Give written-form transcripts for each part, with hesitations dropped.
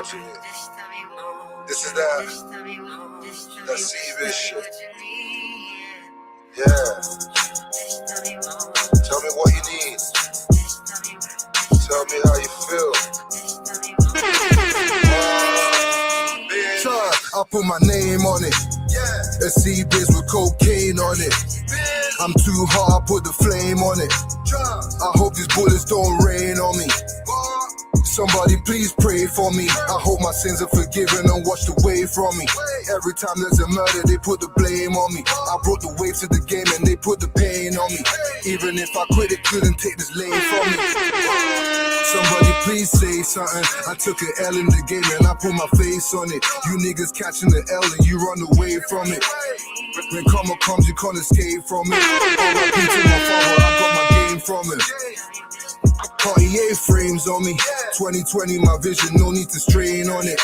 vibe to me. This is that C-bitch shit. Yeah. Tell me what you need. Tell me how you feel. I put my name on it. A C-bitch with cocaine on it. I'm too hot, I put the flame on it. I hope these bullets don't rain on me. Somebody please pray for me. I hope my sins are forgiven and washed away from me. Every time there's a murder, they put the blame on me. I brought the waves to the game and they put the pain on me. Even if I quit, it couldn't take this lane from me. Somebody please say something. I took an L in the game and I put my face on it. You niggas catching the L and you run away from it. When karma comes, you can't escape from it. R.I.P. to my father, I got my game from him. Cartier frames on me. 2020 my vision, no need to strain on it.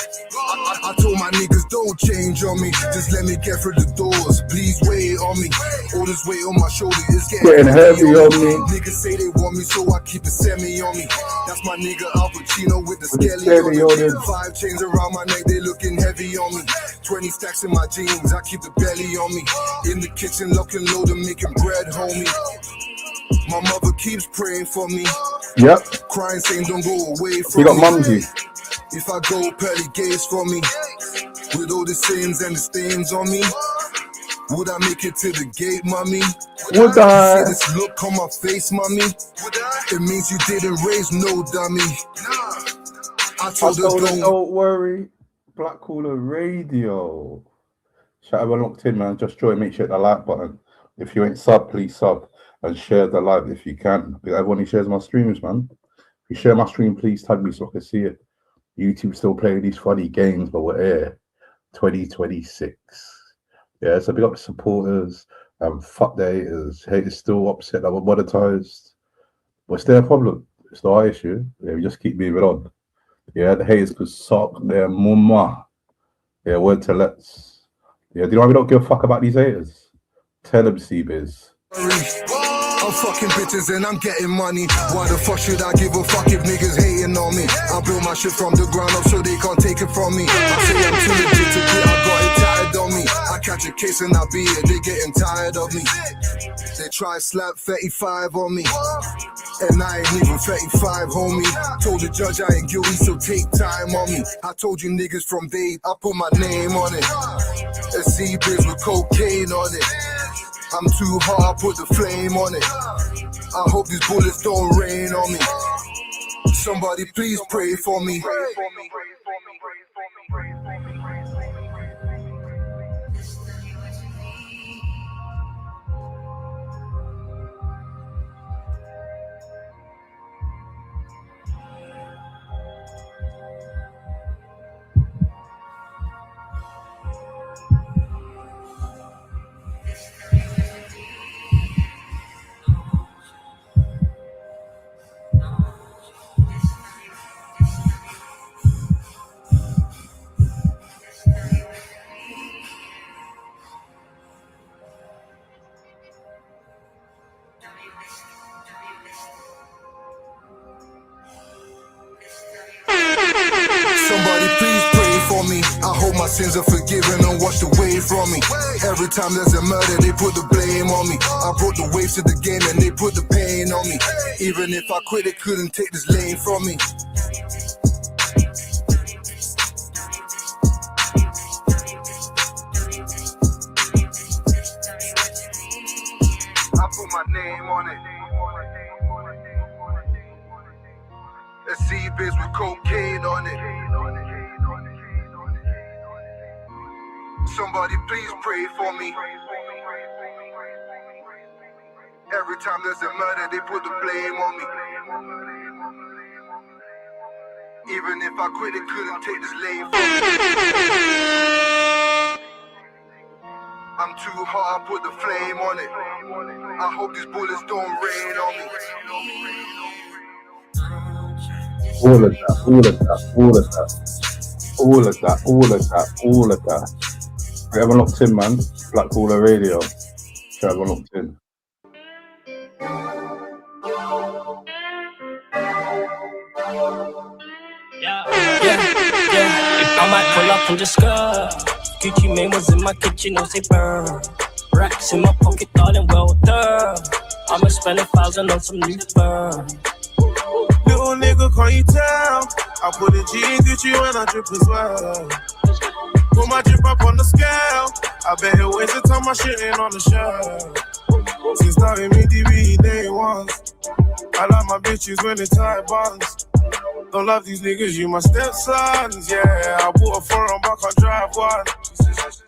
I told my niggas don't change on me. Just let me get through the doors. Please wait on me. All this weight on my shoulder is getting heavy on me. Niggas say they want me, so I keep a semi on me. That's my nigga Al Pacino with the skelly on it. 5 chains around my neck, they looking heavy on me. 20 stacks in my jeans, I keep the belly on me. In the kitchen, locking loaded, making bread, homie. My mother keeps praying for me. Yep. Crying, saying don't go away from me. You got mumsy. If I go, pearly gates for me. With all the sins and the stains on me. Would I make it to the gate, mommy? Would I? See this look on my face, mommy? It means you didn't raise no dummy. I told her don't worry. Black Caller Radio. Shout out, locked in, man. Just join, make sure hit the like button. If you ain't sub, please sub. And share the live if you can. Everyone who shares my streams, man. If you share my stream, please tag me so I can see it. YouTube still playing these funny games, but we're here. 2026. Yeah, so big up the supporters. Fuck the haters. Haters still upset that we're monetized. But it's their problem. It's not our issue. Yeah, we just keep moving on. Yeah, the haters could suck their mama. Yeah, word to let's. Yeah, do you know why we don't give a fuck about these haters? Tell them, C-Biz. I'm fucking bitches and I'm getting money. Why the fuck should I give a fuck if niggas hating on me? I built my shit from the ground up so they can't take it from me. I say I'm too legit to quit, I got it tired on me. I catch a case and I beat it, they getting tired of me. They try slap 35 on me. And I ain't even 35, homie. Told the judge I ain't guilty, so take time on me. I told you niggas from day, I put my name on it. A C-Biz with cocaine on it. I'm too hot, I put the flame on it. I hope these bullets don't rain on me. Somebody please pray for me. Somebody please pray for me. I hope my sins are forgiven and washed away from me. Every time there's a murder, they put the blame on me. I brought the waves to the game and they put the pain on me. Even if I quit, it couldn't take this lane from me. I put my name on it. A C-Biz with cocaine on it. Somebody please pray for me. Every time there's a murder, they put the blame on me. Even if I quit, it couldn't take this lane from me. I'm too hot, I put the flame on it. I hope these bullets don't rain on me. All of that, all of that, all of that, all of that, all of that, all of that. Everyone locked in, man. Black Caller Radio. Sure, everyone locked in. Yeah. I might pull up and just skirt. Gucci Mane was in my kitchen, no say burn. Racks in my pocket, darling, well done. I'ma spend 1,000 on some new fur. Little nigga, can't you tell? I put a G in Gucci when I drip as well. Put my drip up on the scale. I bet he'll waste the time my shit ain't on the shelf. Since starting me DB day once. I like my bitches when they tie buns. Don't love these niggas, you my stepsons, yeah. I bought a foreign, but I can't drive one.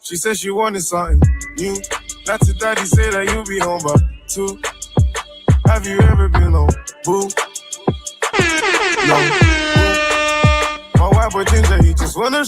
She said she wanted something new. Not to daddy say that you'll be home by 2. Have you ever been on boo? No. My white boy ginger, he just wanna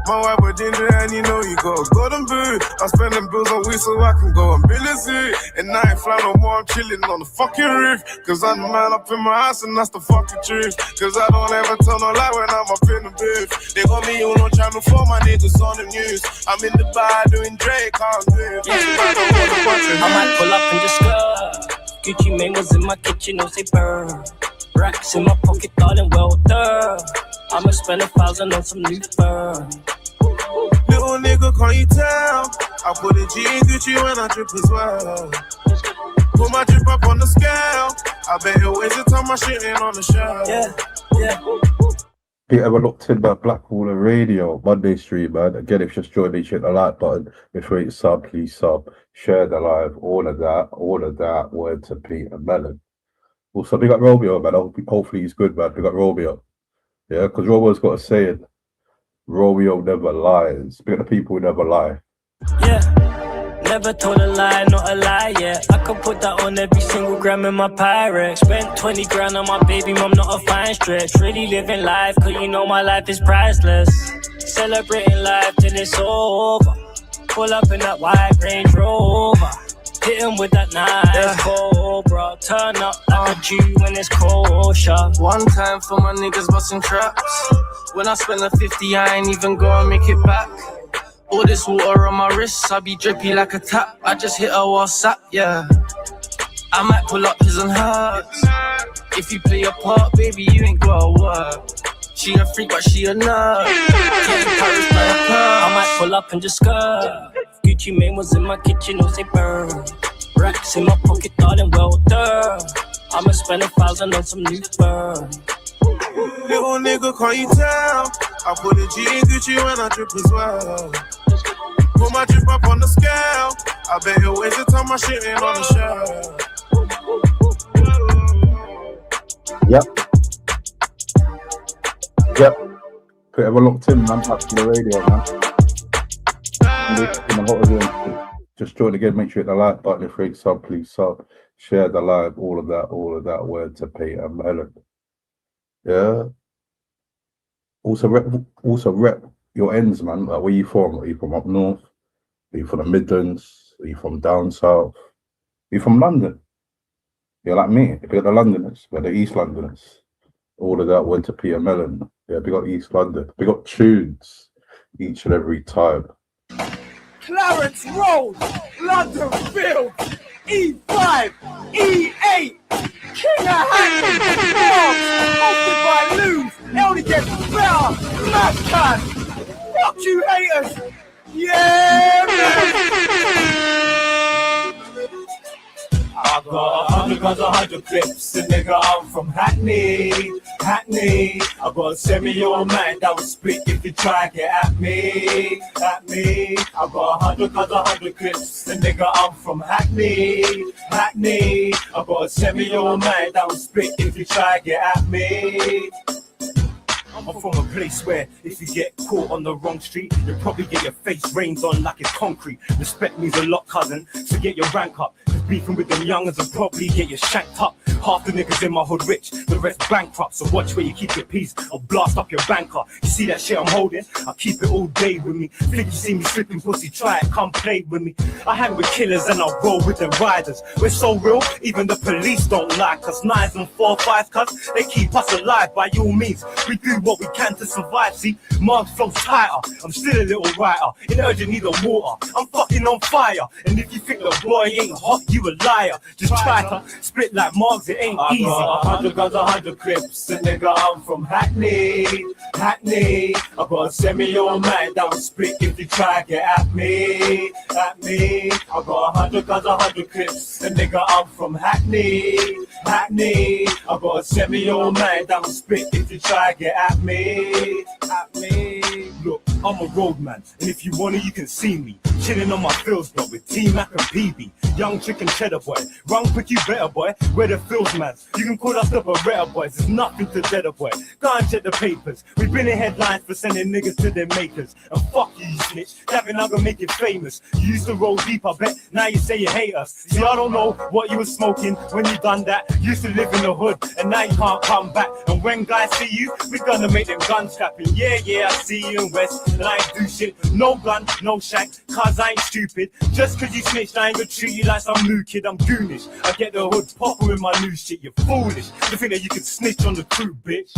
My white boy ginger, and you know he got a golden boot. I'm spending bills on weed so I can go and bill a zoo. And I ain't fly no more, I'm chilling on the fucking roof. Cause I'm the man up in my house and that's the fucking truth. Cause I don't ever tell no lie when I'm up in the booth. They got me on channel 4, my niggas on the news. I'm in the bar doing Drake, can't do it. I might pull up and just skirt. Gucci Mane was in my kitchen, no say burn. Racks in my pocket, darling, well done. I'ma spend 1,000 on some new fur. Little nigga, can't you tell? I put a G in Gucci when I drip as well. Put my drip up on the scale. I bet he'll waste the time my shit ain't on the shelf. Yeah. If you ever looked in by Blackwater Radio, Monday stream, man. Again, if you just joined me, hit the like button. If you ain't sub, please sub. Share the live, all of that. Word to Peter Melon. Also, big up Romeo, man. Hopefully he's good, man. Big up Romeo. Yeah, because Romeo's got a saying, Romeo never lies. Big up the people who never lie. Yeah, never told a lie, not a lie, yeah. I could put that on every single gram in my Pyrex. Spent 20 grand on my baby mom, not a fine stretch. Really living life, cause you know my life is priceless. Celebrating life till it's over. Pull up in that white Range Rover. Hit him with that nice Cobra. Turn up like a Jew when it's kosher. One time for my niggas busting traps. When I spend the 50, I ain't even gonna make it back. All this water on my wrists, I be drippy like a tap. I just hit a WhatsApp, yeah. I might pull up his and hers. If you play your part, baby, you ain't gotta work. She a freak, but she a nerd. I might pull up and just skirt. Gucci Mane was in my kitchen, no say burn. Racks in my pocket, darling, well done. I'ma spend 1,000 on some new fur. Little nigga, can't you tell? I put a G in Gucci when I drip as well. Put my drip up on the scale. I bet he'll waste the time my shit ain't on the shelf. Yep. If you ever looked in, man, back to the radio, man. Just join again, make sure you hit the like button. If you ain't sub, please sub. Share the live, all of that. Word to Peter Melon. Yeah. Also rep your ends, man. Like, where you from? Are you from up north? Are you from the Midlands? Are you from down south? Are you from London? You're like me. If you're the Londoners, we're the East Londoners. All of that went to Peter Melon. Yeah, we got East London. We got tunes each and every time. Clarence Road, London Field, E5, E8, King of Hackney, hosted by Lou. It only gets better, Madcast. Fuck you haters. Yeah, man. I got 100 guns, 100 clips, and nigga, I'm from Hackney. I got a semi-old man that will split if you try to get at me. I got 100 guns, 100 clips, and nigga, I'm from Hackney. I got a semi-old man that will split if you try to get at me. I'm from a place where if you get caught on the wrong street, you'll probably get your face rained on like it's concrete. Respect means a lot, cousin, so get your rank up. Just beefing with them youngers and probably get you shanked up. Half the niggas in my hood rich, the rest bankrupt. So watch where you keep your peace, I'll blast up your banker. You see that shit I'm holding? I keep it all day with me. Think you see me slipping pussy, try it, come play with me. I hang with killers and I roll with the riders. We're so real, even the police don't like us. 9s and 4-5 cuts, they keep us alive by all means. We do what we can to survive, see? Marks flows tighter, I'm still a little writer. In urgent need of water, I'm fucking on fire. And if you think the boy ain't hot, you a liar. Just try to split like Marks it ain't I easy. got 100 guns, 100 clips, and nigga, I'm from Hackney. Hackney. I got a semi-old man that will split if you try to get at me. At me. I got 100 guns, 100 clips, and nigga, I'm from Hackney. Hackney. I got a semi-old man that will split if you try to get at me. At me. Look, I'm a roadman, and if you want it, you can see me. Chilling on my fields, bro, with T-Mac and PB. Young chicken cheddar boy. Run quick, you better, boy. Where the fields, man. You can call us the Beretta boys. There's nothing to cheddar boy. Go and check the papers. We've been in headlines for sending niggas to their makers. And fuck you, you snitch. That ain't gonna make it famous. You used to roll deep, I bet. Now you say you hate us. See, I don't know what you were smoking when you done that. You used to live in the hood, and now you can't come back. And when guys see you, we gonna make them guns clapping. Yeah, I see you in West, and I ain't do shit. No gun, no shank, cause I ain't stupid. Just cause you snitched, I ain't gonna treat you like some new kid. I'm goonish. I get the hood poppin' with my new shit. You're foolish to think that you can snitch on the crew, bitch.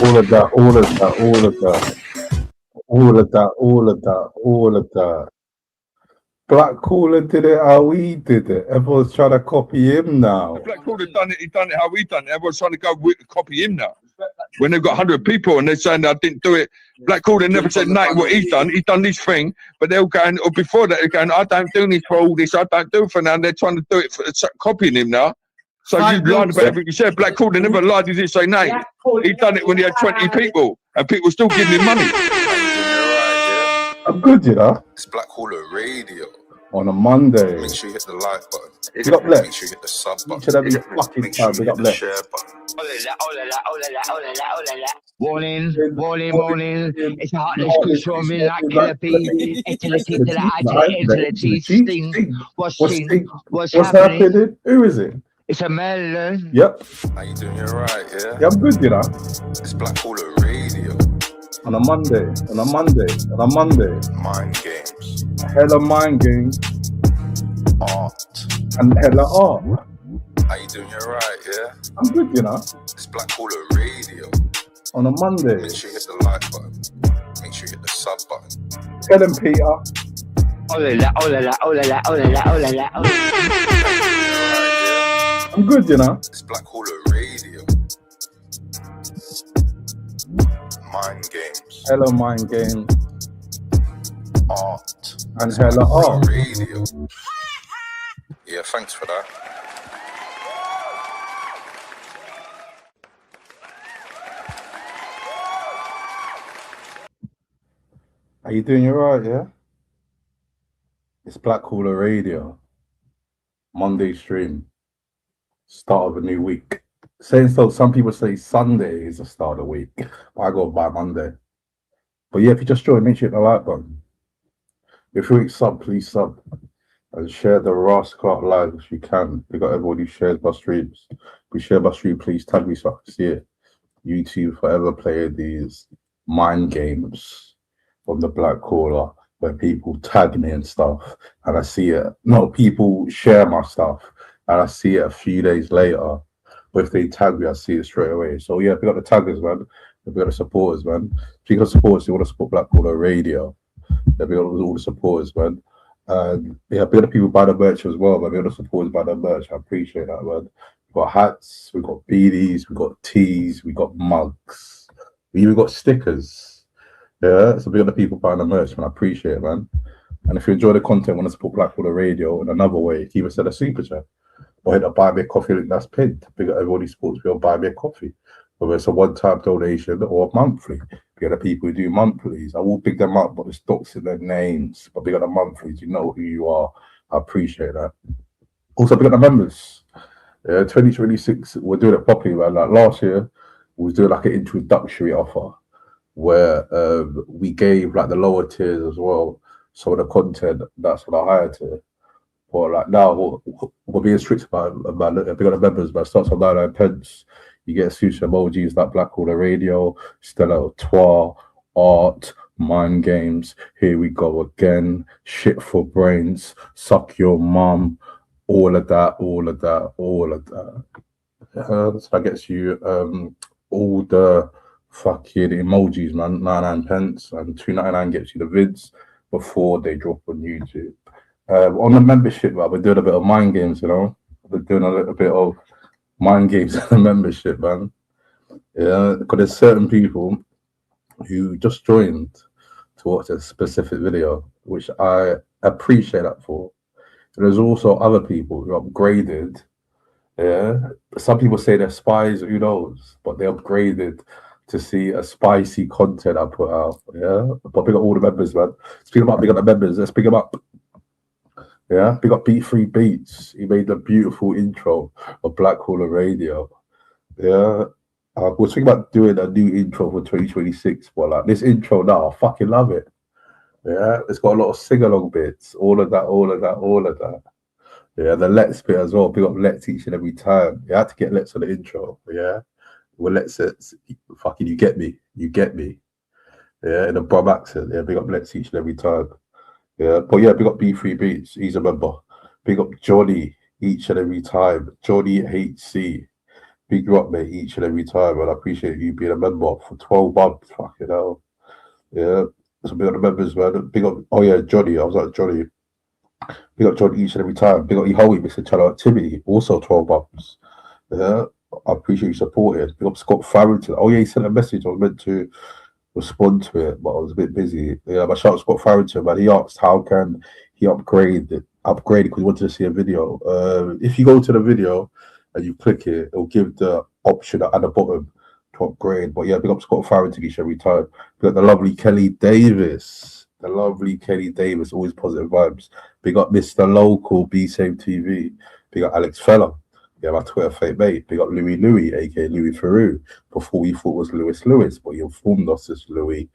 All of that, all of that, all of that, all of that, all of that, all of that. Black Cooler did it how we did it. Everyone's trying to copy him now. Black Cooler done it. He done it how we done it. Everyone's trying to go copy him now. When they've got 100 people and they're saying I didn't do it. Black Cooler never said nothing what he's done. He's done this thing, but they'll go and, or before that they're going, I don't do this for all this. I don't do it for now. And they're trying to do it for copying him now. So you lied about everything you said. Black Cooler never lied. He didn't say nothing. He done it when he had 20 people and people still giving him money. I'm good, you know. It's Black Cooler Radio. On a Monday. Make sure you hit the like button. Big up left. Make sure you hit the sub button. Each and every fucking Make sure time. you Big up hit the left. share button. Warning, warning, warning. It's a heartless kush swarming like killer bee. It's to the T to the I to the N to the T. Sting. What's happening? Who is it? It's a melon. Yep. How you doing? You're right, yeah? Yeah, I'm good, you know. It's Black Cooler Radio. On a Monday, on a Monday, on a Monday. Mind games. Hella mind games. Art. And hella art. How you doing? You're right, yeah? I'm good, you know. It's Black Cooler Radio. On a Monday. Make sure you hit the like button. Make sure you hit the sub button. Tell him, Peter. I'm good, you know. It's Black Cooler Radio. Mind games. Hella mind games. Art. And hella art. Radio. Yeah, thanks for that. How you doing? You alright, yeah? It's Black Cooler Radio. Monday stream. Start of a new week. Saying so, some people say Sunday is the start of the week. But I go by Monday. But yeah, if you just join, make sure you hit the like button. If you ain't sub, please sub. And share the Ross Clark live if you can. We got everybody who shares my streams. If we share my stream, please tag me so I can see it. YouTube forever playing these mind games from the Black Caller where people tag me and stuff. And I see it. No, people share my stuff. And I see it a few days later. But if they tag me, I see it straight away. So yeah, we got the taggers, man. We got the supporters, man. If you got supporters, you want to support Black Caller Radio. Then we got all the supporters, man. And yeah, we got the people buy the merch as well, man. We got the supporters buy the merch. I appreciate that, man. We got hats, we got beanies, we got tees, we got mugs, we even got stickers. Yeah, so we got the people buying the merch, man. I appreciate it, man. And if you enjoy the content, want to support Black Caller Radio in another way, either send a super chat or hit a buy me a coffee link that's pinned. We got everybody supports me on buy me a coffee. Whether it's a one-time donation or monthly. We got the people who do monthlies. I will pick them up, but the stocks in their names. But we got the monthlies. You know who you are. I appreciate that. Also, we got the members. 2026, we're doing it properly, man. Like last year, we was doing like an introductory offer where we gave like the lower tiers as well. So the content, that's for the higher tier. But like now, we're being strict about we got the members, but it starts on 99 pence. You get sushi emojis like Black Caller Radio, Stella Artois, Art, Mind Games, Here We Go Again, Shit for Brains, Suck Your Mum, all of that. So that gets you all the fucking emojis, man, 99 pence, and $2.99 gets you the vids before they drop on YouTube. On the membership, man, we're doing a bit of mind games, you know. We're doing a little bit of mind games on the membership, man. Yeah, because there's certain people who just joined to watch a specific video, which I appreciate that for. There's also other people who upgraded. Yeah, some people say they're spies, who knows, but they upgraded to see a spicy content I put out. Yeah, but big up all the members, man. Speaking about big up the members, let's pick them up. Yeah, big up Beat3 Beats. He made the beautiful intro of Black Caller Radio. Yeah, we're thinking about doing a new intro for 2026, but like this intro now, I fucking love it. Yeah, it's got a lot of sing-along bits, all of that, all of that, all of that. Yeah, the Let's bit as well. Big up Let's each and every time. You had to get Let's on the intro. Yeah, well, Let's fucking you get me, Yeah, in a Bob accent. Yeah, big up Let's each and every time. Yeah, but yeah, big up B3 Beats. He's a member. Big up Johnny each and every time. Johnny HC. Big up, mate, each and every time. And I appreciate you being a member for 12 months. Fucking hell. Yeah. So big up the members, man. Big up, oh yeah, Johnny. I was like, Johnny. Big up Johnny each and every time. Big up Ehoe, Mr. Channel Activity. Also 12 months. Yeah. I appreciate you supporting. Big up Scott Farrington. Oh yeah, he sent a message. I was meant to respond to it, but I was a bit busy. Yeah, my shout out Scott Farrington, man. He asked how can he upgrade because he wanted to see a video. If you go to the video and you click it, it'll give the option at the bottom to upgrade. But yeah, big up Scott Farrington each every time. Big up the lovely Kelly Davis. Always positive vibes. Big up Mr. Local, B Same TV. Big up Alex Feller. Yeah, my Twitter fake mate. Big up Louis, aka Louis Theroux. Before we thought it was Lewis, but he informed us as Louis.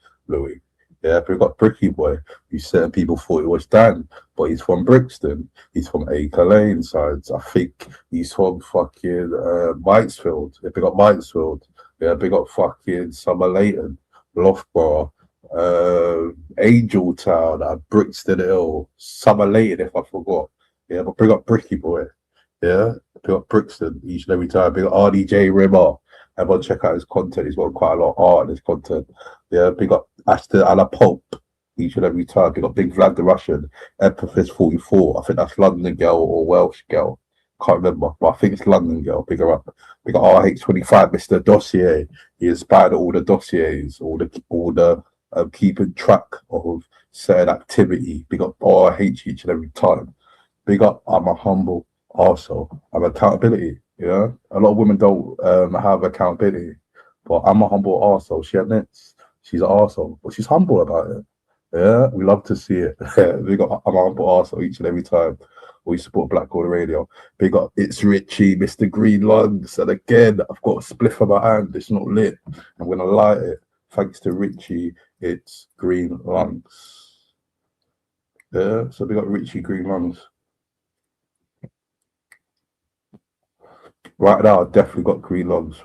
Yeah, big up Bricky Boy. Who certain people thought it was Dan, but he's from Brixton. He's from Acre Lane sides. I think he's from fucking Mitesfield. Yeah, big up Mitesfield. Yeah, big up fucking Summer Leighton, Loughborough, Angel Town, Brixton Hill, Summer Leighton if I forgot. Yeah, but big up Bricky Boy. Yeah, big up Brixton each and every time. Big up RDJ Rimmer. Everyone check out his content. He's got quite a lot of art in his content. Yeah, big up Ashton Anna Pope each and every time. Big up Big Vlad the Russian. Epiphys 44. I think that's London Girl or Welsh Girl. Can't remember, but I think it's London Girl. Big her up. Big up RH25, Mr. Dossier. He inspired all the dossiers, all the keeping track of certain activity. Big up RH each and every time. Big up I'm a humble arsehole. I'm accountability. Yeah, a lot of women don't have accountability, but I'm a humble arsehole. She admits she's an arsehole, but she's humble about it. Yeah, we love to see it. Big up, I'm a humble arsehole each and every time. We support Black Caller Radio. Big up, it's Richie, Mr. Green Lungs. And again, I've got a spliff in my hand. It's not lit. I'm going to light it. Thanks to Richie, it's Green Lungs. Yeah, so big up Richie, Green Lungs. Right now, I've definitely got Green Lungs.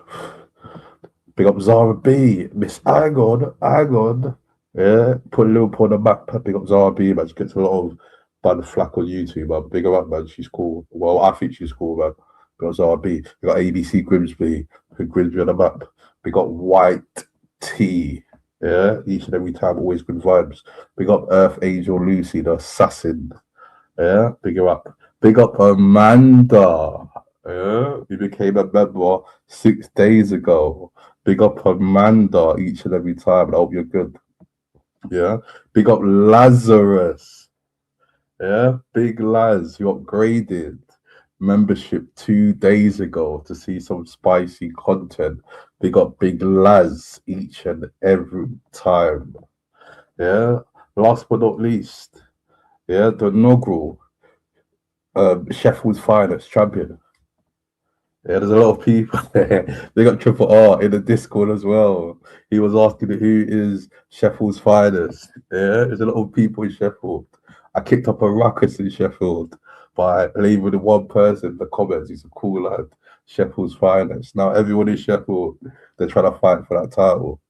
Big up Zara B. Miss Hang on. Yeah, put a little put on the map. Big up Zara B, man. She gets a lot of bad flack on YouTube, man. Big her up, man. She's cool. Well, I think she's cool, man. Big up Zara B. We got ABC Grimsby. Put Grimsby on the map. We got White T. Yeah, each and every time, always good vibes. Big up Earth Angel Lucy, the assassin. Yeah, big her up. Big up Amanda. Yeah, we became a member 6 days ago. Big up Amanda each and every time. I hope you're good. Yeah. Big up Lazarus. Yeah. Big Laz, you upgraded membership 2 days ago to see some spicy content. Big up Big Laz each and every time. Yeah. Last but not least, yeah, the inaugural Sheffield's finest champion. Yeah, there's a lot of people there. They got Triple R in the Discord as well. He was asking who is Sheffield's finest. Yeah, there's a lot of people in Sheffield. I kicked up a ruckus in Sheffield by leaving one person in the comments. He's a cool lad. Sheffield's finest. Now everyone in Sheffield, they're trying to fight for that title.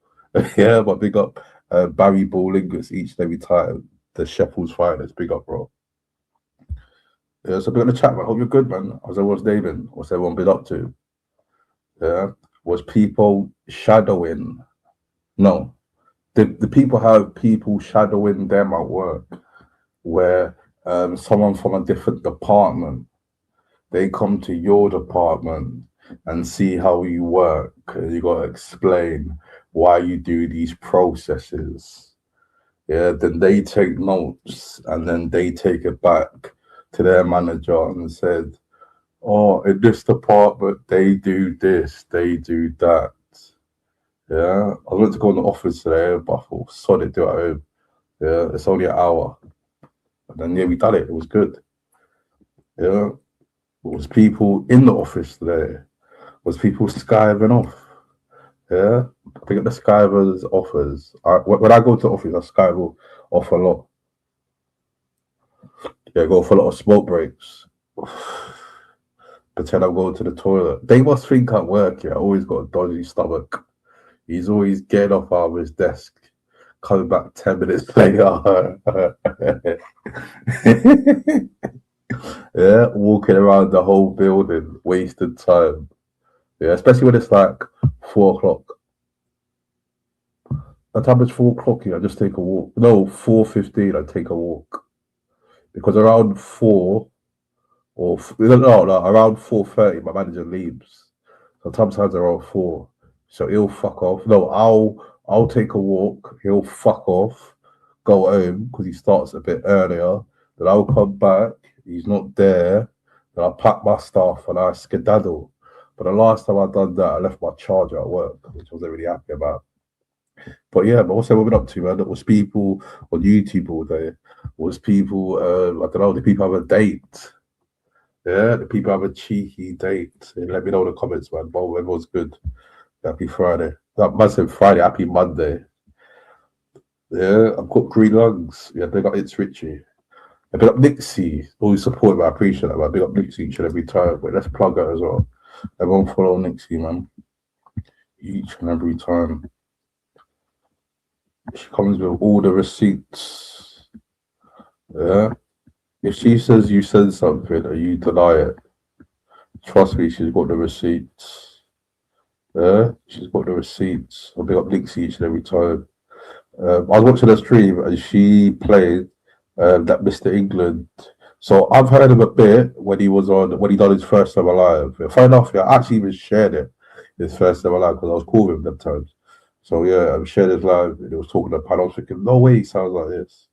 Yeah, but big up Barry Ballingus each and every time. The Sheffield's finest. Big up, bro. Yeah, so big on the chat, man. Hope you're good, man. How's everyone's day been? What's everyone been up to? Yeah. Was people shadowing? No. The people have people shadowing them at work where someone from a different department, they come to your department and see how you work. You got to explain why you do these processes. Yeah, then they take notes and then they take it back to their manager and said, "Oh, in this department, they do this, they do that." Yeah, I went to go in the office today, but I thought, sod it, do it at home. Yeah, it's only an hour. And then, yeah, we done it. It was good. Yeah, it was people in the office today. It was people skiving off. Yeah, I think the skivers offers. When I go to the office, I skive off a lot. Yeah, go for a lot of smoke breaks. Pretend I'm going to the toilet. They must think at work, yeah, I always got a dodgy stomach. He's always getting off out of his desk, coming back 10 minutes later. Yeah, walking around the whole building, wasted time. Yeah, especially when it's like 4 o'clock. At time it's 4 o'clock, yeah, I just take a walk. No, 4:15, I take a walk. Because around 4 or no, around 4:30, my manager leaves. So sometimes around 4. So he'll fuck off. No, I'll take a walk. He'll fuck off, go home because he starts a bit earlier. Then I'll come back. He's not there. Then I pack my stuff and I skedaddle. But the last time I done that, I left my charger at work, which I wasn't really happy about. But yeah, but also what we've been up to, man, it was people on YouTube all day. Was people, I don't know, the people have a date. Yeah, the people have a cheeky date. Let me know in the comments, man. But everyone's good. Happy Friday. That massive Friday, happy Monday. Yeah, I've got green lungs. Yeah, big up It's Richie. I big up Nixie. Always support me. I appreciate that, man. Big up Nixie each and every time. But let's plug her as well. Everyone follow Nixie, man. Each and every time. She comes with all the receipts. Yeah. If she says you said something and you deny it, trust me, she's got the receipts. Yeah, she's got the receipts. I'll big up Nixie each and every time. I was watching a stream and she played that Mr. England. So I've heard him a bit when he done his first time alive. Fair enough, yeah, I actually even shared it, his first time alive, because I was cool with him them times. So yeah, I shared his live and he was talking about, I was thinking, no way he sounds like this.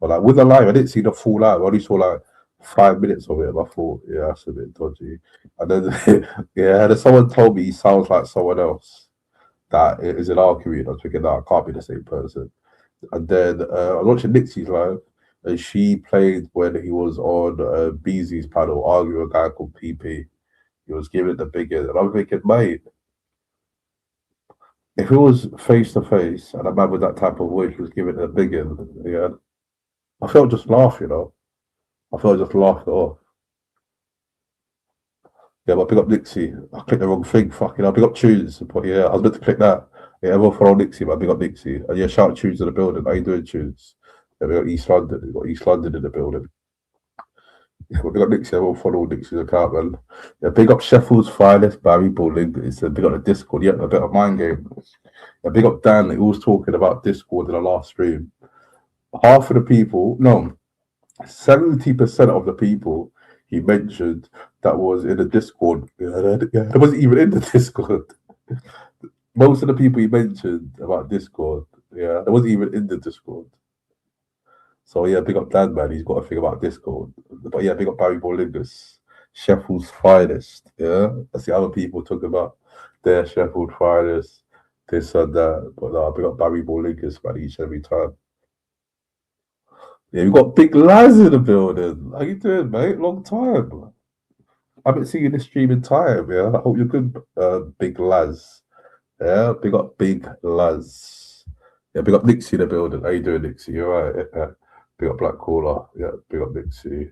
But like with the live, I didn't see the full live. I only saw like 5 minutes of it and I thought, yeah, that's a bit dodgy. And then yeah, then someone told me he sounds like someone else that is in our community. I was thinking, no, I can't be the same person. And then I was watching Nixie's live, and she played when he was on Beezy's panel arguing with a guy called PP. He was giving the big end, and I'm thinking, mate, if it was face to face and a man with that type of voice was giving the big end, yeah, I felt just laugh, you know. I felt just laughed it off. Yeah, but big up Nixie. I clicked the wrong thing. Fucking, I big up Tunes. But yeah, I was meant to click that. Yeah, everyone follow Nixie, but big up Nixie. And yeah, shout out Tunes in the building. How you doing, Tunes? Yeah, we got East London. We got East London in the building. Yeah, big up Nixie. Everyone follow Nixie's account, man. Yeah, big up Sheffield's finest, Barry Bulling. It's a big up the Discord. Yeah, a bit of mind game. Yeah, big up Dan. He was talking about Discord in the last stream. Half of the people, no, 70% of the people he mentioned that was in the Discord, it wasn't even in the Discord. Most of the people he mentioned about Discord, yeah, it wasn't even in the Discord. So yeah, big up Dan, man. He's got a thing about Discord. But yeah, big up Barry Bolingus, Sheffield's finest. Yeah, that's the other people talking about their Sheffield finest, this and that. But no, big up Barry Bolingus, man, each and every time. Yeah, we've got Big Laz in the building. How you doing, mate? Long time. I haven't seen you this stream in time, yeah. I hope you're good, Big Laz. Yeah, big up Big Laz. Yeah, big up Nixie in the building. How you doing, Nixie? You alright? Yeah. Big up Black Caller. Yeah, big up Nixie.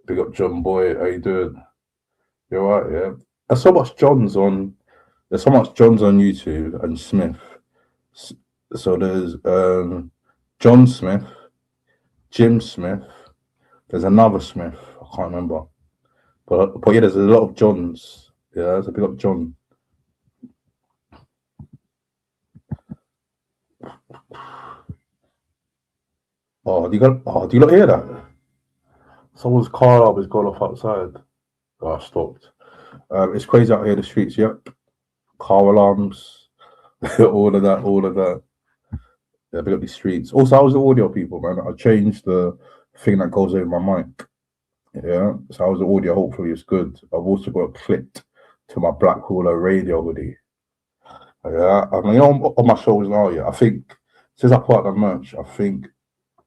Big up John Boy. How you doing? You alright, yeah? There's so much Johns on YouTube and Smith. So there's John Smith, Jim Smith. There's another Smith. I can't remember. But yeah, there's a lot of Johns. Yeah, there's a big up John. Do you not hear that? Someone's car alarm has gone off outside. Oh, I stopped. It's crazy out here in the streets. Yep, car alarms, all of that, all of that. Yeah, big up the streets. Also, I was the audio people, man. I changed the thing that goes over my mic. Yeah, so I was the audio. Hopefully, it's good. I've also got it clipped to my Black Hawler radio hoodie. Yeah, I mean, on my shows now, yeah, I think since I put out the merch, I think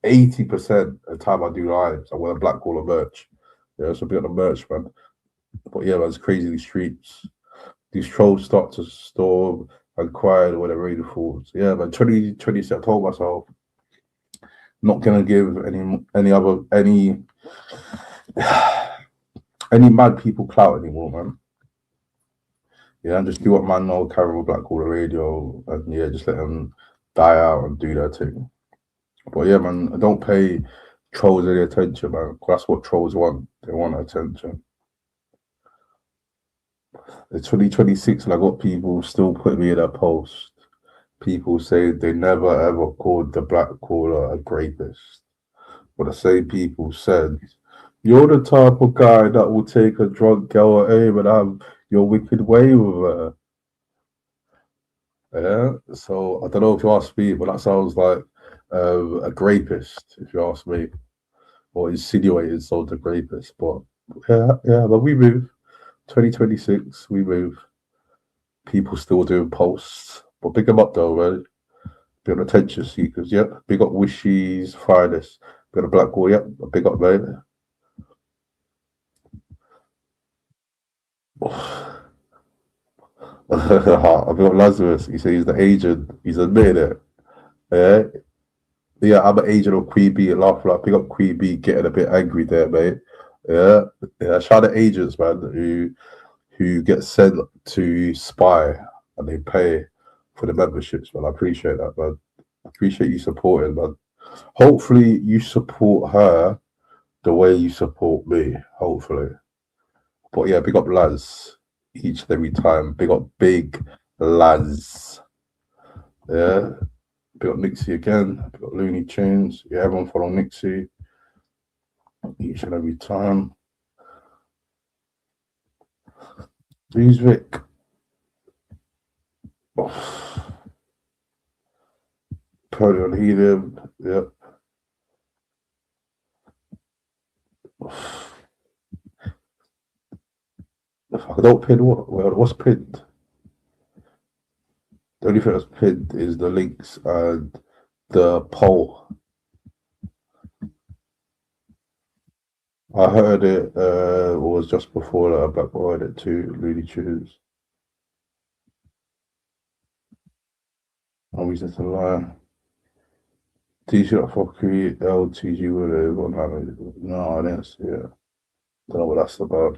80% of the time I do lives, I wear Black Hawler merch. Yeah, so be on the merch, man. But yeah, man, it's crazy these streets. These trolls start to storm and cry when they're ready to fall. So yeah, man, 2020, I told myself not gonna give any mad people clout anymore, man. Yeah, and just do what man know, carry on Black Hawler radio, and yeah, just let them die out and do their thing. But yeah, man, don't pay trolls any attention, man. That's what trolls want. They want attention. It's 2026 and I got people still putting me in a post. People say they never ever called the Black Hawler a rapist. But the same people said, you're the type of guy that will take a drunk girl at aim and have your wicked way with her. Yeah, so I don't know if you ask me, but that sounds like a rapist, if you ask me, or insinuated sold a rapist. But yeah, but we move. 2026, we move. People still doing posts, but big them up though, right? Big up attention seekers, yep. Big up Wishies, Finest. Big up Black Hole, yep. Big up, mate. I've got Lazarus. He says he's the agent. He's admitted it. Yeah, yeah. I'm an agent of Queen Bee. Laugh like pick up Queen Bee, getting a bit angry there, mate. Yeah, yeah. Shout out agents, man, who get sent to spy and they pay for the memberships, man. I appreciate that, man. I appreciate you supporting, man. Hopefully, you support her the way you support me. Hopefully, but yeah, big up Laz. Each and every time. Big up Big Laz. Yeah. Big up Nixie again. Big up Looney Tunes. Yeah, everyone follow Nixie. Each and every time. Who's Vic? Oh. Purdy on helium. Yep. I don't pin what? Well, what's pinned? The only thing that's pinned is the links and the poll. I heard it was just before that. Black Boy heard it too. Looney Tunes. No reason to lie. T-shirt for Creed LTG with no, I didn't see it. Don't know what that's about.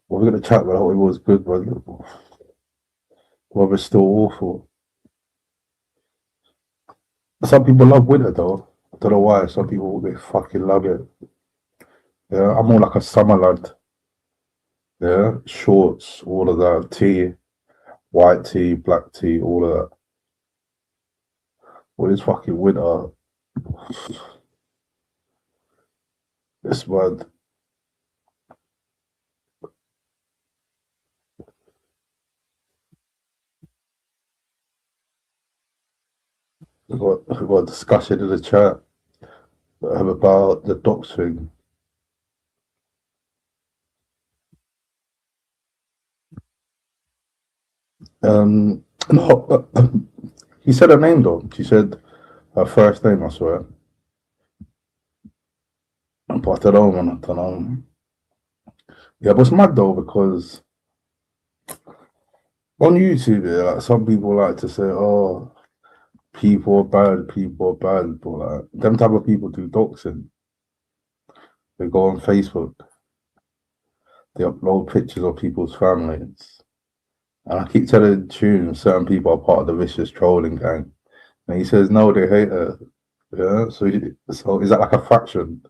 Well, we're gonna chat about how it was good, but well, it's still awful. Some people love winter though. I don't know why. Some people they fucking love it. Yeah, I'm more like a summer lad. Yeah, shorts, all of that, tee, white tee, black tee, all of that. What is fucking winter? It's mad. We got a discussion in the chat about the docs thing. No, he said her name though. She said her first name, I swear. But I don't know, man. I don't know. Yeah, but it's mad though because on YouTube, yeah, like some people like to say, "Oh, people are bad," but like them type of people do doxing. They go on Facebook, they upload pictures of people's families, and I keep telling Tune certain people are part of the vicious trolling gang, and he says no, they hate her. Yeah, so is that like a faction,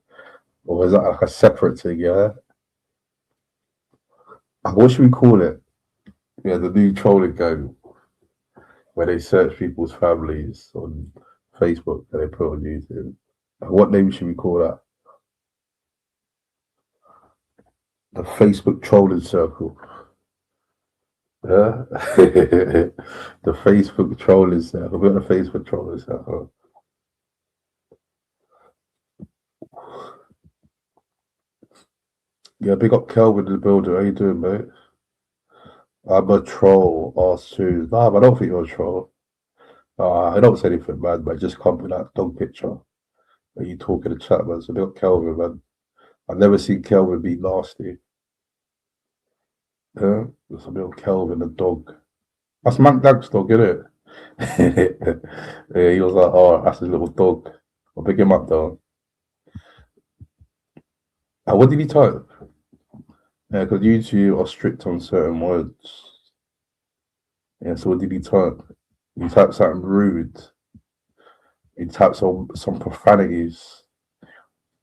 or is that like a separate thing? Yeah, what should we call it? Yeah, the new trolling gang, where they search people's families on Facebook and they put on YouTube. What name should we call that? The Facebook trolling circle. Yeah. The Facebook trolling circle. We're on the Facebook trolling circle. Yeah, big up Kelvin in the building. How you doing, mate? I'm a troll, R2. Nah, but I don't think you're a troll. I don't say anything, man, but just come with that dog picture. Are you talking to chat, man? So big up Kelvin, man. I've never seen Kelvin be nasty. Yeah, there's a bit of Kelvin, the dog. That's Mac Dag's dog, isn't it? Yeah, he was like, oh, that's his little dog. I'll pick him up, though. What did he type? Yeah, because YouTube are strict on certain words. Yeah, so what did he type? He typed something rude. He typed some profanities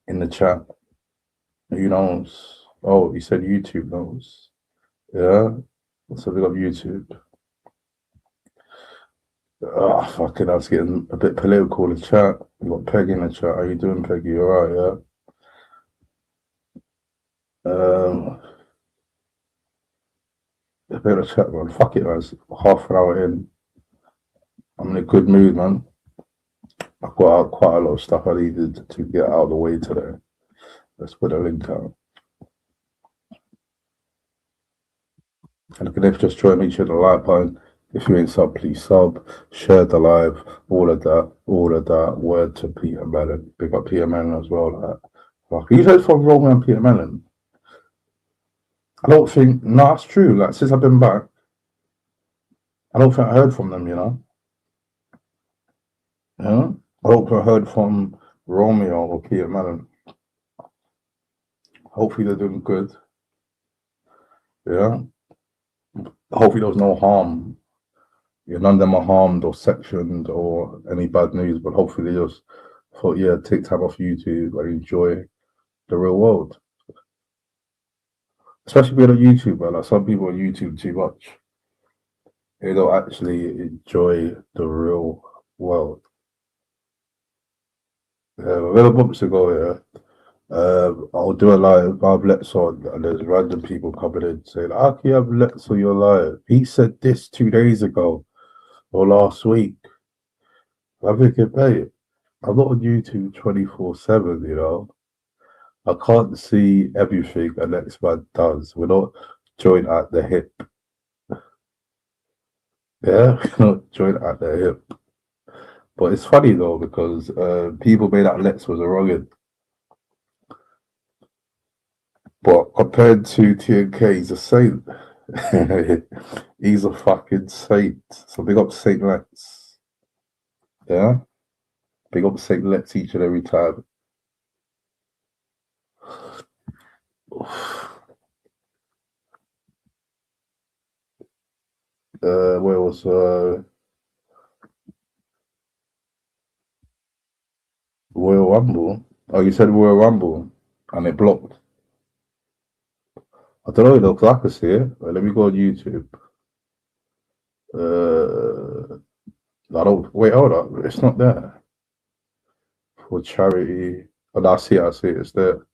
in the chat. Who knows? Oh, he said YouTube knows. Yeah, so we got YouTube. Oh, fucking, I was getting a bit political in the chat. We got Peggy in the chat. How you doing, Peggy? You alright, yeah? A bit of chat, man. Fuck it, man. It's half an hour in. I'm in a good mood, man. I've got out quite a lot of stuff I needed to get out of the way today. Let's put a link out. And if you just join me, hit the like button. If you ain't sub, please sub. Share the live. All of that. Word to Peter Mellon. Big up Peter Mellon as well. Like, you heard from Roman and Peter Mellon? I don't think, no, that's true. Like, since I've been back, I don't think I heard from them, you know? Yeah? I don't think I heard from Romeo or Peter Mellon. Hopefully they're doing good. Yeah? Hopefully there was no harm. Yeah, none of them are harmed or sectioned or any bad news, but hopefully they just thought, yeah, take time off YouTube and enjoy the real world. Especially being a YouTuber, like some people on YouTube too much. They don't actually enjoy the real world. A little months ago, I'll do a live, I'll have Lex on, and there's random people coming in saying, how can you have Lex on your live? He said this 2 days ago or last week. I'm thinking, mate, I'm not on YouTube 24/7, you know. I can't see everything a next man does. We're not joined at the hip. Yeah, we're not joined at the hip. But it's funny though, because people made out Lex was a wrongin'. But compared to TNK, he's a saint. He's a fucking saint. So big up Saint Lex. Yeah? Big up Saint Lex each and every time. Where was Royal Rumble? Oh, you said Royal Rumble and it blocked. I don't know though, because I can see it. Let me go on YouTube. I don't wait, hold up. It's not there. For charity. Oh, no, I see it, it's there.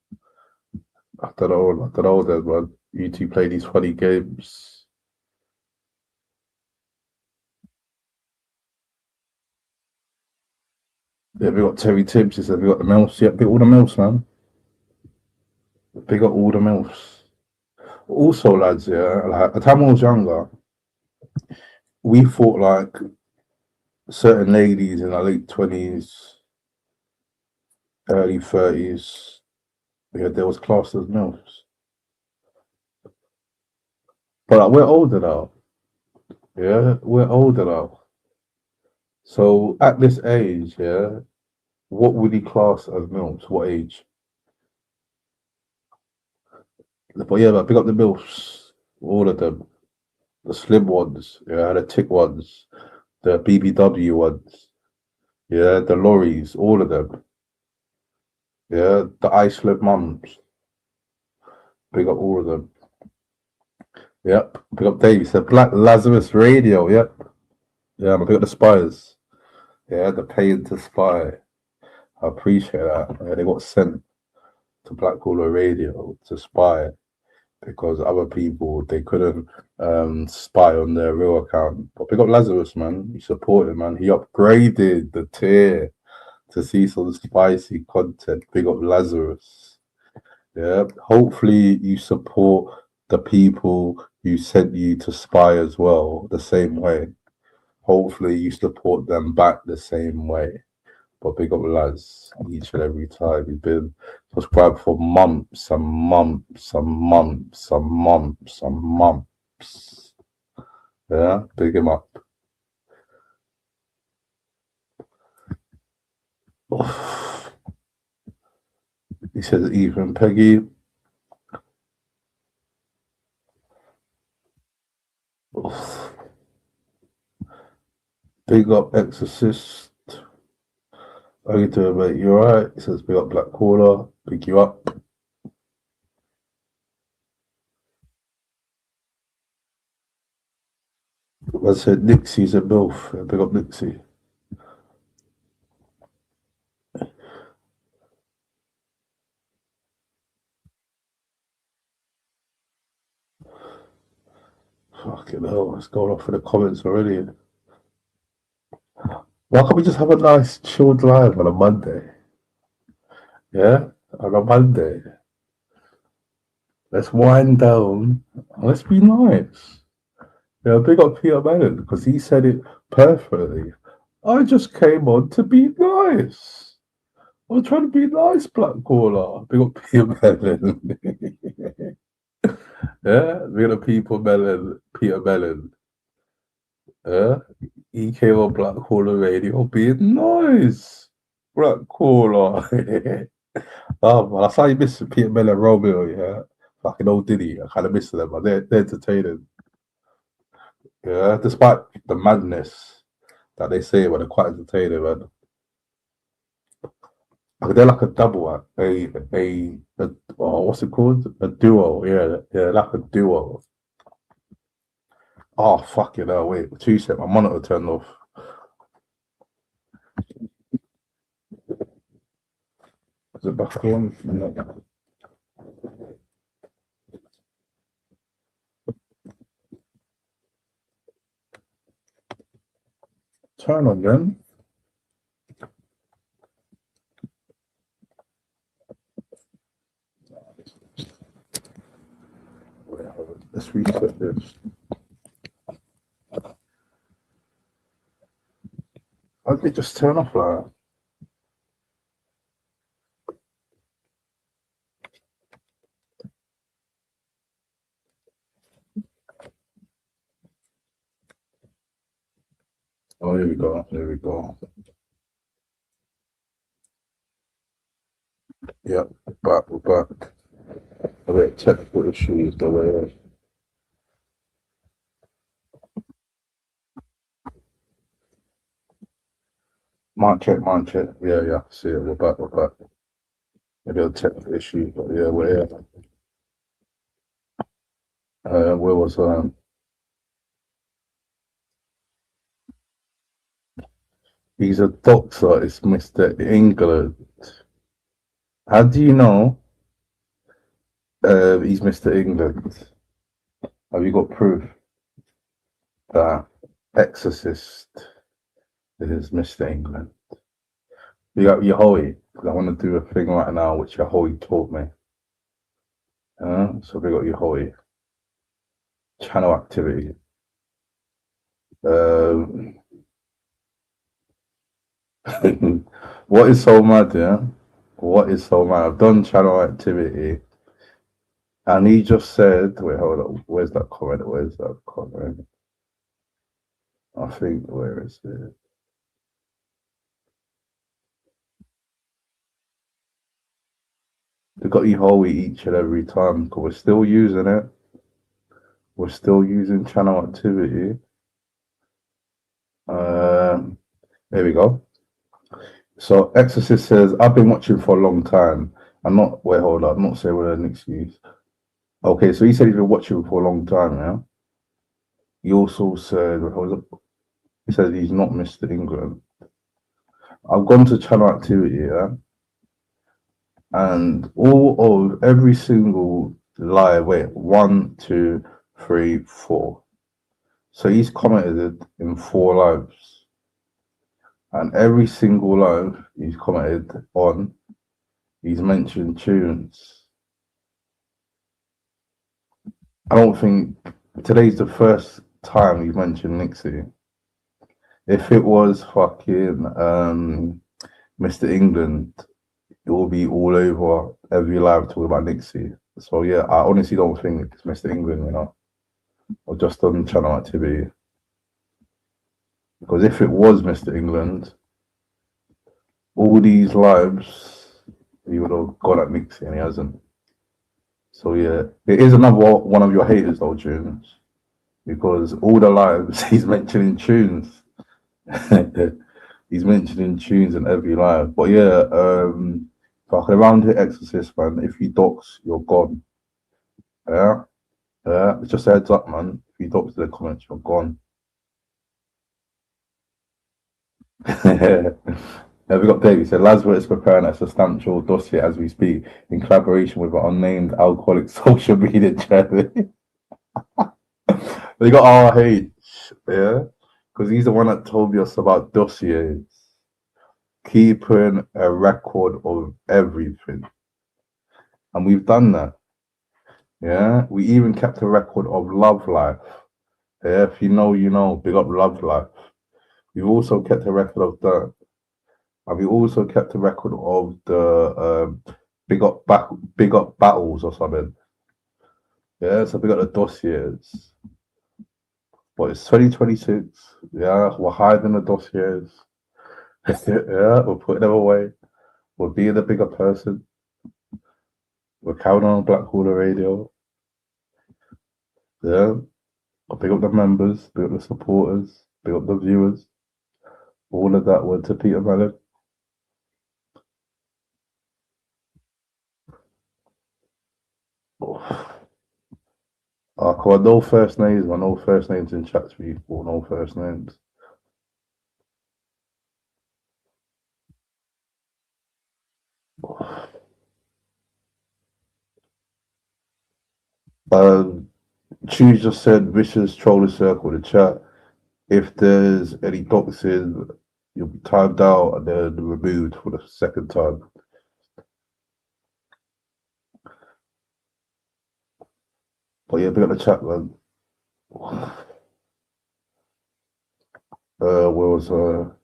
I don't know then, man. YouTube play these funny games. Yeah, we got Terry Tibbs, he said we got the mouse. Yeah, big all the mouse, man. Big up all the mouse. Also, lads, yeah, like at the time I was younger, we thought like certain ladies in their late 20s, early 30s, yeah, there was classed as MILFs. But like, we're older now. Yeah, we're older now. So at this age, yeah, what would he class as MILFs? What age? But yeah, but pick up the MILFs, all of them. The slim ones, yeah, the thick ones, the BBW ones, yeah, the lorries, all of them. Yeah, the Iceland mums. Pick up all of them. Yep. Pick up Dave. He said Black Lazarus Radio. Yep. Yeah, I'm gonna pick up the spies. Yeah, the paying to spy. I appreciate that. They got sent to Black Caller Radio to spy because other people they couldn't spy on their real account. But big up Lazarus, man. He supported, man. He upgraded the tier to see some spicy content. Big up Lazarus. Yeah. Hopefully you support the people who sent you to spy as well the same way. Hopefully you support them back the same way. But big up Laz each and every time. He's been subscribed for months and months and months and months and months. Yeah, big him up. He says, Ethan Peggy. Big up Exorcist. How you doing, mate? You alright? He says, big up Black Caller. Pick you up. I said Nixie's a MILF. Big up Nixie. Fucking hell, what's going off in the comments already? Why can't we just have a nice chilled live on a Monday? Yeah? On a Monday. Let's wind down. Let's be nice. Yeah, big up Peter Mellon because he said it perfectly. I just came on to be nice. I'm trying to be nice, Black Caller. Big up Peter Mellon. Yeah, big up Peter Mellon. Yeah, he came on Black Caller Radio being nice. Black Caller. Oh, man, I saw you miss Peter Mellon Romeo, yeah. Fucking old Diddy. I kind of miss them, but they're entertaining. Yeah, despite the madness that they say, but they're quite entertaining, man. They're like a double act, what's it called? A duo, yeah, like a duo. Oh, fucking hell, wait, 2 seconds, my monitor turned off. Is it back on? No. Turn on then. Let's reset this. How did it just turn off like that? Oh, here we go. There we go. Yep, we're back. A bit of technical issues the way. Mic check. Yeah, see it. We're back. A bit of technical issues, but yeah, we're here. Where was he's a doctor, it's Mr. England. How do you know he's Mr. England? Have you got proof that Exorcist is Mr. England? You got Yahoi. I want to do a thing right now which Yahoi taught me. So we got Yahoi. Channel activity. What is so mad, yeah? What is so mad? I've done channel activity. And he just said, wait, hold on. Where's that comment? I think, where is it? They got Yahoi each and every time because we're still using it. We're still using channel activity. There we go. So Exorcist says, I've been watching for a long time. I'm not saying with an excuse. Okay, so he said he's been watching for a long time, yeah? He also said, he said he's not Mr. England. I've gone to channel activity, yeah, and all of every single live. Wait, 1, 2, 3, 4. So he's commented in 4 lives, and every single live he's commented on, he's mentioned tunes. I don't think today's the first time he's mentioned Nixie. If it was fucking Mr. England, it will be all over every live talking about Nixie. So yeah, I honestly don't think it's Mr. England, you know, or just on channel activity. Because if it was Mr. England, all these lives, he would have got at Nixie and he hasn't. So yeah, it is another one of your haters though, tunes. Because all the lives he's mentioning tunes. He's mentioning tunes in every live. But yeah, fucking around here, Exorcist, man. If you dox, you're gone. Yeah, yeah. It's just a heads up, man. If you dox in the comments, you're gone. We got Dave. He said Laswell is preparing a substantial dossier as we speak in collaboration with an unnamed alcoholic social media channel. They got RH, yeah, because he's the one that told us about dossiers, keeping a record of everything, and we've done that. Yeah, we even kept a record of Love Life. Yeah, if you know, you know. Big up Love Life. We've also kept a record of that, and we also kept a record of the big up battles or something. Yeah, so we got the dossiers. But it's 2026. Yeah, we're hiding the dossiers. Yeah, we're putting them away. We're being a bigger person. We're counting on Black Hooler Radio. Yeah. I'll pick up the members, pick up the supporters, pick up the viewers. All of that went to Peter Mellon. Come on, no first names, man. No first names in chat, people. No first names. Choose just said vicious troller circle the chat. If there's any doxes, you'll be timed out and then removed for the second time. But yeah, pick up the chat, man. Where was well,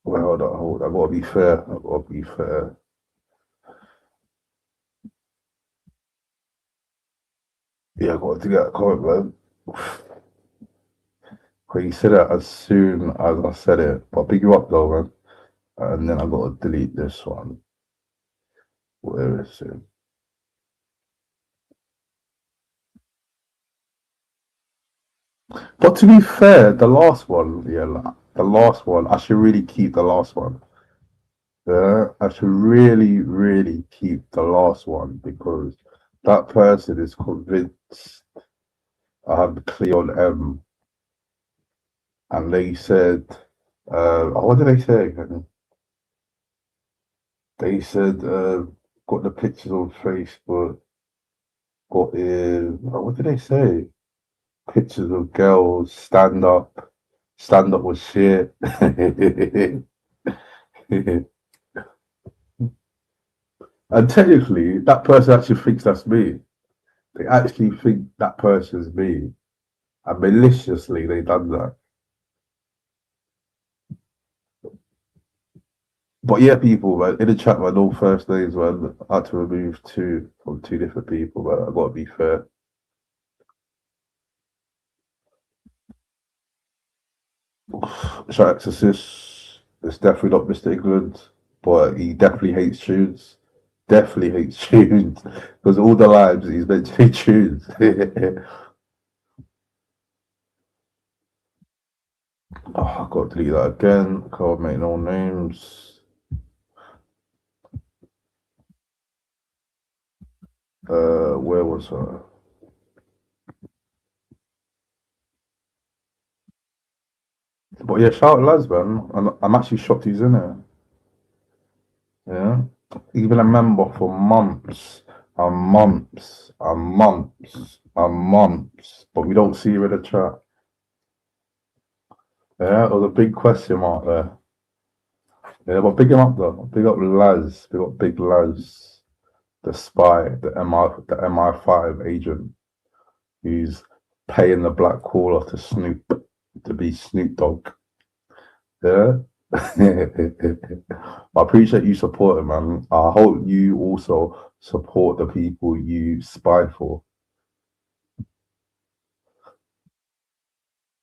hold on. I gotta be fair. I gotta be fair. Yeah, I got to get a comment, man. He said it as soon as I said it, but pick you up though, man. And then I got to delete this one. Where is it? But to be fair, the last one, yeah, the last one, I should really keep the last one. Yeah, I should really, really keep the last one because that person is convinced I have Cleon M. And they said, what did they say? They said, got the pictures on Facebook, what did they say? Pictures of girls, stand up was shit. And technically, that person actually thinks that's me. They actually think that person's me. And maliciously, they done that. But yeah, people, man, in the chat, man, all first names, man, I had to remove 2 from 2 different people, but I gotta be fair. Shout Exorcist, it's definitely not Mr. England, but he definitely hates tunes. Definitely hates tunes. Because all the lives he's mentioning tunes. I gotta delete that again. Can't make no names. Where was I? But yeah, shout out lads, man. I'm actually shocked he's in there. Yeah. Even a member for months and months and months and months, but we don't see him in the chat. Yeah, there's a big question mark there. Yeah, but big him up though. Big up Laz. Big up Big Laz, the spy, the MI5 agent who's paying the black caller to Snoop to be Snoop Dogg. Yeah. I appreciate you supporting, man. I hope you also support the people you spy for.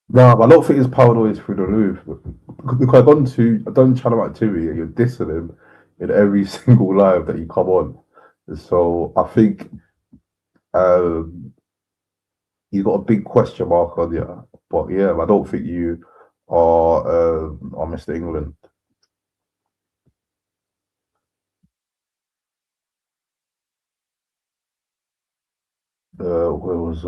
No, I don't think his power always through the roof. Because I've done channel activity and you're dissing him in every single live that you come on. So I think you got a big question mark on you. But yeah, I don't think you are Mr. England. Where was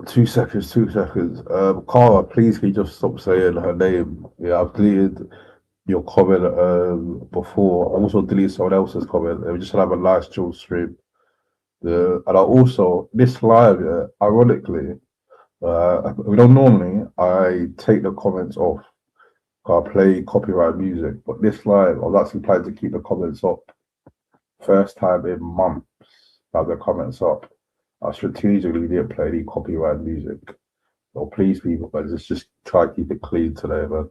2 seconds, 2 seconds. Cara, please can you just stop saying her name? Yeah, I've deleted your comment before. I also deleted someone else's comment. We just have a nice chill stream. And I also this live, ironically, we don't normally. I take the comments off. I play copyright music, but this live, I was actually planning to keep the comments up. First time in months, have the comments up. I strategically didn't play any copyright music. So please, people, but just try to keep it clean today, man.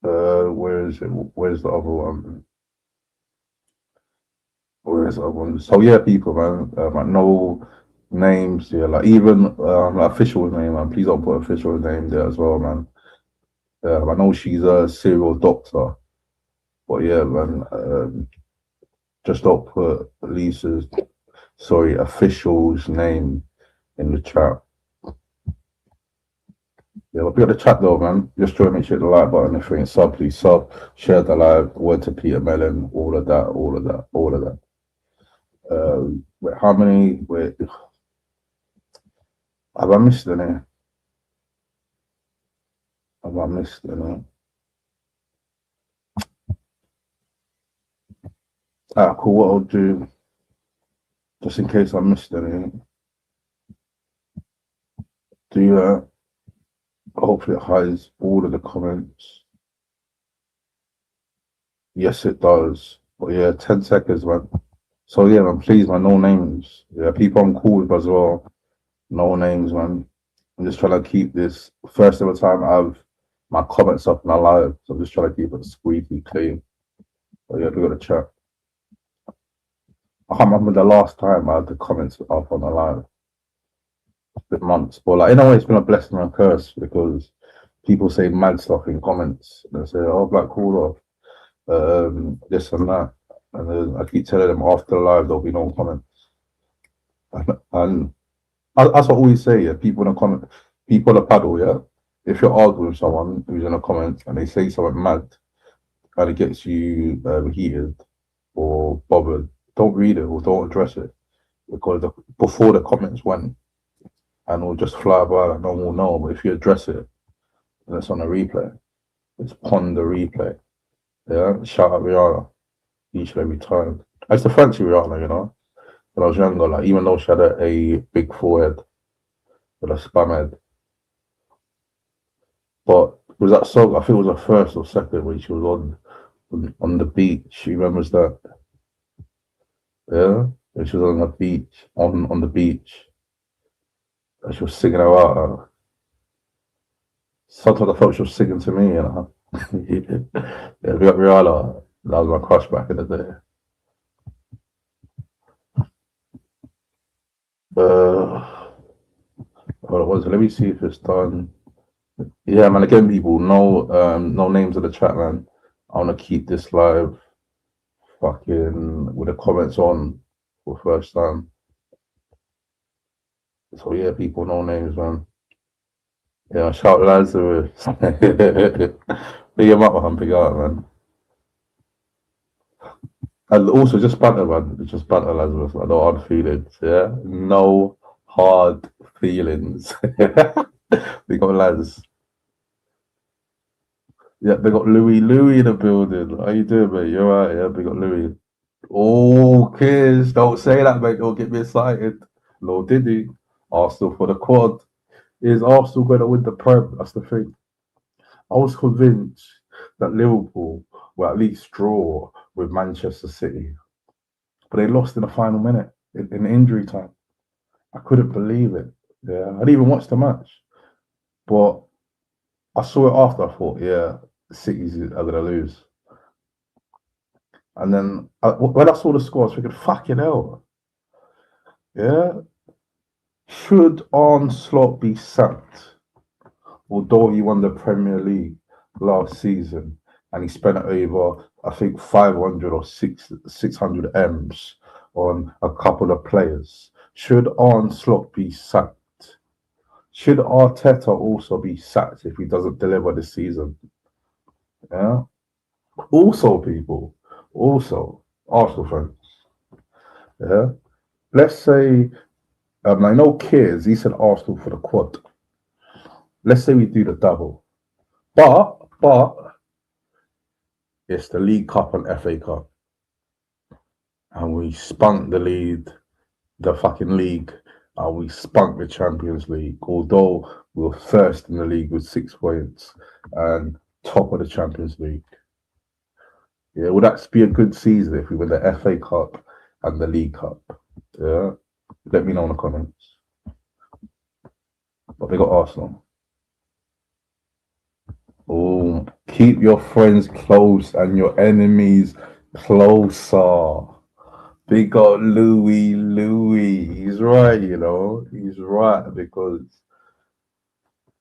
Where is it? Where's the other one? Where's the other one? So yeah, people, man. Like no names, yeah. Like even like official name, man. Please don't put official name there as well, man. I know she's a serial doctor, but yeah, man. Just don't put Lisa's, official's name in the chat. Yeah, we'll be on the chat though, man. Just try to make sure the like button. If you're in sub, please sub, share the live, word to Peter Mellon, all of that, all of that, all of that. Wait, how many? Wait, have I missed any? Have I missed any? Ah, cool. What I'll do, just in case I missed any, do that. Hopefully it hides all of the comments. Yes, it does. But yeah, 10 seconds, man. So yeah, man, please, man, no names. Yeah, people I'm cool with as well. No names, man. I'm just trying to keep this first ever time I have my comments up in my live. So I'm just trying to keep it squeaky clean. But yeah, we got the chat. I can't remember the last time I had the comments up on the live. It's been months. But like in a way it's been a blessing and a curse because people say mad stuff in comments. They say, oh, Black Cooler, this and that. And then I keep telling them after the live there'll be no comments. And that's what I always say, yeah. People in the comment, people in the paddle, yeah. If you're arguing with someone who's in the comments and they say something mad and it gets you heated or bothered, don't read it or don't address it because before the comments went and it'll just fly by and no one will know. But if you address it and it's on a replay, it's on the replay. Yeah, shout out Rihanna each and every time. I used to fancy Rihanna, you know, when I was younger, like even though she had a big forehead with a spam head. But was that song? I think it was the first or second when she was on the beach. She remembers that. Yeah, when she was on the beach, on the beach, and she was singing her out. Sometimes I felt she was singing to me, you know. Yeah, we got Rihanna. That was my crush back in the day. Hold on, let me see if it's done. Yeah, man. Again, people, no names in the chat, man. I want to keep this live, fucking with the comments on for the first time. So yeah, people, no names, man. Yeah, shout Lazarus. Big him up, man. Big up, man. And also just banter, man. Just banter, Lazarus. No hard feelings. Yeah, no hard feelings. We got lads. Yeah, they got Louis in the building. How you doing, mate? You're right. Yeah, we got Louis. Oh, kids, don't say that, mate. Don't get me excited. No, did he? Arsenal for the quad. Is Arsenal going to win the Prem? That's the thing. I was convinced that Liverpool will at least draw with Manchester City, but they lost in the final minute in injury time. I couldn't believe it. Yeah, I didn't even watch the match, but I saw it after. I thought, yeah, the City's are going to lose. And then when I saw the score, I was thinking, fucking hell. Yeah. Should Arne Slot be sacked? Although he won the Premier League last season and he spent over, I think, 500 or 600 M's on a couple of players. Should Arne Slot be sacked? Should Arteta also be sacked if he doesn't deliver this season? Yeah. Also, people, Arsenal fans. Yeah. Let's say, I know Kears, he said Arsenal for the quad. Let's say we do the double. But it's the League Cup and FA Cup. And we spunk the fucking league, and we spunk the Champions League. Although we were first in the league with 6 points and top of the Champions League. Yeah, would that be a good season if we win the FA Cup and the League Cup? Yeah, let me know in the comments. But they got Arsenal. Oh, keep your friends close and your enemies closer. Big up Louis. He's right, you know. He's right because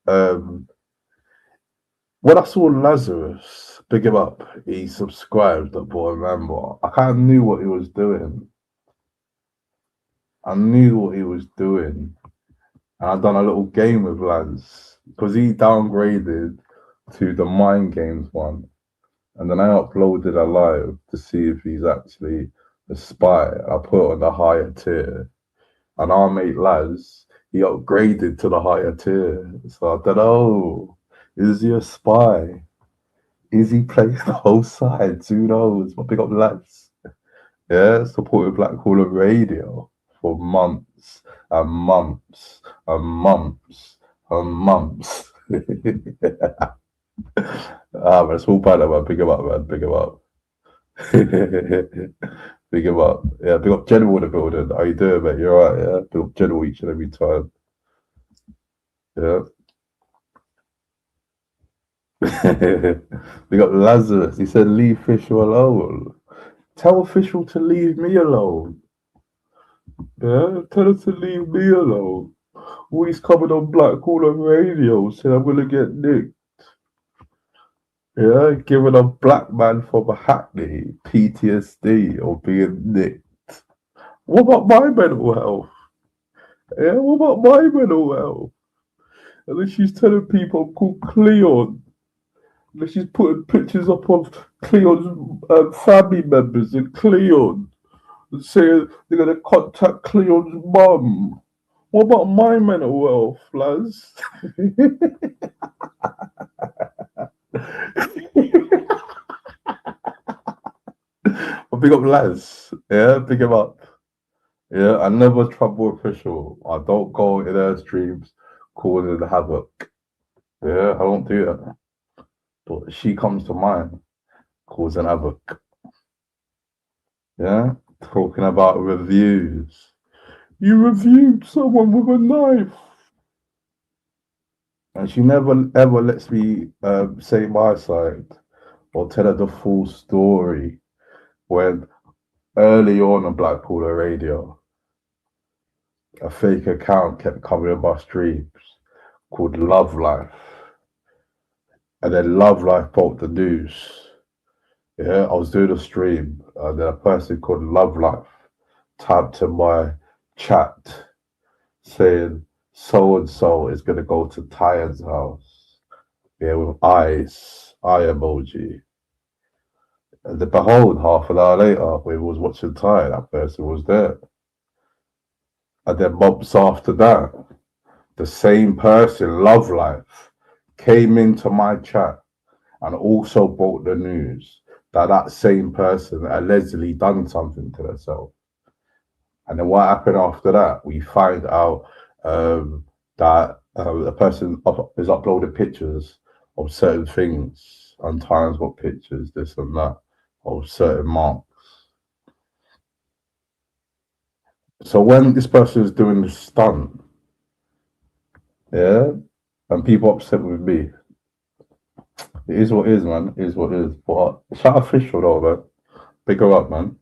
when I saw Lazarus, big him up, he subscribed, the boy member. I kind of knew what he was doing. And I done a little game with lads because he downgraded to the Mind Games one. And then I uploaded a live to see if he's actually a spy. I put it on the higher tier. And our mate Laz, he upgraded to the higher tier. So I don't know. Is he a spy? Is he playing the whole side? Who knows? But big up Laz. Yeah, supported Blackcaller Radio for months and months and months and months. Man, it's all bad, man. Big him up, man. Big him up. Big him up. Yeah, big up General in the building. How you doing, mate? You're right, yeah? Big up General each and every time. Yeah. Big up Lazarus. He said, leave Fisher alone. Tell Official to leave me alone. Yeah, tell her to leave me alone. Always coming on Blackcaller Radio saying I'm gonna get nicked. Yeah, giving a black man from Hackney PTSD or being nicked. What about my mental health? Yeah, what about my mental health? And then she's telling people I'm called Cleon. And then she's putting pictures up of Cleon's family members and Cleon. And saying they're going to contact Cleon's mum. What about my mental health, Laz? Well, big up Laz. Yeah, big him up. Yeah, I never trouble Official. I don't go in her streams causing havoc. Yeah, I don't do that. But she comes to mine causing havoc. Yeah, talking about reviews. You reviewed someone with a knife. And she never ever lets me say my side or tell her the full story. When early on Blackcaller Radio, a fake account kept coming in my streams called Love Life. And then Love Life broke the news. Yeah, I was doing a stream, and then a person called Love Life typed in my chat saying so and so is gonna go to Tyan's house. Yeah, with eye emoji. And the behold, half an hour later, we was watching Thai, that person was there. And then months after that, the same person, Love Life, came into my chat and also brought the news that that same person allegedly done something to herself. And then what happened after that? We find out that the person is uploading pictures of certain things, and Times got pictures, this and that, of certain marks. So when this person is doing this stunt, yeah, and people upset with me, it is what it is, man. It is what it is. But shout official though, man. Big her up, man.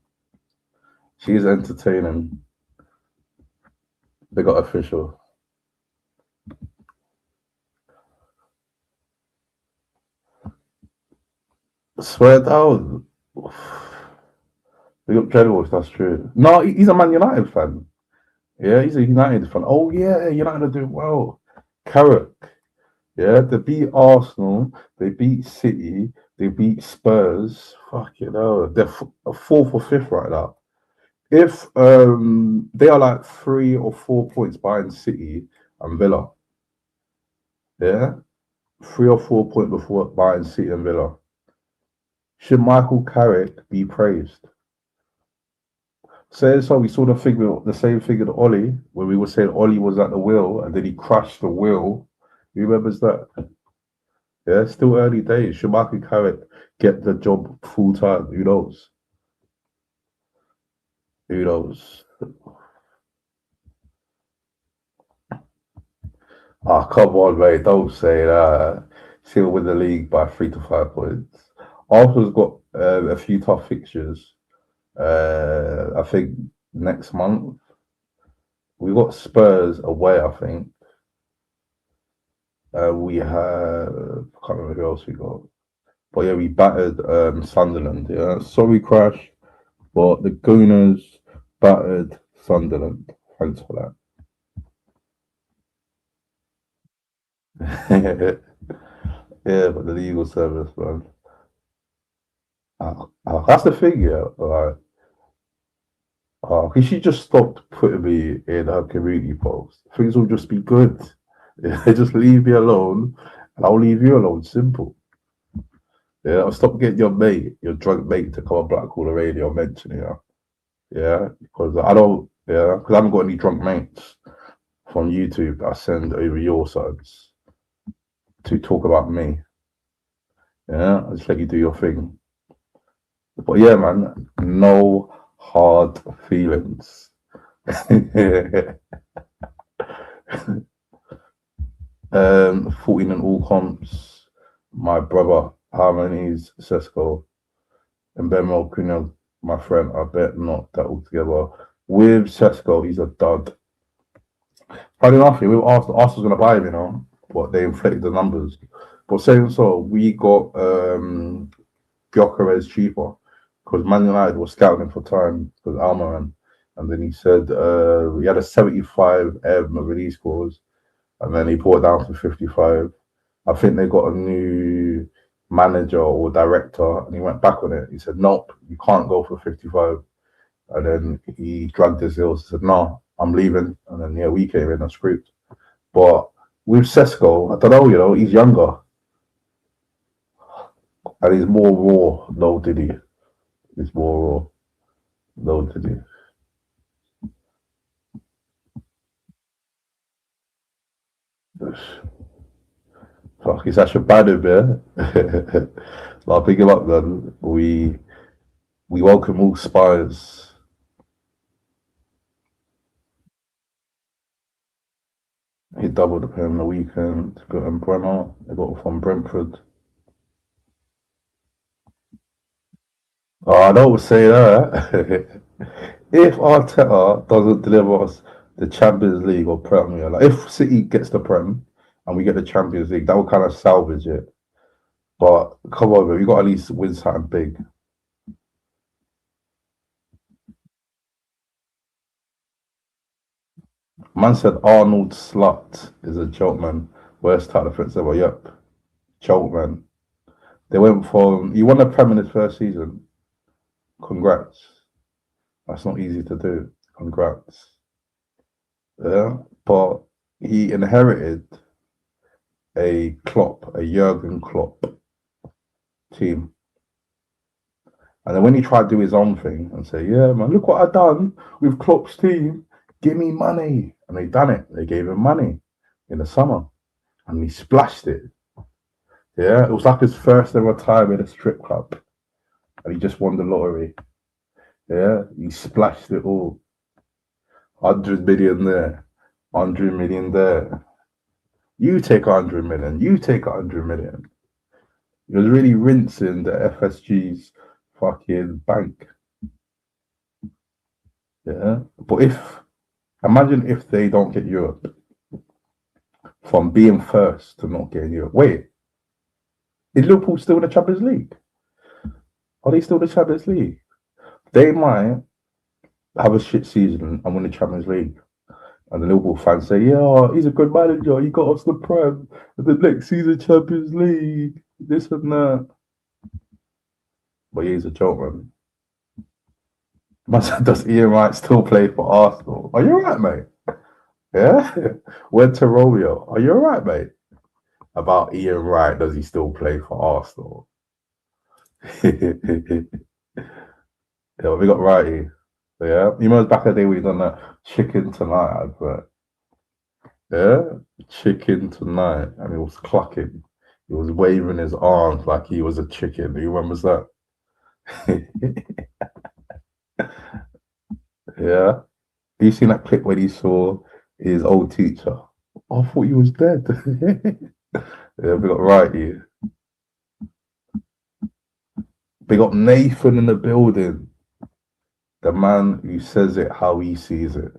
She's entertaining. Big up official. Swear down. Big up Generals, that's true. No, he's a Man United fan. Yeah, he's a United fan. Oh yeah, United are doing well. Carrick. Yeah, they beat Arsenal, they beat City, they beat Spurs. Fucking hell. They're fourth or fifth right now. If they are like 3 or 4 points behind City and Villa. Yeah? 3 or 4 points before behind City and Villa. Should Michael Carrick be praised? So we saw the same thing with Ollie, when we were saying Ollie was at the wheel and then he crashed the wheel. Who remembers that? Yeah, still early days. Should Michael Carrick get the job full time? Who knows? Who knows? Ah, come on, mate. Don't say that. She'll win the league by 3 to 5 points. Arsenal's got a few tough fixtures. I think next month we got Spurs away, I think. We have, I can't remember who else we got. But yeah, we battered Sunderland. Yeah, sorry, Crash. But the Gooners battered Sunderland. Thanks for that. Yeah, but the legal service, man. That's the thing, yeah. Like, she just stopped putting me in her community post. Things will just be good. Yeah, just leave me alone, and I'll leave you alone. Simple. Yeah, I'll stop getting your drunk mate, to come on Black Call the Radio mentioning her. Yeah, because I don't. Yeah, because I haven't got any drunk mates from YouTube that I send over your sons to talk about me. Yeah, I'll just let you do your thing. But yeah, man, no hard feelings. 14 in all comps. My brother Harmonies Sesko and Ben Melcunel, my friend. I bet not that all together. With Sesko, he's a dud. Funny enough, we were Arsenal's going to buy him, you know, but they inflated the numbers. But saying so, we got Gyökeres cheaper because Man United was scouting him for time because Almiron, and then he said we had a 75 release clause, and then he brought it down to 55. I think they got a new manager or director, and he went back on it. He said, "Nope, you can't go for 55." And then he dragged his heels. Said, "No, I'm leaving." And then yeah, we came in and screwed. But with Sesko, I don't know. You know, he's younger and he's more raw. No, did he? He's more raw. No, did he? Fuck, he's actually bad in there. I'll pick him up then. We welcome all spies. He doubled up in the weekend. Got him Brenner. They got him from Brentford. Oh, I don't say that. If Arteta doesn't deliver us the Champions League or Premier, like if City gets the Prem and we get the Champions League, that will kind of salvage it. But come on, we got to at least win something big. Man said Arnold Slut is a joke, man. Worst title defense ever. Yep. Joke, man. They went from, he won the Prem in his first season. Congrats. That's not easy to do. Congrats. Yeah, but he inherited a Klopp, a Jurgen Klopp team. And then when he tried to do his own thing and say, yeah, man, look what I done with Klopp's team. Give me money. And they done it. They gave him money in the summer. And he splashed it. Yeah, it was like his first ever time in a strip club. And he just won the lottery. Yeah, he splashed it all. 100 million there. 100 million there. You take 100 million. You take 100 million. He was really rinsing the FSG's fucking bank. Yeah. But imagine if they don't get Europe. From being first to not getting Europe. Wait. Is Liverpool still in the Champions League? Are they still in the Champions League? They might have a shit season and win the Champions League. And the Liverpool fans say, yeah, he's a good manager. He got us the Prem. The next season, Champions League. This and that. But he's a joke, man. Does Ian Wright still play for Arsenal? Are you alright, mate? Yeah? Went to Romeo. Are you alright, mate? About Ian Wright, does he still play for Arsenal? Yeah, we got Righty. Yeah, you know, back in the day we done that chicken tonight advert. Yeah, chicken tonight, and he was clucking. He was waving his arms like he was a chicken. Who remembers that? Yeah, you seen that clip when he saw his old teacher? I thought he was dead. Yeah, we got Righty. We got Nathan in the building. The man who says it how he sees it.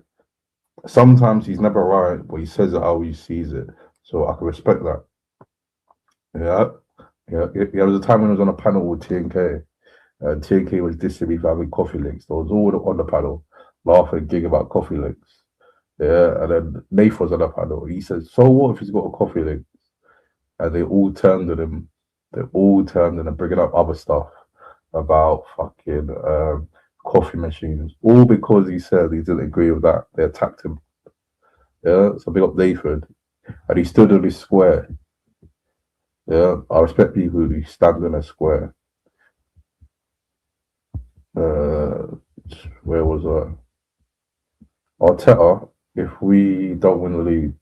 Sometimes he's never right, but he says it how he sees it. So I can respect that. Yeah. Yeah. There was a time when I was on a panel with TNK. TNK was dissing me for having coffee links. There was all on the panel laughing, gig about coffee links. Yeah. And then Nathan was on the panel. He says, so what if he's got a coffee link? And they all turned to him. They all turned and bringing up other stuff about fucking coffee machines, all because he said he didn't agree with that. They attacked him. Yeah, so big up David, and he stood on his square. Yeah, I respect people who stand in a square. Where was I? Arteta, if we don't win the league,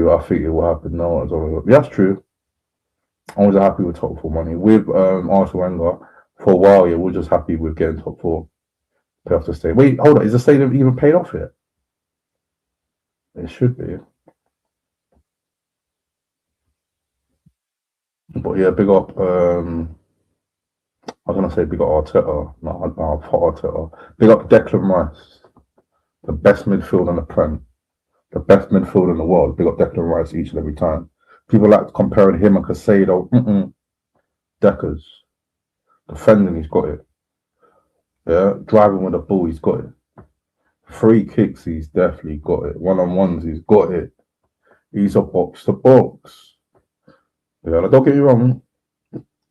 I think it will happen? No, that's true. I was happy with top four money. With Arsene Wenger, for a while, yeah, we're just happy with getting top four. Pay off the stadium. Wait, hold on. Is the stadium even paid off yet? It should be. But yeah, big up. I was gonna say big up Arteta. No, fuck Arteta. Big up Declan Rice, the best midfield in the Prem, the best midfield in the world. Big up Declan Rice each and every time. People like comparing him and Casado. Deckers. Defending, he's got it. Yeah, driving with the ball, he's got it. Free kicks, he's definitely got it. One-on-ones, he's got it. He's a box to box. Yeah, now don't get me wrong.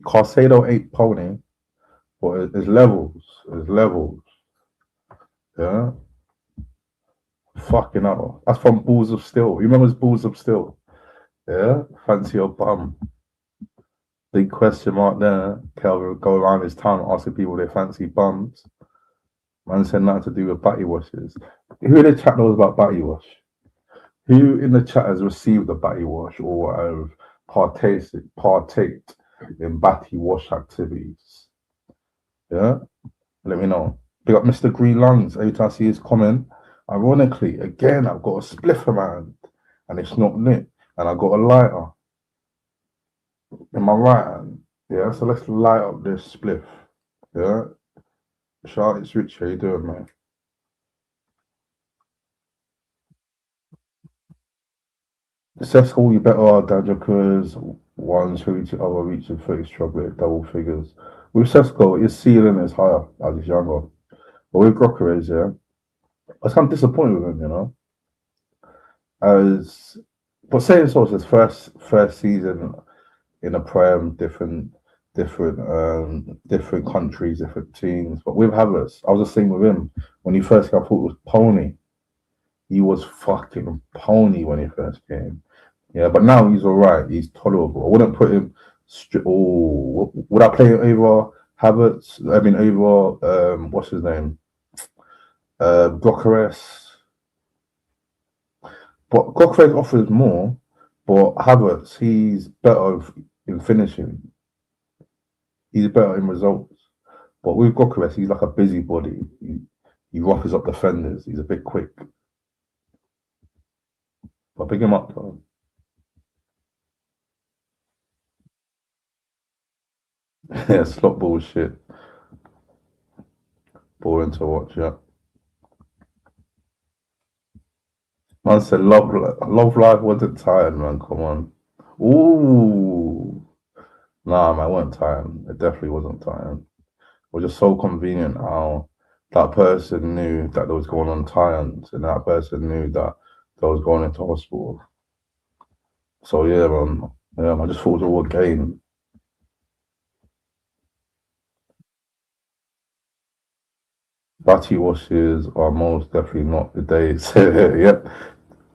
Casado ain't pony, but there's levels. There's levels. Yeah. Fucking hell. That's from Balls of Steel. You remember Balls of Steel? Yeah. Fancy your bum. Big question mark there. Kelvin go around his town asking people they fancy bums. Man said nothing to do with batty washes. Who in the chat knows about batty wash? Who in the chat has received a batty wash or have partaked in batty wash activities? Yeah? Let me know. Big up Mr. Green Lungs. Every time I see his comment, ironically, again, I've got a spliff in my hand and it's not lit. And I've got a lighter in my right hand. Yeah, so let's light up this spliff. Yeah. Shout out, it's Rich. How you doing, man? Successful, you better are Dajokers, ones who each other reaching 30 struggle at double figures. With Sesko, his ceiling is higher as he's younger. But with Grokerez, yeah, I was kind of disappointed with him, you know. But saying so, it's his first season in a Prem, different different countries, different teams. But with Havertz, I was the same with him. When he first came, I thought it was Pony. He was fucking Pony when he first came. Yeah, but now he's all right. He's tolerable. I wouldn't put him. Would I play him over Havertz? I mean, over what's his name? Gokares. But Gokares offers more. But Havertz, he's better in finishing. He's better in results. But with Gokares, he's like a busybody. He roughs up defenders. He's a bit quick. But pick him up, though. Yeah, slot bullshit. Boring to watch, yeah. Man said love life wasn't tired, man. Come on. Ooh. Nah, man, I wasn't tired. It definitely wasn't tired. It was just so convenient how that person knew that there was going on times and that person knew that they was going into hospital. So yeah, man. Yeah, I just thought it was all a game. Batty washes are most definitely not the days. Yeah.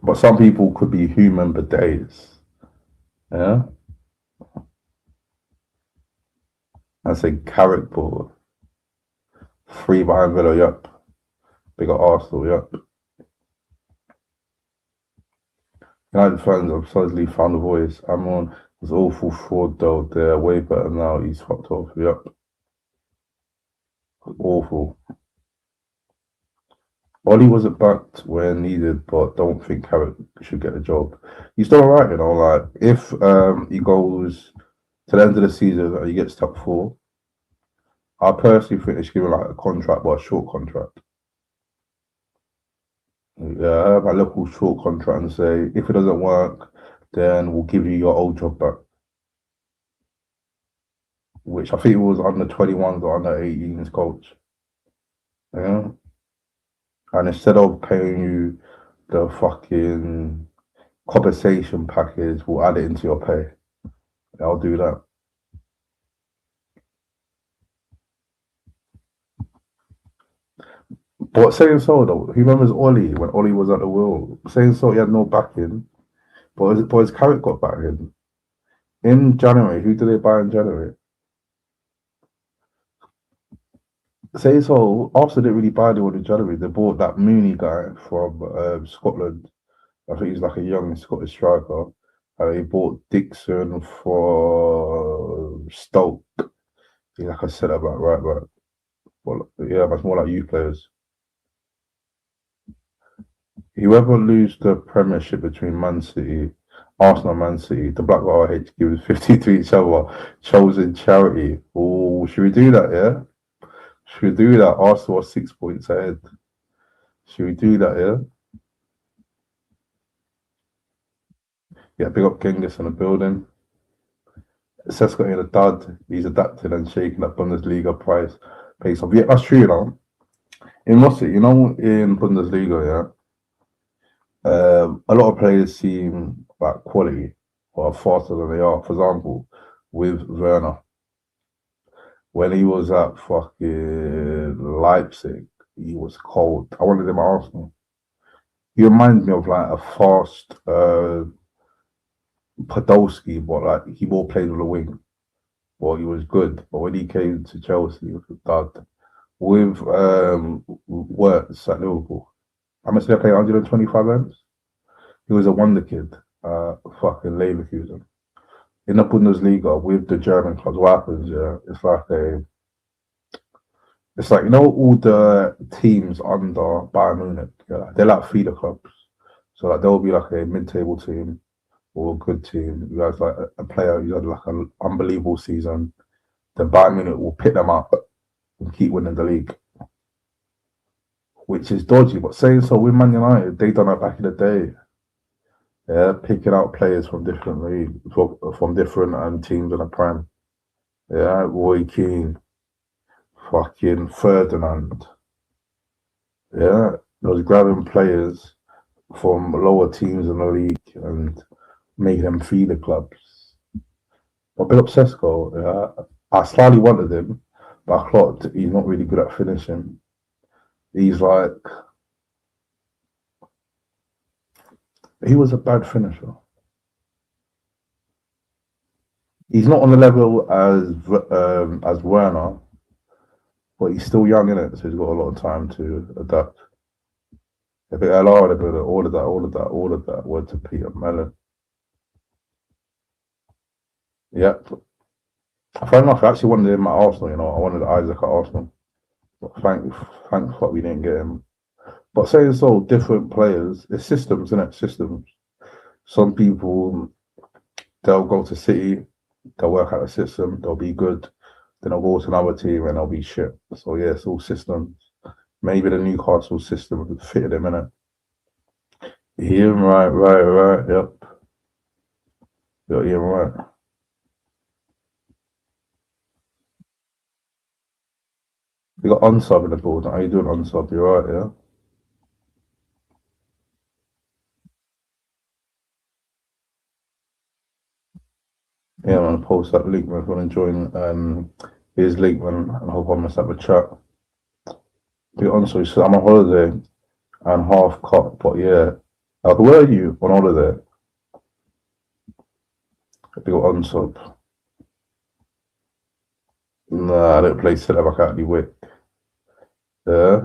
But some people could be human for days. Yeah. I say carrot ball. 3 behind Villa, yep. Big up Arsenal, yep. United fans have suddenly found a voice. Amon was awful fraud though. They're way better now. He's fucked off, yep. Awful. Ollie wasn't backed where needed, but don't think Carrot should get a job. He's still alright, you know. Like if he goes to the end of the season and he gets top 4, I personally think they should give him like a contract, but a short contract. Yeah, have a local short contract and say if it doesn't work, then we'll give you your old job back. Which I think it was under 21s or under 18s coach. Yeah. And instead of paying you the fucking compensation package, we'll add it into your pay. I'll do that. But saying so though, who remembers Ollie when Ollie was at the wheel? Saying so, he had no backing, but his Carrot got backing. In January, who did they buy in January? Say so, Arsenal didn't really buy anyone in January. They bought that Mooney guy from Scotland. I think he's like a young Scottish striker. He bought Dixon for Stoke. He's like a centre back, right back. Well, yeah, but it's more like youth players. Whoever lose the Premiership between Man City, Arsenal, Man City, the Black RH gives 50 to each other, chosen charity. Oh, should we do that? Yeah. Should we do that? Arsenal are 6 points ahead. Should we do that? Yeah. Yeah, big up Genghis in the building. Sesko in a dud. He's adapted and shaking that Bundesliga pace off. Yeah, that's true, you know. In what's it? You know, in Bundesliga, yeah. A lot of players seem like quality or faster than they are. For example, with Werner, when he was at fucking Leipzig, he was cold. I wanted him at Arsenal. He reminds me of like a fast Podolski, but like he more played with a wing. Well, he was good, but when he came to Chelsea, he was a dud. With Wirtz at Liverpool, how much did they pay? 125 M's. He was a wonder kid. Fucking Leverkusen. In the Bundesliga with the German clubs, what happens? Yeah, it's like you know all the teams under Bayern Munich. Yeah, they're like feeder clubs. So like there will be like a mid-table team or a good team. You guys like a player who had like an unbelievable season. Then Bayern Munich will pick them up and keep winning the league, which is dodgy. But saying so with Man United, they done that back in the day. Yeah, picking out players from different leagues, from different teams in the Prem. Yeah, Roy Keane, fucking Ferdinand. Yeah, they was grabbing players from lower teams in the league and making them feeder clubs. But big up Sesko, yeah. I slightly wanted him, but I clocked he's not really good at finishing. He's like, he was a bad finisher. He's not on the level as Werner, but he's still young in it, so he's got a lot of time to adapt. If it allowed him all of that word to Peter Mellon. Yep. Fair enough, I actually wanted him at Arsenal, you know. I wanted Isaac at Arsenal. But thank fuck we didn't get him. But saying so, different players, it's systems, isn't it? Systems. Some people, they'll go to City, they'll work out a system, they'll be good. Then they'll go to another team and they'll be shit. So yeah, it's all systems. Maybe the Newcastle system fitted him in it. Yeah, right. Yep. Yeah, right. We got Unsub in the board. How you doing, Unsub? You right, yeah? Yeah, man, post that link, man. If you want to join his link, man, and hope I'm gonna have a chat. Be honest with you, so I'm on holiday and half cut, but yeah. Where are you on holiday? Big Unsub. Nah, I don't play cinema, I can't be wit. Yeah.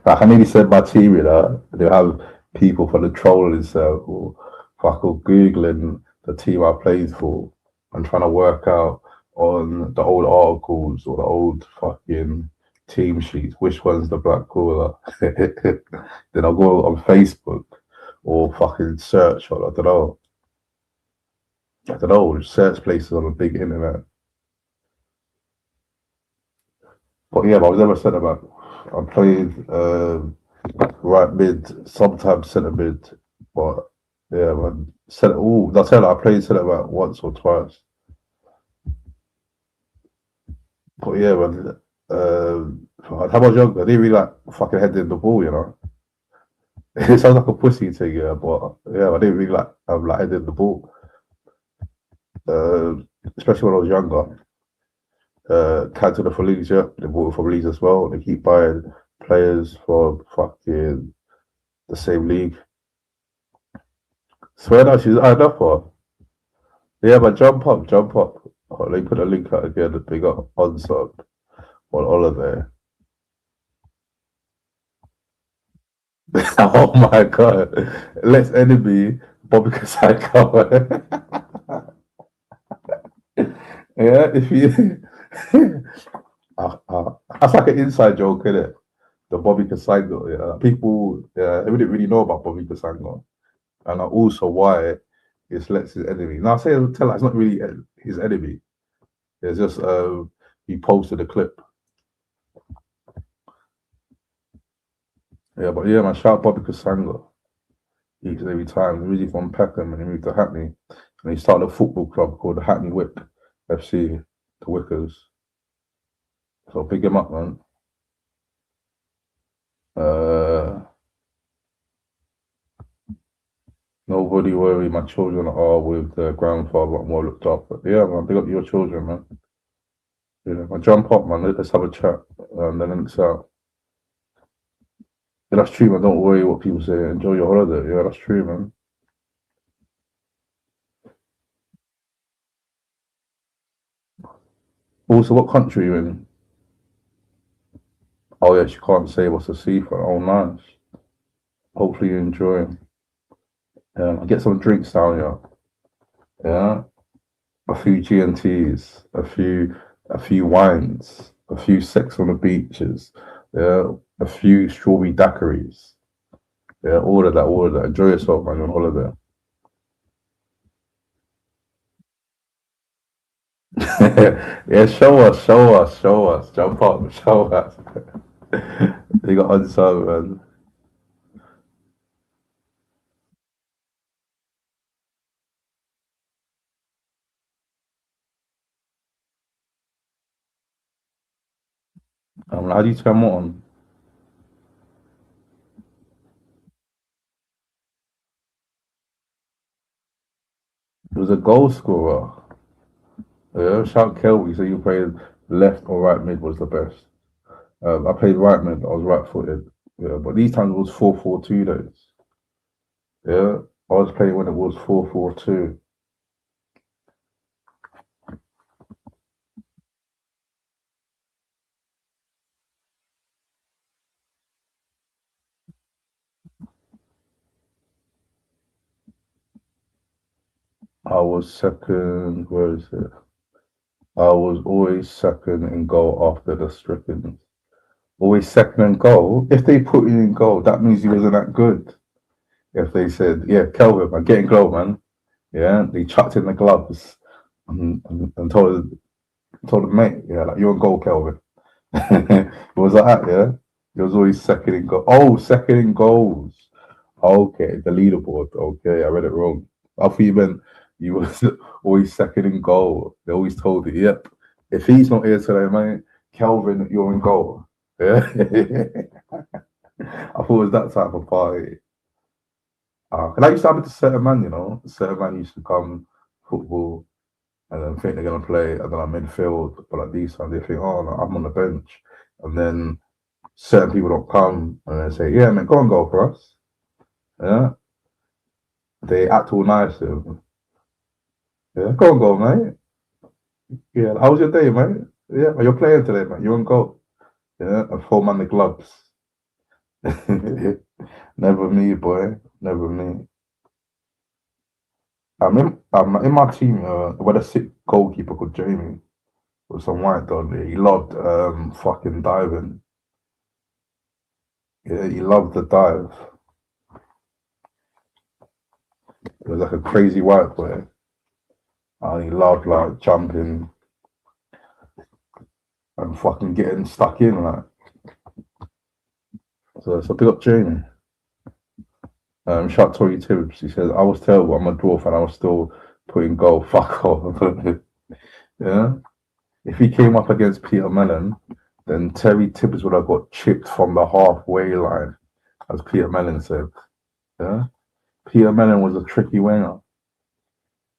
Like I nearly said my team, you know, they have people for the trolling circle, fucking Googling the team I played for and trying to work out on the old articles or the old fucking team sheets, which one's the black caller. Then I'll go on Facebook or fucking search or I don't know, search places on the big internet. But yeah, but I was never centre back. I played right mid, sometimes centre mid, but yeah, man. Centre. Oh, I tell you, I played centre back once or twice. But yeah, man. How much younger? I didn't really like fucking heading the ball, you know. It sounds like a pussy thing, yeah, but yeah, I didn't really like heading the ball. Especially when I was younger. Cantona for Leeds, yeah. They bought it from Leeds as well. They keep buying players for fucking the same league. Swear that she's high enough for. Yeah, but jump up. Oh, they put a link out again. The big up Unsub on holiday. Oh my god. Let's enemy Bobby Kasako. Yeah, if you that's like an inside joke, isn't it? The Bobby Kasako, yeah. People they didn't really know about Bobby Kasako. And also why it's Lex his enemy. Now I say tell it's not really his enemy. It's just he posted a clip. Yeah, but yeah, man, shout out Bobby Kasanga. Each and every time. He was from Peckham and he moved to Hackney. And he started a football club called the Hackney Whip FC, the Wickers. So big him up, man. Nobody worry, my children are with their grandfather and well looked after. Yeah, man, big up your children, man. Yeah, man, jump up, man. Let's have a chat. Then it's out. Yeah, that's true, man. Don't worry what people say. Enjoy your holiday. Yeah, that's true, man. Also, what country are you in? Oh, yes, you can't say what's the seafront. Oh, nice. Hopefully you enjoy. Get some drinks down here. Yeah, a few G&Ts, a few wines, a few sex on the beaches. Yeah, a few strawberry daiquiris. Yeah, all of that. Enjoy yourself, man. You're on holiday. Yeah, show us. Jump up, show us. You got Unsub, man. How do you turn what on? It was a goal scorer. Yeah, shout Kelby. So you played left or right mid was the best. I played right mid. I was right footed. Yeah, but these times it was 4-4-2 days. Yeah, I was playing when it was 4-4-2. I was second. Where is it? I was always second in goal after the stricken. Always second in goal. If they put you in goal, that means he wasn't that good. If they said, "Yeah, Kelvin, man, get in goal, man," yeah, they chucked in the gloves and told the mate, "Yeah, like you're in goal, Kelvin." It was like that, yeah. He was always second in goal. Oh, second in goals. Okay, the leaderboard. Okay, I read it wrong. I thought you meant you was always second in goal. They always told you, "Yep, if he's not here today, mate, Kelvin, you're in goal." Yeah. I thought it was that type of party. And I used to have it to certain man, you know. Certain man used to come football and then think they're gonna play, and then I'm midfield. But like these times, they think, "Oh, no, I'm on the bench," and then certain people don't come and they say, "Yeah, man, go and go for us." Yeah, they act all nice. Yeah, go and go, mate. Yeah, how was your day, mate? Yeah, you're playing today, man. You're on goal. Yeah, and 4 man the gloves. Never me, boy. Never me. I'm in my team. With a sick goalkeeper called Jamie with some white dog. He loved fucking diving. Yeah, he loved the dive. It was like a crazy white boy. And he loved like jumping and fucking getting stuck in like. So big up Jamie. Shout Tory Tibbs. He says I was terrible. I'm a dwarf and I was still putting goal. Fuck off. Yeah. If he came up against Peter Mellon, then Terry Tibbs would have got chipped from the halfway line, as Peter Mellon said. Yeah. Peter Mellon was a tricky winger.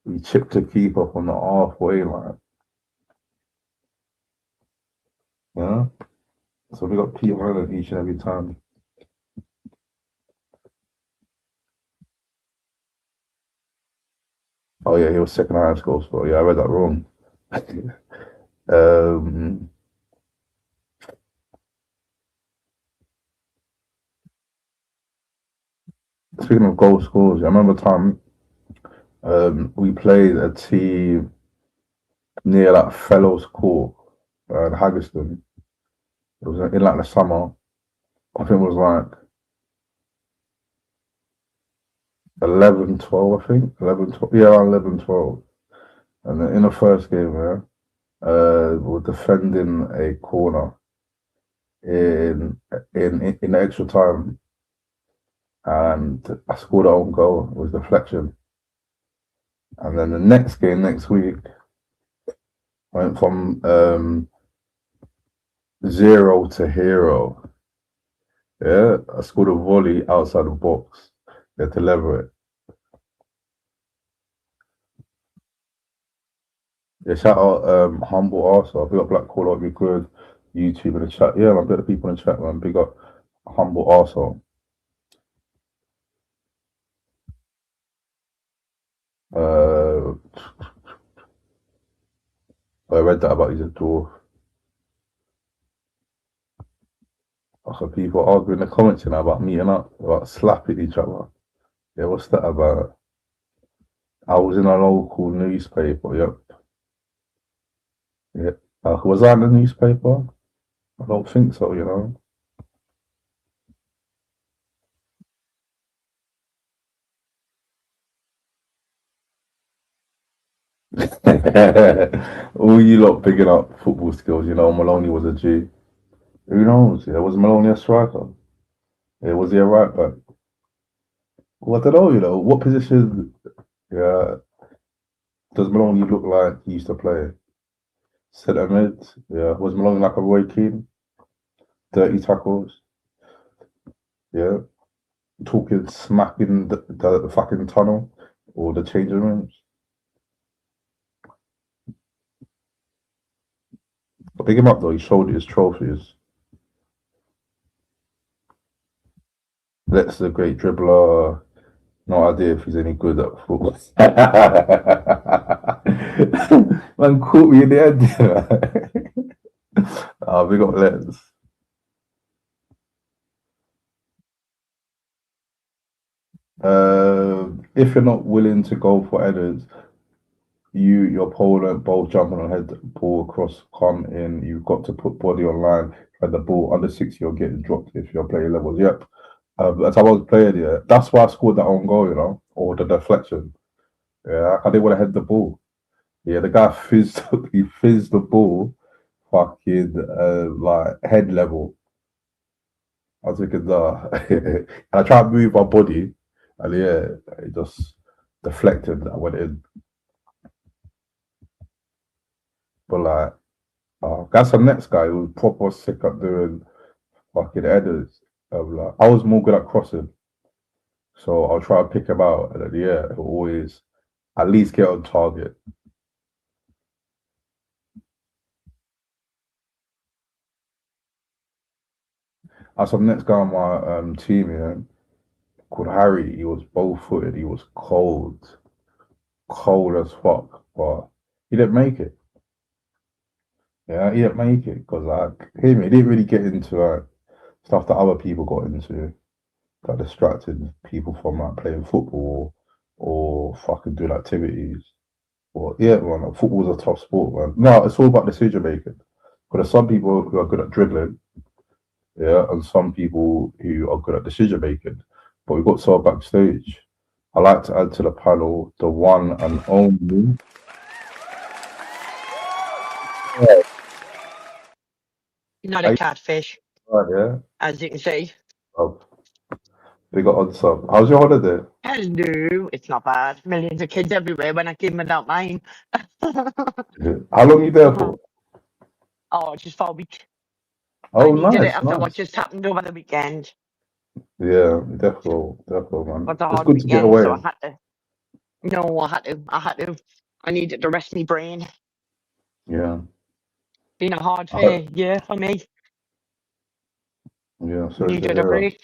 He chipped a keeper from the halfway line. Yeah. So we got Peter Mellon each and every time. Oh yeah, he was second highest goal scorer. Yeah, I read that wrong. um, Speaking of goal scorers, I remember time we played a team near that Fellows Court in Haggerston. It was in like the summer. I think it was like 11, 12, I think. 11, 12. Yeah, around 11, 12. And then in the first game, yeah, we were defending a corner in the extra time. And I scored our own goal. It was deflection. And then the next game, next week, went from 0 to hero. Yeah, I scored a volley outside the box. They had to level it. Yeah, shout out Humble Arsehole. Big up Black Call Out, be good. YouTube in the chat. Yeah, man, bit of people in the chat, man. Big up Humble Arsehole. I read that about he's a dwarf. So people arguing in the comments now about meeting up, about slapping each other. Yeah, what's that about? I was in a local newspaper, yep. Yeah. Was I in the newspaper? I don't think so, you know. All you lot picking up football skills, you know, Maloney was a G. Who knows? Yeah, was Maloney a striker? Yeah, was he a right back? Well, I don't know, you know, what position does Maloney look like he used to play? Centre mid, yeah. Was Maloney like a Roy Keane? Dirty tackles, yeah. Talking smack in the, fucking tunnel or the changing rooms. big him up though. He showed his trophies. Lex the great dribbler. No idea if he's any good at football. Man caught me in the end. We got Lex. If you're not willing to go for headers, your opponent both jumping on head ball across come in. You've got to put body on line and the ball under 60 you're getting dropped if you're playing levels. Yep. As I was playing, yeah, that's why I scored that own goal, you know, or the deflection. Yeah, I didn't want to head the ball. Yeah, the guy fizzed the ball fucking like head level. I was thinking, nah. And I tried to move my body, and yeah, it just deflected. I went in. But like, that's the next guy who was proper sick at doing fucking headers. Like, I was more good at crossing, so I'll try to pick him out, and then, yeah, he'll always at least get on target. That's the next guy on my team, yeah, called Harry. He was bow-footed. He was cold as fuck, but he didn't make it. Yeah, he didn't make it because like him, he didn't really get into like stuff that other people got into that distracted people from like playing football or fucking doing activities. But yeah, man, like, football's a tough sport, man. No, it's all about decision making. But there's some people who are good at dribbling, yeah, and some people who are good at decision making. But we've got someone backstage. I like to add to the panel the one and only. Not a catfish, Right, yeah. as you can see. Oh, we got Unsub. How's your holiday? Hello, it's not bad. Millions of kids everywhere when I came without mine. How long are you there for? Oh, just for a week. Oh, I needed nice, it after what nice. just happened over the weekend. Yeah, definitely, man. But the It's hard good to get weekend, so away. I had to. No, I had to. I needed to rest my brain. Yeah, Been a hard I- year for me. yeah. Sorry to Needed a hear that. break.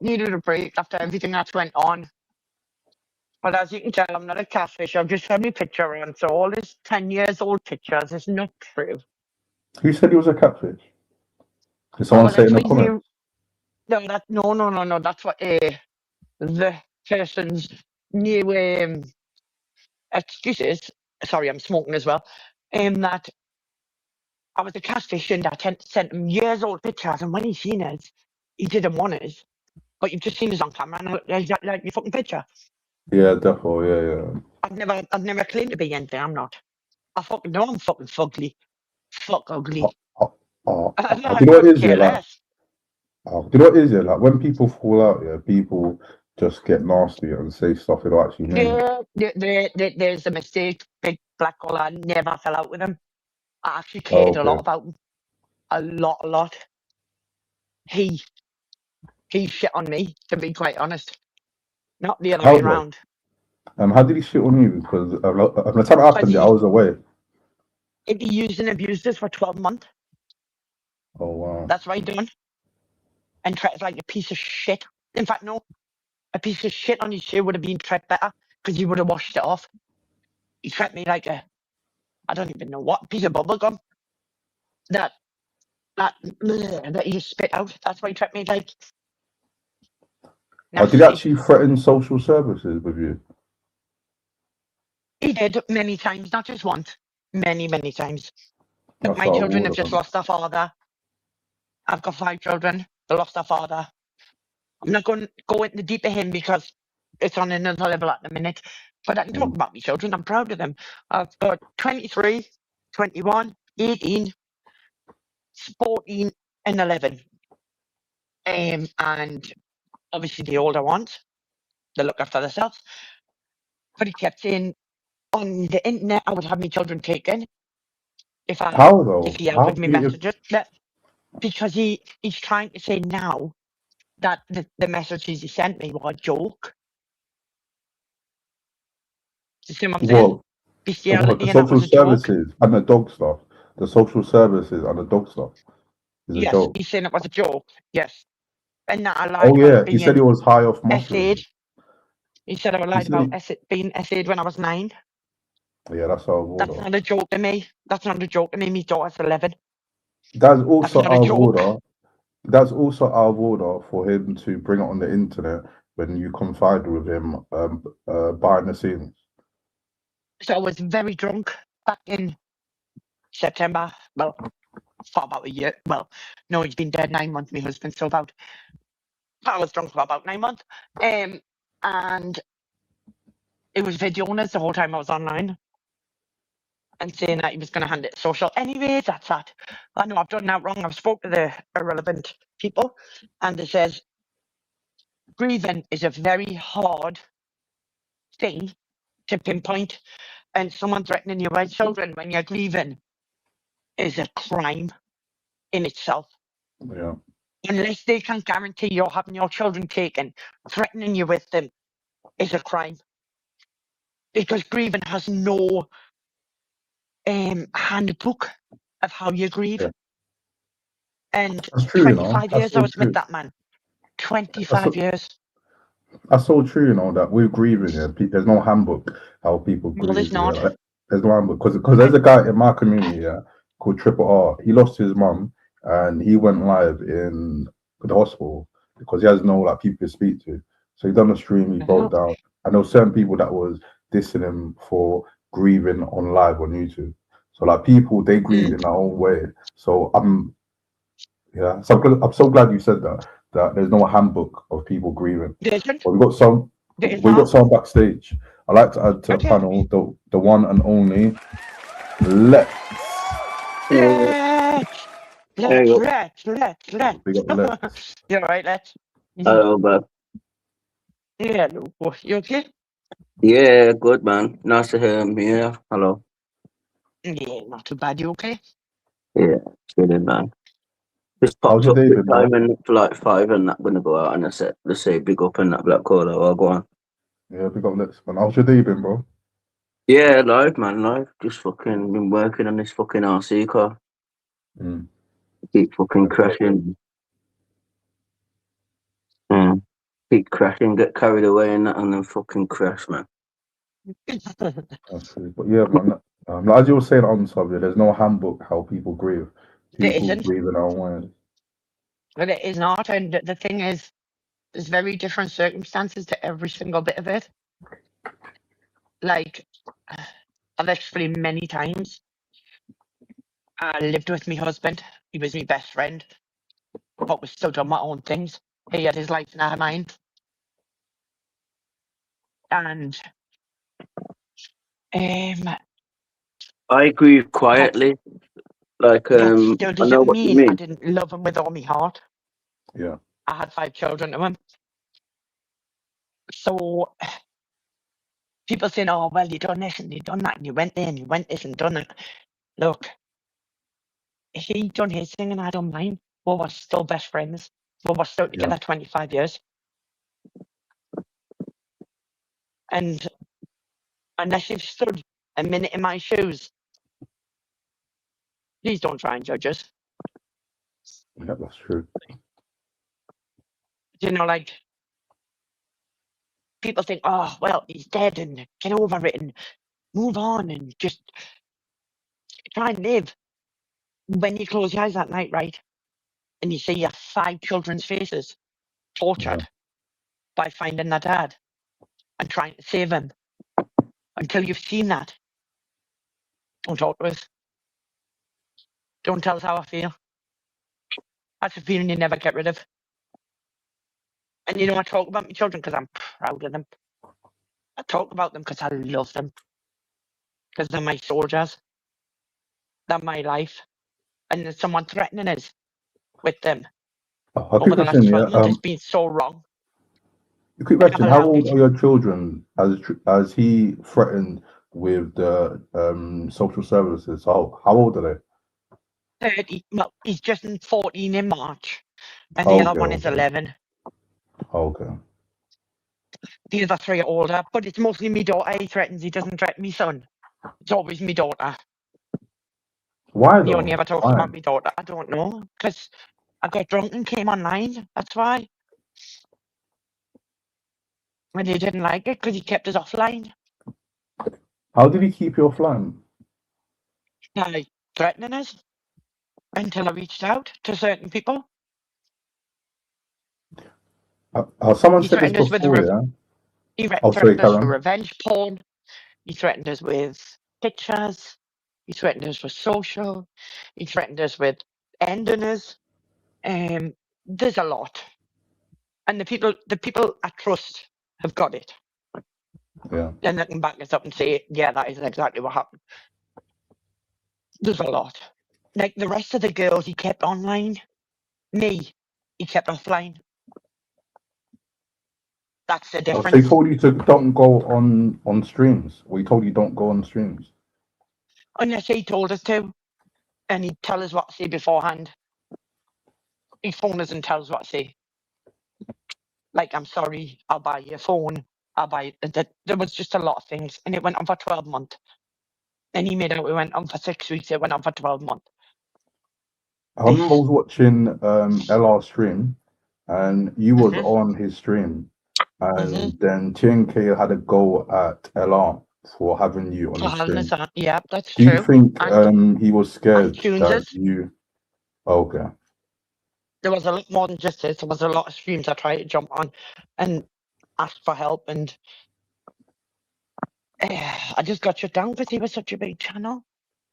Needed a break after everything that went on. But as you can tell, I'm not a catfish. I've just had my picture on, so all this 10 years old pictures is not true. Who said he was a catfish? Did someone say it in the That's what comments? no. That's what the person's new excuses. Sorry, I'm smoking as well. That I was a catfish and I sent him years old pictures, and when he seen us, he didn't want us. But you've just seen us on camera, and I look exactly like your fucking picture. Yeah, definitely. Yeah. I've never claimed to be anything. I'm not. I fucking know I'm fucking fugly. Fuck ugly. Do I you know what could it is? Yeah, care like, less. do you know what it is? Yeah, like when people fall out, yeah, people just get nasty and say stuff they don't actually mean. There's a mistake. Big black girl. I never fell out with him. I actually cared a lot about him. A lot. He shit on me, to be quite honest. Not the other way around. How did he shit on you? Because the time it happened, I was away. He used and abused us for 12 months. Oh wow. That's what he done. And treated like a piece of shit. In fact, no. A piece of shit on his shoe would have been treated better because he would have washed it off. He treated me like I don't even know what, piece of bubble gum. That he just spit out. That's why he treated me like. Did he actually threaten social services with you? He did many times, not just once. Many times. That's My children have just lost their father. I've got 5 children. They lost their father. I'm not going to go into the deep of him because it's on another level at the minute. But I can talk about my children. I'm proud of them. I've got 23, 21, 18, 14, and 11. And obviously the older ones, they look after themselves. But he kept saying on the internet I would have my children taken if he helped with me messages. Because he's trying to say now that the messages he sent me were a joke. Do you see what I'm saying? What? The social services and the dog stuff. the social services and the dog stuff is a Yes, joke. he's saying it was a joke. Yes. And that I lied Oh about yeah, he said he being was high off essayed. mushrooms. He said I He lied said about being essayed when I was 9. yeah, that's out of That's order. not a joke to me. That's not a joke to me. My daughter's 11. That's That's also not a out of joke. order. That's also out of order for him to bring it on the internet when you confide with him behind the scenes. So I was very drunk back in September. Well, for about a year. Well, no, he's been dead 9 months, my husband. So I was drunk for about 9 months. And it was videoing us the whole time I was online and saying that he was going to hand it social. Anyway, that's that. I know I've done that wrong. I've spoke to the irrelevant people, and it says grieving is a very hard thing to pinpoint, and someone threatening you with children when you're grieving is a crime in itself. Yeah. Unless they can guarantee you're having your children taken, threatening you with them is a crime. Because grieving has no handbook of how you grieve. Yeah. And That's true, you know. 25 That's years I so was with true. that man. That's 25 years. That's so true, you know, that with grieving, yeah, there's no handbook how people No, there's grieve. Yeah, not. there's no handbook because there's a guy in my community, yeah, called Triple R. He lost his mum and he went live in the hospital because he has no like people to speak to. So he done a stream, he broke down. I know certain people that was dissing him for grieving on live on YouTube. So like people, they grieve in their own way. So yeah, so I'm so glad you said that. That there's no handbook of people grieving. Isn't? But we got some backstage. I'd like to add to the Okay. panel the one and only Lex. Let's. Big up Lex. You're right, let's. Hello, bro. Yeah, no, you okay? Yeah, good man. Nice to hear him here. Hello. Yeah, not too bad. You okay? Yeah, chilling, man. Just How's popped your up day quick been, bro? time and for like 5 and not gonna go out and I said, let's say big up and that black caller. I'll go on. Yeah, big up Lex, man. How's your day been, bro? Yeah, live, man, live. Just fucking been working on this fucking RC car. Mm. Keep fucking crashing. Keep crashing, get carried away and that and then fucking crash, man. That's true. But yeah, man. Like as you were saying on subject, there's no handbook how people grieve. There People isn't. grieve in their own ways. But it is not. And the thing is, there's very different circumstances to every single bit of it. Like, I've explained many times. I lived with my husband. He was my best friend. But we still done my own things. He had his life and I had mine. And I grieve quietly. Like that still I know doesn't what you mean I mean. didn't love him with all my heart. Yeah. I had 5 children to him. So people saying, oh, well, you done this and you done that and you went there and you went this and done it. Look, he done his thing and I done mine. We were still best friends. We were still together 25 years. And unless you've stood a minute in my shoes, please don't try and judge us. Yeah, that's true. You know, like, people think, oh, well, he's dead and get over it and move on and just try and live. When you close your eyes at night, right, and you see your 5 children's faces tortured by finding their dad and trying to save him, until you've seen that, don't talk to us. Don't tell us how I feel. That's a feeling you never get rid of. And you know, I talk about my children because I'm proud of them. I talk about them because I love them. Because they're my soldiers. They're my life. And there's someone threatening us with them A over quick the last question, 12 yeah. months. It's been so wrong. A quick I question: never how allowed old it. are your children? As he threatened with the social services? How old are they? 30. Well, he's just in 14 in March. And the other Okay, one is 11. okay. The other 3 are older. But it's mostly me daughter he threatens. He doesn't threaten me son. It's always me daughter. Why He though? only ever talks Why? about my daughter. I don't know, because I got drunk and came online. That's why. And he didn't like it because he kept us offline. How did he keep you offline? Like threatening us until I reached out to certain people. Someone He said this threatened us with before, yeah? he Oh, sorry, threatened us with Karen. revenge porn. He threatened us with pictures. He threatened us with social. He threatened us with ending us. There's a lot. And the people I trust have got it. Yeah. Then they can back us up and say, yeah, that is exactly what happened. There's a lot. Like the rest of the girls he kept online. Me, he kept offline. That's the Oh, so he difference. told you to don't go on streams. We told you don't go on streams. Unless he told us to. And he'd tell us what to say beforehand. He'd phone us and tell us what to say. Like, I'm sorry, I'll buy you a phone. I'll buy there was just a lot of things. And it went on for 12 months. And he made out it went on for 6 weeks. It went on for 12 months. I remember I was watching LR stream, and you was Mhm. on his stream, and then TNK had a go at LR for having you on For his having us stream. on. Yeah, that's Do you true. think And he was scared tunes that us. you? Okay. There was a lot more than just this. There was a lot of streams I tried to jump on and ask for help. And I just got shut down because he was such a big channel.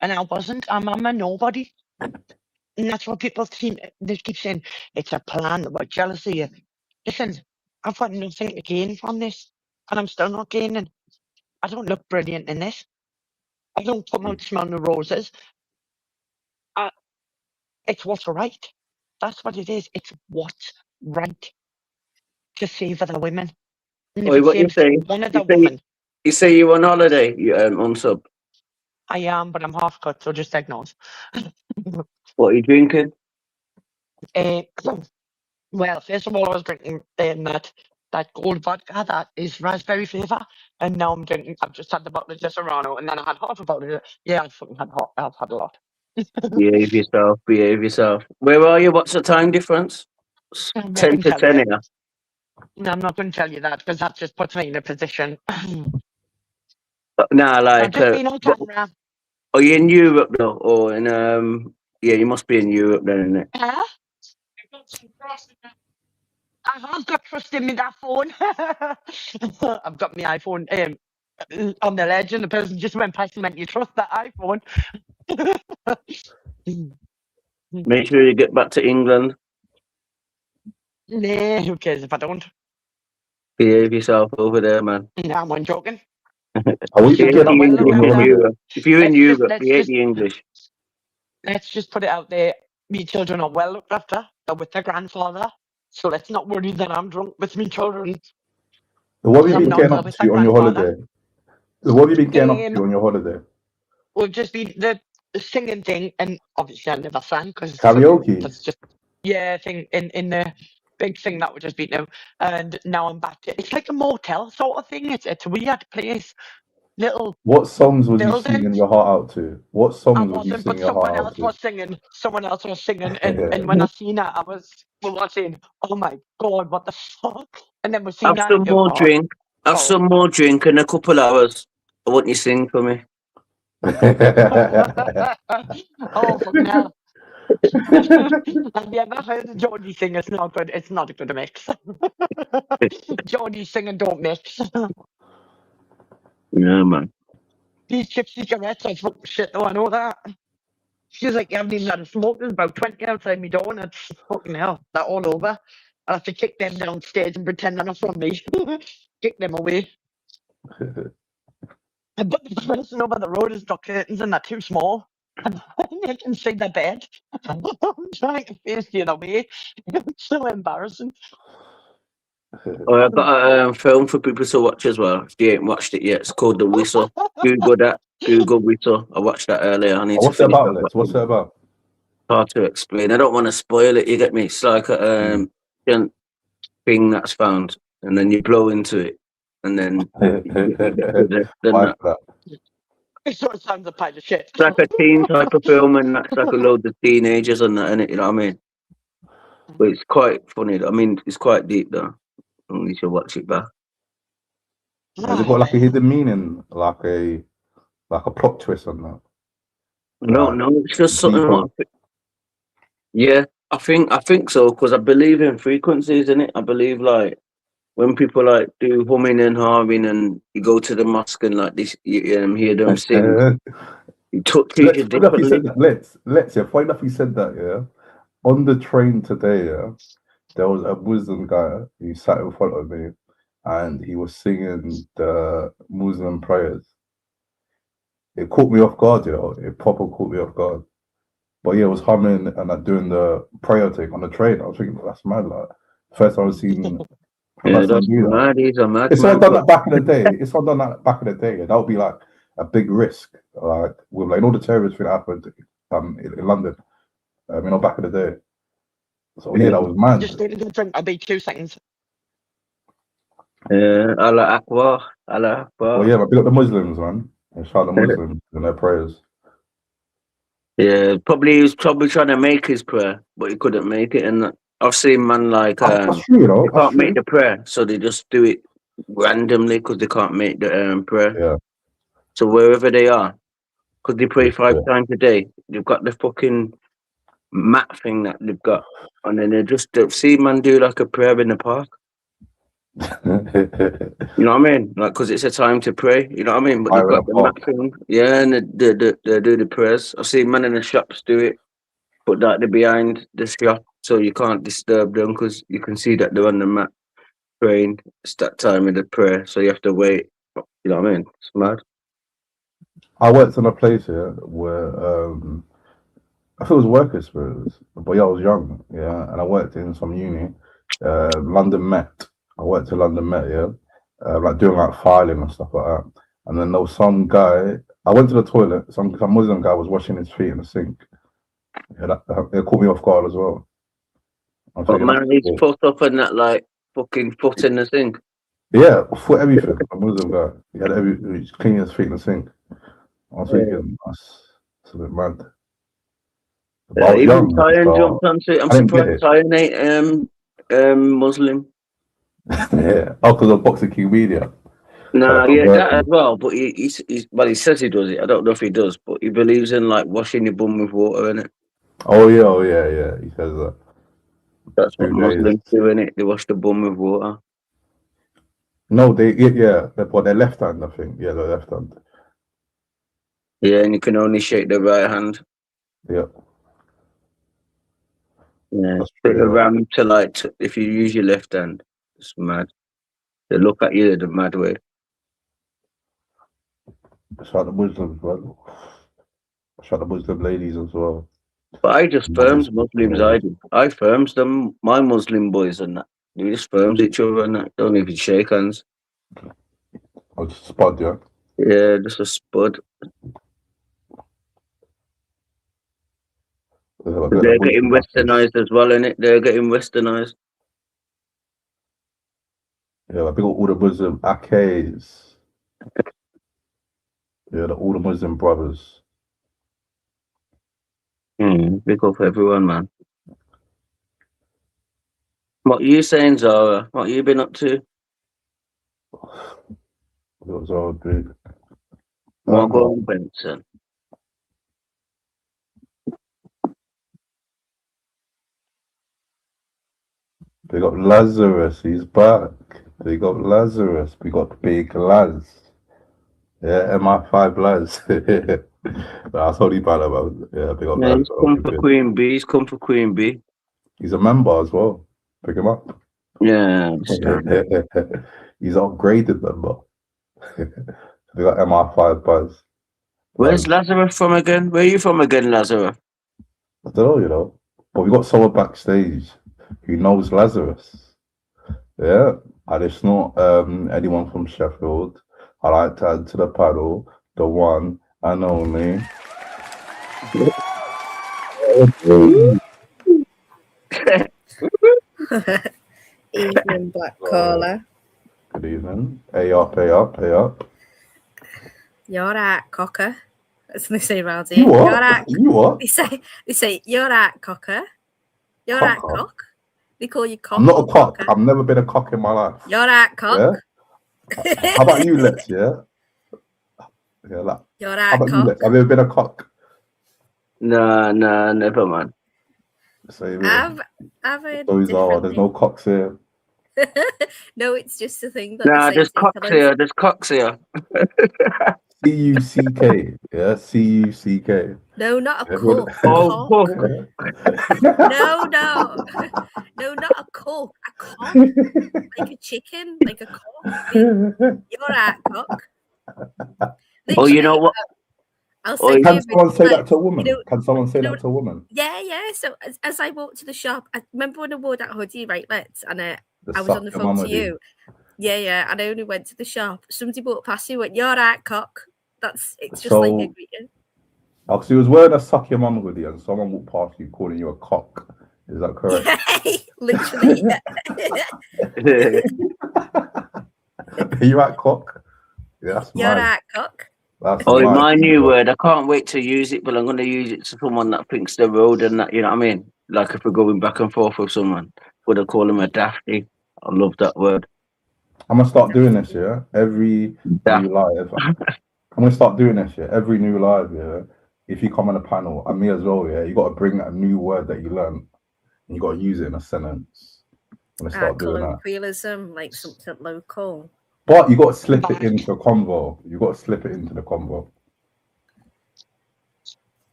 And I wasn't. I'm a nobody. And that's what people they keep saying, it's a plan about jealousy. Listen, I've got nothing to gain from this. And I'm still not gaining. I don't look brilliant in this. I don't come out smelling the roses. It's what's right. That's what it is. It's what's right to save other women. And if Oi, it what you saves say? one You other say woman, you say you on holiday? You Unsub. I am, but I'm half cut, so just ignore. What are you drinking? uh, well, first of all, I was drinking that gold vodka that is raspberry flavour, and now I've just had the bottle of Serrano, and then I had half a bottle of, yeah, I've had a lot. Behave yourself. Behave yourself. Where are you? What's the time difference? I'm not 10 going to to tell 10 you. here. No, I'm not going to tell you that because that just puts me in a position. Nah, I've like, just been on camera. are you in Europe though, or in Yeah, you must be in Europe then, innit? Huh? I have got trust in me that phone. I've got my iPhone on the ledge, and the person just went past and went, "You trust that iPhone?" Make sure you get back to England. Nah, who cares if I don't? Behave yourself over there, man. Nah, I'm only joking. Are we Behave getting Children up are the well to looked on English your in after. holiday? Europe. If you're in Europe, behave the English. Let's just put it out there. Me children are well looked after. They're with their grandfather, so let's not worry that I'm drunk with me children. What have you I'm been not. getting They're up with their to on your grandfather. holiday? What have you been getting up to on your holiday? We've just been the singing thing, and obviously I never sang because Karaoke. that's just thing in the big thing that we just been now. And now I'm back to it's like a motel sort of thing. It's a weird place, little What songs was you building. singing your heart out to? What I songs was you wasn't, but singing your heart out to? someone else was singing, and when I seen her, I was watching. Oh my god, what the fuck! And then we seen Have her some and go, more oh, drink. Have some more drink in a couple hours. I want you to sing for me. oh fucking hell! Have you ever heard Geordie sing? It's not good. It's not a good mix. Geordie singing don't mix. Yeah, man. These chips cigarettes are fucking shit though, I know that. She's like, you haven't even had a smoke. There's about 20 outside my door, and it's fucking hell. They're all over. I have to kick them downstairs and pretend they're not from me. Kick them away. But the person over the road has got curtains and they're too small. And they can see the bed. I'm trying to face the other way. It's so embarrassing. Oh, I've got a film for people to watch as well. If you ain't watched it yet, it's called The Whistle. Google that. Google Whistle. I watched that earlier. I need to What's it finish about, that. Lex? What's it about? Hard to explain. I don't want to spoil it. You get me? It's like a thing that's found, and then you blow into it, and then Why for that? It sort of sounds a pile of shit. It's like a teen type of film, and that's like a load of teenagers and that, innit? You know what I mean? But it's quite funny. I mean, it's quite deep though. You should watch it back. Has it got like a hidden meaning, like a plot twist on that? No, Like, it's just something deeper? like. Yeah, I think so, because I believe in frequencies, innit? I believe like when people like do humming and harming, and you go to the mosque and like this, you hear them sing. It touches you Funny enough you said differently. that. Yeah. Funny enough you said that. Yeah. On the train today, yeah, there was a Muslim guy who sat in front of me, and he was singing the Muslim prayers. It caught me off guard, you know. It proper caught me off guard. But yeah, it was humming and like doing the prayer thing on the train. I was thinking, that's mad. Like, first time I've seen a Yeah, Muslim that's do that. mad. He's a If someone madman. done that back in the day, that would be like a big risk. Like with like all the terrorist thing that happened in London, back in the day. So yeah, that was mad. Just need a drink. I'll be 2 seconds. Allah Akbar, Allah Akbar. Well, yeah, but big up the Muslims, man. And shout out the Muslims and their prayers. Yeah, he was probably trying to make his prayer, but he couldn't make it. And I've seen man like That's true, you know. they can't make the prayer, so they just do it randomly because they can't make the prayer. Yeah. So wherever they are, because they pray 5 times a day, they've got the fucking mat thing that they've got, and then they'll see man do like a prayer in the park. You know what I mean? Like, because it's a time to pray. You know what I mean? But they've got the mat thing, yeah, and they do the prayers. I've seen men in the shops do it, but that they're behind the shop, so you can't disturb them because you can see that they're on the mat praying. It's that time of the prayer, so you have to wait. You know what I mean? It's mad. I worked in a place here where I thought it was work experience, but yeah, I was young, yeah, and I worked in some uni, London Met. I worked at London Met, yeah, like doing like filing and stuff like that. And then there was some guy. I went to the toilet. Some Muslim guy was washing his feet in the sink. Yeah, it caught me off guard as well. But man, he's foot up and that like fucking foot in the sink. Yeah, foot everything. A Muslim guy. He had he's cleaning his feet in the sink. I was thinking, that's a bit mad. Even Tyan jumped onto it. I'm surprised Tyan ain't Muslim. Yeah, because of Boxing King Media. No, yeah, that as well. But he says he does it. I don't know if he does, but he believes in like washing your bum with water, innit? Oh yeah. He says that. That's what Muslims do, innit? They wash the bum with water. No, but their left hand, I think. Yeah, their left hand. Yeah, and you can only shake the right hand. Yeah. Yeah, take a ram to like if you use your left hand. It's mad. They look at you the mad way. Shout the Muslims, man. Shout the Muslim ladies as well. But I just firms Muslims. I firms them. My Muslim boys and that. We just firms each other and that. Don't even shake hands. Oh, just spud, yeah. Yeah, just a spud. They're getting westernized as well, innit? They're getting westernized. Yeah, I think all the Muslim Akays. Yeah, all the Muslim brothers. Big up everyone, man. What are you saying, Zara? What you been up to? What was all big? What going, Benson? They got Lazarus, he's back. They got Lazarus. We got Big Laz. Yeah, MI5 Laz. That's all he bad about. Yeah, they got Laz. He's come for Queen B. He's come for Queen B. He's a member as well. Pick him up. Yeah. He's an upgraded member. They got MI5 Buzz. Where's Lazarus from again? Where are you from again, Lazarus? I don't know, but we got someone backstage who knows Lazarus. Yeah, and it's not anyone from Sheffield. I like to add to the panel the one and only. Evening, Black Caller. Good evening. Hey up. You're right, cocker. That's what they say around here. You what? You're right. You what? They say you're right, cocker. You're right, Cocker? cock. They call you cock. I'm not or a cock. cocker. I've never been a cock in my life. You're right, cock. Yeah? How about you, Lex? Yeah? Yeah, like, You're how right, about you, cock. Lex? Have you ever been a cock? Nah, never, man. Same here. I've heard Those are, differently. there's no cocks here. No, it's just a thing that Nah, they say. there's cocks here. There's cocks here. C-U-C-K. Yeah, C-U-C-K. No, not a Everyone- cock. Oh, Cock. fuck. No, no, not a cock. A cock, like a chicken, like a cock. You're right, cock. Oh, you know what? I'll send Can you a someone say video, that to a woman? you know- Can someone say you know- that to a woman? Yeah. So as I walked to the shop, I remember when I wore that hoodie, right, Let's, and I was suck on the your phone mum to you. Yeah, and I only went to the shop. Somebody walked past you and went, "You're right, cock." It's just like a greeting. Oh, so he was wearing a suck your mum hoodie and someone walked past you calling you a cock. Is that correct? Yeah, literally. Are you right, cock? Yeah, that's You're mad. right, cock. That's Oh, mad. my new word. I can't wait to use it, but I'm going to use it to someone that thinks they're road and that, you know what I mean? Like if we're going back and forth with someone, would I call them a dafty? I love that word. I'm gonna start doing this, yeah. Every new live, I'm gonna start doing this, yeah. Every new live, yeah. If you come on a panel, and me as well, yeah. You got to bring that new word that you learned, and you got to use it in a sentence. I'm gonna start doing that. Colloquialism, like something local. But you got to slip it into a convo. You got to slip it into the convo.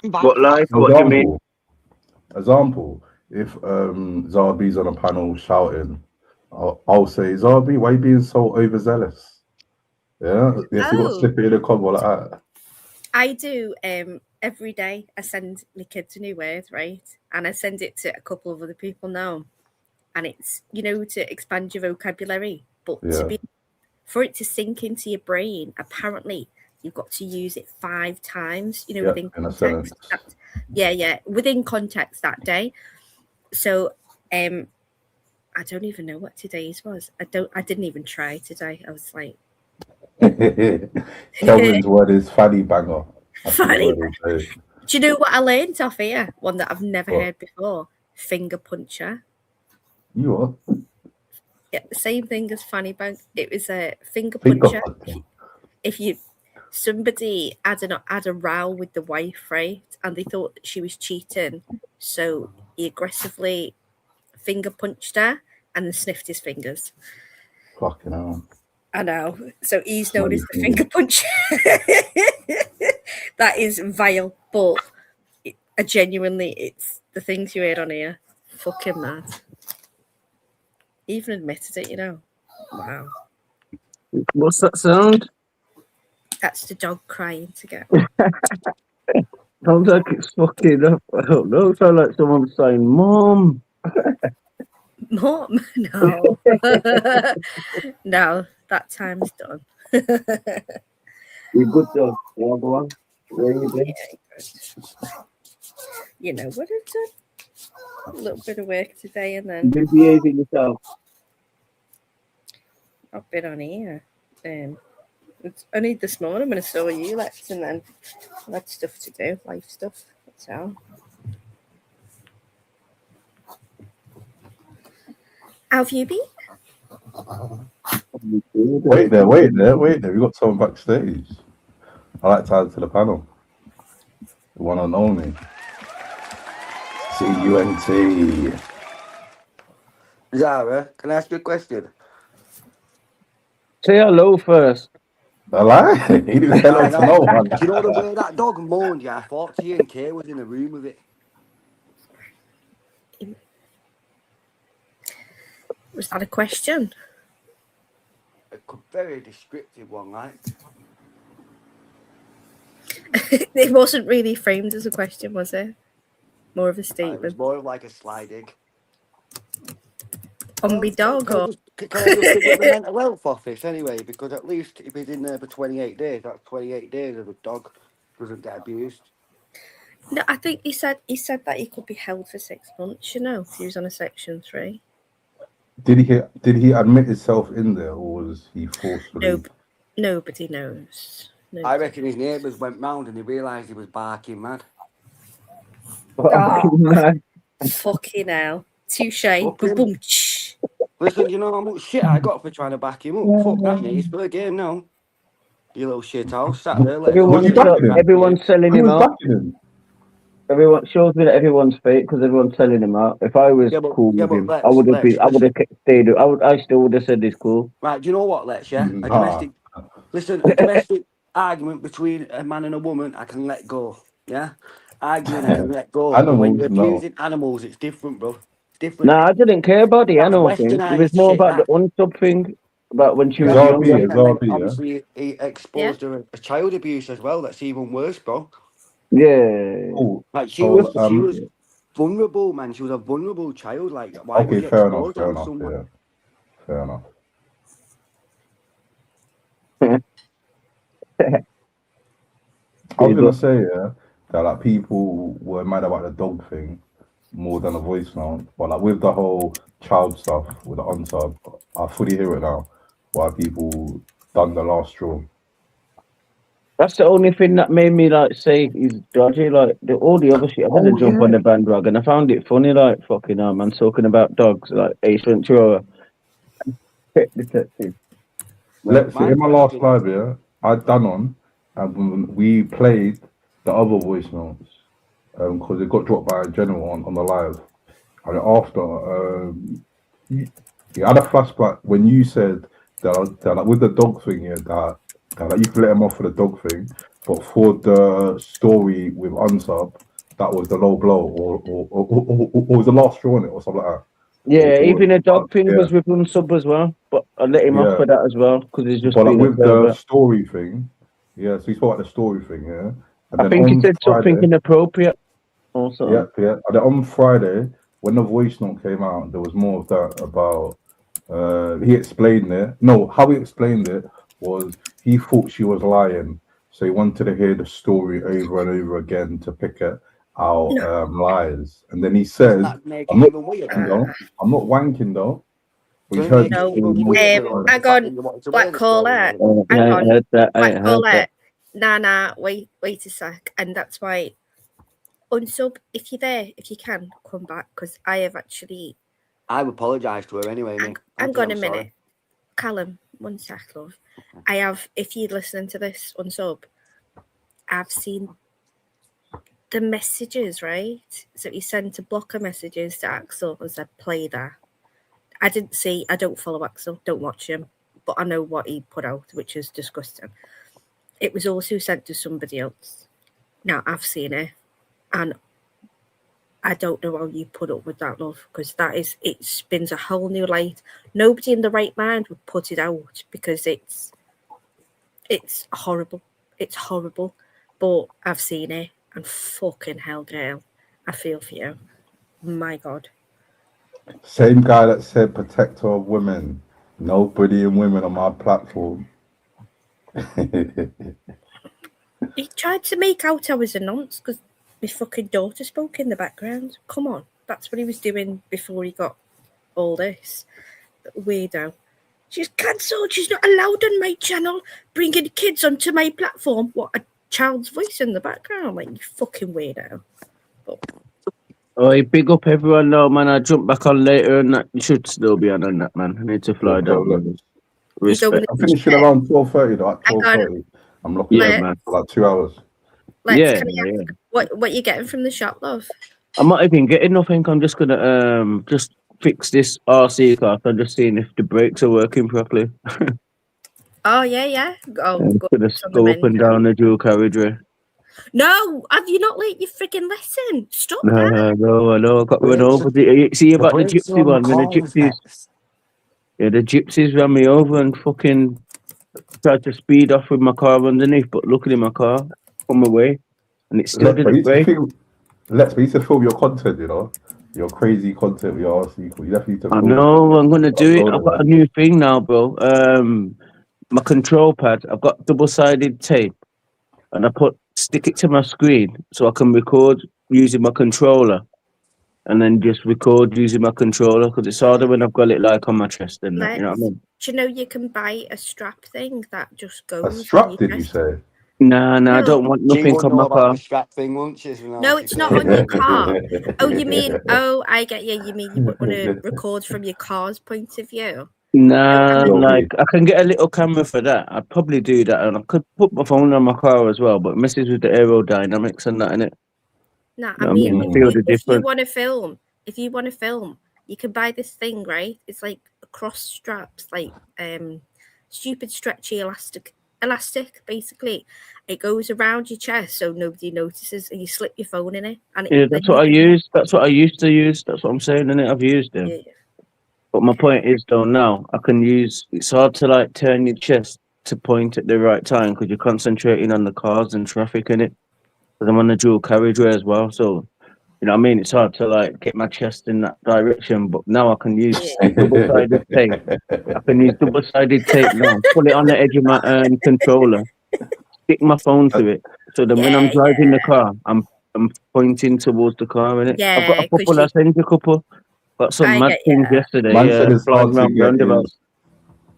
What live? What do you mean? Example: if Zarbi's on a panel shouting, I'll say, Zarbi, why are you being so overzealous? Yeah, yes, you got to slip it in a convo like that. I do every day. I send my kids a new word, right? And I send it to a couple of other people now. And it's, to expand your vocabulary. But for it to sink into your brain, apparently you've got to use it 5 times, within context. Within context that day. So I don't even know what today's was. I didn't even try today. I was like, Kelvin's word is fanny banger. Fanny banger. Do you know what I learned off here? One that I've never heard before. Finger puncher. You what? Yeah, the same thing as fanny bang. It was a finger puncher. If somebody had a row with the wife, right, and they thought that she was cheating, so he aggressively finger punched her and then sniffed his fingers. Fucking hell. I know. So he's known as the finger puncher. That is vile, but genuinely, it's the things you hear on here. Fucking mad. He even admitted it, Wow. What's that sound? That's the dog crying together. Sounds like it's fucking up. I don't know. Sounds like someone saying, "Mom." Mom? No. No, that time's done. You're good, dog. Yeah, go on. Where you been? You know what I've done? A little bit of work today and then... You've been behaving yourself. I've been on here. It's only this morning when I saw you, Lex, and then I had stuff to do, life stuff. That's all. How have you been? Wait there. We got someone backstage. I like to add to the panel. The one and only. CUNT. Zara, can I ask you a question? Say hello first. I lie. He didn't tell us to know, man. Do you know the way that dog moaned? Yeah, I thought T and K was in the room with it. Was that a question? A very descriptive one, right? It wasn't really framed as a question, was it? More of a statement. It was more like a sliding. On my dog, or? Can I just visit the mental health office anyway? Because at least if he's in there for 28 days, that's 28 days of a dog doesn't get abused. No, I think he said that he could be held for 6 months, if he was on a Section 3. Did he admit himself in there, or was he forcefully? Nobody knows. I reckon his neighbours went round and they realised he was barking mad. Fucking hell. Touche. Boom. Listen, you know how much shit I got for trying to back him up? Fuck that, mate. It's for a game now. You little shit house. Sat there, everyone's selling him out. Everyone shows me that everyone's fake because everyone's selling him out. If I was cool with him, I would have stayed. I still would have said this cool. Right, do you know what, Lex? Yeah, a domestic argument between a man and a woman, I can let go. Yeah, arguing, I can let go. But when you're abusing animals, it's different, bro. It's different. Nah, I didn't care about the animal thing. It was more about the Unsub thing. About when she was young. Obviously, he exposed her a child abuse as well. That's even worse, bro. Yeah. Like she was vulnerable, man. She was a vulnerable child. Like, why would you expose her to someone? Yeah. Fair enough. I was gonna say that like people were mad about the dog thing more than a voice note, but like with the whole child stuff with the unsub, I fully hear it now. Why people done the last straw. That's the only thing that made me like say he's dodgy. Like all the other shit, I had to jump on the bandwagon. I found it funny, like fucking hell, man, talking about dogs, like Ace Ventura. Detective. Let's see. In my last live, I'd done on, and we played the other voice notes because it got dropped by a general on the live, and after you had a flashback when you said that like, with the dog thing, that you can let him off for the dog thing, but for the story with Unsub, that was the low blow, or was the last straw on it, or something like that. Yeah, even the dog thing was with Unsub as well, but I let him off for that as well because he's just. But like, with the story thing, so he spoke about the story thing, And I think he said something inappropriate. Also, and then on Friday, when the voice note came out, there was more of that about. He explained it. No, how he explained it was he thought she was lying, so he wanted to hear the story over and over again to pick it out lies. And then he said, "I'm not wanking though." We heard. I got Black Caller. Black Caller. Nah. Wait a sec. And that's why Unsub, if you're there, if you can come back, because I have actually. I've apologised to her anyway, mate. Hang on a minute. Callum, one sec, love. I have, if you're listening to this Unsub, I've seen the messages, right? So he sent a blocker messages to Axel and said, play that. I don't follow Axel, don't watch him, but I know what he put out, which is disgusting. It was also sent to somebody else. Now, I've seen it, and I don't know how you put up with that, love, because it spins a whole new light. Nobody in the right mind would put it out because it's horrible. It's horrible. But I've seen it, and fucking hell, girl, I feel for you. My God. Same guy that said protector of women. No bullying women on my platform. He tried to make out I was a nonce because my fucking daughter spoke in the background. Come on. That's what he was doing before he got all this. Weirdo. She's cancelled. She's not allowed on my channel. Bringing kids onto my platform. What, a child's voice in the background? Like, you fucking weirdo. Oh, big up everyone now, man. I jump back on later and that. You should still be on that, man. I need to fly down. Respect. I'm finishing around 12:30, though. At 12:30. I'm looking at man for like 2 hours. What you getting from the shop, love? I'm not even getting nothing. I'm just gonna just fix this RC car. I'm just seeing if the brakes are working properly. Oh yeah. Oh, gonna go up and down the dual carriageway. No, have you not learnt your freaking lesson? Stop that. No, I know. I got run over. See about the gypsy one when the gypsies ran me over and fucking tried to speed off with my car underneath, but luckily my car come away and it still didn't break. Let's be to film your content, your crazy content with your RC. You definitely need to. I know. I'm gonna do it. I've got a new thing now, bro. My control pad. I've got double-sided tape, and I stick it to my screen so I can record using my controller, and then just record using my controller because it's harder when I've got it like on my chest. And you know what I mean? Do you know you can buy a strap thing that just goes? A strap? Did you say? Nah, I No. don't want She nothing won't on know my about car. the strap thing, won't she? No, it's not on your car. Oh, you mean? Oh, I get you. You mean you want to record from your car's point of view? Nah, like I can get a little camera for that. I'd probably do that, and I could put my phone on my car as well. But it messes with the aerodynamics and that in it. No, You I know mean, what I feel the if you difference. want to film, you can buy this thing, right? It's like a cross straps, like stupid stretchy elastic, basically. It goes around your chest so nobody notices, and you slip your phone in it. And Yeah, that's what I use. That's what I used to use. That's what I'm saying, innit? I've used them. Yeah. But my point is, though, now I can use. It's hard to like turn your chest to point at the right time because you're concentrating on the cars and traffic in it. Because I'm on the dual carriageway as well, so you know what I mean. It's hard to like get my chest in that direction. But now I can use double-sided tape. I can use double-sided tape now. Put it on the edge of my controller. Stick my phone to it. So then when I'm driving the car, I'm pointing towards the car in it. I've got a couple. I send you a couple. Got some mad things yesterday. Man said it's flying hard to around get roundabouts.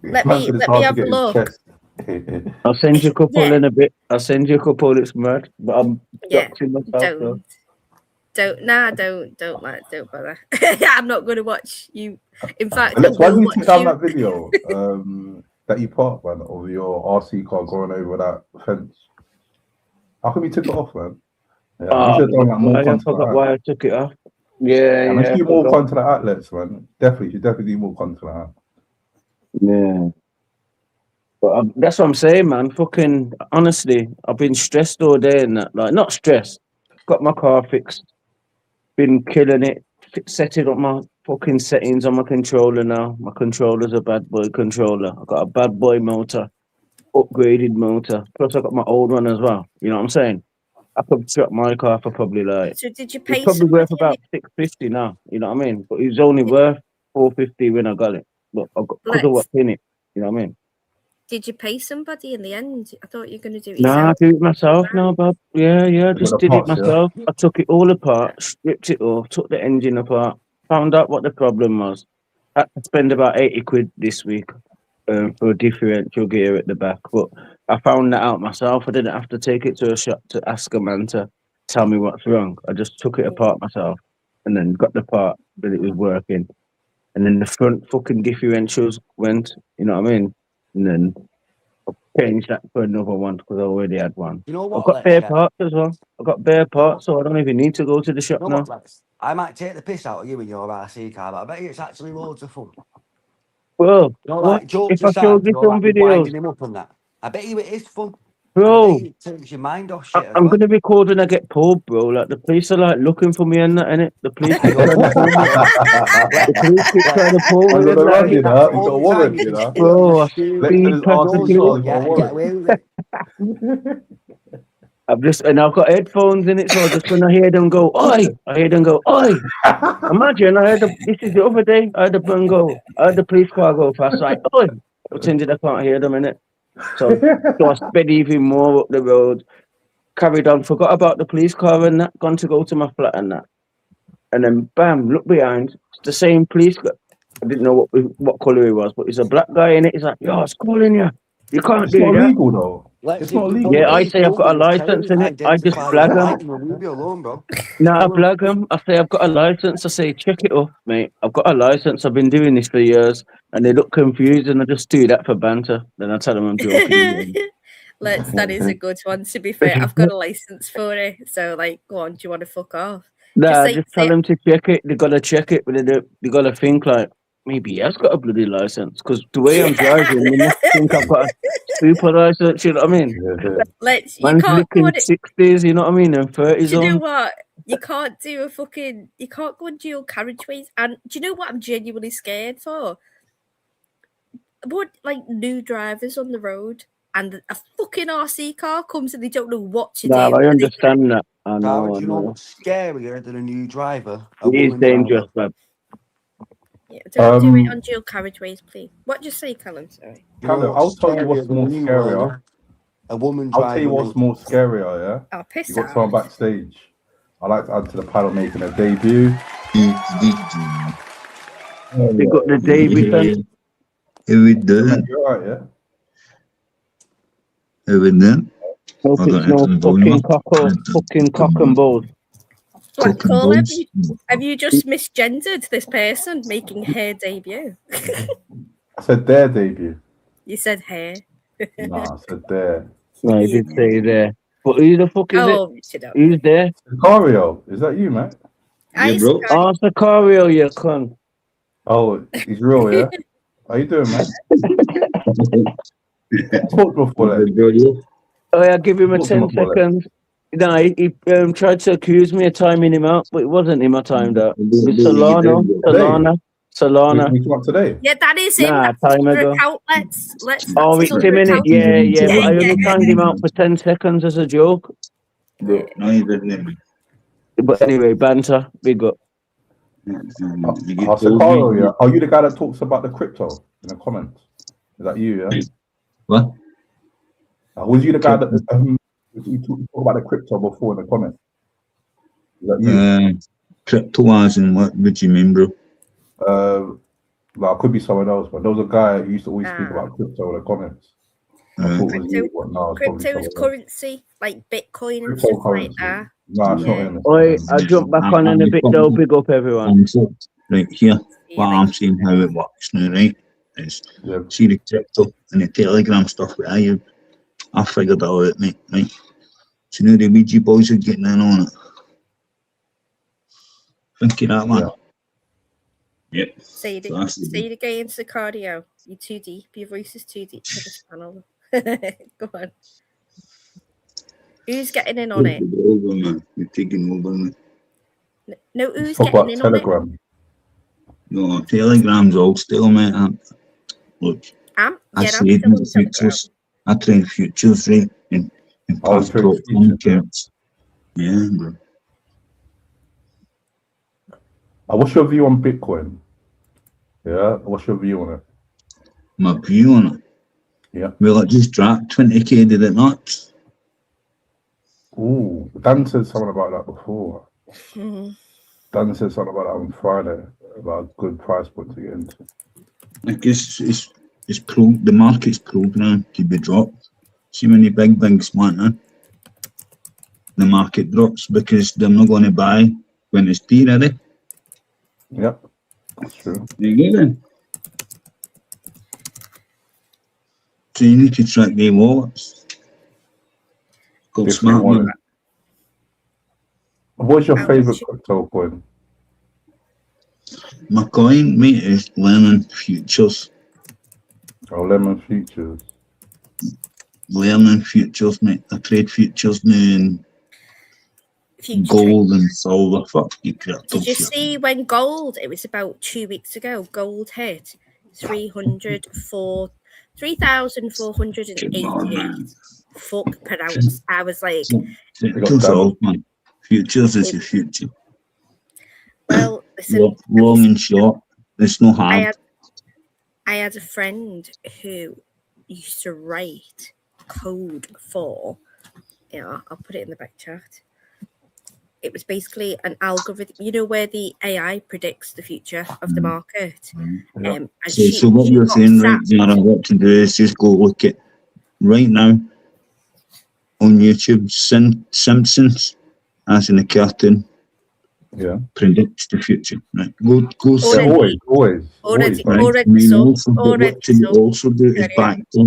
Let me have a look. I'll send you a couple in a bit. I'll send you a couple. It's mad, but I'm doxing myself. Don't bother. I'm not going to watch you. In fact, Let's why do you take down that video that you put, man, of your RC car going over that fence? How come you took it off, man? Yeah, you should have done that more. I forgot why I took it off. Yeah, let's do more content outlets, man. Definitely, you definitely do more content like that. Yeah. But that's what I'm saying, man. Fucking honestly, I've been stressed all day and that. Like, not stressed. Got my car fixed. Been killing it. Setting up my fucking settings on my controller now. My controller's a bad boy controller. I got a bad boy motor, upgraded motor. Plus, I got my old one as well. You know what I'm saying? I could swap my car for probably like. So did you pay? It's probably worth about $650 now. You know what I mean? But it was only worth $450 when I got it. But because of what's in it. You know what I mean? Did you pay somebody in the end? I thought you were going to do it Nah, I yourself. do it myself now, Bob. Yeah, just did it myself. I took it all apart, stripped it off, took the engine apart, found out what the problem was. I had to spend about 80 quid this week for a differential gear at the back, but I found that out myself. I didn't have to take it to a shop to ask a man to tell me what's wrong. I just took it apart myself and then got the part that it was working. And then the front fucking differentials went, you know what I mean? And then change that for another one because I already had one. You know what? I've got bare parts as well. I've got bare parts, so I don't even need to go to the shop now. I might take the piss out of you in your RC car, but I bet you it's actually loads of fun. Bro, You know, what? like jokes If I showed you some videos, winding him up on that. I bet you it is fun. bro. It takes your mind off shit. I'm gonna record when I get pulled, bro. Like the police are like looking for me and that, innit? The police keep trying to pull me. The police keep trying to pull me. I'm gonna run, you know. He's got a warrant, you know. Bro, I speed past I've got headphones in it, so just when I hear them go, oi! I hear them go, oi! Imagine this is the other day, I had the police car go past, like, oi! Pretended I can't hear them in it. So I sped even more up the road, carried on, forgot about the police car and that, gone to go to my flat and that. And then bam, look behind, it's the same police car. I didn't know what colour he was, but he's a black guy in it. He's like, yo, it's calling you. You can't do that. It's not legal though. It's not legal. Yeah, I say I've got a license in it. I just flag them. Leave me alone, bro. No, I flag them. I say I've got a license. I say, check it up, mate. I've got a license. I've been doing this for years. And they look confused and I just do that for banter. Then I tell them I'm joking. That is a good one, to be fair. I've got a license for it. So, like, go on, do you want to fuck off? Nah, just tell them to check it. They got to check it. But they got to think like, maybe he has got a bloody license. Because the way I'm driving, they must think I've got a super license. You know what I mean? You can't go on 60s, you know what I mean? And 30s. Do you know what? You can't go on dual carriageways. And do you know what I'm genuinely scared for? What, like, new drivers on the road and a fucking RC car comes and they don't know what to do. I understand that. I know. Do you know what's scarier than a new driver? It is dangerous, man. Yeah, don't do it on dual carriageways, please. What did you say, Callum? Sorry. Callum, I'll tell you what's more scarier. A woman I'll tell you what's more scarier, yeah? Oh, piss You got off. someone backstage. I like to add to the panel making a debut. We got the debut. Evident. You're right, yeah? Evident. Hope it's no fucking cock and balls. Black Caller, have you just misgendered this person making her debut? I said their debut. You said hair. Nah, I said there. No, you did say there. But who the fuck is it? Who's there? Sicario, is that you, man? Yeah, bro. Oh, Sicario, you cunt. Oh, he's real, yeah? How you doing, man? Talk before that. Oh, yeah, give him a 10 seconds. No, he tried to accuse me of timing him out, but it wasn't him I timed out. It was Solana. You come up today? Yeah, that is him. Nah, That's his time other ago. account. Let's. Oh, it's him in it. Yeah, but I only timed him out for 10 seconds as a joke. No, he didn't. But anyway, banter, big up. Sicario, yeah. Are you the guy that talks about the crypto in the comments? Is that you, yeah? What? Was you the guy that you talk about the crypto before in the comments? Is that you? Crypto as in what would you mean, bro? Well, it could be someone else, but there was a guy who used to always speak about crypto in the comments. Crypto is currency, like Bitcoin and stuff like that. No, it's not in I jump back on in a bit though. Big up everyone. Right here, what I'm saying how it works now, right? Is see the crypto and the Telegram stuff with I figured it all out, mate. Right? So now the Ouija boys are getting in on it. Think of that, man. Yep. Say it again, Sicario. You're too deep. Your voice is too deep for this panel. Go on. Who's getting in on it? Over, man. You're taking over, man. No, who's getting in Telegram. on it? No, Telegram's old still, mate. Look, I trade futures. I trade futures, right? In passport accounts. Yeah, bro. What's your view on Bitcoin? Yeah, what's your view on it? My view on it? Yeah. Well, it just dropped 20k, did it not? Ooh, Dan said something about that before. Dan said something about that on Friday, about a good price point to get into. I guess it's the market's programmed to be dropped. See when the big banks want it, the market drops because they're not going to buy when it's dear, are they? Yep, that's true. There you go then. So you need to track their wallets. Go smart money. What's your favourite crypto coin? My coin, mate, is Lemon Futures. Oh, Lemon Futures. Lemon Futures, mate. I trade futures now in gold and silver. Fuck you, crypto. Did you see when gold, it was about 2 weeks ago, gold hit 3,488 fuck per ounce. I was like, man. Futures is your future. Well, listen, long and short, it's not hard. I had a friend who used to write code for, I'll put it in the back chat. It was basically an algorithm, where the AI predicts the future of the market. So what you're saying right now, what to do is just go look at right now on YouTube, Simpsons, as in a cartoon, predicts the future. Right, go. Always. Also do is back for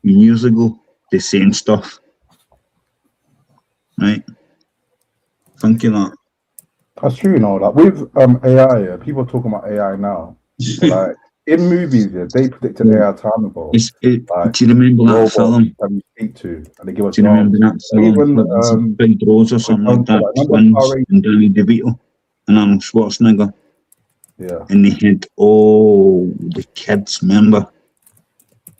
years ago the same stuff. Right. Think of that. That's true, like with AI, people are talking about AI now. Like in movies, they predicted AI time ago. Do you remember that film? That we speak to, and they give us. Do you remember that film? Big Bros or something like that. Twins and Danny DeVito and Arnold Schwarzenegger. Yeah. And they had all the kids, remember,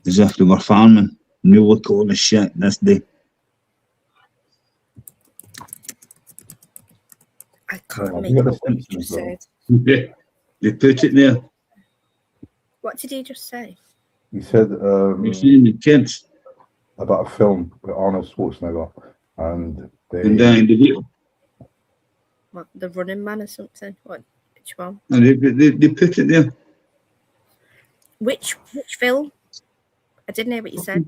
as if they were farming. And you look at all the shit this day. I can't make up what you just said. Yeah, they put it there. What did he just say? He said you're seeing the kids about a film with Arnold Schwarzenegger and Danny DeVito. What, the Running Man or something? Which one? And they put it there. Which film? I didn't know what you said.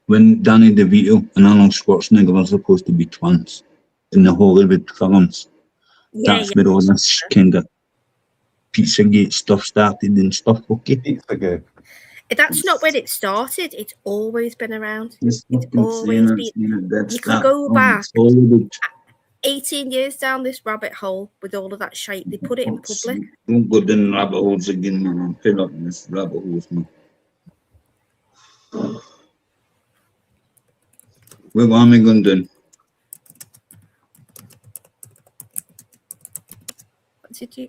when Danny DeVito and Arnold Schwarzenegger were supposed to be twins in the Hollywood films. That's where all this kind of Pizzagate stuff started and stuff, okay? Pizzagate. That's not when it started. It's always been around. It's always been. You could go back 18 years down this rabbit hole with all of that shite. They put it in public. Don't go down rabbit holes again, man. I'm fed up in this rabbit holes, man. Where am I going down?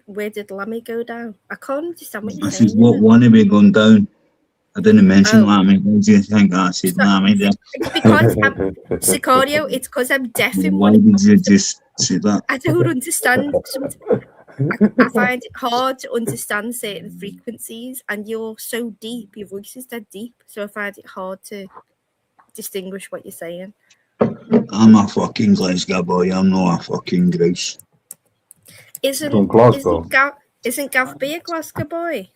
Where did Lammy go down? I can't understand what you're I saying. said, what one are we going down? I didn't mention Lammy. What do you think I said Lammy there? It's because Sicario, it's because I'm deaf in Why did you just say that? I don't understand. I find it hard to understand certain frequencies, and you're so deep. Your voice is dead deep, so I find it hard to distinguish what you're saying. I'm a fucking Glasgow boy. I'm not a fucking grouse. Isn't Gav B a Glasgow boy?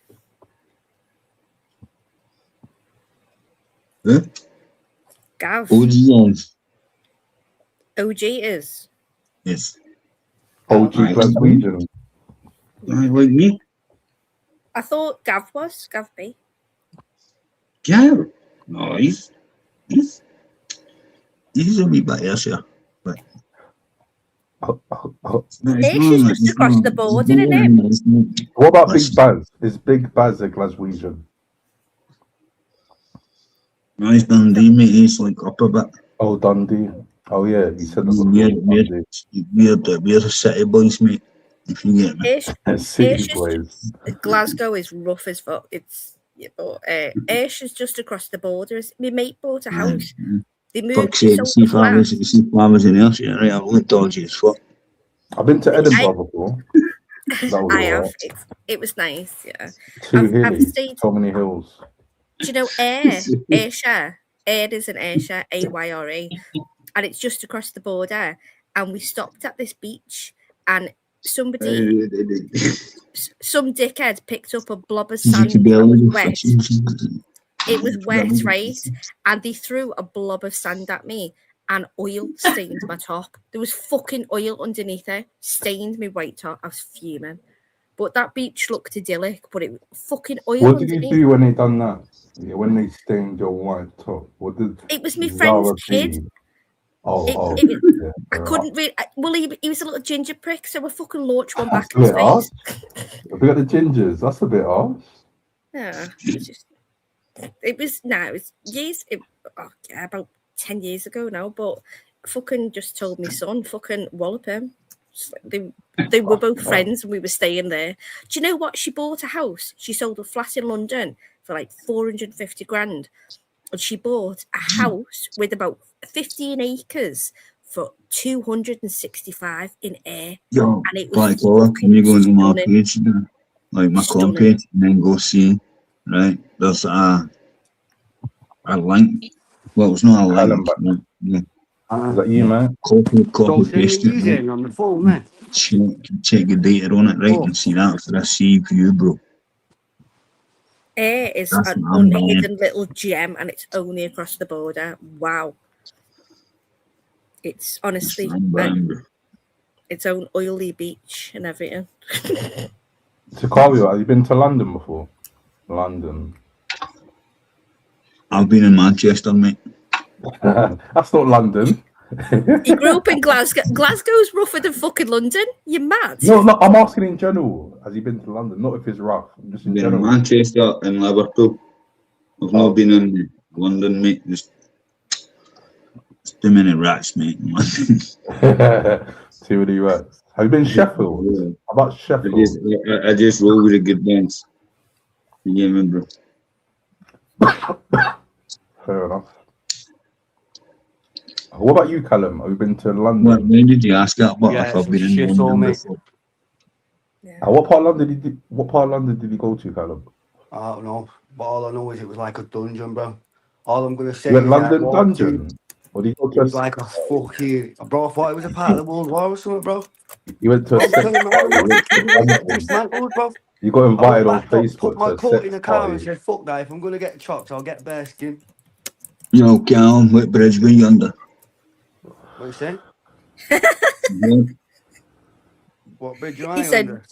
Huh? Gav. OG is. OG is. Yes. OG Glaswegian. Like me? I thought Gav was Gav B. Gav? No, he's a wee bit easier. But She's just across the border, isn't it? What about Big Baz? Is Big Baz a Glaswegian? No, he's Dundee, mate. He's like up a bit. Oh, Dundee. Oh, yeah. You said that. We're the city boys, mate. If you get me. Glasgow is rough as fuck. It's Ayrshire is just across the border. My mate bought a house. They moved. See if I was in Ayrshire, right? I'm like dodgy as fuck. I've been to Edinburgh before. I have. It was nice. Yeah. I've stayed. So many hills. Do you know Ayrshire? Ayr is an Ayrshire, AYRE, and it's just across the border. And we stopped at this beach, and some dickhead picked up a blob of sand that was wet. It was wet, right? And they threw a blob of sand at me, and oil stained my top. There was fucking oil underneath it, stained my white top. I was fuming. But that beach looked idyllic, but it was fucking oil. What did you do when they done that? Yeah, when they stained your white top? What did it was my friend's kid. I couldn't really. Well, he was a little ginger prick, so I fucking launched one back in his face. We got the gingers. That's a bit harsh. Yeah, it was years. About 10 years ago now. But fucking just told me son, fucking wallop him. They were both friends, and we were staying there. Do you know what? She bought a house. She sold a flat in London for like 450 grand. And she bought a house with about 15 acres for 265 in Ayr. Yo, and it was like, when you go into my page, like my club page, and then go see, right, there's a link. Well, it's not a link. Is that you, man? Copy paste it. On the phone, man. Check the data on it, right, and see that for a view, bro. Ayr is an unhidden little gem, and it's only across the border. Wow. It's honestly its own oily beach and everything. Sicario, have you been to London before? London. I've been in Manchester, mate. That's not London. You grew up in Glasgow. Glasgow's rougher than fucking London. You're mad. No, I'm asking in general. Has he been to London? Not if it's rough. Just in general. Manchester and Liverpool. I've not been in London, mate. Just too many rats, mate. Too many rats. Have you been Sheffield? Yeah. How about Sheffield? I just roll with a good dance. You remember? Fair enough. What about you, Callum? Have you been to London? When did you ask that? What I've been in London before? Yeah. What part of London did you go to, Callum? I don't know, but all I know is it was like a dungeon, bro. All I'm gonna say you went is London dungeon. Or did you go to it was like a fucking bro. I thought it was a part of the World War or something, bro. You went to You got invited on Facebook. Put my coat in the car and said, "Fuck that! If I'm gonna get chopped, I'll get bare skin." Yo, Callum, what bridge were you under? What you saying? Yeah. What bridge He are I said, under?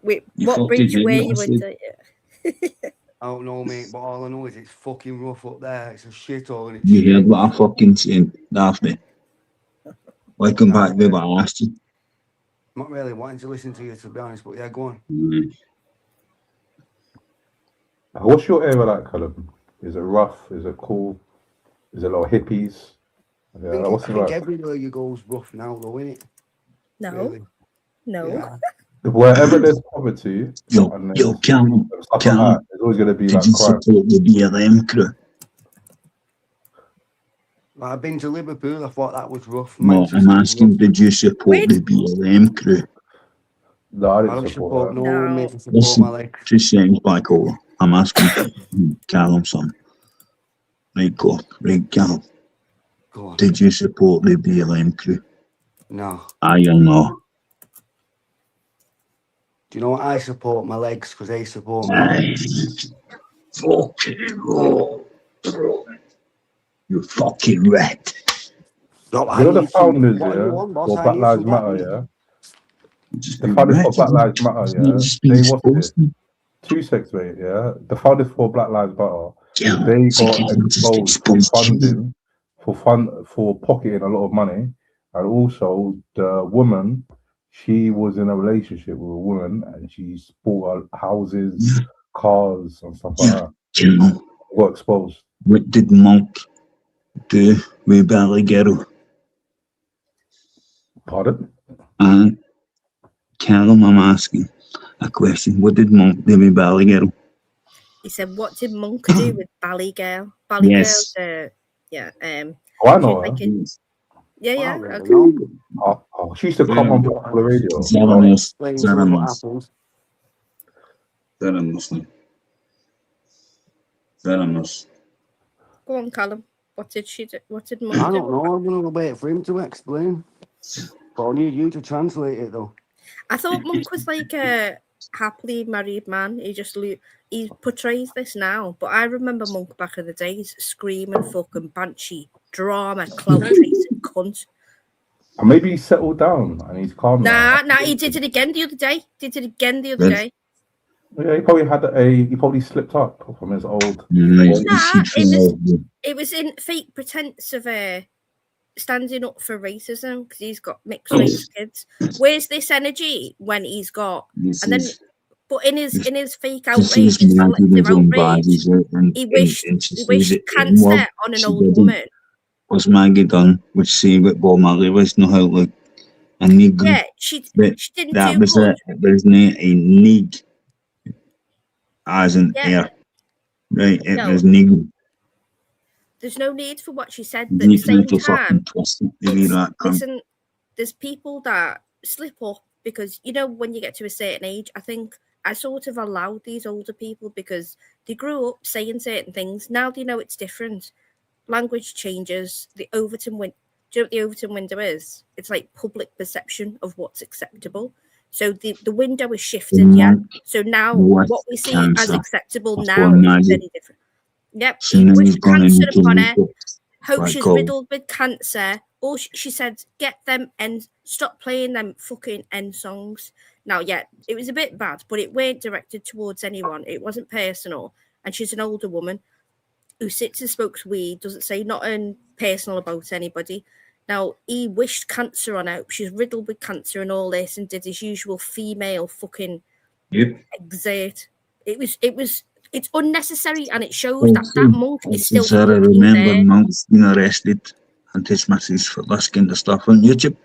wait, You what fucked bridge it, were didn't you? you I said, under? I don't know, mate, but all I know is it's fucking rough up there. It's a shithole and it's you heard what I fucking said, Daphne. Welcome back to what I asked you. I'm not really wanting to listen to you, to be honest, but yeah, go on. What's your area like, Callum? Is it rough? Is it cool? Is it a lot of hippies? Yeah, what's I it think like? everywhere you go is rough now, though, innit? No. Really? No. Yeah. Wherever there's poverty Yo, and yo, Callum, stuff like Callum, that, there's always going to be did like you crime. support the BLM crew? Like, I've been to Liverpool, I thought that was rough. No, Manchester I'm was asking, rough. did you support the BLM crew? No, I I didn't don't support support that. no one, mate. I support Listen, my legs. 2 seconds back over. I'm asking Callum something. Right, go. Right, Callum. Go on. Did you support the BLM crew? No. I don't know. Do you know what I support? My legs, because they support me. Fucking roll, bro. You fucking rat. No, You know the founders, what yeah, you want, boss? for I Black need Lives some Matter, buttons. yeah. Just The be founders for rat. Black Lives Matter, It's yeah. not just being They what's it? supposed 2 seconds, mate, yeah. The founders for Black Lives Matter, Yeah, they so got Callum just exposed for exposed you. funding, for pocketing a lot of money, and also the woman, she was in a relationship with a woman, and she bought her houses, cars, and stuff like Yeah, that. Callum, Got exposed. what did Monk do with Barry Girl? Pardon? Callum, I'm asking a question. What did Monk do with Barry Girl? He said, what did Monk do with Ballygirl? Ballygirl's Yes. yeah, Oh, I she know was her. like a, yeah, I yeah, don't really okay. know. Oh, she used to come on Black Collar Radio. Explain to us what happens. Very Muslim. Very Muslim. Go on, Callum. What did she do? What did Monk I do? don't know. I'm going to wait for him to explain. But I need you to translate it, though. I thought Monk was like a happily married man. He portrays this now, but I remember Monk back in the days screaming fucking banshee, drama, clout chasing cunt. And maybe he's settled down and he's calm now. Nah, he did it again the other day. Day. Yeah, he probably slipped up from his old. It was in fake pretense of standing up for racism because he's got mixed race kids. Where's this energy when he's got but in his fake outrage, his collective outrage, he wished cancer on an old woman. Was Maggie done? Which see what Bob Marley was no how like a nigger. Yeah, she didn't that do was good. There's no a nig as an air. Right, it No. was nigger. There's no need for what she said, but at the same time, listen, there's people that slip up because, you know, when you get to a certain age, I think I sort of allowed these older people because they grew up saying certain things. Now they know it's different. Language changes. The Overton window. Do you know what the Overton window is? It's like public perception of what's acceptable. So the window is shifted, yeah. So now what we see as acceptable now is very different. Yep, he wished cancer upon her. Hope she's riddled with cancer. Or she said, get them and stop playing them fucking end songs. Now, yeah, it was a bit bad, but it weren't directed towards anyone. It wasn't personal. And she's an older woman who sits and smokes weed, doesn't say nothing personal about anybody. Now, he wished cancer on her. She's riddled with cancer and all this and did his usual female fucking exert. It's unnecessary and it shows that Monk is still I remember Monk's been arrested and his missus for this kind of stuff on YouTube.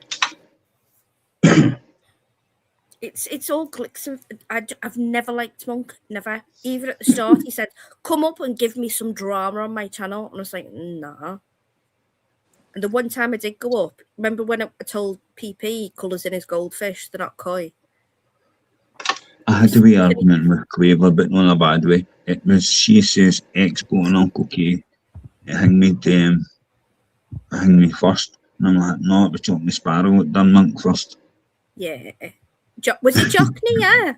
It's all clicks. I've never liked Monk, never. Even at the start, he said, "Come up and give me some drama on my channel," and I was like, "Nah." And the one time I did go up, remember when I told PP colours in his goldfish, they're not koi. I had a wee argument with Quaver, but not in a bad way. It was, she says, Expo and Uncle K hang me first. And I'm like, no, it was Jockney Sparrow that done Monk first. Yeah. Was it Jockney? Yeah.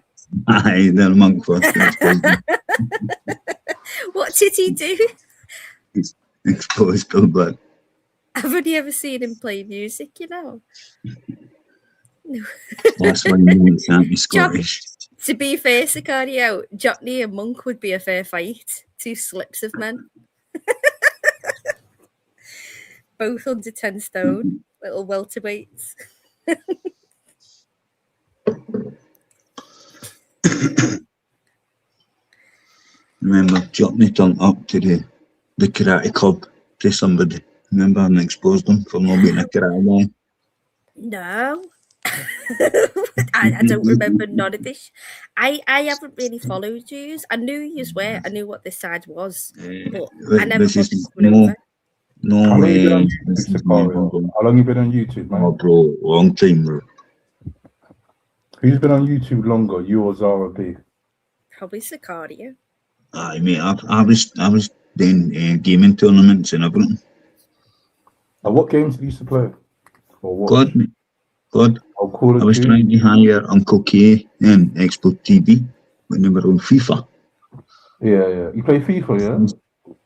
Aye, they're Monk first. What did he do? exposed to blood. I've only ever seen him play music, you know. That's why you can't be Scottish. To be fair, Sicario, Johnny and Monk would be a fair fight. Two slips of men. Both under 10 stone, little welterweights. Remember, Johnny turned up to the karate club to somebody. Remember, and exposed him for not being a karate guy. No. I don't remember none of this. I haven't really followed yous. I knew yous were. I knew what this side was. But I never bothered coming over. No, How long you been on YouTube, How long you been on YouTube, man? Oh, bro, long time, bro. Who's been on YouTube longer, you or Zara B? Probably Sicario. Aye, mate, I was doing gaming tournaments and everything. And what games did you used to play? Or what? God, mate. God. Oh, Call of I was Duty. trying to hire Uncle K and Expo TV when they were on FIFA. Yeah. You play FIFA, yeah?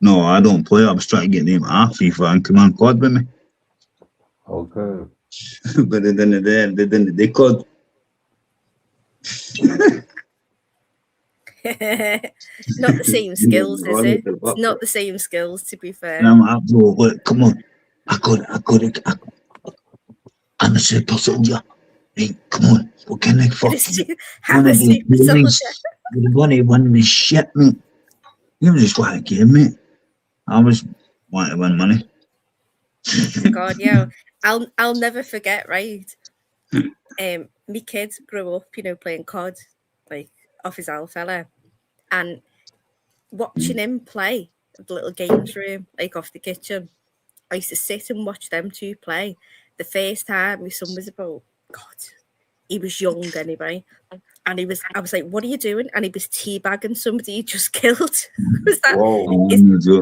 No, I don't play. I was trying to get them off FIFA and Command COD with me. Okay. But they didn't. They COD. Not the same skills, is it? It's not the same skills, to be fair. And I'm like, bro, look, come on. I'm a super soldier. Hey, come on. What can I fucking have a super soldier? You're going to win this shit, mate. You just like a game, mate. I was wanting to win money. God, yeah. I'll never forget, right? Me kids grew up, you know, playing COD, like off his old fella, and watching him play the little games room, like off the kitchen. I used to sit and watch them two play. The first time my son was about, God, he was young anyway, and I was like, "What are you doing?" And he was teabagging somebody he just killed. Was that? Whoa,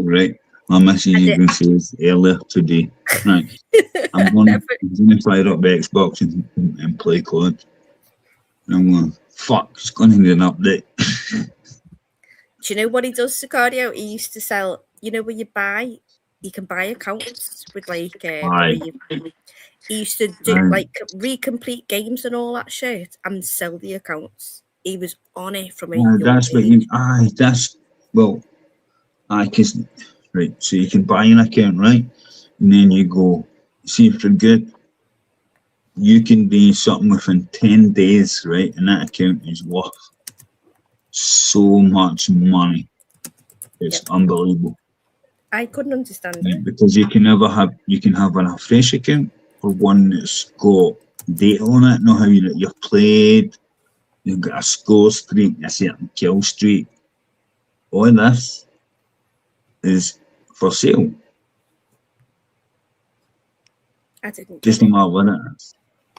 right. My message even says earlier today. Right. I'm going to fire up the Xbox and play COD. And I'm going, fuck, it's going to need an update. Do you know what he does, Sicario? He used to sell, you know, where you can buy accounts with like, he used to do like recomplete games and all that shit and sell the accounts. He was on it from a young that's what age. because, right, so you can buy an account, right? And then you go, see if they're good. You can do something within 10 days, right? And that account is worth so much money. It's unbelievable. I couldn't understand it. Because you can have a fresh account or one that's got data on it, know how you've played, you've got a score streak, a certain kill streak. All this is for sale. I didn't. Just no matter what it is.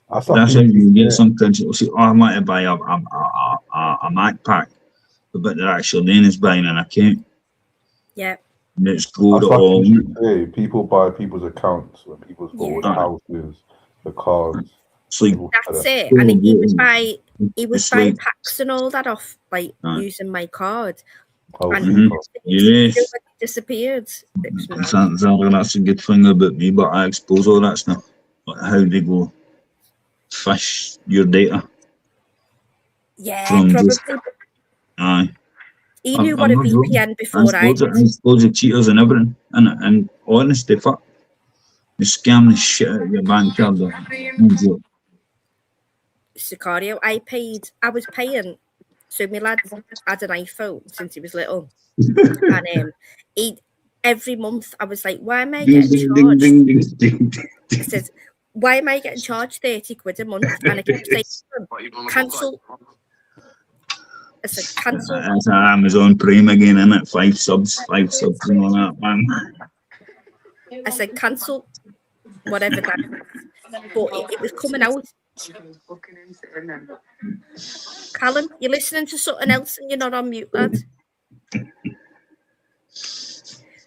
That's how you get some countries will say, "Oh, I might buy a Mac pack," but they're actually then is buying an account. Yeah. And it's good all. People buy people's accounts when people's got the houses, the cars. That's it. And he would buy packs and all that off, like using my card. And yes. It disappeared. That's a good thing about me, but I expose all that stuff. Like how they go fish your data. Yeah, probably. Aye. He knew what a VPN before I did. Loads of cheaters and everything. And honestly, fuck. They scam the shit out of your bank card. Sicario, I was paying. So my lad had an iPhone since he was little. And every month I was like, why am I getting charged? I said, why am I getting charged 30 quid a month? And I kept saying, cancel. I said, cancel. That's Amazon Prime again, isn't it? 5 subs and all that, man. I said, cancel, whatever that is. But it was coming out. Callum, you're listening to something else and you're not on mute, lad.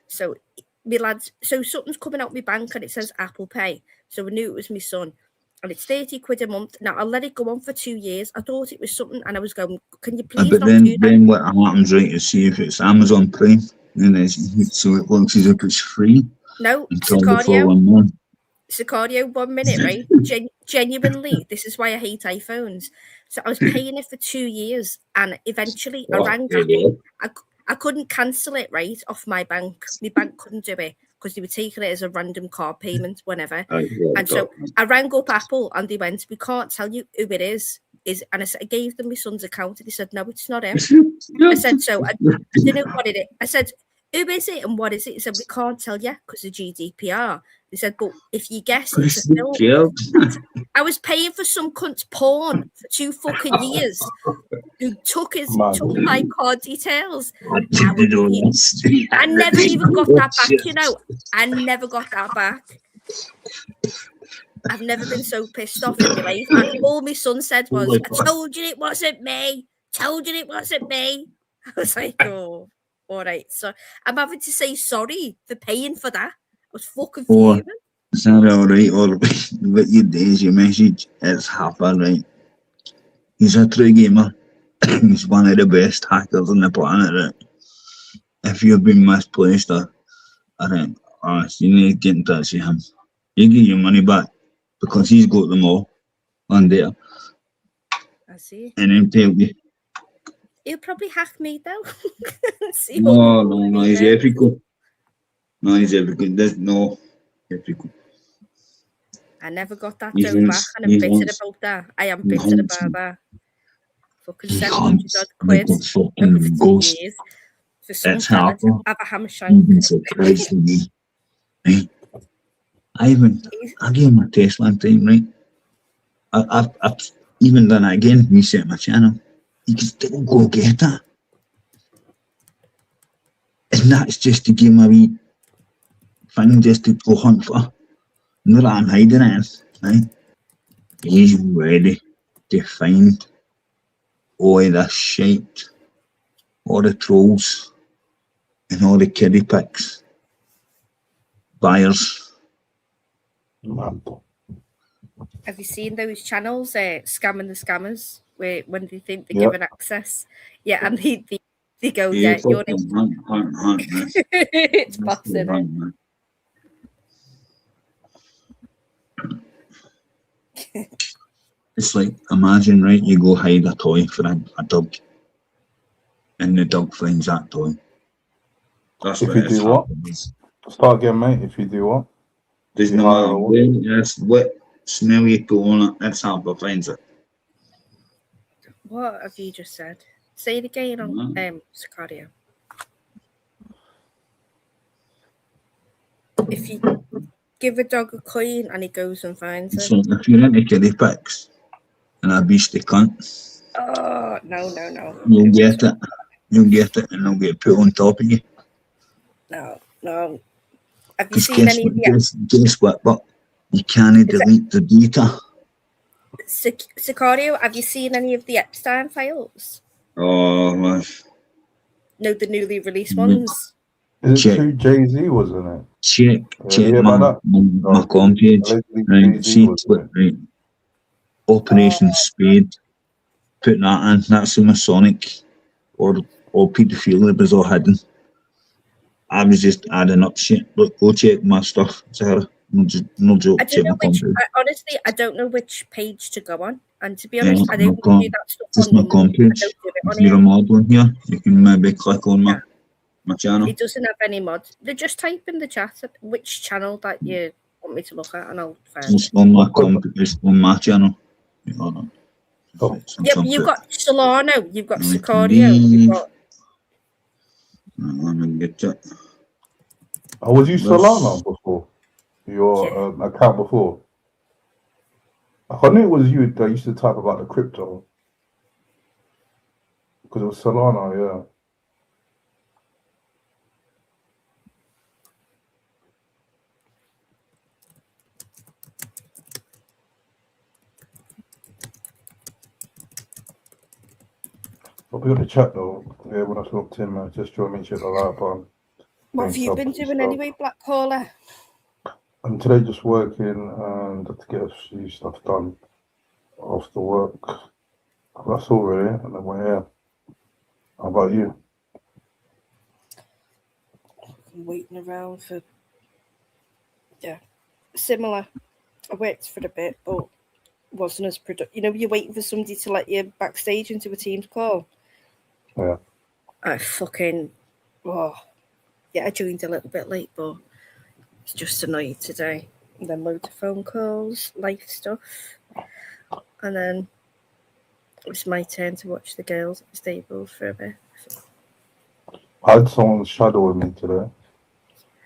So, me lads, so something's coming out my bank and it says Apple Pay. So I knew it was my son. And it's 30 quid a month. Now, I'll let it go on for 2 years. I thought it was something and I was going, can you please but not do that? Then what happens, right, is see if it's Amazon Prime, And so it looks as if it's free. No, until the following month. Sicario, 1 minute, right? Genuinely, this is why I hate iPhones. So I was paying it for 2 years, and eventually I rang Apple. I couldn't cancel it, right, off my bank. My bank couldn't do it because they were taking it as a random card payment, whenever. And so I rang up Apple, and they went, "We can't tell you who it is." And I gave them my son's account, and they said, "No, it's not him." I said, "So I don't know what it is." I said, "Who is it and what is it?" He said, "We can't tell you because of GDPR." They said, "But if you guess it's a film." I was paying for some cunt's porn for 2 fucking years who took my card details. I never even got that back, you know. I never got that back. I've never been so pissed off in my life. And all my son said was, "I told you it wasn't me. Told you it wasn't me." I was like, "Oh, all right." So I'm having to say sorry for paying for that. I was fucking fuming. Is that alright? Or what you do is your message, it's Harper, right? He's a true gamer. He's one of the best hackers on the planet, right? If you've been misplaced or you need to get in touch with him. You get your money back because he's got them all on there. I see. And then tell you. He'll probably hack me though. No, he's ethical. No, he's ethical. There's no ethical. I never got that dough back, and I'm bitter about that. I am bitter about that. Fucking 700 odd quid over 2 years for some fella to have a ham shank. Right? I gave him a test one time, right? I've even done it again, reset my channel. You can still go get it. And that's just to give him a wee thing just to go hunt for. Not that I'm hiding it, right? He's ready to find all the shite, all the trolls, and all the kiddie pics. Buyers. Have you seen those channels, Scamming the Scammers, where when they think they're given access? Yeah, and they go, "Yeah, you're it's boxing. It's like, imagine, right, you go hide a toy for a dog, and the dog finds that toy. That's if you do what? Start again, mate. If you do what? There's no matter what smell you go on it, that's how it finds it. What have you just said? Say it again on Sicario. If you give a dog a coin and he goes and finds it. So if you're into kiddie pics and a beastie cunt, oh no. You'll get it. You'll get it, and they'll get put on top of you. No. Have you seen any of the guess what? But you can't delete the data. Sicario, have you seen any of the Epstein files? Oh man. No, the newly released ones. Is it true Jay-Z was in it? Check my com page. Right, see what, right. Operation Spade. Put that in. That's the Masonic or paedophilia was all hidden. I was just adding up shit. Look, go check my stuff, Sarah. No joke. Honestly, I don't know which page to go on. And to be honest, I don't do that stuff just on my com page. If you're a mod on here, you can maybe click on my channel. It doesn't have any mods. They just type in the chat which channel that you want me to look at, and I'll find it. It's on my com page. It's on my channel. Yeah, but you've got Solano, you've got Sicario, you've got. I'm gonna get that. Oh, was you Solana before? Your account before? I knew it was you that used to type about the crypto. Because it was Solana, yeah. But we got the chat though. Yeah, when I looked in, man, just trying to make sure the live on. What have you been doing anyway, Black Caller? I'm today just working and to get a few stuff done after work. That's all really, and then we're here. How about you? waiting around for, similar. I worked for a bit, but wasn't as productive. You know, you're waiting for somebody to let you backstage into a Teams call. Yeah. I joined a little bit late, but it's just annoying today. And then loads of phone calls, life stuff. And then it's my turn to watch the girls at the stables for a bit. I had someone shadowing me today,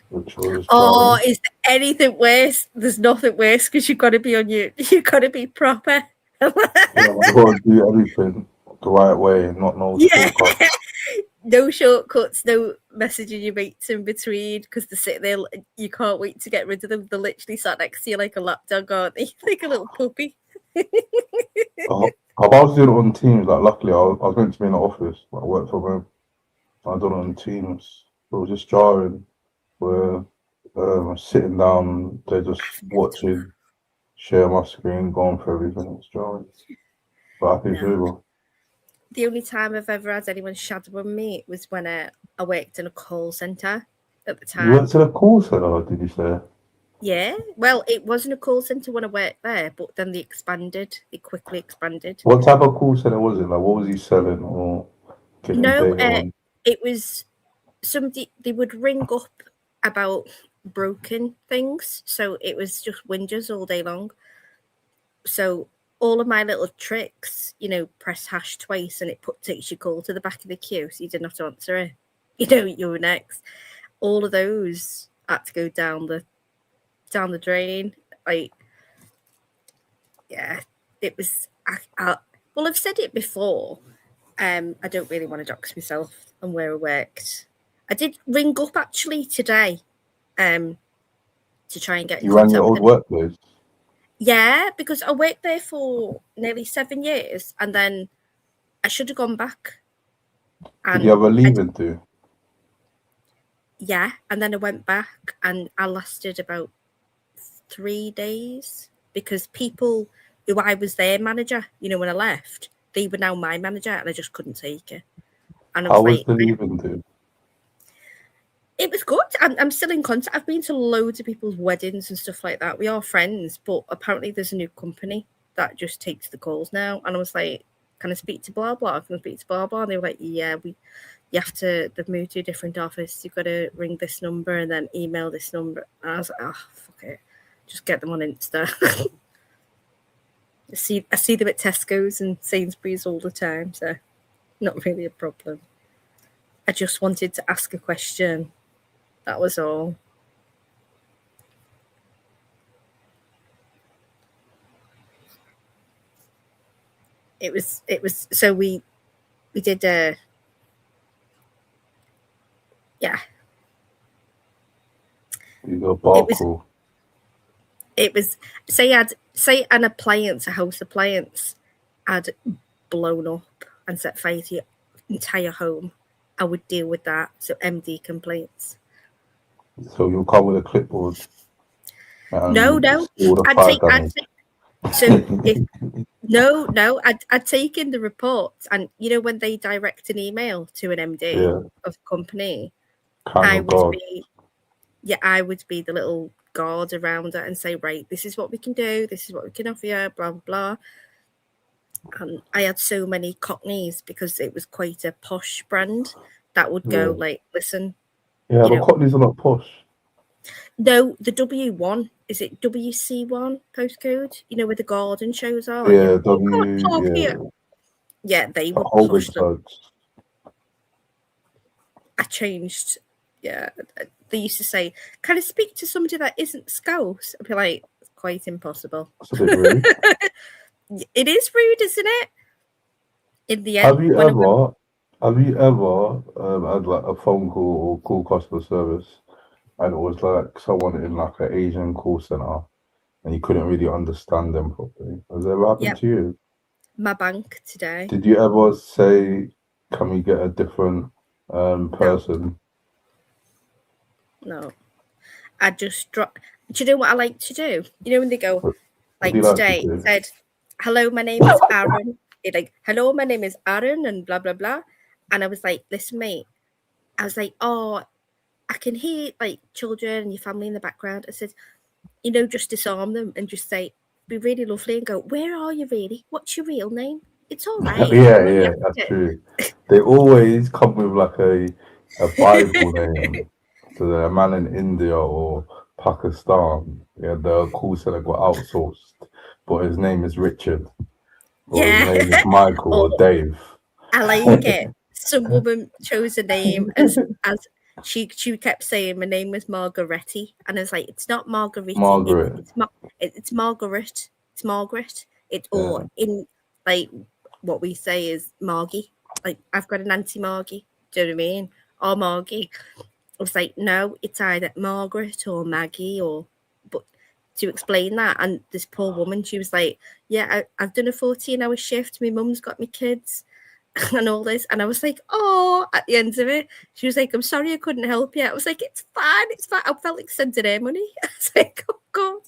which was jarring. Is there anything worse? There's nothing worse because you've got to be you've got to be proper. I've got to do everything the right way, not no shortcuts. No shortcuts, no messaging your mates in between because they sit there. You can't wait to get rid of them. They're literally sat next to you like a lapdog, aren't they? Like a little puppy. I was doing it on Teams. Like, luckily, I was meant to be in the office, but I worked from home. I done it on Teams. It was just jarring. Where sitting down, they're just watching, share my screen, going for everything. It's jarring. But I think it's over. The only time I've ever had anyone shadowing me was when I worked in a call centre at the time. You worked in a call centre, did you say? Yeah. Well, it wasn't a call centre when I worked there, but then they expanded. They quickly expanded. What type of call centre was it? Like, what was he selling or getting data on? It was somebody. They would ring up about broken things, so it was just whinges all day long. So all of my little tricks, you know, press hash twice and it takes your call to the back of the queue, so you didn't have to answer it. You know, you were next. All of those had to go down the drain. Like, yeah, it was. Well, I've said it before. I don't really want to dox myself and where I worked. I did ring up actually today, to try and get. You ran your old workplace. Yeah, because I worked there for nearly 7 years, and then I should have gone back. Did you have a leaving to? Yeah, and then I went back, and I lasted about 3 days because people who I was their manager, you know, when I left, they were now my manager, and I just couldn't take it. And I was How was the leaving to? It was good. I'm still in contact. I've been to loads of people's weddings and stuff like that. We are friends, but apparently there's a new company that just takes the calls now. And I was like, can I speak to blah blah? Can I speak to blah blah? And they were like, yeah, they've moved to a different office. You've got to ring this number and then email this number. And I was like, oh, fuck it. Just get them on Insta. I see them at Tesco's and Sainsbury's all the time, so not really a problem. I just wanted to ask a question. That was all. It was so we did yeah. You got Barclaw. It was say an appliance, a house appliance had blown up and set fire to your entire home. I would deal with that. So MD complaints. So you'll come with a clipboard. No. I'd taken the reports, and you know when they direct an email to an MD of a company, I would be the little guard around it and say, right, this is what we can do, this is what we can offer you, blah blah blah. And I had so many cockneys because it was quite a posh brand that would go like, listen. Yeah, the cockneys are not posh. No, the W1, is it WC1 postcode? You know where the garden shows are? Yeah, Yeah, they were posh. I changed. Yeah, they used to say, can I speak to somebody that isn't Scouse? I'd be like, it's quite impossible. That's a bit rude. It is rude, isn't it? In the end, have you ever had like a phone call or call customer service, and it was like someone in like an Asian call center, and you couldn't really understand them properly? Has that ever happened to you? My bank today. Did you ever say, "Can we get a different person"? No, I just drop. Do you know what I like to do? You know when they go, like today, it said, "Hello, my name is Aaron." It like, "Hello, my name is Aaron," and blah blah blah. And I was like, "Listen, mate." I was like, "Oh, I can hear like children and your family in the background. I said, just disarm them and just say, be really lovely and go, where are you really? What's your real name? It's all right. Yeah, that's true. They always come with like a Bible name. So a man in India or Pakistan, the call center got outsourced, but his name is Richard, or his name is Michael or Dave. I like it. Some woman chose a name as she kept saying my name was Margaretti, and I was like, it's not Marguerite. Margaret. It's Margaret. It's Margaret. Or in like what we say is Margie. Like I've got an Auntie Margie. Do you know what I mean? Or Margie. I was like, no, it's either Margaret or Maggie but to explain that. And this poor woman, she was like, yeah, I've done a 14-hour shift. My mum's got me kids and all this. And I was like, oh, at the end of it, she was like, I'm sorry I couldn't help you. I was like, it's fine. I felt like sending her money. I was like, oh, God.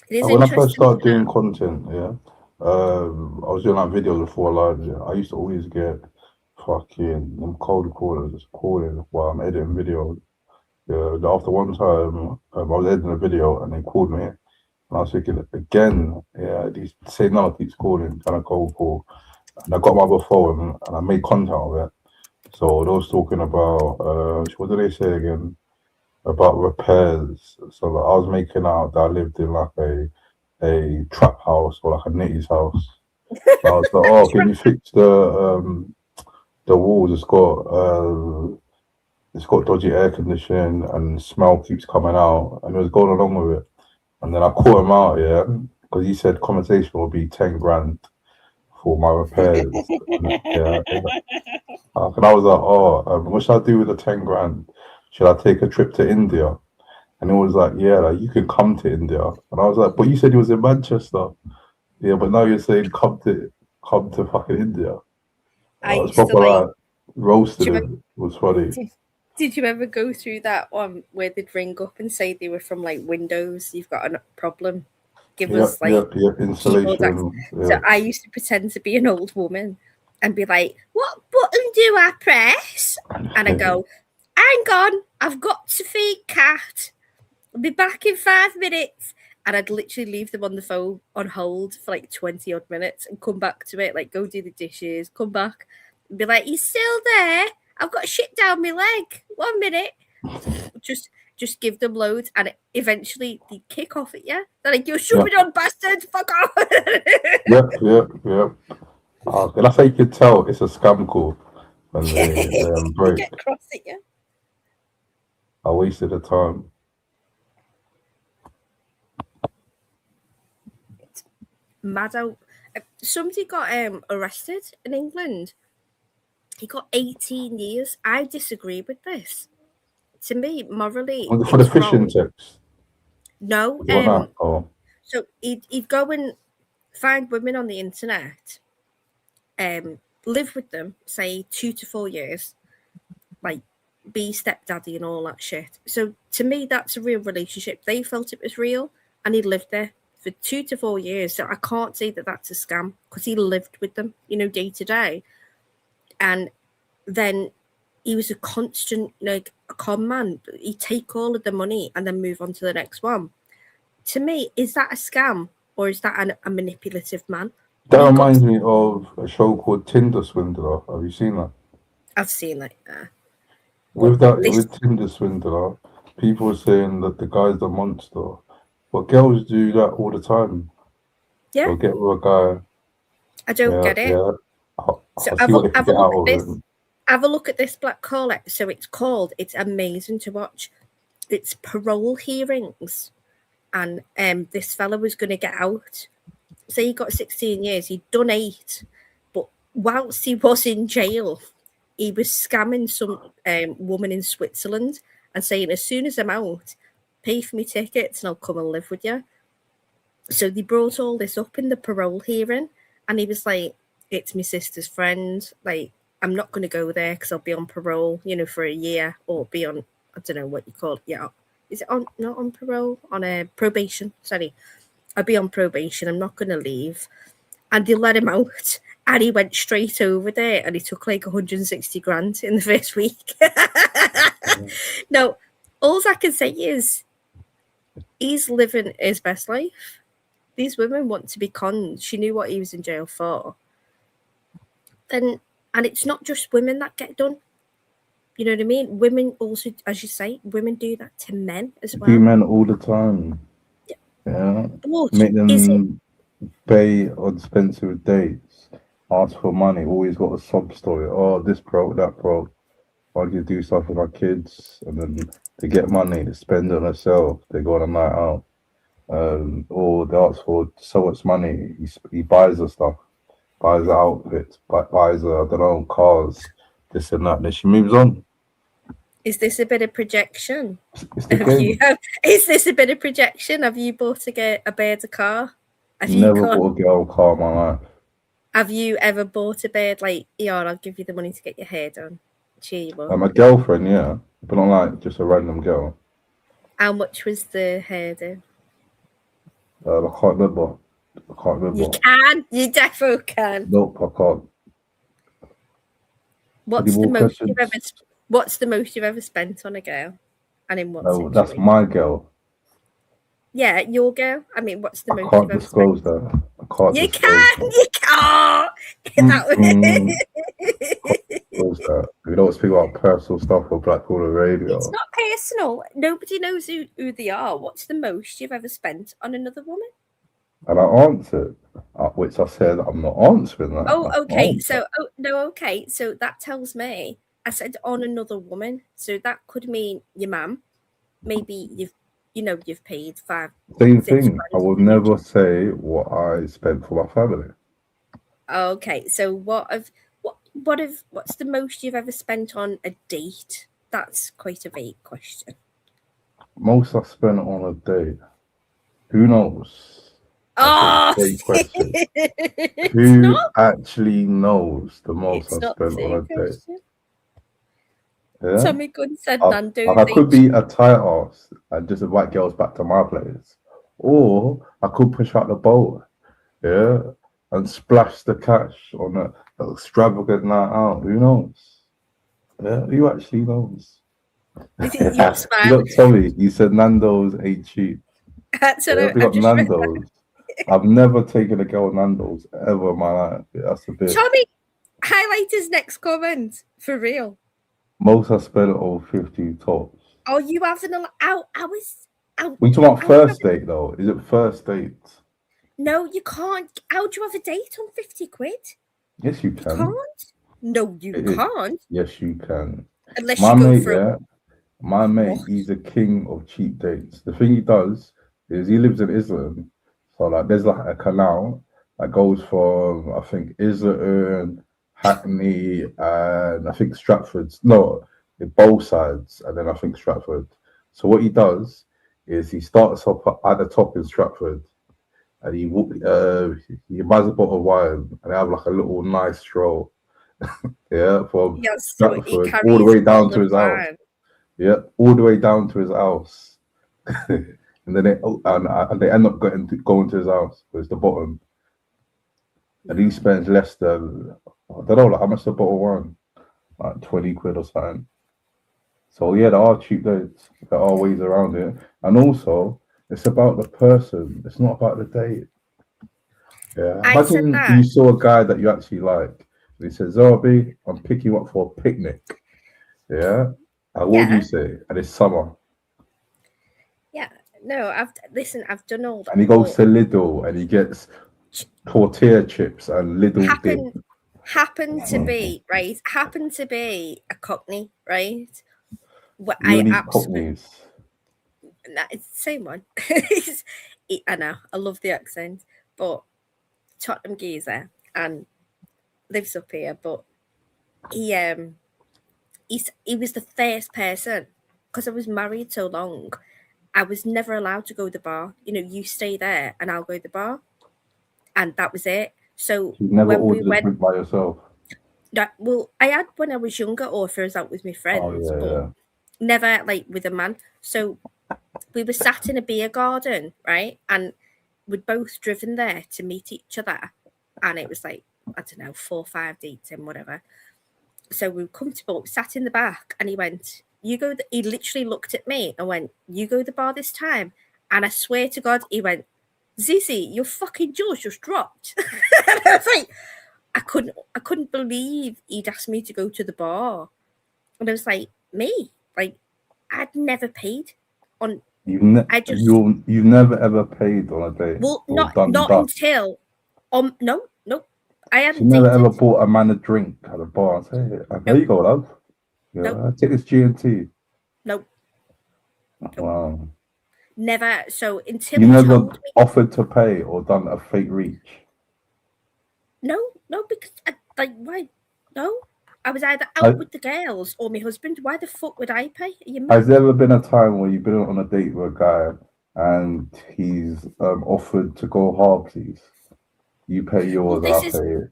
It is when I first started doing content, I was doing like videos before live. I used to always get fucking them cold callers calling while I'm editing videos. After one time, I was editing a video and they called me, and I was thinking again, these same number keeps calling, kind of cold call, and I got my other phone and I made content of it. So they was talking about what did they say again? About repairs. So like, I was making out that I lived in like a trap house or like a nitty's house. I was like, oh, can you fix the walls? It's got dodgy air conditioning and smell keeps coming out, and it was going along with it. And then I caught him out, because he said compensation will be 10 grand for my repairs. And I was like, what should I do with the 10 grand? Should I take a trip to India? And it was like, like you can come to India. And I was like, but you said you was in Manchester. Yeah, but now you're saying come to fucking India. I was proper like roasted it. It was funny. Did you ever go through that one where they'd ring up and say they were from like Windows? You've got a problem. Give us like installation. So I used to pretend to be an old woman and be like, "What button do I press?" And I go, "Hang on, I've got to feed cat. I'll be back in 5 minutes." And I'd literally leave them on the phone on hold for like 20 odd minutes and come back to it, like go do the dishes, come back and be like, "You still there? I've got shit down my leg. 1 minute." Just give them loads, and eventually they kick off at you. They're like, "You're shoving on, bastard! Fuck off!" Yep. And that's how you could tell it's a scam call when they break. Get cross at you. I wasted the time. It's mad out. Somebody got arrested in England. He got 18 years. I disagree with this. To me, morally, for the fishing tips. No. So he'd go and find women on the internet, live with them, say 2 to 4 years, like be stepdaddy and all that shit. So to me, that's a real relationship. They felt it was real, and he lived there for 2 to 4 years. So I can't say that that's a scam because he lived with them, day to day. And then he was a constant, like a con man. He'd take all of the money and then move on to the next one. To me, is that a scam or is that a manipulative man? That reminds me of a show called Tinder Swindler. Have you seen that? I've seen that. With Tinder Swindler, people are saying that the guy's a monster, but girls do that all the time. Yeah. They'll get with a guy. I don't get it. Yeah. So have a look at this. Have a look at this Black Caller. So it's amazing to watch. It's parole hearings. And this fella was going to get out. Say he got 16 years. He'd done 8. But whilst he was in jail, he was scamming some woman in Switzerland and saying, as soon as I'm out, pay for me tickets and I'll come and live with you. So they brought all this up in the parole hearing. And he was like, it's my sister's friend. Like, I'm not going to go there because I'll be on parole, for a year or be on, I don't know what you call it. Yeah. Is it not on parole? On a probation. Sorry. I'll be on probation. I'm not going to leave. And they let him out. And he went straight over there and he took like 160 grand in the first week. No, all I can say is he's living his best life. These women want to be conned. She knew what he was in jail for. And it's not just women that get done. You know what I mean? Women also, as you say, women do that to men as well. Do men all the time. Yeah. What Make them is it? pay on expensive dates, ask for money, always got a sob story. Oh, this broke, that broke. I could do stuff with my kids, and then they get money, they spend it on themselves, they go on a night out. Or they ask for so much money, he buys the stuff, buys the outfits, buys I don't know, cars, this and that. Then she moves on. Is this a bit of projection? It's the game. Is this a bit of projection? Have you bought a bird a car? Never bought a girl a car in my life. Have you ever bought a bird like, yeah, I'll give you the money to get your hair done? Cheer you up. My girlfriend, yeah, but not like just a random girl. How much was the hairdo? I can't remember. You can. You definitely can. Nope, I can't. What's the most you've ever spent on a girl? And in what situation? That's my girl. Yeah, your girl. I mean, what's the most? I can't disclose that. I can't. You can. You can't. That. We don't speak about personal stuff on Black Caller Radio. It's not personal. Nobody knows who they are. What's the most you've ever spent on another woman? And I answered, which I said I'm not answering that. Oh, okay. Okay. So that tells me I said on another woman. So that could mean your mum. Maybe you've paid Same thing. I will never say what I spent for my family. Okay. So what's the most you've ever spent on a date? That's quite a vague question. Most I spent on a date. Who knows? Oh, question. Who actually knows the most I spent on a date? Yeah? Tommy Gunn said Nando's. I could be a tight ass and just invite girls back to my place, or I could push out the boat, yeah, and splash the cash on an extravagant night out. Who knows? Yeah, who actually knows? Look, Tommy, you said Nando's ain't cheap. So we got Nando's. I've never taken a girl Nando's ever in my life. Yeah, that's a bit. Tommy, highlight his next comment for real. Most I spent on 50 tops. Oh, you haven't out. We talking about first date though? Is it first date? No, you can't. How do you have a date on 50 quid? Yes, you can. You can't. No, you can't. Yes, you can. Unless you go for yeah, my mate, he's a king of cheap dates. The thing he does is he lives in Islington. So like there's like a canal that goes from I think Islington, Hackney, and I think Stratford's both sides, and then I think Stratford. So what he does is he starts up at the top in Stratford, and he buys a bottle of wine, and they have like a little nice stroll, yeah, from Stratford all the way down to his house. Yeah, all the way down to his house. And then they end up going to his house, because the bottom. And he spends less than, I don't know, like how much the bottle wine? Like 20 quid or something. So yeah, there are cheap dates. There are ways around it. And also, it's about the person. It's not about the date. Yeah. Imagine you saw a guy that you actually like. And he says, Zarabi, I'm picking you up for a picnic. Yeah. And what do you say? And it's summer. Yeah. No, I've done all that. And he goes to Lidl and he gets tortilla chips and Lidl dip. Happened to be a Cockney, right? What Cockneys? Nah, it's the same one. I know, I love the accent, but Tottenham geezer and lives up here, but he was the first person, because I was married so long. I was never allowed to go to the bar. You stay there and I'll go to the bar. And that was it. So you never ordered a drink by yourself? Well, I had when I was younger, or if I was out with my friends, but never like with a man. So we were sat in a beer garden, right? And we'd both driven there to meet each other. And it was like, I don't know, 4 or 5 dates in, whatever. So we were comfortable, we sat in the back, and he went, you go. He literally looked at me and went, "You go to the bar this time." And I swear to God, he went, "Zizzy, your fucking jaw's just dropped." And I was like, I couldn't believe he'd asked me to go to the bar. And I was like, me? Like, I'd never paid on. You've never ever paid on a date. Well, or not done that. until no. I You hadn't never dated. ever bought a man a drink at a bar and say, "There you go, love. Yeah, take this G&T." Nope. Wow. Never. So until You he never told me. offered to pay or done a fake reach. No, because why? No, I was either out with the girls or my husband. Why the fuck would I pay? Are you mad? Has there ever been a time where you've been on a date with a guy and he's offered to go hard, please? You pay yours, I'll pay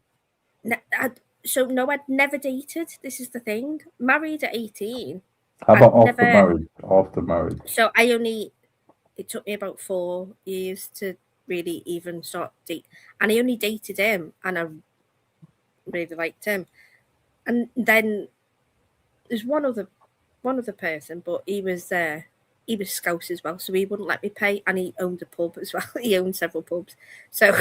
it. So no, I'd never dated. This is the thing. Married at 18. How about after marriage? After marriage. So it took me about 4 years to really even start date, and I only dated him, and I really liked him. And then there's one other person, but he was Scouse as well, so he wouldn't let me pay, and he owned a pub as well. He owned several pubs, so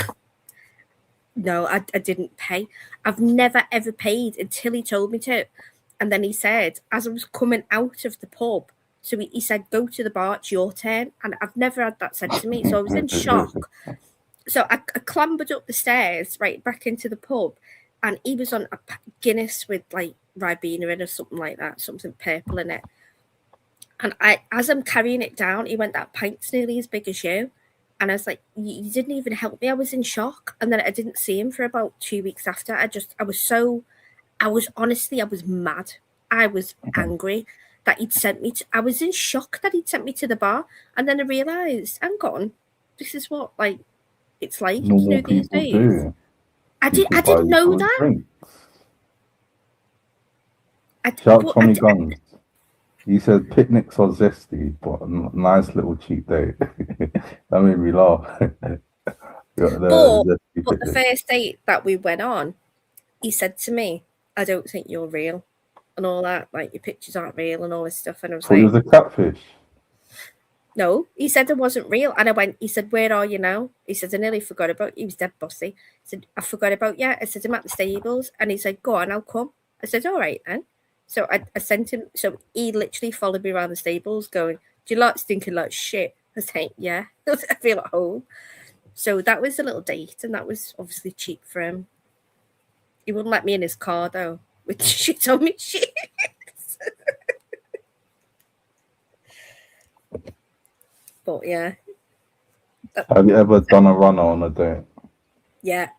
no, I didn't pay. I've never ever paid until he told me to, and then he said, as I was coming out of the pub, so he said, "Go to the bar, it's your turn," and I've never had that said to me, so I was in shock. So I clambered up the stairs right back into the pub, and he was on a Guinness with like Ribena in or something like that, something purple in it. And as I'm carrying it down, he went, "That pint's nearly as big as you." And I was like, "You didn't even help me." I was in shock. And then I didn't see him for about 2 weeks after. I was mad. I was angry that he'd sent me I was in shock that he'd sent me to the bar. And then I realised, hang on, this is what it's like, normal these people days. do. I didn't know that. Shout Tommy Guns. He said picnics are zesty, but a nice little cheap date. That made me laugh. But the first date that we went on, he said to me, "I don't think you're real," and all that. Like, your pictures aren't real and all this stuff. And I was like, "He was a catfish." No, he said I wasn't real. And he said, "Where are you now?" He said, "I nearly forgot about you." He was dead bossy. He said, "I forgot about you." I said, "I'm at the stables." And he said, "Go on, I'll come." I said, "All right then." So I sent him. So he literally followed me around the stables going, "Do you like stinking like shit?" I was like, "Yeah." I feel at home. So that was a little date, and that was obviously cheap for him. He wouldn't let me in his car though, with shit on me shit. But yeah. Have you ever done a runner on a date? Yeah.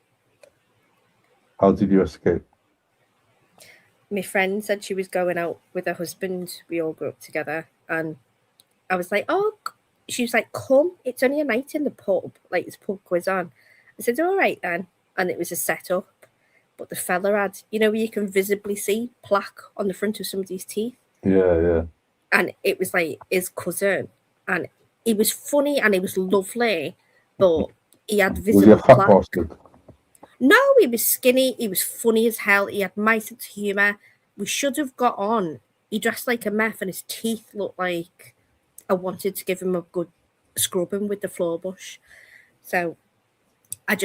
How did you escape? My friend said she was going out with her husband. We all grew up together, and I was like, "Oh," she was like, "Come, it's only a night in the pub, like this pub quiz on." I said, "All right then," and it was a setup, but the fella had, where you can visibly see plaque on the front of somebody's teeth. Yeah. And it was like his cousin, and he was funny and he was lovely, but he had visible plaque. Was he a fat bastard? No, he was skinny. He was funny as hell. He had my sense of humour. We should have got on. He dressed like a meth, and his teeth looked like I wanted to give him a good scrubbing with the floor brush. So I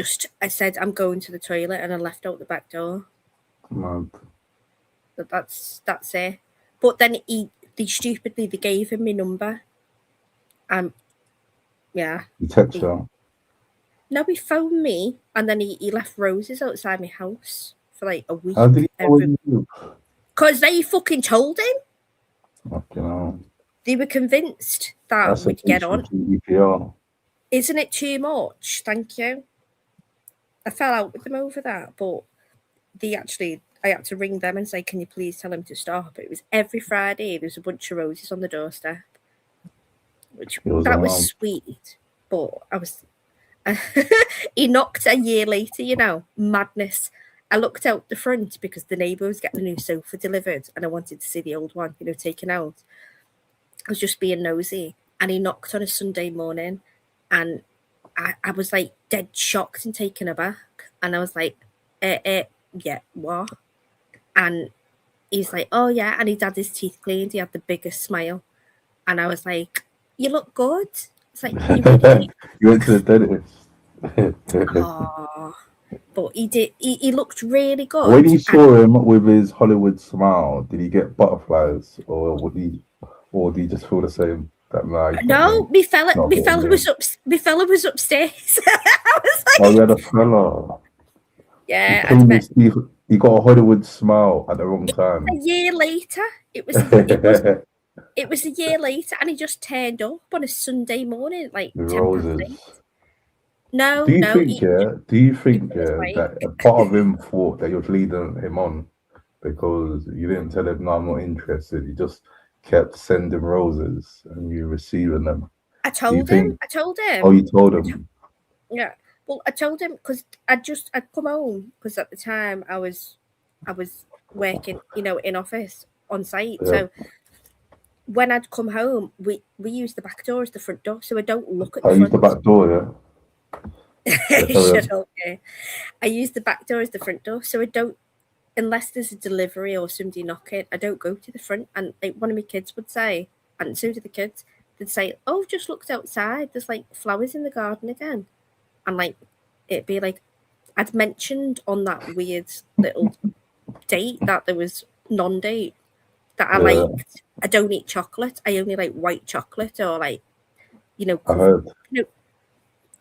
said, "I'm going to the toilet," and I left out the back door. Mad. But that's it. But then they stupidly gave him my number. Yeah. He texted you? No, he phoned me, and then he left roses outside my house for like a week. How did he know you? Because they fucking told him. Fucking hell. They were convinced that we'd get on. GDPR. Isn't it too much? Thank you. I fell out with them over that, but I had to ring them and say, "Can you please tell him to stop?" It was every Friday. There was a bunch of roses on the doorstep, that was sweet. But I was. He knocked a year later, madness. I looked out the front because the neighbour was getting a new sofa delivered, and I wanted to see the old one, taken out. I was just being nosy, and he knocked on a Sunday morning, and I was like dead shocked and taken aback, and I was like, yeah, what? And he's like, oh yeah, and he'd had his teeth cleaned. He had the biggest smile, and I was like, you look good. It's like you really. You went to the dentist. Oh, but he did. He looked really good. When you saw him with his Hollywood smile, did he get butterflies, or did he just feel the same? No, me fella was upstairs. I was like, oh, you had a fella. Yeah, he got a Hollywood smile at the wrong time. A year later, it was a year later, and he just turned up on a Sunday morning, like 10 past 8. No, Do you think that a part of him thought that you're leading him on because you didn't tell him, no, I'm not interested. You just kept sending roses and you receiving them. I told him. Oh, you told him? Yeah. Well, I told him because I'd come home because at the time I was working, in office on site. Yeah. So when I'd come home, we used the back door as the front door, so I don't look at the front. Use the back door, yeah. Shut up, yeah. I use the back door as the front door, so I don't, unless there's a delivery or somebody knocking, I don't go to the front. And like one of my kids would say, and so do the kids, they'd say, "Oh, I've just looked outside. There's like flowers in the garden again." And like it'd be like I'd mentioned on that weird little date that there was non-date that I liked. I don't eat chocolate. I only like white chocolate or like, I heard.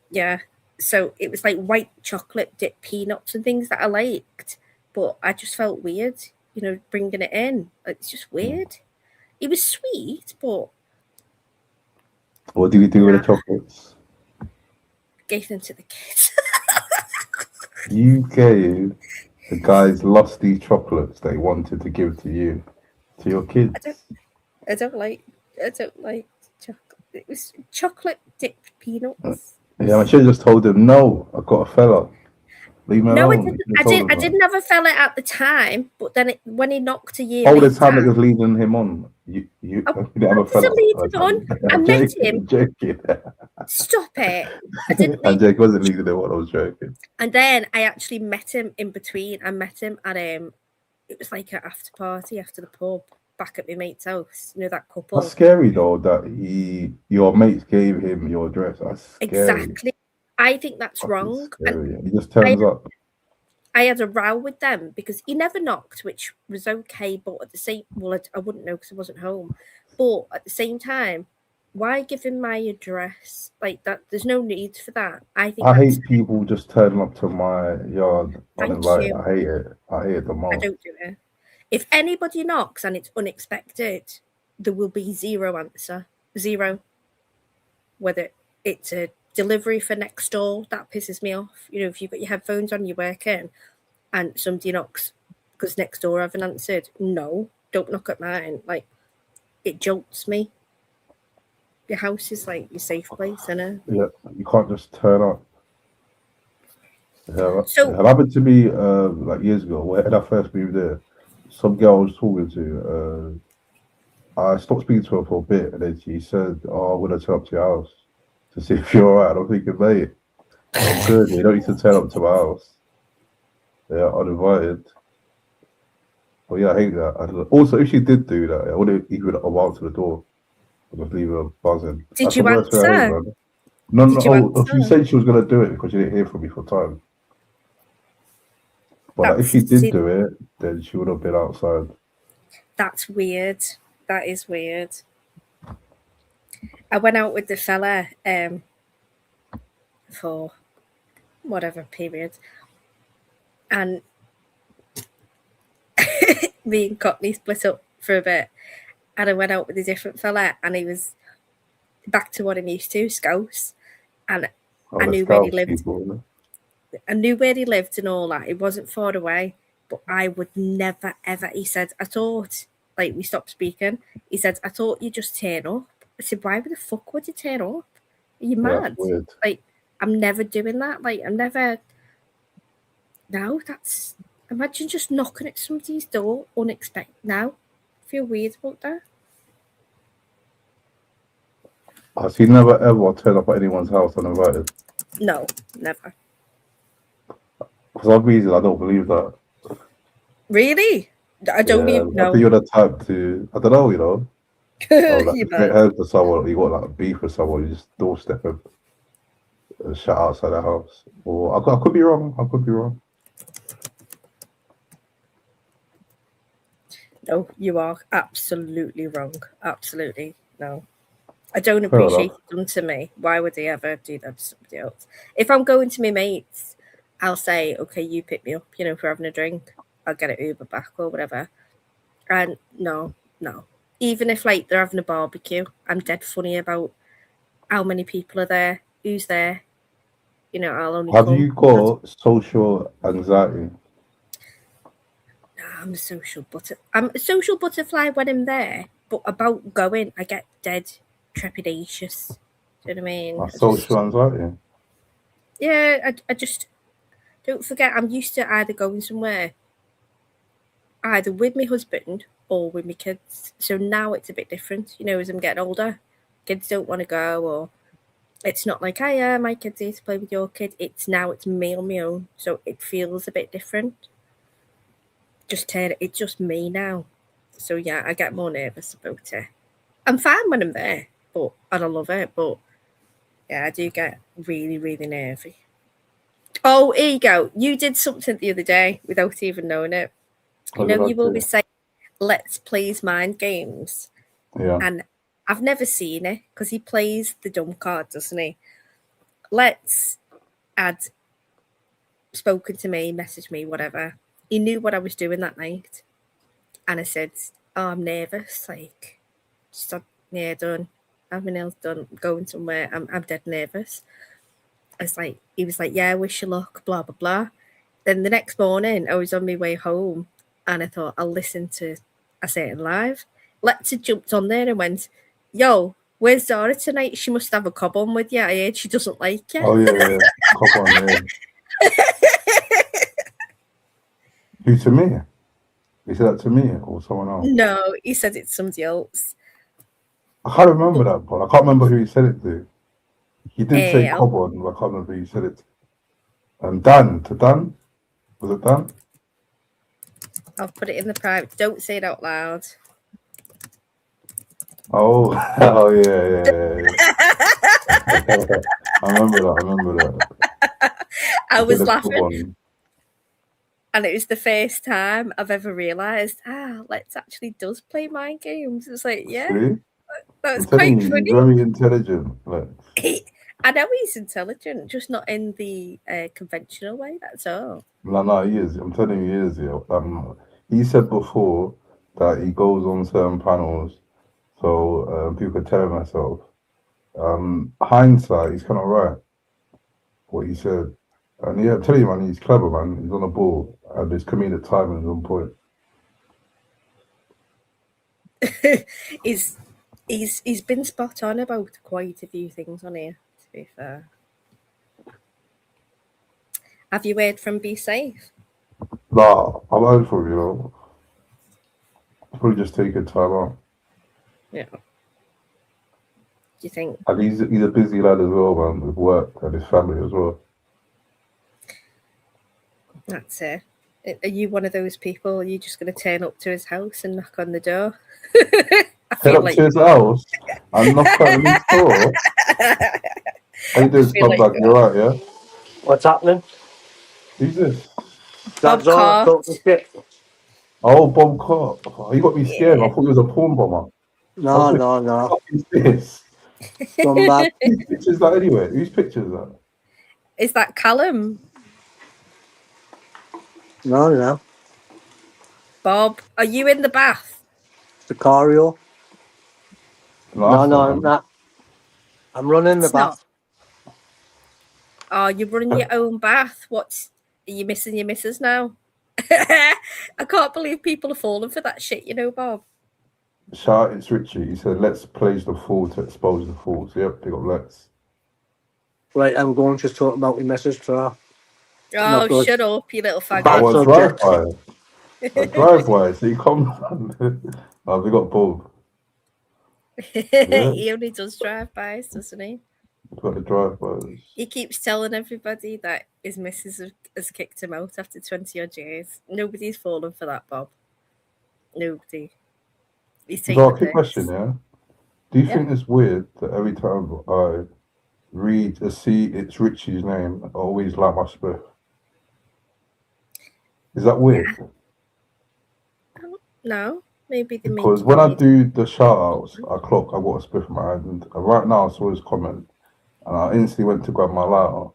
Yeah. So it was like white chocolate dipped peanuts and things that I liked, but I just felt weird, bringing it in. It's just weird. It was sweet, but what did you do with the chocolates? Gave them to the kids. You gave the guys lusty chocolates they wanted to give to you, to your kids. I don't like chocolate. It was chocolate dipped peanuts. Yeah, I should have just told him, no, I got a fella. Leave me alone. I didn't have a fella at the time, but then when he knocked a year later. Oh, the time that you're leading him on. You didn't have a fella. I met him. I'm joking. Stop it. I didn't. Jake wasn't leading him on, I was joking. And then I actually met him in between. I met him at it was like an after party after the pub back at my mate's house. That couple. That's scary though that your mates gave him your address. That's scary. Exactly. I think that's wrong. And he just turns up. I had a row with them because he never knocked, which was okay. But at the same, I wouldn't know because I wasn't home. But at the same time, why give him my address like that? There's no need for that. I hate people just turning up to my yard uninvited. I hate it. I hate it the most. I don't do it. If anybody knocks and it's unexpected, there will be zero answer. Zero. Whether it's a delivery for next door, that pisses me off. If you've got your headphones on, you're working, and somebody knocks because next door haven't answered. No, don't knock at mine. Like, it jolts me. Your house is like your safe place, isn't it? Yeah, you can't just turn up. Yeah, so it happened to me like years ago when I first moved there. Some girl I was talking to, I stopped speaking to her for a bit, and then she said, "Oh, I'm gonna turn up to your house to see if you're alright." I'm thinking, mate, I'm good. You don't need to turn up to my house. Yeah, uninvited. But yeah, I hate that. Also, if she did do that, I wouldn't even answer the door. I would leave her buzzing. Did you answer? No. She said she was gonna do it because she didn't hear from me for time. But if she did do it, then she would have been outside. That's weird. That is weird. I went out with the fella for whatever period, and me and Courtney split up for a bit, and I went out with a different fella, and he was back to what I'm used to, Scouse, and I knew where he lived. I knew where he lived and all that. It wasn't far away, but I would never, ever. He said, I thought, like, we stopped speaking. He said, I thought you'd just turn up. I said, why the fuck would you turn up? Are you mad? Like, I'm never doing that. Like, I'm never. No, that's. Imagine just knocking at somebody's door unexpected. Now, I feel weird about that. Has he never ever turned up at anyone's house uninvited? No, never. For some reason, I don't believe that. Really? I don't even know. I think you're the type to, I don't know, you know. Like, You if you ain't heard for someone, you got like a beef with someone, you just doorstep him and shut outside the house. Or I could be wrong. I could be wrong. No, you are absolutely wrong. Absolutely. No. I don't appreciate it done to me. Why would they ever do that to somebody else? If I'm going to my mates, I'll say, okay, you pick me up, you know, for having a drink. I'll get an Uber back or whatever. And no. Even if like they're having a barbecue, I'm dead funny about how many people are there, who's there. You know, I'll only Have you got social anxiety? I'm a social butterfly when I'm there, but about going, I get dead trepidatious. Do you know what I mean? Social anxiety. Yeah, I just don't forget. I'm used to either going somewhere, either with my husband or with my kids. So now it's a bit different. You know, as I'm getting older, kids don't want to go, or it's not like, oh yeah, my kids here to play with your kid. It's me on my own, so it feels a bit different. It's just me now. So yeah, I get more nervous about it. I'm fine when I'm there, and I love it, but yeah, I do get really, really nervy. Oh, here you go. You did something the other day without even knowing it. You know, you always say, let's plays mind games. Yeah. And I've never seen it because he plays the dumb card, doesn't he? Let's had spoken to me, messaged me, whatever. He knew what I was doing that night. And I said, oh, I'm nervous. Like, just had my hair done, have my nails done, going somewhere. I'm dead nervous. He was like, yeah, wish you luck, blah, blah, blah. Then the next morning, I was on my way home and I thought, I'll listen to I Say It Live. Lexa jumped on there and went, yo, where's Zara tonight? She must have a cob on with you. I heard she doesn't like you. Oh, yeah. Cob on, yeah. Who, to me? He said that to me or someone else? No, he said it's somebody else. I can't remember that part. I can't remember who he said it to. He did say cob on, but I can't remember who he said it to. Dan. Was it Dan? I'll put it in the private. Don't say it out loud. Oh, yeah. I remember that. I was laughing. And it was the first time I've ever realised, Lex actually does play mind games. It's like, yeah, that's quite funny. He's very intelligent. I know he's intelligent, just not in the conventional way, that's all. No, he is. I'm telling you, he is. Yeah. He said before that he goes on certain panels so people can tell himself. Hindsight, he's kind of right, what he said. And yeah, I'm telling you, man, he's clever, man. He's on the ball, and his comedic timing is on point. He's been spot on about quite a few things on here, to be fair. Have you heard from Be Safe? Nah, I've heard from you. Probably just taking time out. Yeah. Do you think? And he's a busy lad as well, man, with work and his family as well. That's it. Are you one of those people? Are you just going to turn up to his house and knock on the door? Turn up to his house and knock on his door? How you doing, Scumbag? You're right, yeah? What's happening? Who's this? That's all. Oh, Bob Carp. Oh, you got me scared. I thought he was a porn bomber. No. Who's this? Scumbag. Whose picture is that anyway? Whose picture is that? Is that Callum? No. Bob, are you in the bath? Sicario. No. I'm running the bath. Oh, you're running your own bath. Are you missing your missus now? I can't believe people are falling for that shit, you know, Bob. Shout out, it's Richie. He said, let's place the fool to expose the fools. Yep, they got let's. Right, I'm going to talk about my message to her. Oh, shut up, you little faggot. I want drive-by. A drive-by, so you come on. We got Bob. Yeah. He only does drive-bys, doesn't he? He's got the drive-bys. He keeps telling everybody that his missus has kicked him out after 20 odd years. Nobody's fallen for that, Bob. Nobody. He's So, taking quick question, yeah. Do you think it's weird that every time I read or see it's Richie's name, I always like my spliff? Is that weird? No, maybe they Because make when I you do the shout outs, I clock, I got a spliff in my hand. And right now, I saw his comment and I instantly went to grab my lighter.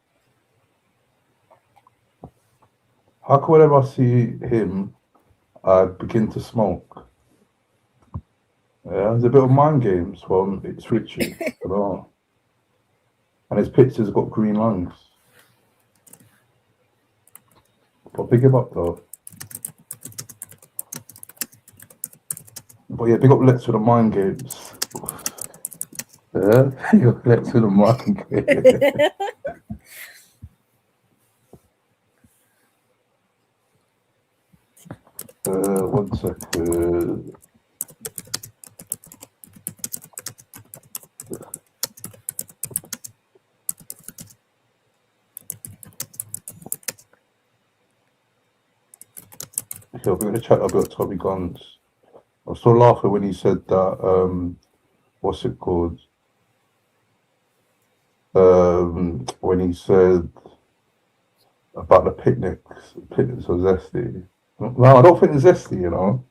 How come whenever I see him, I begin to smoke? Yeah, there's a bit of mind games from It's Richie. I don't know. And his picture's got green lungs. But pick him up though. But yeah, big up Lex for the mind games. Yeah, big up Lex for the mind games. 1 second. Okay, we're going to chat about Tommy Guns. I was still laughing when he said that, what's it called? When he said about the picnics are zesty. No, I don't think it's zesty, you know.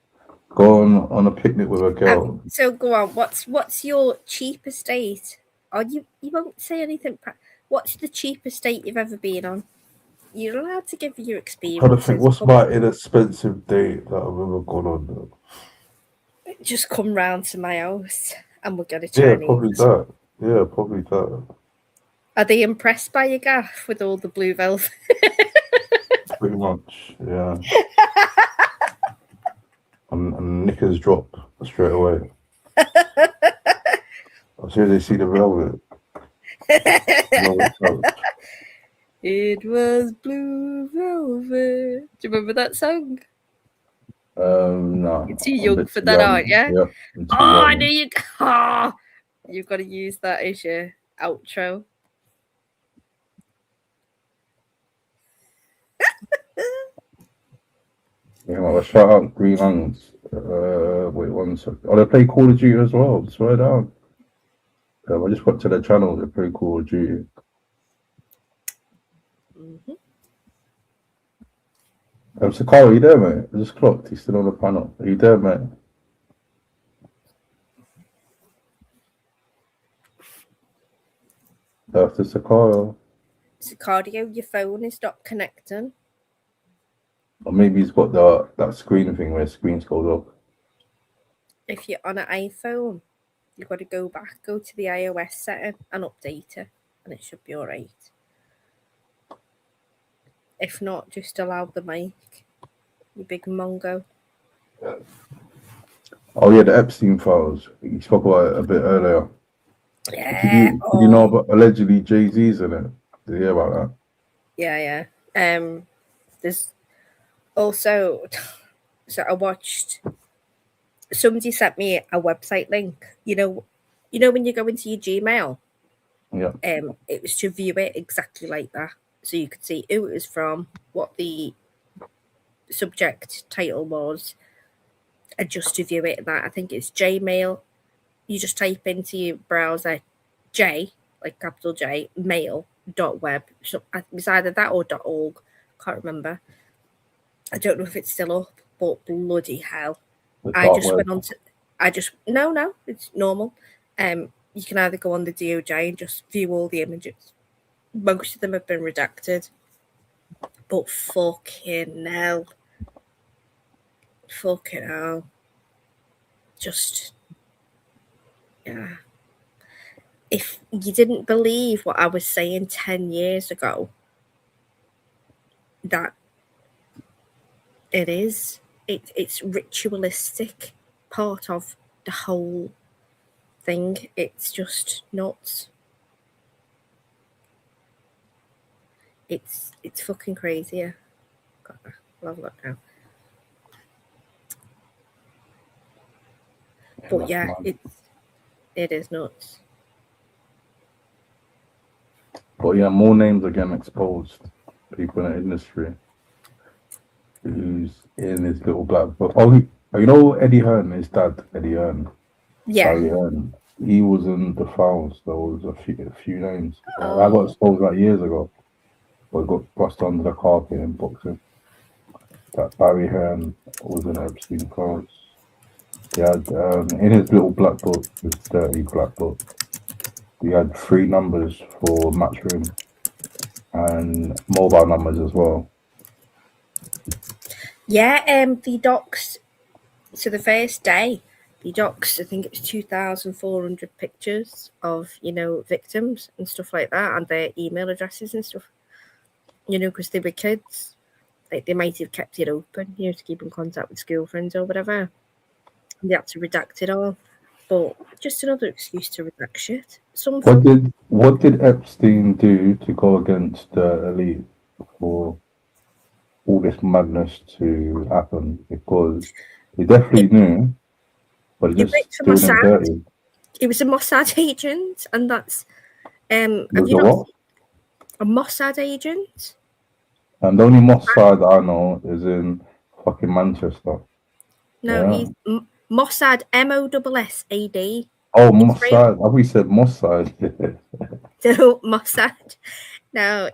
Going on a picnic with a girl. So go on. What's your cheapest date? Oh, you won't say anything. What's the cheapest date you've ever been on? You're allowed to give your experience. I'm trying to think, what's my inexpensive date that I've ever gone on? Just come round to my house and we'll get a Yeah, Chinese. probably that. Yeah, probably that. Are they impressed by your gaff with all the blue velvet? Pretty much, yeah. and knickers drop straight away. As soon as they see the velvet. It was blue velvet. Do you remember that song? No. You're too young for that, aren't you? Yep, I knew you. Oh, you've got to use that as your outro. Yeah, well, shout out Green Lungs. Wait 1 second. Oh, they play Call of Duty as well. Swear down. I just went to their channel. They play Call of Duty. Sakara, are you there, mate? I just clocked. He's still on the panel. Are you there, mate? After Sakara. Sicario, your phone is not connecting. Or maybe he's got that screen thing where screens goes up. If you're on an iPhone, you've got to go to the iOS setting and update it, and it should be all right. If not, just allow the mic, you big mongo. Oh yeah, the Epstein files. You spoke about it a bit earlier. Yeah. Did you know about allegedly Jay-Z's in it? Did you hear about that? Yeah. There's also, so I watched. Somebody sent me a website link. You know when you go into your Gmail. Yeah. It was to view it exactly like that, so you could see who it was from, what the subject title was, and just to view it. That I think it's Gmail. You just type into your browser J, like capital J, mail.web. So it's either that or .org. Can't remember. I don't know if it's still up, but bloody hell. No, it's normal. You can either go on the DOJ and just view all the images. Most of them have been redacted. But fucking hell. Just, yeah. If you didn't believe what I was saying 10 years ago, that it is. It's ritualistic part of the whole thing. It's just nuts. It's fucking crazy. Yeah. I'll have a look now. But yeah, it is nuts. But yeah, more names are getting exposed. People in the industry who's in this little black book. Oh, You know Eddie Hearn, his dad, Eddie Hearn. Yeah. Barry Hearn. He was in the files. There was a few names. I got Oh. exposed like years ago. But got brushed under the carpet in boxing. That Barry Hearn was in Epstein files. He had in his little black book, his dirty black book, he had 3 numbers for Matchroom and mobile numbers as well. Yeah, the docs. So the first day, the docs, I think it was 2,400 pictures of, victims and stuff like that, and their email addresses and stuff. Because they were kids. Like, they might have kept it open, to keep in contact with school friends or whatever. And they had to redact it all. But just another excuse to redact shit. What did Epstein do to go against the elite for all this madness to happen? Because he definitely knew, but he just doing it dirty. He was a Mossad agent, and that's Have you what? A Mossad agent. And the only Mossad I know is in fucking Manchester. No, he's Mossad, Mossad. Oh, Mossad. Have we said Mossad? So Mossad. No,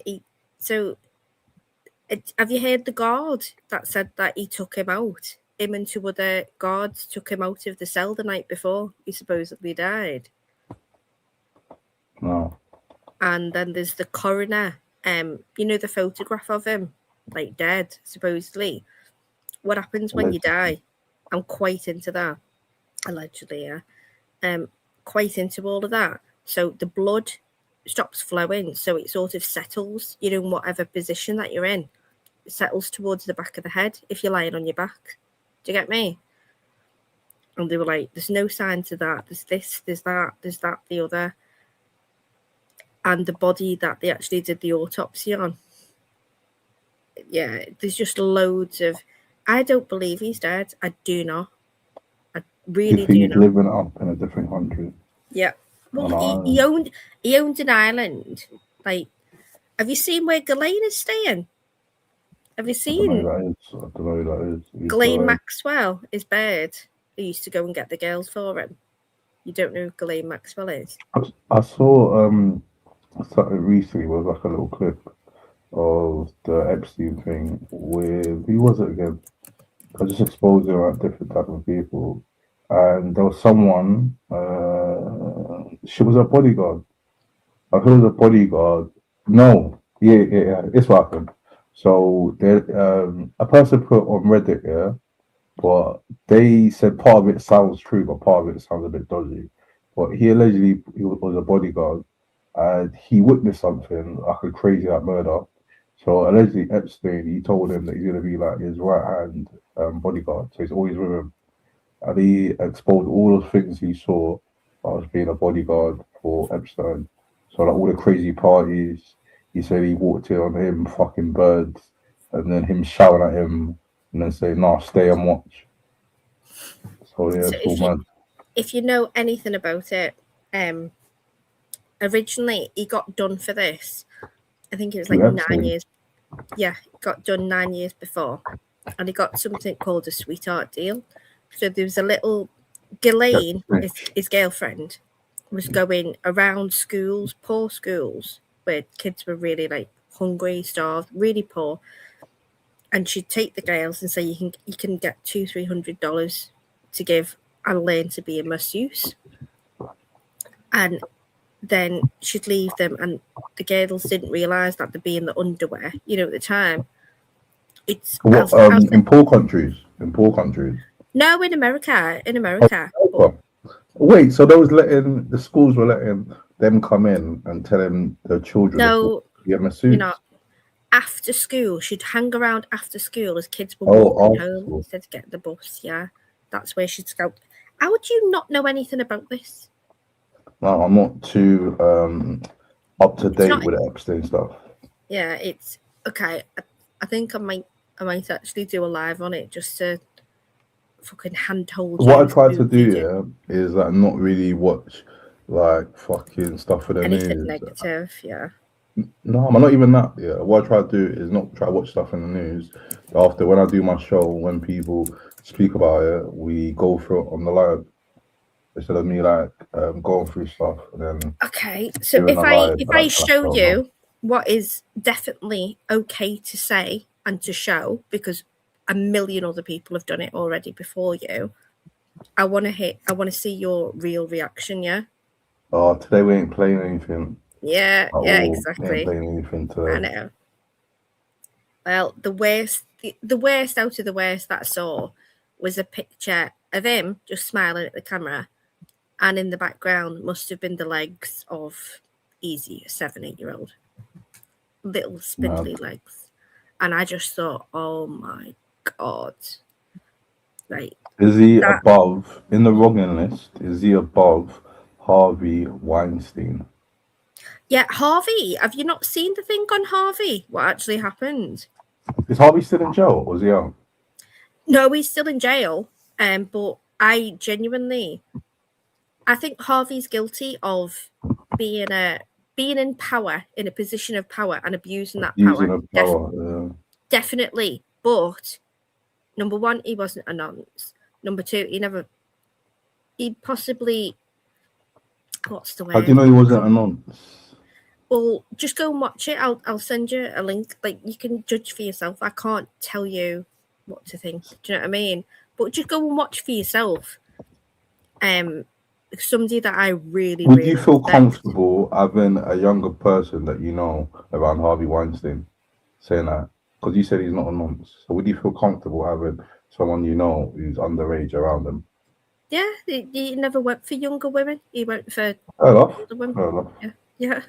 have you heard the guard that said that he took him out? Him and 2 other guards took him out of the cell the night before he supposedly died. No. And then there's the coroner. The photograph of him, like dead, supposedly. What happens when you die? I'm quite into that. Allegedly, yeah. Quite into all of that. So the blood stops flowing, so it sort of settles, in whatever position that you're in. It settles towards the back of the head if you're lying on your back. Do you get me? And they were like, there's no sign to that. There's this, there's that, the other. And the body that they actually did the autopsy on. Yeah, there's just loads of... I don't believe he's dead. I do not. I really do he's not. Living up in a different country. Yeah. Well, he owned an island. Like, have you seen where Ghislaine is staying? Have you seen? I don't know who that is. Ghislaine Maxwell, his bird. He used to go and get the girls for him. You don't know who Ghislaine Maxwell is? I saw something recently was like a little clip of the Epstein thing with, who was it again? I just exposed him at different type of people, and there was someone. She was a bodyguard. I heard a bodyguard. No, yeah. It's what happened. So there, a person put on Reddit, yeah, but they said part of it sounds true, but part of it sounds a bit dodgy. But he allegedly was a bodyguard, and he witnessed something like a crazy murder. So allegedly Epstein, he told him that he's gonna be like his right hand bodyguard, so he's always with him. And he exposed all the things he saw as being a bodyguard for Epstein. So like all the crazy parties, he said he walked in on him fucking birds, and then him shouting at him, and then saying, "Nah, stay and watch." So yeah, it's all mad. If you know anything about it, originally he got done for this. I think it was like 9 years. Yeah, got done 9 years before, and he got something called a sweetheart deal. So there was a little Ghislaine, his girlfriend, was going around schools, poor schools, where kids were really like hungry, starved, really poor, and she'd take the girls and say, you can get $200-300 to give and learn to be a masseuse, and then she'd leave them, and the girls didn't realise that they'd be in the underwear, at the time. It's in poor countries. No, in America. Wait, so the schools were letting them come in and telling their children no, to get masseuse? After school, she'd hang around after school as kids were walking home instead of getting the bus. Yeah, that's where she'd scout. How would you not know anything about this? No, I'm not too up to date with the Epstein stuff. Yeah, it's okay. I think I might actually do a live on it just to fucking handhold. What I try to do is like not really watch like fucking stuff for the news. Anything negative, yeah. No, I'm not even that. Yeah, what I try to do is not try to watch stuff in the news. After when I do my show, when people speak about it, we go through it on the live instead of me like going through stuff and then. Okay, so if I show you what is definitely okay to say and to show, because a million other people have done it already before you, I want to see your real reaction. Yeah. Oh, today we ain't playing anything. Yeah, exactly. We ain't playing anything today. I know. Well, the worst out of the worst that I saw was a picture of him just smiling at the camera, and in the background must have been the legs of Easy, a 7-8-year-old, little spindly legs, and I just thought, oh my god, right? Is he above in the wronging list? Is he above Harvey Weinstein? Yeah, Harvey. Have you not seen the thing on Harvey? What actually happened? Is Harvey still in jail, or was he out? No, he's still in jail. But I think Harvey's guilty of being in power, in a position of power, and abusing that power. Definitely. But number one, he wasn't a nonce. Number two, he possibly. What's the word? How do you know he wasn't a nonce? Well, just go and watch it. I'll send you a link. Like, you can judge for yourself. I can't tell you what to think. Do you know what I mean? But just go and watch for yourself. Somebody that I really would you feel comfortable having a younger person that you know around Harvey Weinstein saying that? Because you said he's not a nonce. So would you feel comfortable having someone you know who's underage around him? Yeah, he never went for younger women. He went for older women. Yeah.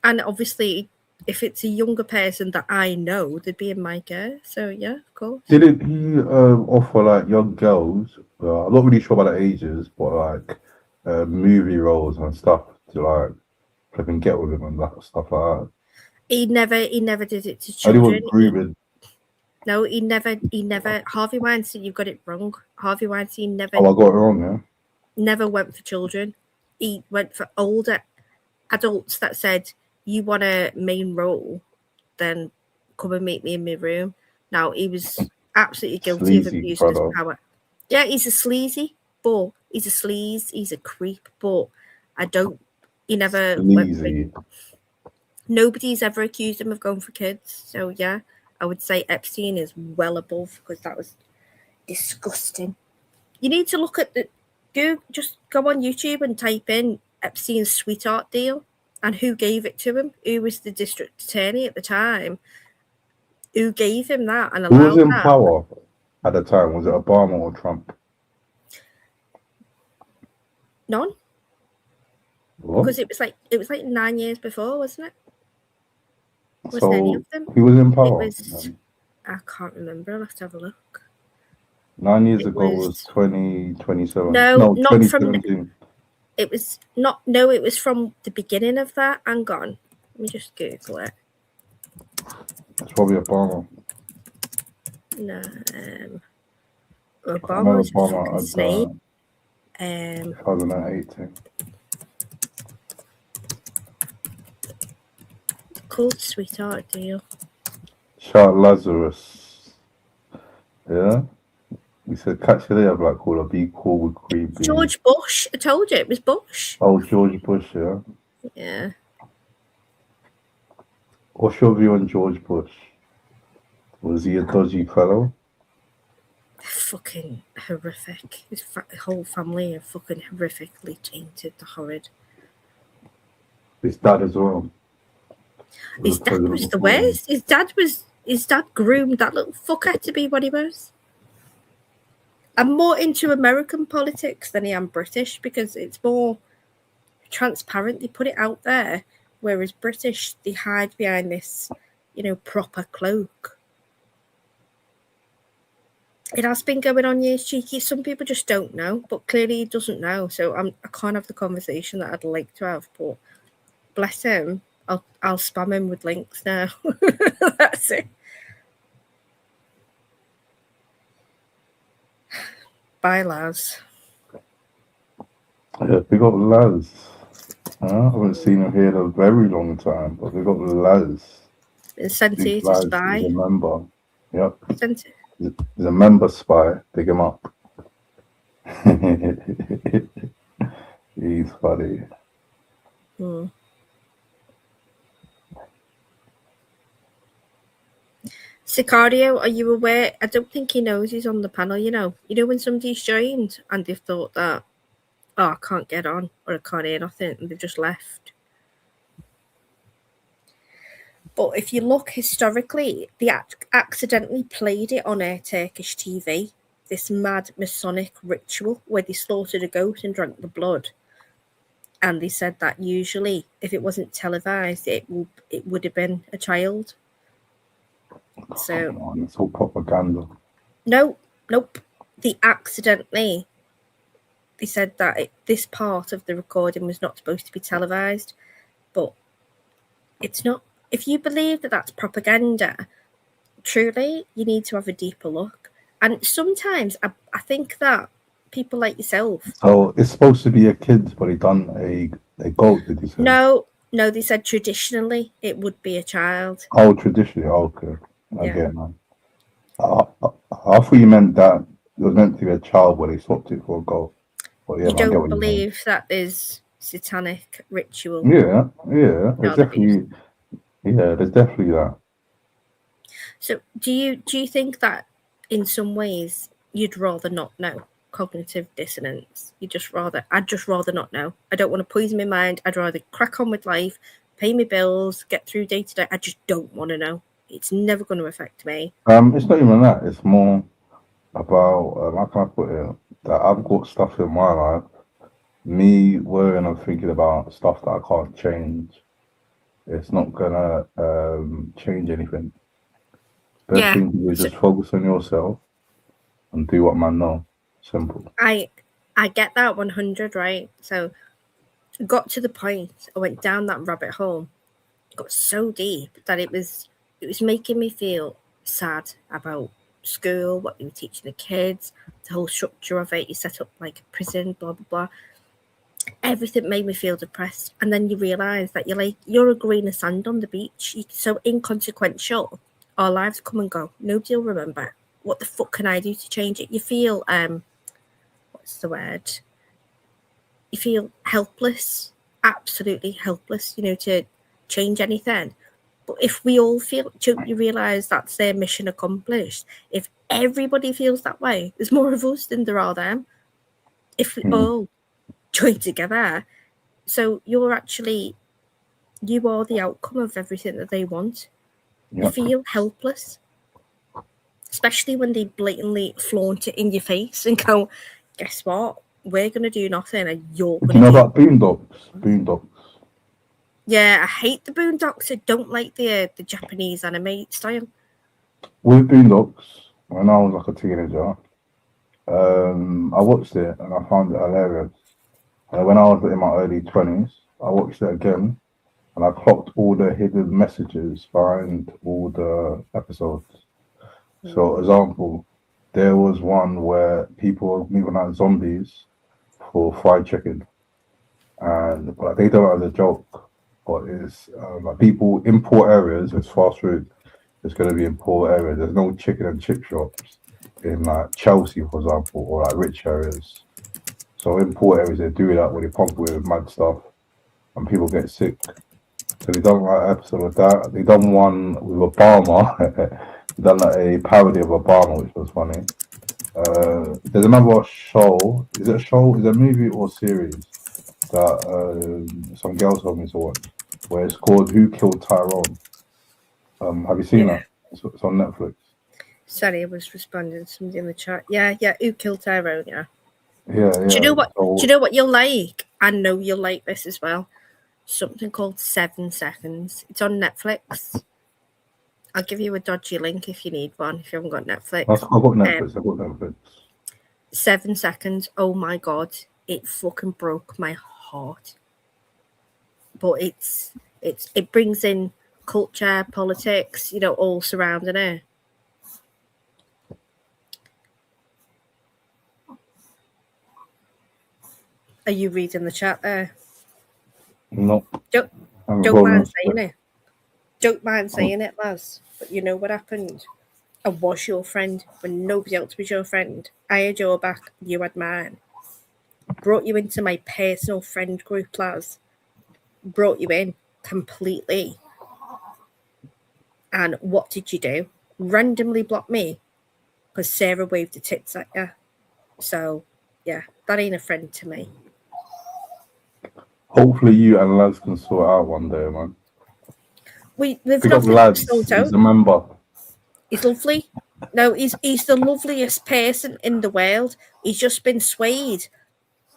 And obviously, if it's a younger person that I know, they'd be in my care. So yeah, of course. Didn't he offer like young girls? I'm not really sure about the ages, but like movie roles and stuff to like flipping get with him and that stuff like that. He never did it to children. No, he never. Harvey Weinstein, you've got it wrong. Harvey Weinstein never. Oh, I got it wrong, yeah. Never went for children. He went for older adults that said, "You want a main role, then come and meet me in my room." Now, he was absolutely guilty of abuse of his power. Yeah, he's a sleazy, but he's a sleaze. He's a creep, but he never went for. Nobody's ever accused him of going for kids. So yeah, I would say Epstein is well above, because that was disgusting. You need to look at just go on YouTube and type in Epstein's sweetheart deal and who gave it to him. Who was the district attorney at the time? Who gave him that and allowed that? Who was in power at the time? Was it Obama or Trump? None. What? Because it was like 9 years before, wasn't it? Wasn't any of them? Who was in power? I can't remember. I'll have to have a look. 9 years ago was 2027. No, not 2017. from. It was not. No, it was from the beginning of that. Hang on. Let me just Google it. That's probably Obama. No. Obama was a snake. 2018. Called sweetheart deal. Shout Lazarus. Yeah. We said catch you there, Black Caller. Be cool with creepy. George Bush. I told you it was Bush. Oh, George Bush, yeah. Yeah. What's your view on George Bush? Was he a dodgy fellow? Fucking horrific. His whole family are fucking horrifically tainted. The horrid. His dad as well. His dad was the worst. His dad groomed that little fucker to be what he was. I'm more into American politics than I am British, because it's more transparent. They put it out there, whereas British, they hide behind this, proper cloak. It has been going on years, cheeky. Some people just don't know, but clearly he doesn't know. So I can't have the conversation that I'd like to have. But bless him, I'll spam him with links now. That's it. Bye, Laz. Yeah, we got Laz. I haven't seen him here in a very long time, but we got Laz. Been sent here to spy. Remember? Yep. He's a member spy. Pick him up. He's funny. Sicario, are you aware? I don't think he knows he's on the panel, you know. You know when somebody's joined and they've thought that, oh, I can't get on or I can't hear nothing, and they've just left. But if you look historically, they accidentally played it on Turkish TV, this mad Masonic ritual where they slaughtered a goat and drank the blood. And they said that usually, if it wasn't televised, it would have been a child. So it's all propaganda. Nope. They said that this part of the recording was not supposed to be televised, but it's not. If you believe that that's propaganda, truly, you need to have a deeper look. And sometimes I think that people like yourself. So it's supposed to be a kid, but he done a goat, did you say? No, they said traditionally it would be a child. Oh, traditionally, okay. I get it, man. I thought you meant that it was meant to be a child, but they swapped it for a goat. But yeah, You don't believe that is satanic ritual? Yeah. There's definitely that. So do you think that in some ways you'd rather not know cognitive dissonance? I'd just rather not know. I don't want to poison my mind. I'd rather crack on with life, pay my bills, get through day to day. I just don't want to know. It's never going to affect me. It's not even that. It's more about how can I put it? That I've got stuff in my life. Me worrying and thinking about stuff that I can't change. It's not gonna change anything. Best thing to do is just focus on yourself and do what man know. Simple. I get that 100, right? So got to the point, I went down that rabbit hole, got so deep that it was making me feel sad about school, what they were teaching the kids, the whole structure of it. You set up like a prison, blah blah blah. Everything made me feel depressed. And then you realise that you're a grain of sand on the beach. You're so inconsequential. Our lives come and go. Nobody will remember. What the fuck can I do to change it? You feel what's the word? You feel helpless, absolutely helpless, to change anything. But if we all feel, don't you realise that's their mission accomplished? If everybody feels that way, there's more of us than there are them. If we all join together, so you are the outcome of everything that they want. Yep. You feel helpless, especially when they blatantly flaunt it in your face and go, guess what? We're going to do nothing and you're going to do you know about Boondocks? Yeah, I hate the Boondocks. I don't like the Japanese anime style. With Boondocks, when I was like a teenager, I watched it and I found it hilarious. And when I was in my early 20s, I watched it again and I clocked all the hidden messages behind all the episodes. So, example, there was one where people were moving like zombies for fried chicken, and like, they don't know as a joke, but it's like people in poor areas. It's fast food. It's going to be in poor areas. There's no chicken and chip shops in like Chelsea, for example, or like rich areas. So in poor areas, they do that where they pump it with mad stuff, and people get sick. So they done like an episode of that. They done one with Obama. They done like a parody of Obama, which was funny. There's another show. Is it a show? Is it a movie or series that some girls told me to watch, where it's called "Who Killed Tyrone"? Have you seen that? It's on Netflix. Sorry, I was responding to somebody in the chat. Yeah. Who Killed Tyrone? Yeah. Yeah. Do you know what? Do you know what you'll like? I know you'll like this as well. Something called 7 Seconds. It's on Netflix. I'll give you a dodgy link if you need one. If you haven't got Netflix, I've got Netflix. 7 Seconds. Oh my god, it fucking broke my heart. But it brings in culture, politics, all surrounding it. Are you reading the chat there? No. Don't mind saying it. Don't mind saying it, lads. But you know what happened? I I was your friend when nobody else was your friend. I had your back, you had mine. Brought you into my personal friend group, Laz. Brought you in completely. And what did you do? Randomly block me because Sarah waved her tits at you. So, yeah, that ain't a friend to me. Hopefully you and Laz can sort out one day, man. We've Pick up nothing Laz, to sort out. he's a member. He's lovely. No, he's the loveliest person in the world. He's just been swayed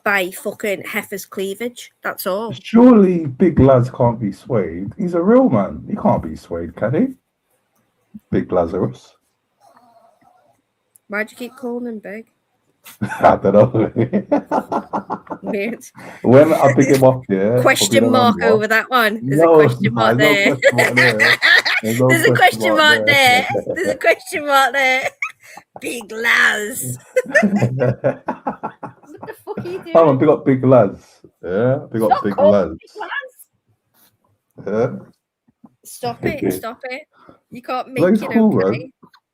by fucking Heifer's cleavage. That's all. Surely Big Laz can't be swayed. He's a real man. He can't be swayed, can he? Big Lazarus. Why'd you keep calling him big? I don't know. Weird. When I pick him up, yeah. Question mark over that one. There's a question mark there. There's a question mark there. There's a question mark there. Big Laz. What the fuck are you doing? Come on, pick up Big Laz. Yeah, pick up Big Laz. Yeah. Stop it. Stop it. You can't make it cool, okay. Man.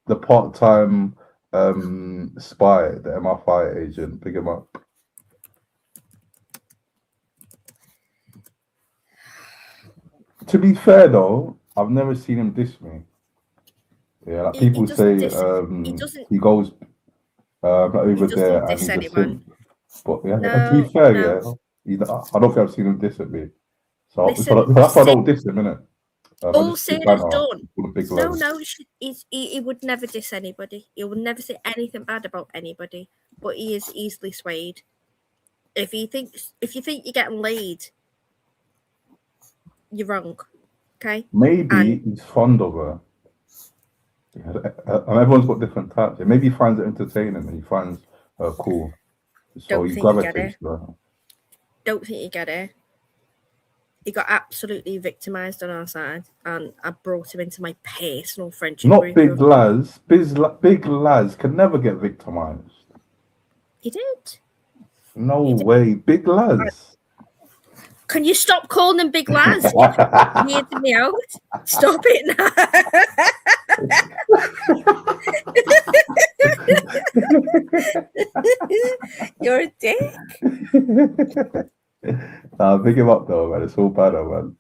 The part-time spy, the MI5 agent, pick him up. To be fair though, I've never seen him diss me. Yeah, like people say he goes over there and he's a simp. But yeah, to be fair, yeah, I don't think I've seen him diss at me. So that's why I don't diss him, innit? All said and done. No, he would never diss anybody. He would never say anything bad about anybody. But he is easily swayed. If you think you're getting laid, you're wrong. Okay. Maybe he's fond of her. Yeah, and everyone's got different types. Maybe he finds it entertaining and he finds her cool. So he gravitates to her. Don't think you get it. He got absolutely victimized on our side, and I brought him into my personal friendship Not group. Big Laz. Big Laz can never get victimized. He did. No way. Big Laz. Can you stop calling him Big Laz? You're weirding me out. Stop it now. You're a dick. Pick him up though, man. It's all better, man.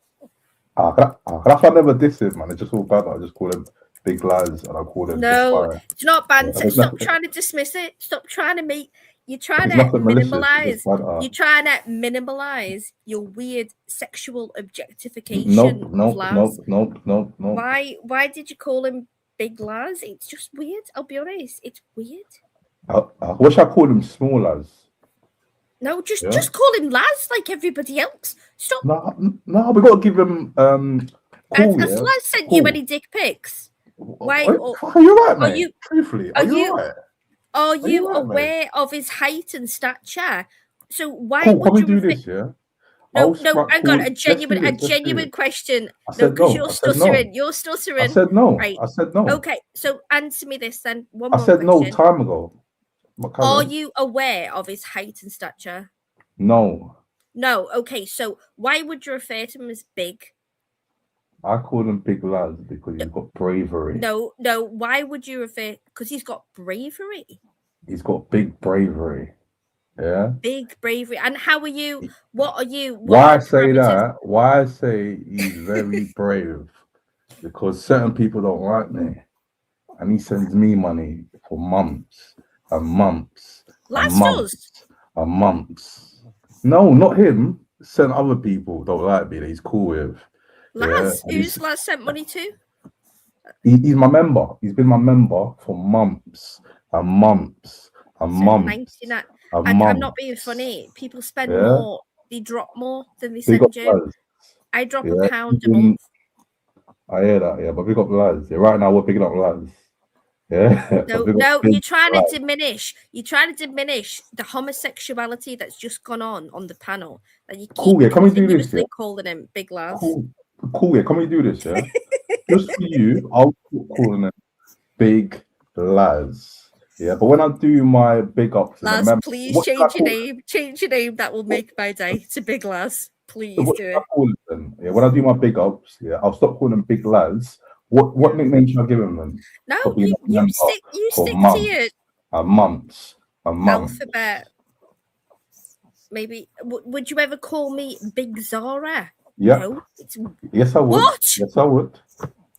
That's why I never diss him, man. It's just all better. I just call him Big Laz and I call him. No, it's not banter. Yeah, stop trying to dismiss it. Stop trying to make. You're trying to minimalize. You're trying to minimalize your weird sexual objectification. Nope. Why did you call him Big Laz? It's just weird. I'll be honest. It's weird. I wish I called him Small Laz. No, just call him Laz like everybody else. Stop. No, we got to give him Has Laz sent you any dick pics? Why? Are you right, mate? Truthfully, are you right? Are you aware of his height and stature? So why would can we you do this? Yeah. No, I got a genuine question. No, because you're stuttering. You're stuttering. I said no. Right. I said no. Okay, so answer me this then. One I more said question. no time ago. Are you aware of his height and stature? No. No. Okay, so why would you refer to him as big? I call him Big Laz because he's got bravery. No. Why would you refer? Because he's got bravery. He's got big bravery. Yeah. Big bravery. And how are you? What are you? Why I say that? Why I say he's very brave? Because certain people don't like me, and he sends me money for months and months. Last does. And months. No, not him. Certain other people don't like me that he's cool with. Laz, who's Laz sent money to? He's my member. He's been my member for months and months and months. I'm not being funny. People spend more. They drop more than they send you. I drop £1 a month. I hear that, yeah. But we got Laz. Yeah, right now we're picking up Laz. Yeah. No, you're trying to diminish. You're trying to diminish the homosexuality that's just gone on the panel. That you keep can we do this? Yeah? Calling him Big Laz. Cool, yeah. Can we do this? Yeah. Just for you, I'll calling him Big Laz. Yeah, but when I do my big ups, Laz, please change your name. Change your name. That will make my day to Big Laz. Please do it. Yeah, when I do my big ups, yeah, I'll stop calling him Big Laz. What nickname should I give him then? No, Probably you member stick for to your a month. alphabet. Maybe would you ever call me Big Zara? Yeah. No. Yes, I would. What? Yes, I would.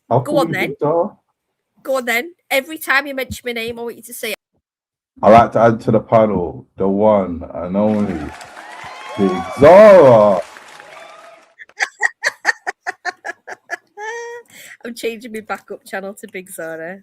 I'll Go call on you then. Big Zara. Go on then. Every time you mention my name, I want you to say it. I like to add to the panel the one and only Big Zara. I'm changing my backup channel to Big Zara.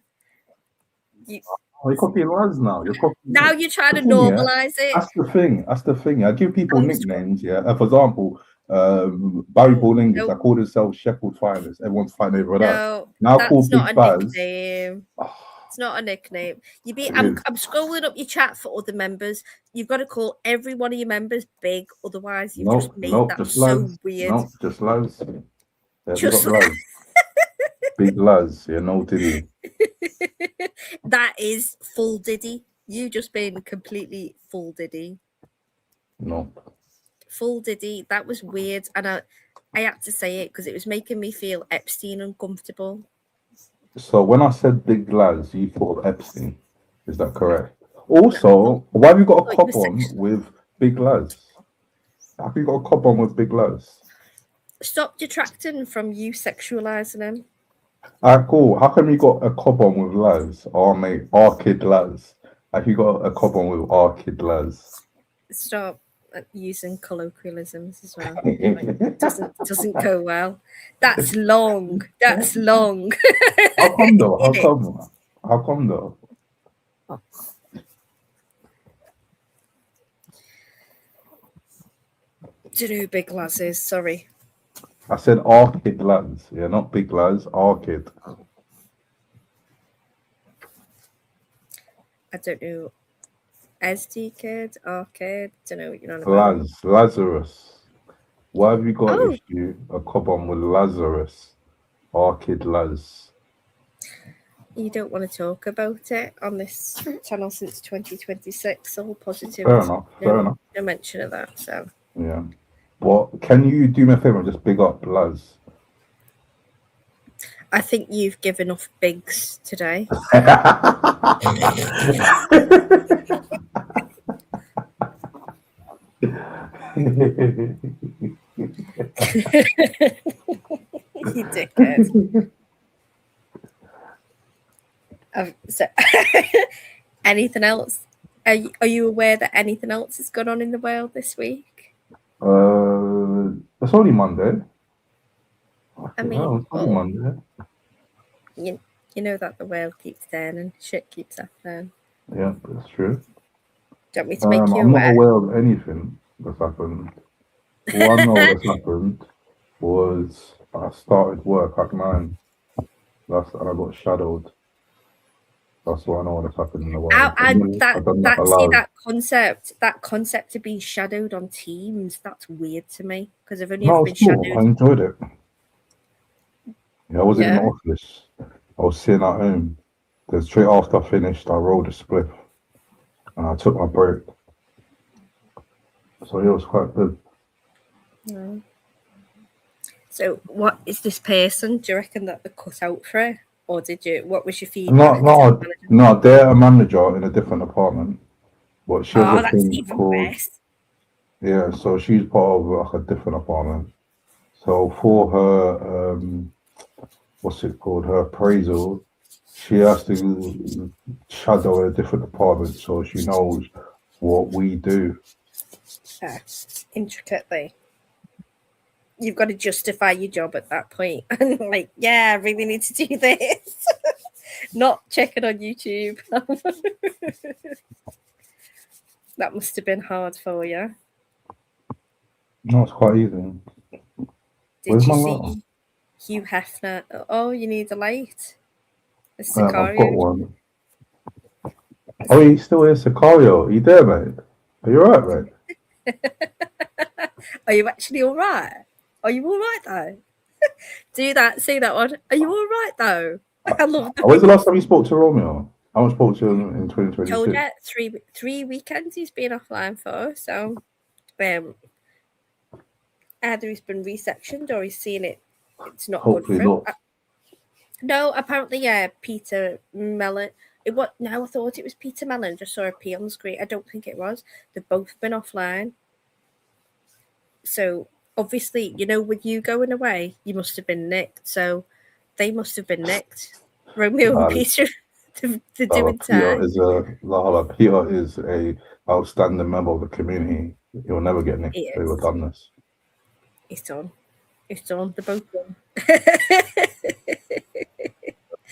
You're copying words now. Now you're trying to normalize it. That's the thing. I give people nicknames. Yeah. For example, Barry Ballingis. I called himself Sheffield Finest. Everyone's fighting over that. No, Now that's called not Big a Baz. nickname. It's not a nickname. I'm scrolling up your chat for other members. You've got to call every one of your members Big, otherwise you've just made that just so Laz. weird. No, just Laz. Yeah, Just Laz. Big Laz. Yeah, no Diddy. That is full Diddy. You just been completely full Diddy. No. Full Diddy. That was weird, and I had to say it because it was making me feel Epstein uncomfortable. So when I said Big Laz, you thought of Epstein. Is that correct? Also, why have you got a cop on with Big Laz? How have you got a cop on with Big Laz? Stop detracting from you sexualizing him. Alright, cool. How come you got a cop on with Laz? Our mate, our kid Laz. Have you got a cop on with our kid Laz? Stop using colloquialisms as well. It doesn't go well. That's long. That's long. How come though? How come though? Do you know who Big Laz is? Sorry. I said our kid Laz. Yeah, not Big Laz, our kid. I don't know. SD kid, arcade. Don't know what you're on about. Lazarus. Why have you got a cop on with Lazarus? Our kid Laz. You don't want to talk about it on this channel since 2026. All positive. Fair enough. No mention of that. So yeah. Well, can you do me a favor and just big up Laz? I think you've given off bigs today. You dickhead. So, anything else? Are you aware that anything else has gone on in the world this week? It's only Monday. I mean, it's only Monday. You know that the world keeps turning, shit keeps happening. Yeah, that's true. Do you want me to make you I'm aware? not aware of anything that's happened. What I know that's happened was I started work at 9. And I got shadowed. That's what I know that's happened in the world. That concept of being shadowed on Teams, that's weird to me because I've only No, ever been shadowed. I enjoyed it. Yeah, I wasn't in the office. I was sitting at home. Then straight after I finished, I rolled a spliff and I took my break. So it was quite good. No. So what is this person? Do you reckon that they cut out for it? Or what was your feedback? No, they're a manager in a different department. But she was that's even worse. Yeah, so she's part of like a different department. So for her what's it called? Her appraisal, she has to shadow a different department so she knows what we do. Intricately. You've got to justify your job at that point. And like, yeah, I really need to do this. Not checking on YouTube. That must have been hard for you. No, it's quite easy. Did you see Hugh Hefner? Oh, you need a light. A Sicario. I've got one. Oh, he's still here, Sicario. Are you there, mate? Are you alright, mate? Are you actually alright? Are you alright though? Do that. See that one. Are you alright though? I love that. When's the last time you spoke to Romeo? I haven't spoken to him in 2022. Told you, three weekends he's been offline for. So, either he's been resectioned or he's seen it. It's not Hopefully good for him. not. No, apparently, yeah, Peter Mellon. No, I thought it was Peter Mellon. Just saw a P on the screen. I don't think it was. They've both been offline. So obviously, you know, with you going away, you must have been nicked. So they must have been nicked. Romeo and Peter, they're doing time. Peter is a outstanding member of the community. He'll never get nicked. They were done this. It's done. It's done. They're both done.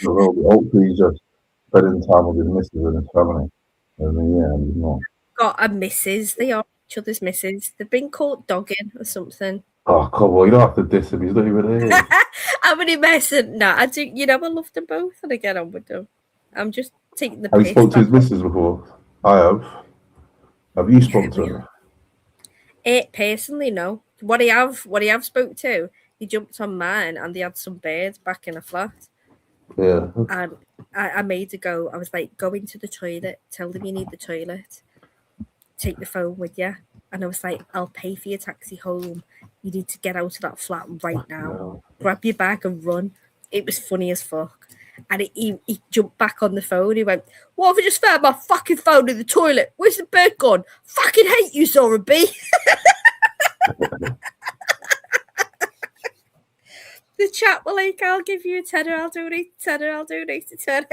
Hopefully he's just spending time with his missus and his family. And he's not. Got a missus. They are each other's missus. They've been caught dogging or something. Oh, come on, you don't have to diss him. He's not even here. I'm an messing. Nah, I do. You know, I love them both, and I get on with them. I'm just taking the. Have you spoken to his missus before? I have. Have you spoken to her? Personally, no. What I have spoke to, he jumped on mine, and they had some birds back in a flat. Yeah. And I made her go. I was like, go into the toilet. Tell them you need the toilet. Take the phone with you. And I was like, I'll pay for your taxi home. You need to get out of that flat right now. Grab your bag and run. It was funny as fuck. And he jumped back on the phone. He went, what if I just found my fucking phone in the toilet? Where's the bird gone? Fucking hate you, Zora B. The chat were like, I'll give you a tenner, I'll donate a tenner, I'll donate a tenner.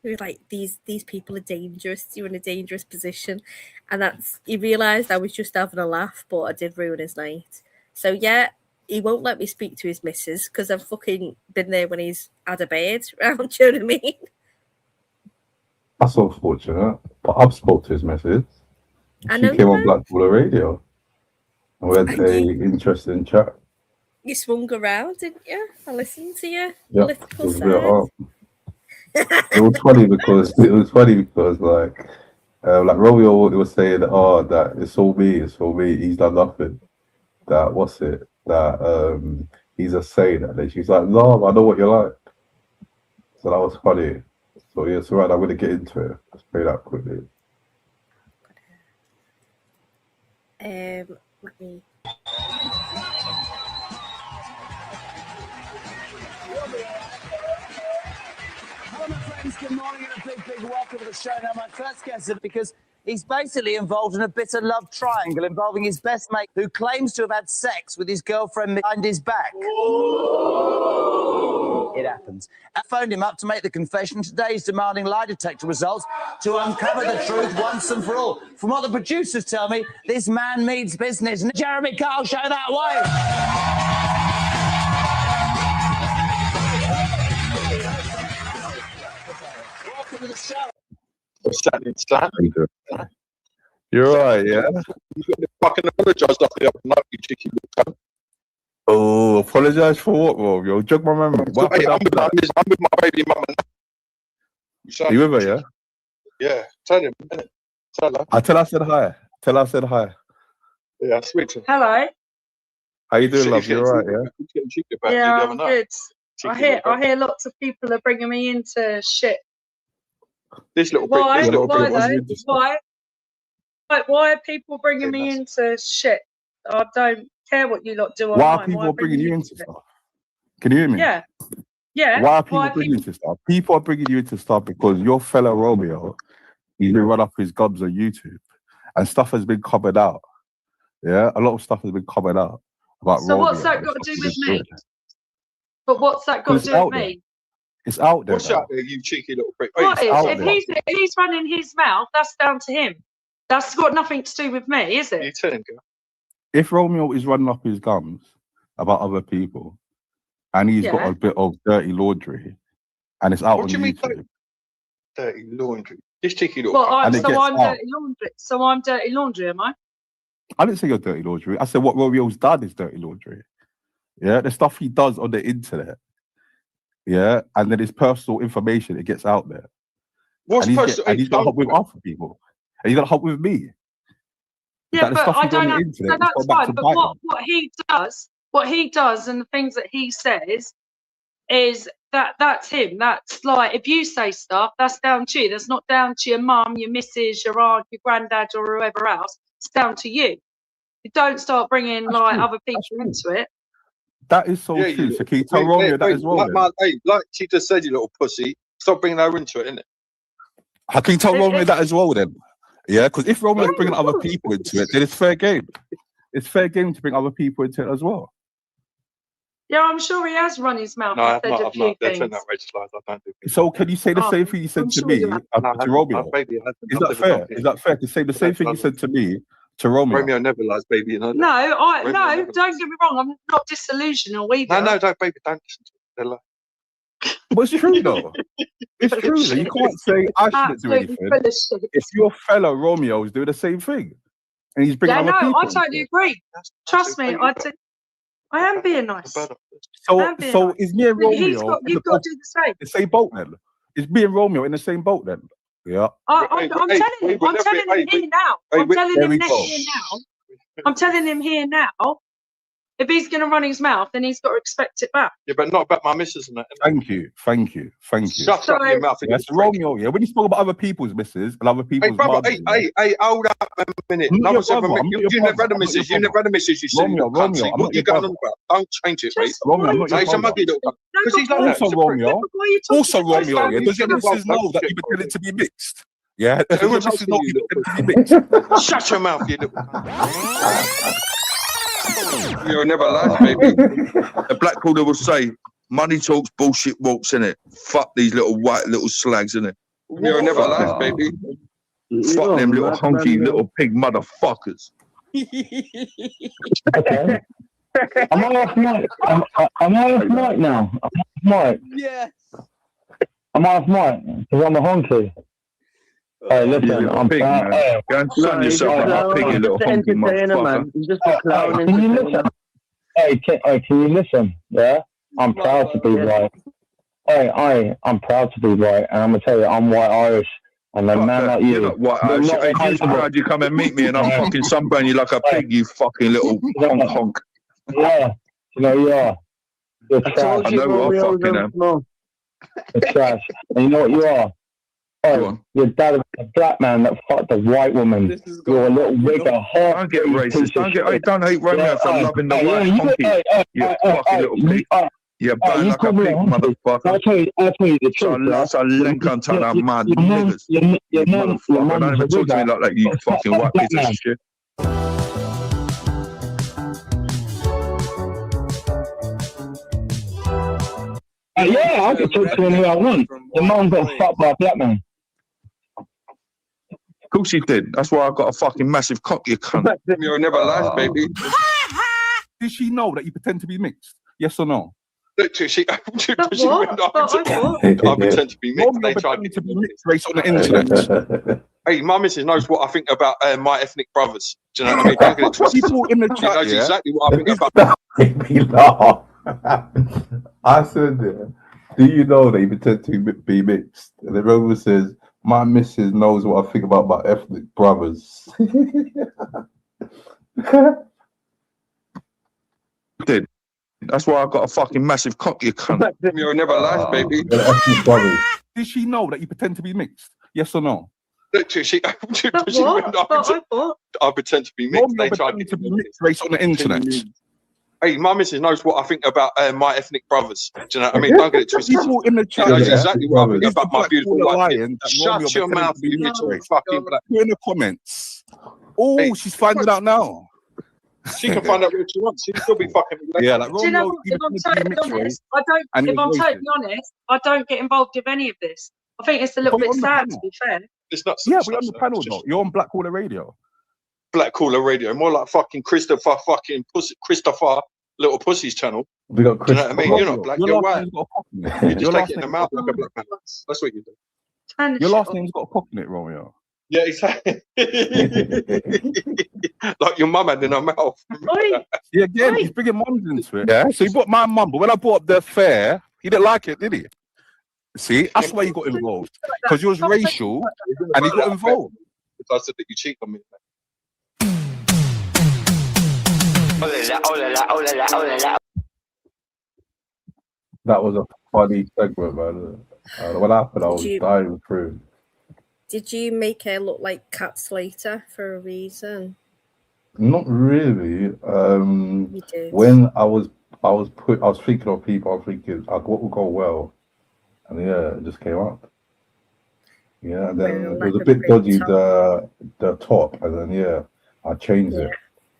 We were like, these people are dangerous. You're in a dangerous position. And he realised I was just having a laugh, but I did ruin his night. So yeah, he won't let me speak to his missus because I've fucking been there when he's had a bed round, do you know what I mean? That's unfortunate. But I've spoke to his missus. She came on Blackwater Radio. And we had an interesting chat. You swung around, didn't you? I listened to you. Yeah, it was funny because like Romeo was saying, oh, that it's all me, he's done nothing. He's a saint. And she's like, no, I know what you're like. So that was funny. So yeah, it's alright, I'm gonna get into it. Let's play that quickly. Let me. Hello, my friends. Good morning and a big welcome to the show. Now, my first guest is because he's basically involved in a bitter love triangle involving his best mate who claims to have had sex with his girlfriend behind his back. It happens. I phoned him up to make the confession. Today he's demanding lie detector results to uncover the truth once and for all. From what the producers tell me, this man means business. Jeremy Kyle, show that way. Welcome to the show. You're right, yeah? You got to fucking apologise after the other night, you cheeky little cunt. Oh, apologise for what, bro? Yo, jog my memory. I'm with my baby mum and you with her, yeah? Yeah, tell him. Tell her. Tell her I said hi. Tell her I said hi. Yeah, I speak to her. Hello. How you doing, love? You alright, yeah? Yeah, I'm good. I hear lots of people are bringing me into shit. This little Why? This little Why are people bringing me into shit? I don't care what you lot do online. Why are people bringing you into stuff? Can you hear me? Yeah. Yeah. Why are people bringing you into stuff? People are bringing you into stuff because your fellow Romeo, he's been run up his gubs on YouTube and stuff has been covered out. Yeah, a lot of stuff has been covered out about So Romeo. what's that got to do with me? But what's that got to do with me? It's out there. What's out there, you cheeky little prick? What is? If he's running his mouth, that's down to him. That's got nothing to do with me, is it? You tell him, girl. If Romeo is running up his gums about other people and he's got a bit of dirty laundry and it's out on YouTube. Dirty laundry. This cheeky little so I'm dirty laundry. So I'm dirty laundry, am I? I didn't say you're dirty laundry. I said what Romeo's done is dirty laundry. Yeah, the stuff he does on the internet. Yeah, and then his personal information, it gets out there. What's personal? And he's got to help with other people. And he's got to help with me. Yeah, but I don't know. That's fine. But what he does and the things that he says is that's him. That's like, if you say stuff, that's down to you. That's not down to your mum, your missus, your aunt, your granddad, or whoever else. It's down to you. You don't start bringing other people into it. That is so Yeah, true. you So can you tell Romeo that as well? like, Then? like she just said, you little pussy. Stop bringing her into it, innit? How can you tell Romeo that as well then? Yeah, because if Romeo's bringing other people into it, then it's fair game. It's fair game to bring other people into it as well. Yeah, I'm sure he has run his mouth and said a few things. I don't do So can you say the same thing you said to me to Romeo? Is that fair? Is that fair to say the same thing you said to me to Romeo? Romeo never lies, baby. You know that. No, don't get me wrong. I'm not disillusional either. No, don't, baby, don't listen to it. They're like... But it's true though. It's true. Though. You can't say I shouldn't do anything if your fellow Romeo is doing the same thing and he's bringing other people. I totally agree. Trust me, I am being nice. So is me and Romeo you've got to do the same. The same boat then? Is me and Romeo in the same boat then? Yeah. I'm telling him. I'm telling him here now. I'm telling him here now. If he's going to run his mouth, then he's got to expect it back. Yeah, but not about my missus and that. Thank you. Shut up your mouth. Yes, Romeo. Yeah, when you spoke about other people's missus and other people's mothers. Hey, hold up a minute. No one's ever met you. You never had a missus. You never had a missus. You silly little cunt. What you going on about? Don't change it, mate. Romeo, he's a muggy little cunt. Because he's like that. Also, Romeo. Yeah, does your missus know that you pretended to be mixed? Yeah, does your missus know you pretended to be mixed? Shut your mouth, you little cunt. You'll never lie, baby. The black caller will say, money talks, bullshit walks, innit? Fuck these little white little slags, innit? You'll never lie, baby. Fuck them little hunky little pig motherfuckers. Okay. Am I off mic? Am I off mic now? Am I off mic? Yes. Am I off mic? Because I'm a honky. Hey, listen, I'm pig, man. Go and sun yourself like a pig, you little honky motherfucker. Just a clown. Can you listen? Hey, can you listen? Yeah? I'm proud to be white. I'm proud to be white, and I'm gonna tell you, I'm white Irish, and a man like you. You're not white Irish. Hey, you're proud you come and meet me, and I'm fucking sunburn you like a pig, you fucking little honk. Yeah, you know you are. You're trash. I know what I fucking am. You're trash. And you know what you are? Oh, your dad is a black man that fucked a white woman. You're a little wigger. Don't get racist. Don't hate Romeo for loving the white honky. You fucking little pig. You're bad like a pig, motherfucker. I'll tell you the truth. So link on to that mad niggas. Your mum, don't even talk to me like that, you fucking white piece of shit. Yeah, I can talk to him who I want. Your mum got fucked by a black man. Of course she did. That's why I got a fucking massive cock, you cunt. You're never lies, baby. Did she know that you pretend to be mixed? Yes or no? I pretend to be mixed. They tried to be mixed race on the internet. Hey, my missus knows what I think about my ethnic brothers. Do you know what I mean? Don't get it twisted. People in the She chat, knows yeah? exactly what I think about. Make me laugh. I said, do you know that you pretend to be mixed? And the Roman says, my missus knows what I think about my ethnic brothers. Did. That's why I got a fucking massive cock, you cunt. You're never lies, baby. Did she know that you pretend to be mixed? Yes or no? I pretend to be mixed. They tried to be mixed race on the internet. Hey, my missus knows what I think about my ethnic brothers. Do you know what I mean? Don't get it twisted. People in the chat, she knows exactly what I think about my beautiful white. Shut your mouth, you little fucking black. In the comments. Oh, hey, she's finding out now. She can find out what she wants. She'll still be fucking. Yeah, like do you know what? If I'm totally honest, I don't get involved with any of this. I think it's a little bit sad, to be fair. It's not. Yeah, we're on the panel though. You're on Black Caller Radio. Black Caller Radio, more like fucking Christopher little pussy's channel. We got Chris. You know what I mean? You're not black. You're white. You just take it in the mouth like a black man. That's what you do. Your last name's got a cock in it, Romeo. Yeah, exactly. Like your mum had in her mouth. Yeah, again, he's bringing mums into it. Yeah, so he brought my mum, but when I brought up the affair, he didn't like it, did he? See, that's why you got involved. Because you was racial and he got involved. Because I said that you cheat on me. That was a funny segment, man. What happened? I was dying through. Did you make her look like Cat Slater for a reason? Not really. You did. When I was I was thinking of people. I was thinking what will go well, and yeah, it just came up. Yeah, and then it was a bit dodgy the top, and then yeah, I changed it.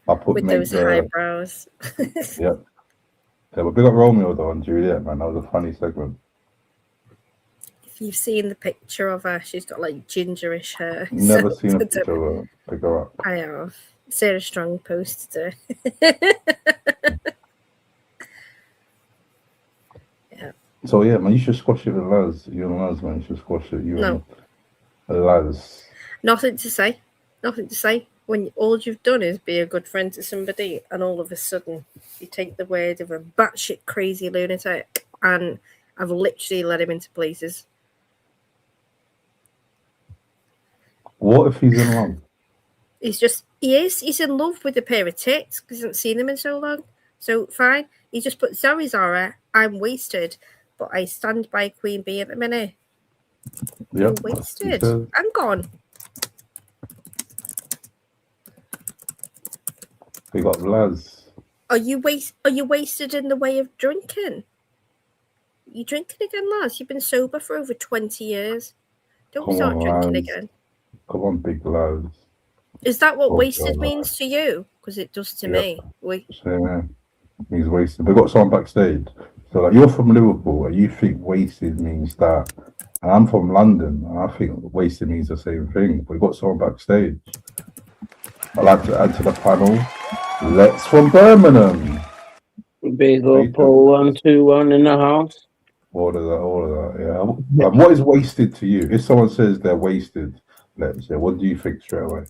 I put with those eyebrows. Yeah, but big up Romeo though and Juliet, man. That was a funny segment. If you've seen the picture of her, she's got like gingerish hair. Never seen a picture of her. Pick her up. I have. Sarah Strong posted her. Yeah. So yeah, man, you should squash it with Laz. You and Laz, man, you should squash it. You and Laz. Nothing to say. Nothing to say. When all you've done is be a good friend to somebody, and all of a sudden you take the word of a batshit crazy lunatic, and I've literally led him into places. What if he's in love? He's in love with a pair of tits because he hasn't seen them in so long. So fine. He just put Zoe Zara, I'm wasted, but I stand by Queen Bee at the minute. You're wasted. I'm gone. We got Laz. Are you wasted in the way of drinking? You drinking again, Laz? You've been sober for over 20 years. Don't start drinking again. Come on, big Laz. Is that what wasted means to you? Because it does to me. He's wasted. We've got someone backstage. So like, you're from Liverpool and you think wasted means that. And I'm from London and I think wasted means the same thing. We've got someone backstage. I'd like to add to the panel. Lex from Birmingham. Big old Paul 121 in the house. All of that, yeah. What is wasted to you? If someone says they're wasted, let's say, what do you think straight away?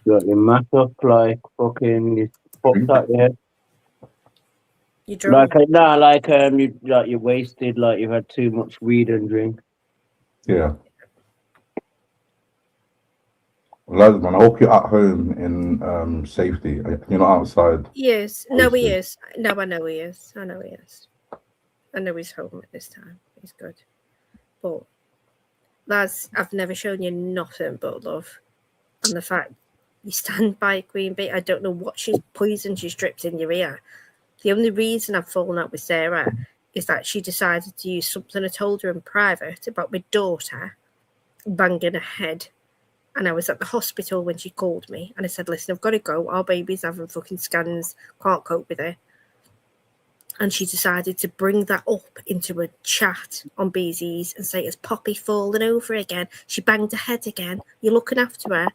You got your math up, like fucking you fucked out your head. You drunk? You're wasted, like you've had too much weed and drink. Yeah. Lads, man, I hope you're at home in safety. You're not outside. Yes. No, he is. No, I know he is. I know he's home at this time. He's good. But, lads, I've never shown you nothing but love. And the fact you stand by Queen Bee, I don't know what poison she's dripped in your ear. The only reason I've fallen out with Sarah is that she decided to use something I told her in private about my daughter banging her head. And I was at the hospital when she called me. And I said, listen, I've got to go. Our baby's having fucking scans. Can't cope with it. And she decided to bring that up into a chat on BZ's and say, is Poppy falling over again? She banged her head again. You're looking after her.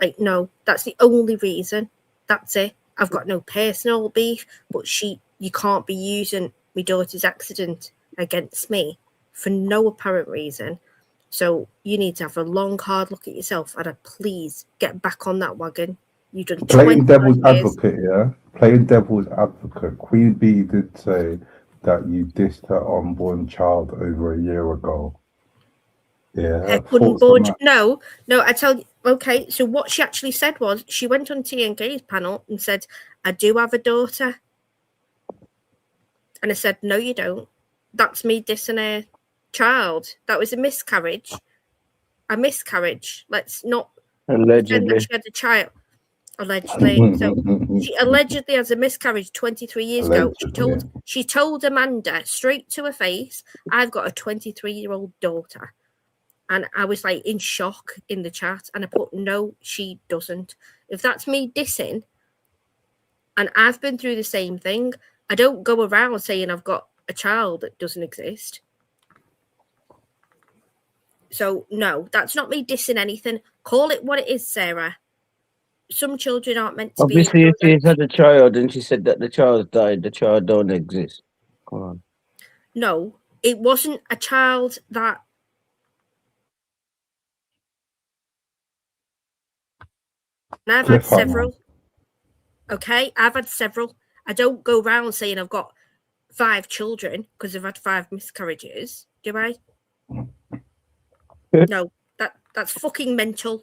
Like, no, that's the only reason. That's it. I've got no personal beef, but you can't be using my daughter's accident against me for no apparent reason. So you need to have a long, hard look at yourself and please get back on that wagon. You've done playing devil's advocate, yeah? Playing devil's advocate. Queen Bee did say that you dissed her unborn child over a year ago. Yeah. No, I tell you, okay, so what she actually said was, she went on TNK's panel and said, I do have a daughter. And I said, no, you don't. That's me dissing her child. That was a miscarriage. Let's not pretend that she had a child. Allegedly. So she allegedly has a miscarriage 23 years ago. She told Amanda straight to her face, I've got a 23-year-old daughter. And I was like in shock in the chat. And I put, no, she doesn't. If that's me dissing, and I've been through the same thing, I don't go around saying I've got a child that doesn't exist. So, no, that's not me dissing anything. Call it what it is, Sarah. Some children aren't meant to be. Obviously, if she's had a child and she said that the child died, the child don't exist. Come on. No, it wasn't a child that. And I've had several. Okay, I've had several. I don't go around saying I've got 5 children because I've had 5 miscarriages. Do I? No, that's fucking mental.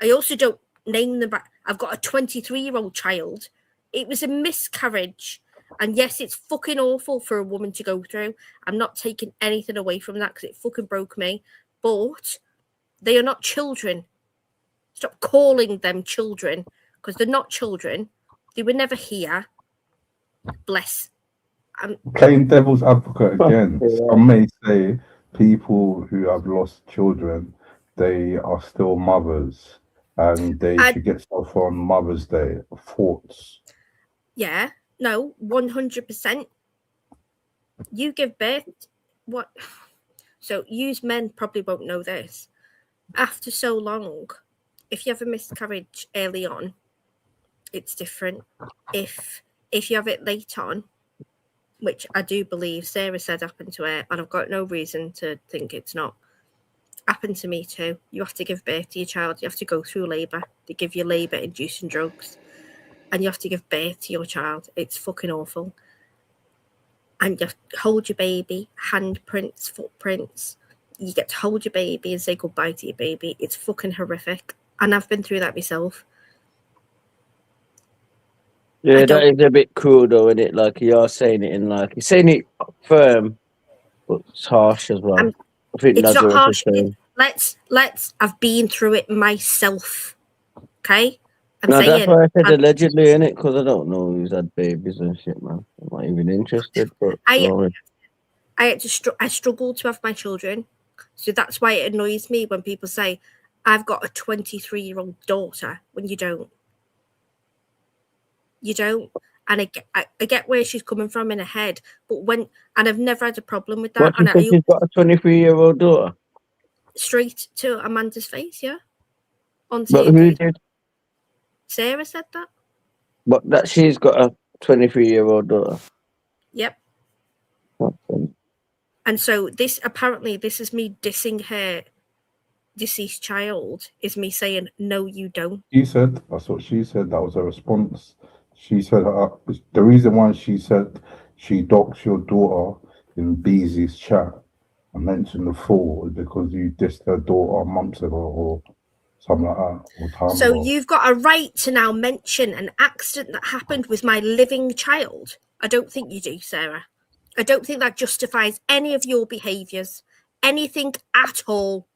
I also don't name them back. I've got a 23-year-old child. It was a miscarriage. And yes, it's fucking awful for a woman to go through. I'm not taking anything away from that because it fucking broke me. But they are not children. Stop calling them children because they're not children. They were never here. bless. Playing devil's advocate again, some may say people who have lost children, they are still mothers and they should get stuff on Mother's Day. Thoughts? Yeah, no, 100%. You give birth, what? So, use men probably won't know this. After so long, if you have a miscarriage early on, it's different. If you have it late on, which I do believe Sarah said happened to her, and I've got no reason to think it's not. Happened to me too. You have to give birth to your child. You have to go through labour. They give you labour-inducing drugs. And you have to give birth to your child. It's fucking awful. And you have to hold your baby, handprints, footprints. You get to hold your baby and say goodbye to your baby. It's fucking horrific. And I've been through that myself. Yeah, that is a bit cruel though, isn't it? Like you're saying it in like, you're saying it firm, but it's harsh as well. I think it's not harsh. I've been through it myself. Okay? That's why I said allegedly, innit? Because I don't know who's had babies and shit, man. I'm not even interested. But I struggle to have my children, so that's why it annoys me when people say I've got a 23-year-old daughter when you don't. You don't, and I get where she's coming from in her head, but I've never had a problem with that. What do you think she's got a 23-year-old daughter? Straight to Amanda's face, yeah. On TV. But who did? Sarah said that. But that she's got a 23-year-old daughter. Yep. And so this is me dissing her deceased child, is me saying, no, you don't. That's what she said. That was her response. She said the reason why she said she doxed your daughter in Beezy's chat and mentioned the full is because you dissed her daughter months ago or something like that. Or time so ago. You've got a right to now mention an accident that happened with my living child. I don't think you do, Sarah. I don't think that justifies any of your behaviours. Anything at all.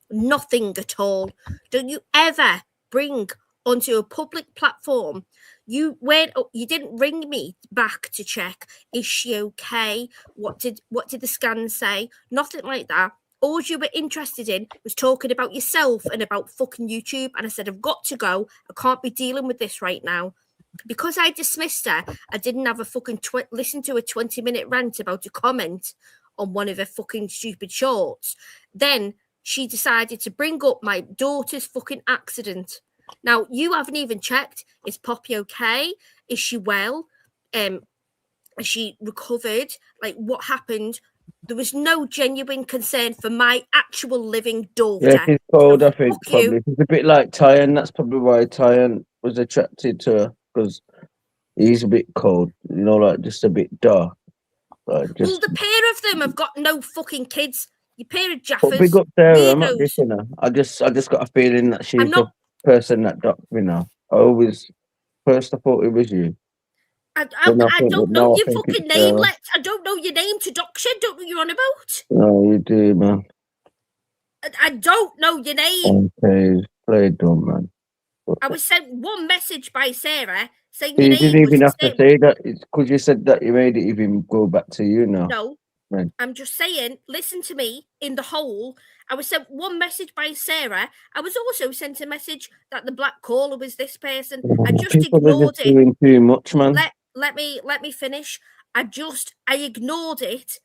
Nothing at all. Don't you ever bring onto a public platform. You didn't ring me back to check, is she okay? What did the scan say? Nothing like that. All you were interested in was talking about yourself and about fucking YouTube. And I said, I've got to go. I can't be dealing with this right now. Because I dismissed her, I didn't have a fucking listen to a 20-minute rant about a comment on one of her fucking stupid shorts. Then she decided to bring up my daughter's fucking accident. Now, you haven't even checked. Is Poppy okay? Is she well? Is she recovered? Like, what happened? There was no genuine concern for my actual living daughter. Yeah, she's cold, I think, probably. She's a bit like Tyan. That's probably why Tyan was attracted to her, because he's a bit cold, you know, like just a bit dark. Like just... Well, the pair of them have got no fucking kids. You pair of jaffers. But big up Sarah, I'm not dissing her. I just got a feeling that she's the person that docked me now. First I thought it was you. I don't know your fucking name. I don't know your name to dox you. Don't know what you're on about. No, you do, man. I don't know your name. Okay, play dumb, man. I was sent one message by Sarah saying your name. You didn't even have to say that. It's because you said that you made it even go back to you now. No. Right. I'm just saying, listen to me in the whole. I was sent one message by Sarah. I was also sent a message that the black caller was this person. I just ignored it. Doing too much, man. Let me finish. I ignored it.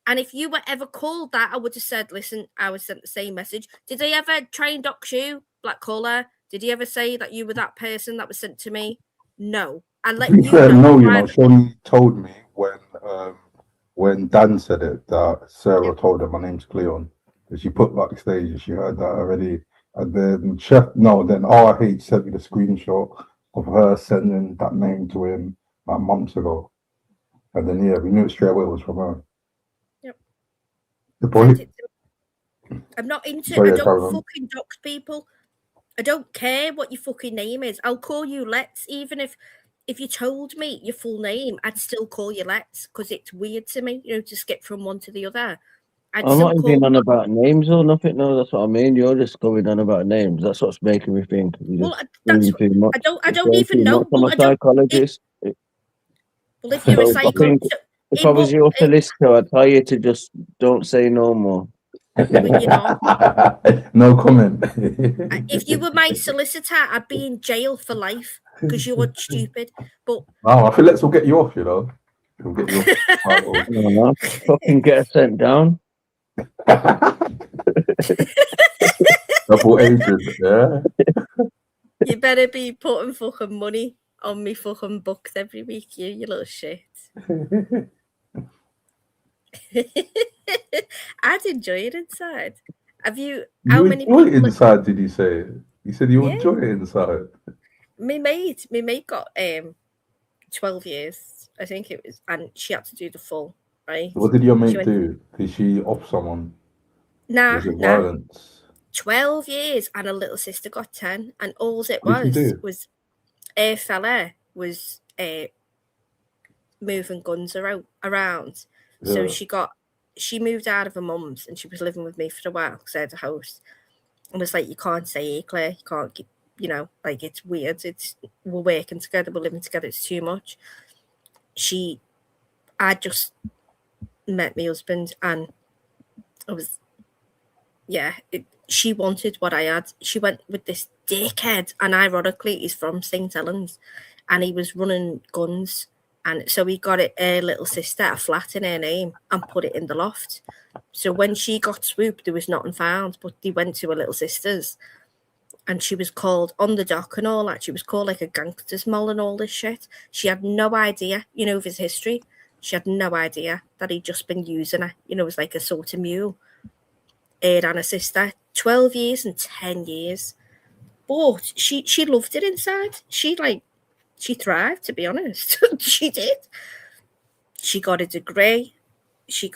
And if you were ever called that, I would have said, listen, I was sent the same message. Did they ever try and dox you, black caller? Did he ever say that you were that person that was sent to me? No. I let you know. No, Sean told me when Dan said it that Sarah told her my name's Cleon. She put backstage and she heard that already. And then then RH sent me the screenshot of her sending that name to him like months ago. And then we knew straight away it was from her. Yep. The point. I'm not into it. I don't fucking dox people. I don't care what your fucking name is. I'll call you Let's, even if you told me your full name, I'd still call you Let's, because it's weird to me, to skip from one to the other. I'm not even on about names or nothing. No, that's what I mean. You're just going on about names. That's what's making me think. Well, I don't even know. I'm a psychologist. Well, if you're a So I think if I was your solicitor, I'd tell you to just don't say no more. You know, no comment. if you were my solicitor, I'd be in jail for life because you're stupid. But no, I feel let's all get you off. You know, we'll get you off. No, fucking get sent down. Double agent, yeah. You better be putting fucking money on me fucking books every week, you little shit. I'd enjoy it inside. Have you? How many enjoy it people inside? Did you say? You said you enjoy it inside. My mate got 12 years, I think it was, and she had to do the full, right? What did your mate do? Did she off someone? Nah, Was it violence? 12 years, and her little sister got 10, and all it What did she was a fella was moving guns around. So she moved out of her mum's, and she was living with me for a while because I had a house, and was like, you can't stay here, Claire, you can't keep, you know, like, it's weird, we're working together, we're living together, it's too much. I just met my husband, and I was, she wanted what I had. She went with this dickhead, and ironically, he's from St. Helens, and he was running guns, and so he got her little sister a flat in her name and put it in the loft. So when she got swooped, there was nothing found, but they went to her little sister's, and she was called on the dock and all that. She was called like a gangster's mole and all this shit. She had no idea, you know, of his history. She had no idea that he'd just been using her. You know, it was like a sort of mule. Her and her sister, 12 years and 10 years. But she loved it inside. She thrived, to be honest. She did. She got a degree. She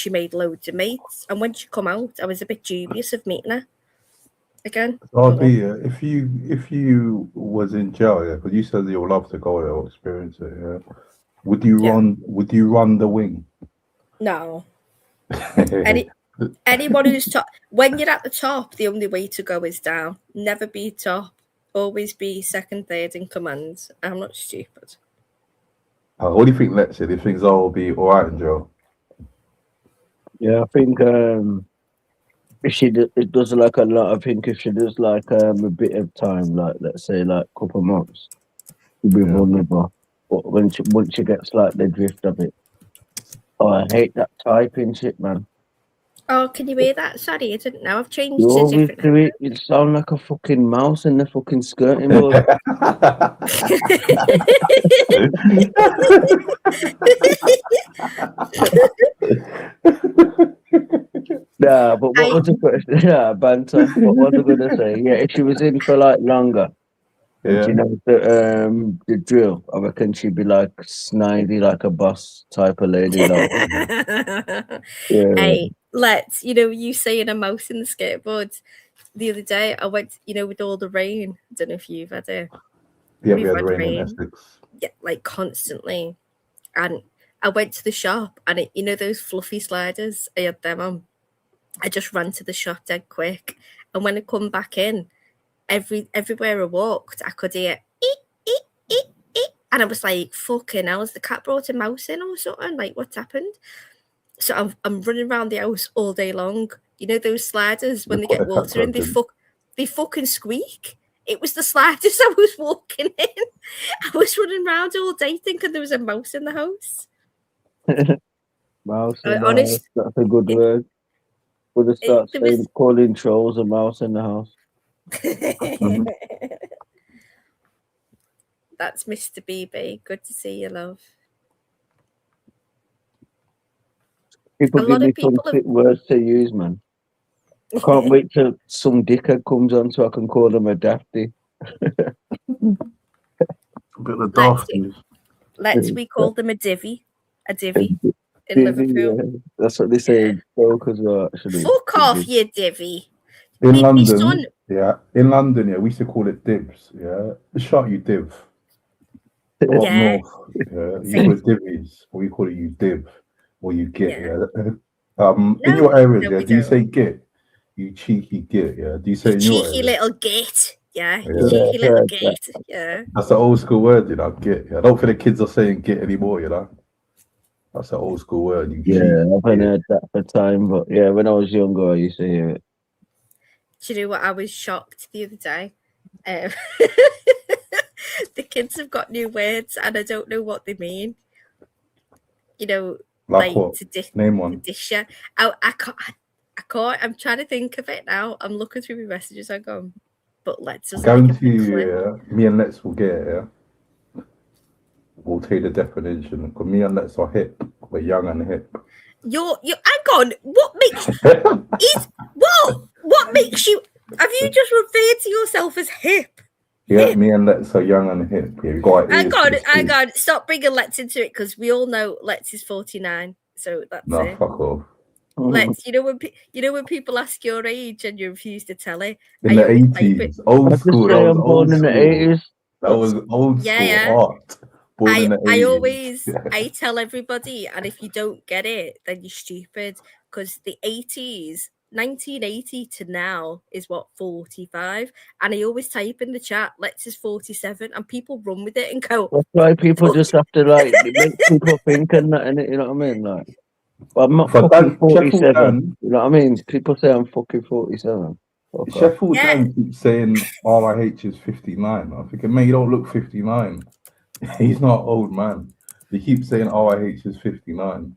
made loads of mates. And when she come out, I was a bit dubious of meeting her again. If you was in jail, yeah, because you said you'll love to go there or experience it, yeah. Would you run the wing? No. Anyone who's top, when you're at the top, the only way to go is down. Never be top. Always be second, third in command. I'm not stupid. What do you think, Lexi? Do you think Zara will be all right in jail? Yeah, I think if she it does like a lot. I think if she does like a bit of time, like let's say like a couple of months, she'll be vulnerable. But once she gets like the drift of it, I hate that typing shit, man. Oh, can you hear that? Sorry, I didn't know. I've changed You to always different. do it. You sound like a fucking mouse in the fucking skirting board. Nah, but what was the question? Yeah, banter. What was I gonna say? Yeah, if she was in for like longer, and you know the drill, I reckon she'd be like snidey, like a boss type of lady. Like, Hey, you saying a mouse in the skateboard. The other day, I went, with all the rain. I don't know if you've had it. Yeah, we had rain in Essex. Yeah, like constantly. And I went to the shop, and those fluffy sliders, I had them on. I just ran to the shop dead quick, and when I come back in, everywhere I walked, I could hear eek, eek, eek, eek. And I was like, fucking hell, has the cat brought a mouse in or something? Like, what's happened? So I'm running around the house all day long. You know those sliders, when they get water in, they fucking squeak. It was the sliders I was walking in. I was running around all day thinking there was a mouse in the house. Mouse in the house. That's a good word. We'll just start calling trolls a mouse in the house. That's Mr. BB. Good to see you, love. People give me some sick words to use, man. I can't wait till some dickhead comes on so I can call them a dafty. We call them a divvy. A divvy in Liverpool. Yeah. That's what they say in folk as well, actually. Fuck off, you divvy. In London, we used to call it dibs, yeah. Shut you div. Up north, yeah. You call it divvies, or you call it you div, or you get, in your areas, do you say get? You cheeky git, yeah. Do you say in your cheeky little git? Yeah, Yeah. you little git. Yeah. That's an old school word, you know, git. I don't think the kids are saying git anymore, you know. That's an old school word. You Yeah, cheat. I haven't heard that for time, but yeah, when I was younger, I used to hear it. Do you know what? I was shocked the other day. The kids have got new words, and I don't know what they mean. You know, Like what? Name to one. dish ya. I can't. I can't. I'm trying to think of it now. I'm looking through my messages. I'm going, but let's just make a Guarantee big you, clip. yeah, me and Lex will get it, yeah. We'll take the definition. Because me and Lex are hip. We're young and hip. You're hang on. What makes what makes you? Have you just referred to yourself as hip? Yeah, me and Lex are young and hip. Yeah, we got Hang on. Stop bringing Lex into it because we all know Lex is 49. So that's Nah, it. fuck off. Lex, you know when people ask your age and you refuse to tell it. In the 80s, old school. That was old school. That was old school art. Born in the 80s. I tell everybody, and if you don't get it, then you're stupid. Because the 80s, 1980 to now is what, 45? And I always type in the chat, Lex is 47, and people run with it and go. That's why people just have to like make people think and that, innit? You know what I mean? Like, well, I'm not fucking 47. You know what I mean? People say I'm fucking 47. Sheffield Dan keeps saying RIH is 59. I'm thinking, mate, you don't look 59. He's not an old man. He keeps saying RIH is 59.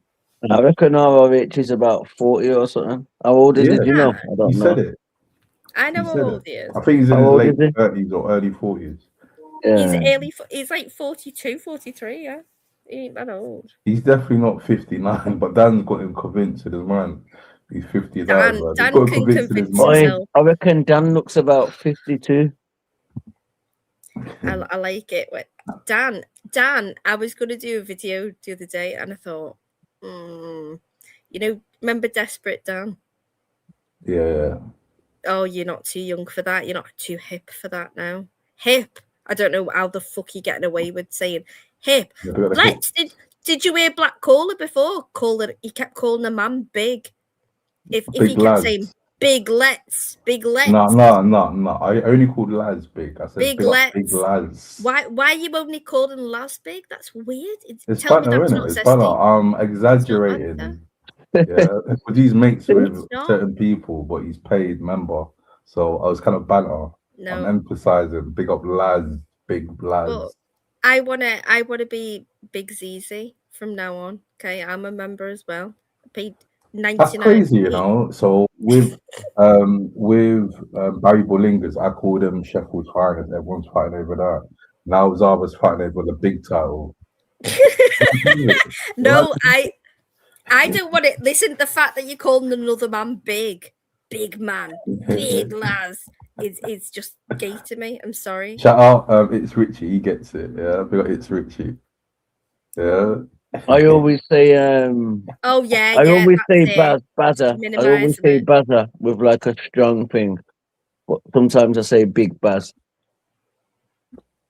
I reckon RIH is about 40 or something. How old is he? Do you know? I don't know. Said it. I know how old he is. I think he's in his late 30s or early 40s. Yeah. He's like 42, 43, yeah. He ain't that old. He's definitely not 59, but Dan's got him convinced in his mind. He's 59. Dan can convince himself. I reckon Dan looks about 52. I like it. Dan, I was going to do a video the other day and I thought, you know, remember Desperate Dan? Yeah. Oh, you're not too young for that. You're not too hip for that now. Hip. I don't know how the fuck you're getting away with saying hip. Let's, did you hear Black Caller before? He kept calling a man big. If he kept saying big Let's. No. I only called Laz big. I said big Laz. Why are you only calling Laz big? That's weird. It's funner, isn't it? It's funner. I'm exaggerating. Yeah, because he's mates with certain people, but he's paid member. So I was kind of banter. No. I'm emphasizing big up Laz, big Laz. Well, I wanna be Big ZZ from now on. Okay, I'm a member as well. I paid 99. That's crazy, you know. So with Barry Bolingers, I called him Sheffield Finest. Everyone's fighting over that. Now Zava's fighting over the big title. No, I don't want it. Listen, the fact that you're calling another man big man, big Laz, it's just gay to me. I'm sorry. Shout out, it's Richie. He gets it. Yeah, it's Richie. Yeah. I always say oh yeah. I always say Bazza. I always say Bazza with like a strong thing. But sometimes I say Big Baz.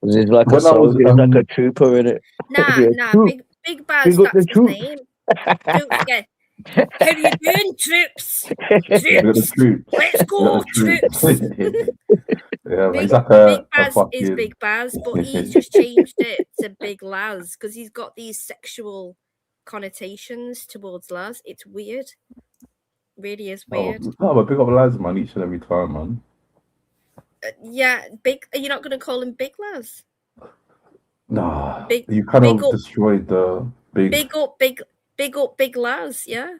He's like like a trooper in it. Nah, Big Baz, that's his name. Don't forget. How you doing, troops? Let's go, troops. Yeah, Big Baz is Big Baz, but he's just changed it to Big Laz because he's got these sexual connotations towards Laz. It's weird. Really is weird. No, but big up Laz, man, each and every time, man. Yeah, big. Are you not going to call him Big Laz? Nah, you kind of destroyed the big. Big Laz, yeah.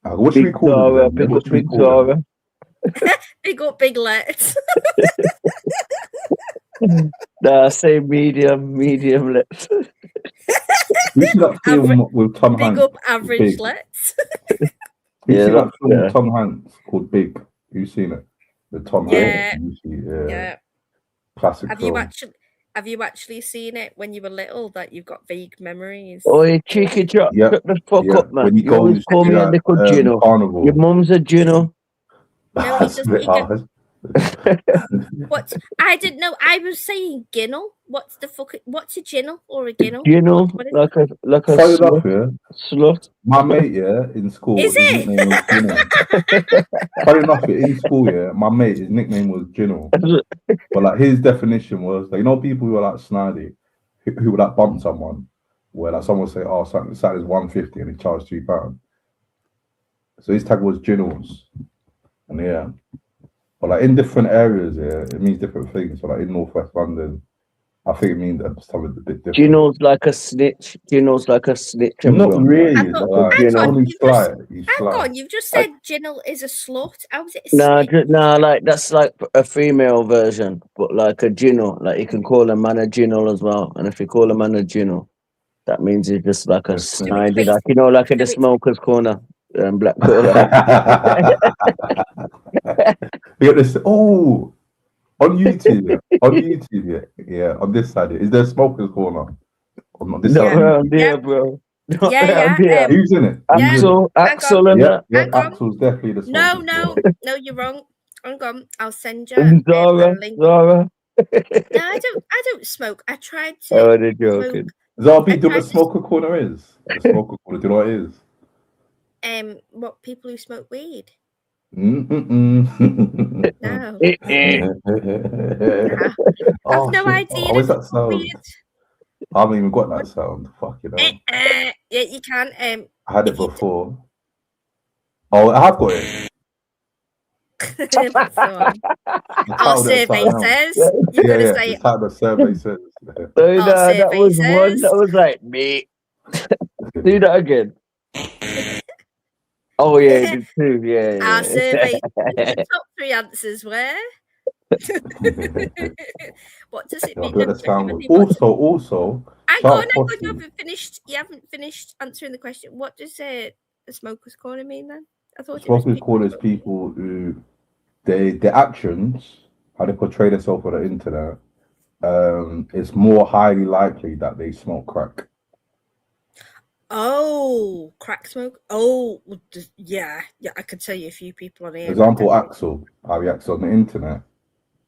What should we call him? Big Zara. Big up, Big Let's. Nah, say medium lips. We see that film with Tom Hanks. Big up, average Let's. You see that film with Tom Hanks called Big? You've seen it? With Tom Hanks. Yeah. Classic film. Have you actually seen it when you were little? That you've got vague memories. Oh, you cheeky drop! Shut the fuck up, man. You always call me a little Gino. Your mum's a Gino. No, What? I didn't know. I was saying ginnel. What's the fuck? What's a ginnel or a ginnel? Ginnel, What is like a Funny enough, yeah. slut. My mate, yeah, in school, Is his it? nickname was Gino. Funny enough, yeah, in school, yeah, my mate, his nickname was Gino. But like his definition was, like, you know, people who are like snidey, who would like bump someone, where like someone would say, "Oh, something is 150," and he charged £2. So his tag was Ginos, and yeah. But like in different areas, yeah, it means different things. So like in Northwest London, I think it means something a bit different. Gino's like a snitch. Gino's like a snitch. Not really. Hang on, you've just said ginnel is a slut. How's it a snitch? Nah, like that's like a female version, but like a Gino, like you can call a man a Gino as well. And if you call a man a Gino, that means he's just like a snidey, like you know, like in the smokers corner, black corner. You got this. Oh, on YouTube, yeah, on this side, is there a smokers corner? On this Not side? around here, bro. Not around here. Who's in it? Axel, and that. Yeah, Axel's definitely the smokers No, you're wrong. Hang on, I'll send you a link. Zara. No, I don't smoke. I tried to. Oh, they're joking. Zarbi, do you know what a smoker corner is? The smoker corner, do you know what it is? What, people who smoke weed? No. I've no idea. What's that sound? I haven't even got that sound. Fuck it. Yeah, you can. I had it before. Oh, I have got it. Our survey says. You're gonna say it. The survey says. That was one. That was like me. Do that again. Oh yeah, you did too. Yeah. Our survey. The top 3 answers were. What does it mean? Also. Hang on, you haven't finished answering the question. What does a smoker's corner mean then? I thought smokers corner is people who their actions, how they portray themselves on the internet, it's more highly likely that they smoke crack. Oh, crack smoke. Oh, yeah. I could tell you a few people on here. Example, Axel, how he acts on the internet.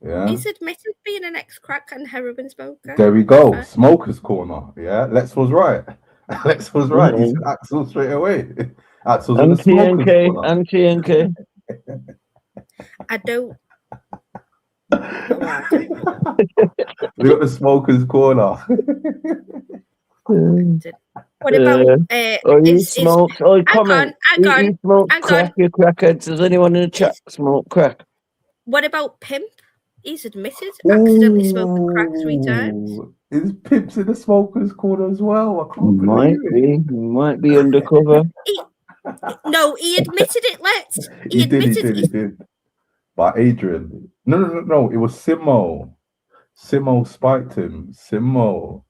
Yeah, he's admitted being an ex-crack and heroin smoker. There we go. Smokers corner. Yeah, Lex was right. Lex was right. He said Axel straight away. Axel's in the smokers corner. Anti-NK. I don't. We got the smokers corner. What about you smoke? Comment. Hang on. You smoke crack, you crackheads. Does anyone in the chat smoke crack? What about Pimp? He's admitted accidentally smoking crack 3 times. Is Pimp's in the smokers corner as well? I can't believe it. Might be undercover. No, he admitted it. He did. But Adrian, no. It was Simo. Simo spiked him. Simo.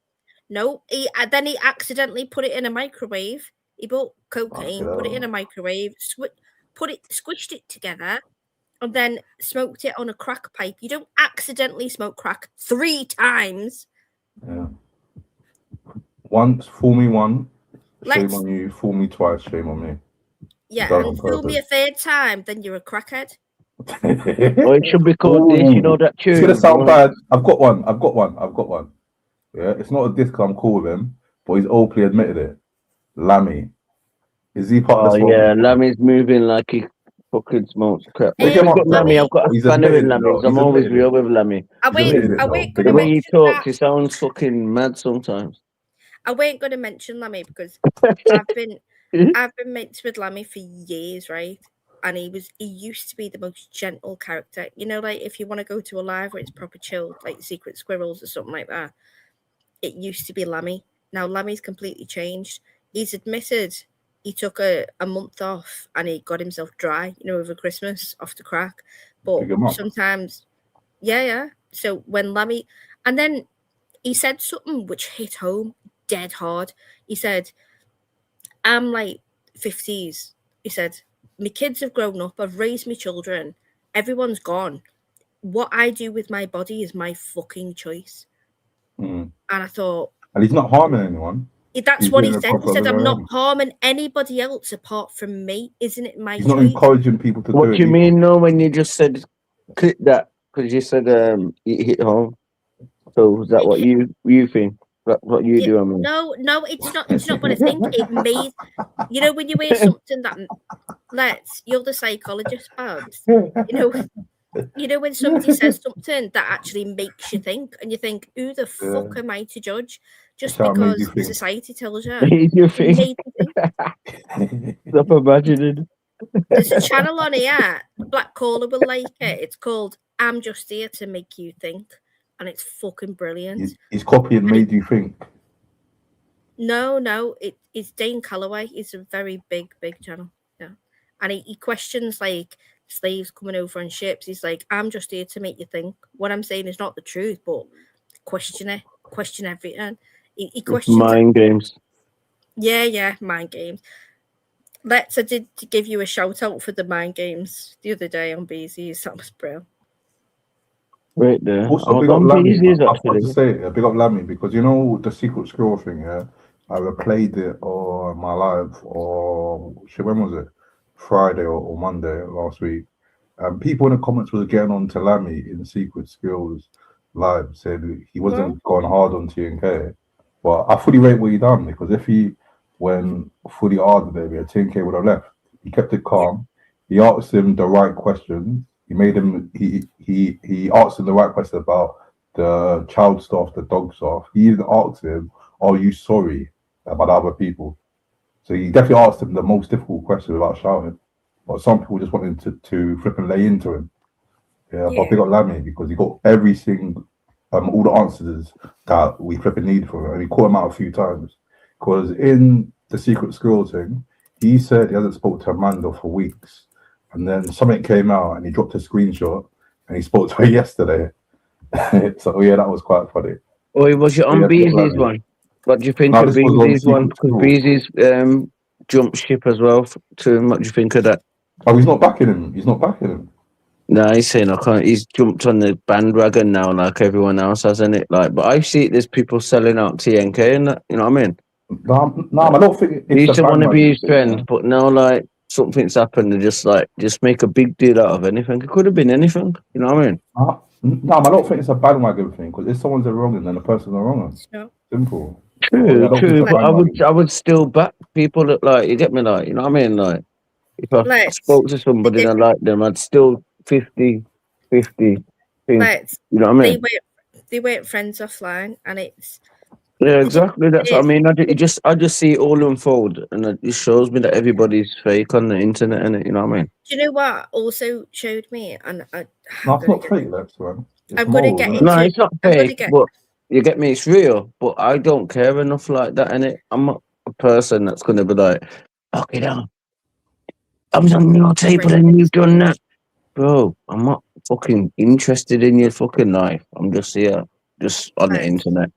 No, then he accidentally put it in a microwave. He bought cocaine, put it in a microwave, squished it together, and then smoked it on a crack pipe. You don't accidentally smoke crack 3 times. Yeah. Once, fool me one, shame on you. Fool me twice, shame on me. Yeah, and fool me a 3rd time, then you're a crackhead. Oh, it should be called this. You know that tune. It's gonna sound bad. I've got one. Yeah, it's not a disc. I'm cool with him, but he's openly admitted it. Lammy, is he part of the? Oh yeah, Lammy's moving like he fucking smokes crap. I've got a fan of Lammy. I'm always real with Lammy. The way he talks, he sounds fucking mad sometimes. I ain't gonna mention Lammy because I've been mates with Lammy for years, right? And he used to be the most gentle character. You know, like if you want to go to a live where it's proper chilled, like Secret Squirrels or something like that. It used to be Lammy. Now Lammy's completely changed. He's admitted he took a month off and he got himself dry, over Christmas off the crack. But sometimes, yeah. So when Lammy, and then he said something which hit home dead hard. He said, I'm like 50s. He said, my kids have grown up. I've raised my children. Everyone's gone. What I do with my body is my fucking choice. And I thought, and he's not harming anyone. That's what he said. He said, I'm not harming anybody else apart from me. Isn't it my choice? He's not encouraging people to do it. What do you mean, no, when you just said click that because you said it hit home. So is that what you think? What you do? I mean, No, it's not. It's not what I think. It made when you hear something that you're the psychologist, Babs. When somebody says something that actually makes you think, and you think, "Who the fuck am I to judge?" Just because society tells you. made you think. Made you think. Stop imagining. There's a channel on here. Black Caller will like it. It's called "I'm Just Here to Make You Think," and it's fucking brilliant. He's copying "Made You Think." No, it's Dane Calloway. It's a very big channel. Yeah, and he questions like slaves coming over on ships. He's like, "I'm just here to make you think. What I'm saying is not the truth, but question it, question everything." He questions mind games. Yeah, mind games. I did give you a shout out for the mind games the other day on BZ's. That was brilliant. Right there. Also, big up Lammy. I've got to say, big up Lammy, because the secret scroll thing, yeah? I replayed it on my live, or when was it? Friday or Monday last week. People in the comments were getting on to Lammy in Secret Skills live, said he wasn't going hard on TNK. But I fully rate what he done, because if he went fully hard with it, TNK would have left. He kept it calm. He asked him the right questions. He made him. He asked him the right question about the child stuff, the dog stuff. He even asked him, "Are you sorry about other people?" So he definitely asked him the most difficult question without shouting. But some people just wanted to flip and lay into him. Yeah, but big up Lammy, because he got everything, all the answers that we flipping need from him, and he caught him out a few times. Because in the secret school thing, he said he hasn't spoken to Amanda for weeks. And then something came out and he dropped a screenshot and he spoke to her yesterday. So yeah, that was quite funny. Oh, was it on Beezy's one? What do you think of Beezy's one? Because Beezy's jumped ship as well to him. What do you think of that? Oh, he's not backing him. No, he's saying I can't. He's jumped on the bandwagon now, like everyone else, hasn't it? Like, but I see there's people selling out TNK and that. You know what I mean? No, I don't think he used to want to be his friend, but now like something's happened and just make a big deal out of anything. It could have been anything. You know what I mean? No, I don't think it's a bandwagon thing, because if someone's a wrong, then the person's a wrong. Simple. True, but I would still back people that like, you get me, like, you know what I mean? Like, if I spoke to somebody and I liked them, I'd still 50-50 think, you know what I mean? They weren't friends offline, and it's exactly. That's what I mean. I just see it all unfold, and it shows me that everybody's fake on the internet, and you know what I mean. Do you know what also showed me? And no, it's not fake. That's one. I'm gonna get into. No, it's not fake, but you get me. It's real, but I don't care enough like that, and I'm not a person that's gonna be like, okay, down. I'm on your table and you've done that. Bro, I'm not fucking interested in your fucking life. I'm just here, just on the internet.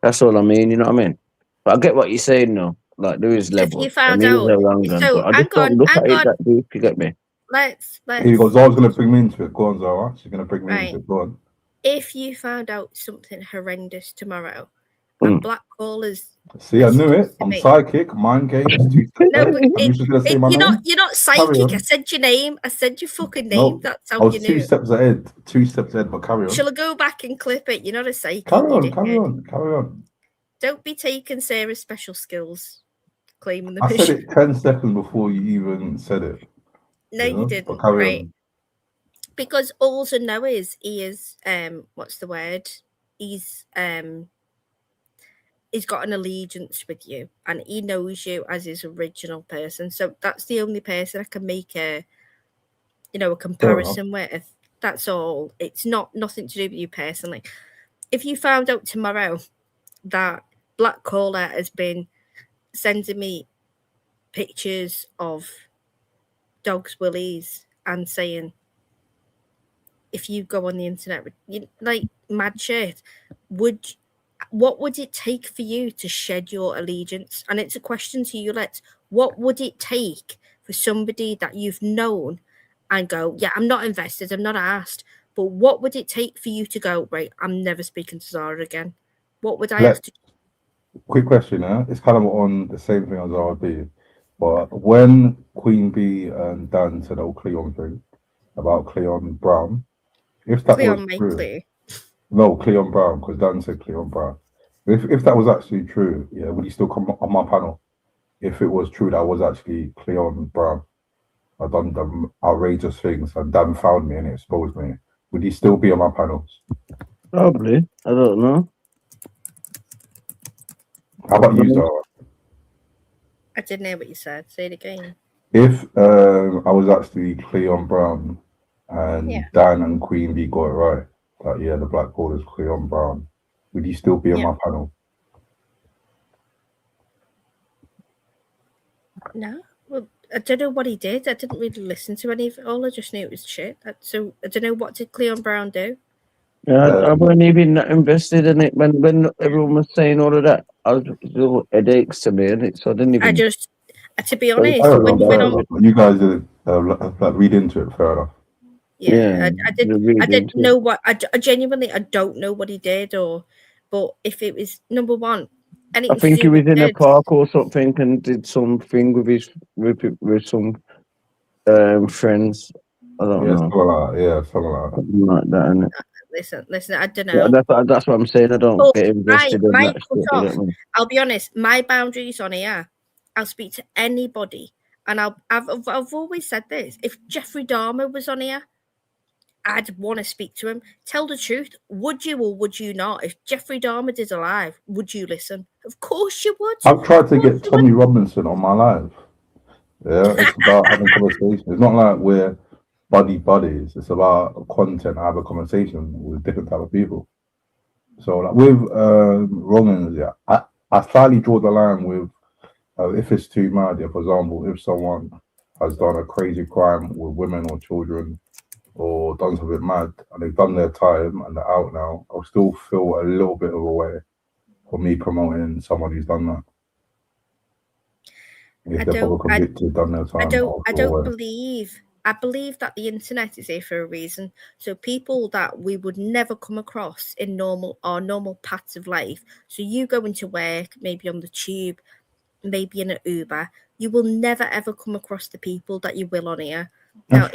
That's all I mean, you know what I mean? But I get what you're saying, though. Like, there is levels. You found out. So, I just don't look at it that deep, you get me? Let's. Here you go. Zara's going to bring me into it. Go on, Zara. She's going to bring me into it. Go on. If you found out something horrendous tomorrow, and Black Callers. See, I knew it. I'm psychic, mind games. No, you're not psychic. I said your name. I said your fucking name. No, that's how you knew. 2 steps ahead. 2 steps ahead, but carry on. Shall I go back and clip it? You're not a psychic. Carry on. Don't be taking Sarah's special skills, claiming the I said it 10 seconds before you even said it. No, you didn't. Right. Because all I know is he is what's the word? He's got an allegiance with you, and he knows you as his original person. So that's the only person I can make a comparison with. That's all. It's nothing to do with you personally. If you found out tomorrow that Black Caller has been sending me pictures of dogs' willies and saying, if you go on the internet, like mad shit, what would it take for you to shed your allegiance? And it's a question to you, Lex. What would it take for somebody that you've known and go, yeah, I'm not invested, I'm not asked, but what would it take for you to go, right, I'm never speaking to Zara again? What would I have to do? Quick question, it's kind of on the same thing as Zara B. But when Queen B and Dan said, Cleon thing about Cleon Brown, If that Cleon was make true, clear. no, Cleon Brown, because Dan said Cleon Brown. If that was actually true, yeah, would he still come on my panel? If it was true that I was actually Cleon Brown, I've done the outrageous things and Dan found me and exposed me, would he still be on my panels? Probably. I don't know. How about you, Zara? I didn't hear what you said. Say it again. If I was actually Cleon Brown and Yeah. Dan and Queen Bee got it right, like yeah, the Black Hole is Cleon Brown, would he still be on my panel? No. Well, I don't know what he did. I didn't really listen to any of it all. I just knew it was shit. So I don't know, what did Cleon Brown do? Yeah, I wasn't even invested in it when everyone was saying all of that. I was little headaches to me, and so I didn't even. I just, to be I honest, don't when you know, went on, you guys did like read into it. Fair enough. yeah, I didn't know what. I genuinely, I don't know what he did, but if it was number one, anything I think to he do was with in a kids, park or something and did something with his with some friends. I don't know. Something like that. Something like that, innit? listen, I don't Yeah, know. that's what I'm saying. I don't But get invested in my that shit. You know what I mean? I'll be honest. My boundaries on here. I'll speak to anybody, and I've always said this. If Jeffrey Dahmer was on here, I'd want to speak to him. Tell the truth. Would you or would you not? If Jeffrey Dahmer is alive, would you listen? Of course you would. I've tried to get Tommy Robinson on my live. Yeah, it's about having conversations. It's not like we're buddies. It's about content. I have a conversation with different type of people. So like with Romans, yeah, I slightly draw the line with if it's too mad. Yeah, for example, if someone has done a crazy crime with women or children, or done something mad, and they've done their time and they're out now, I'll still feel a little bit of a way for me promoting someone who's done that. If they're probably convicted, done their time. I believe that the internet is here for a reason. So people that we would never come across in normal paths of life. So you go into work, maybe on the tube, maybe in an Uber, you will never ever come across the people that you will on here. Now,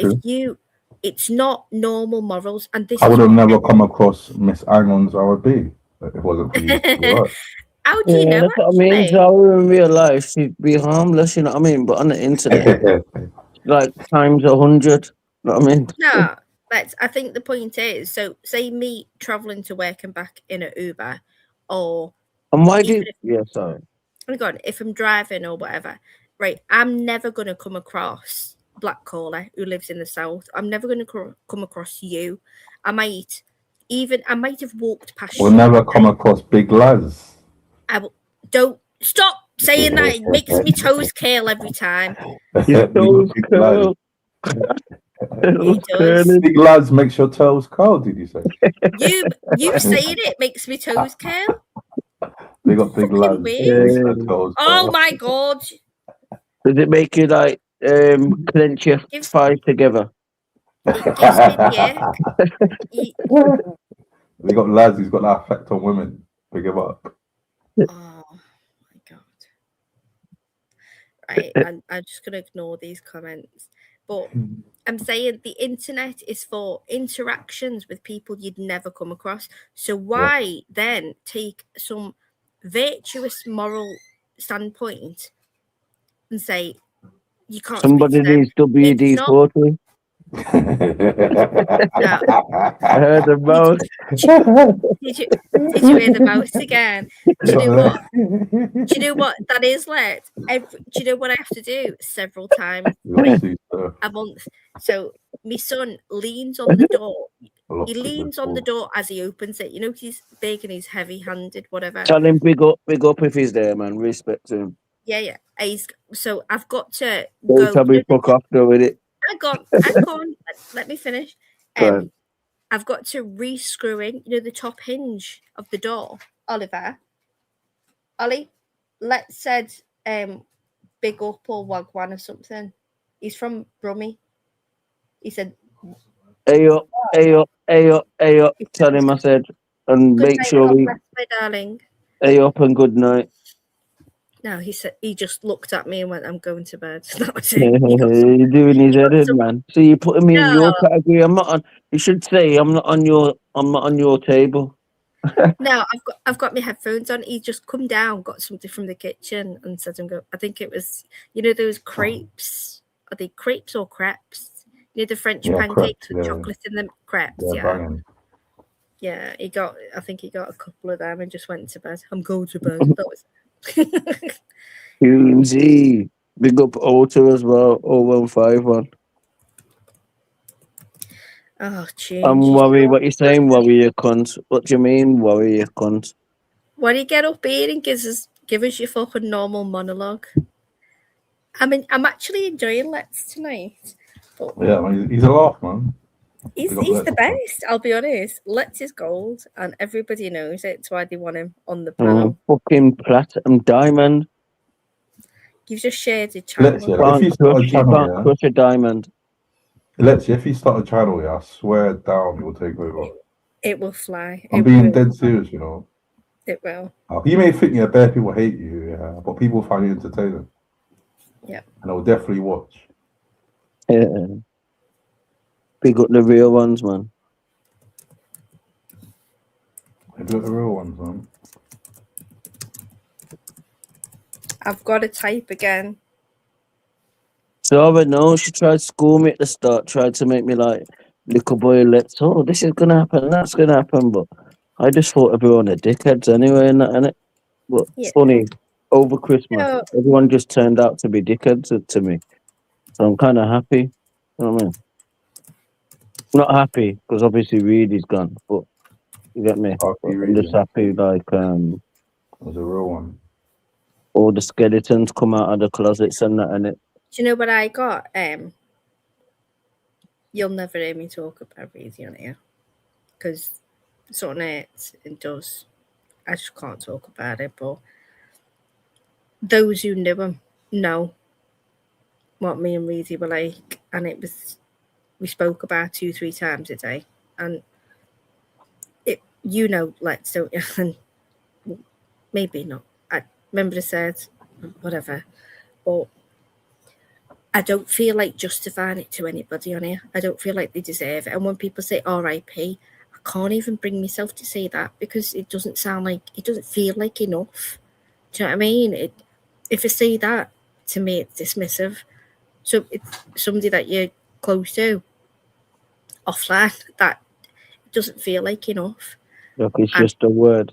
it's not normal morals, and this I would have never come across Miss Angon's RB if it wasn't for you. Right. How do you know? That's what I mean. So in real life, she'd be harmless, you know what I mean? But on the internet, like times 100. You know what I mean? No, I think the point is, so say me traveling to work and back in an Uber, or and why do? Yeah, sorry. Oh my God, if I'm driving or whatever, right? I'm never gonna come across Black Caller who lives in the south. I'm never gonna come across you. I might have walked past you. We'll never come across Big Laz. Don't stop saying that. It makes me toes curl every time. Your toes curl. Big Laz makes your toes curl. Did you say? You saying it makes me toes curl. They got Big Laz. Oh my God! Does it make you like clench your thighs together? It gives me the They got Laz. He's got that effect on women. Pick him up. Oh my God! Right, I'm just gonna ignore these comments. But I'm saying the internet is for interactions with people you'd never come across. So why then take some virtuous moral standpoint and say you can't Somebody speak to them? needs WD-40. I heard the mouse. Did you hear the mouse again? Do you know what? Do you know what that is like? Do you know what I have to do several times a month? So my son leans on the door. He leans on the door as he opens it. You know, he's big and he's heavy-handed, whatever. Tell him big up if he's there, man. Respect to him. Yeah. So I've got to Don't tell me fuck off though with it. Hang on. Let me finish. I've got to re-screw in, the top hinge of the door. Oliver, Ollie, let's said big up or wagwan or something. He's from Brummie. He said, Hey up. Tell him I said, and good make night, sure God bless, my darling. Hey up and good night. No, he said he just looked at me and went, "I'm going to bed." That was it. You're doing his head in, man. So you're putting me in your No. category. I'm not on. You should say I'm not on your table. No, I've got my headphones on. He just come down, got something from the kitchen, and said, I think it was, those crepes. Are they crepes or crepes? The French pancakes with chocolate in them. Crepes, yeah. Yeah, I think he got a couple of them and just went to bed. I'm going to bed. That was. QZ. Big up Auto as well. 0151. Oh, change. I'm worried. What you saying? Worry, you cunt. What do you mean? Worry, you cunt. Why do you get up here and give us your fucking normal monologue? I mean, I'm actually enjoying Let's tonight. But yeah, he's a laugh, man. He's the best. I'll be honest. Let's is gold, and everybody knows it. It's why they want him on the panel. Fucking platinum diamond. You've just shared your channel. If you start a channel, crush a diamond. If you start a channel, I swear down, it will take over. It will fly. I'm being dead serious, It will. You may think bare people hate you, but people find it entertaining. Yeah. And I'll definitely watch. Yeah. Big up the real ones, man. Big up the real ones, man. I've got to type again. So I know she tried to school me at the start, tried to make me like little boy. This is gonna happen, that's gonna happen, but I just thought everyone are dickheads anyway, and that, innit? But it's funny, over Christmas, everyone just turned out to be dickheads to me. So I'm kind of happy. You know what I mean? Not happy because obviously Reedy's gone, but you get me. I'm just happy, like it was a real one. All the skeletons come out of the closets and that, and it. Do you know what I got? You'll never hear me talk about Reedy on here because it's on it. It does. I just can't talk about it, but those who knew him know what me and Reedy were like, and we spoke about 2-3 times a day, and let's don't you? And maybe not. I remember I said whatever, but I don't feel like justifying it to anybody on here. I don't feel like they deserve it. And when people say R.I.P., I can't even bring myself to say that because it doesn't feel like enough. Do you know what I mean? If I say that, to me, it's dismissive. So it's somebody that you're close to, offline, that doesn't feel like enough. Look, it's just a word.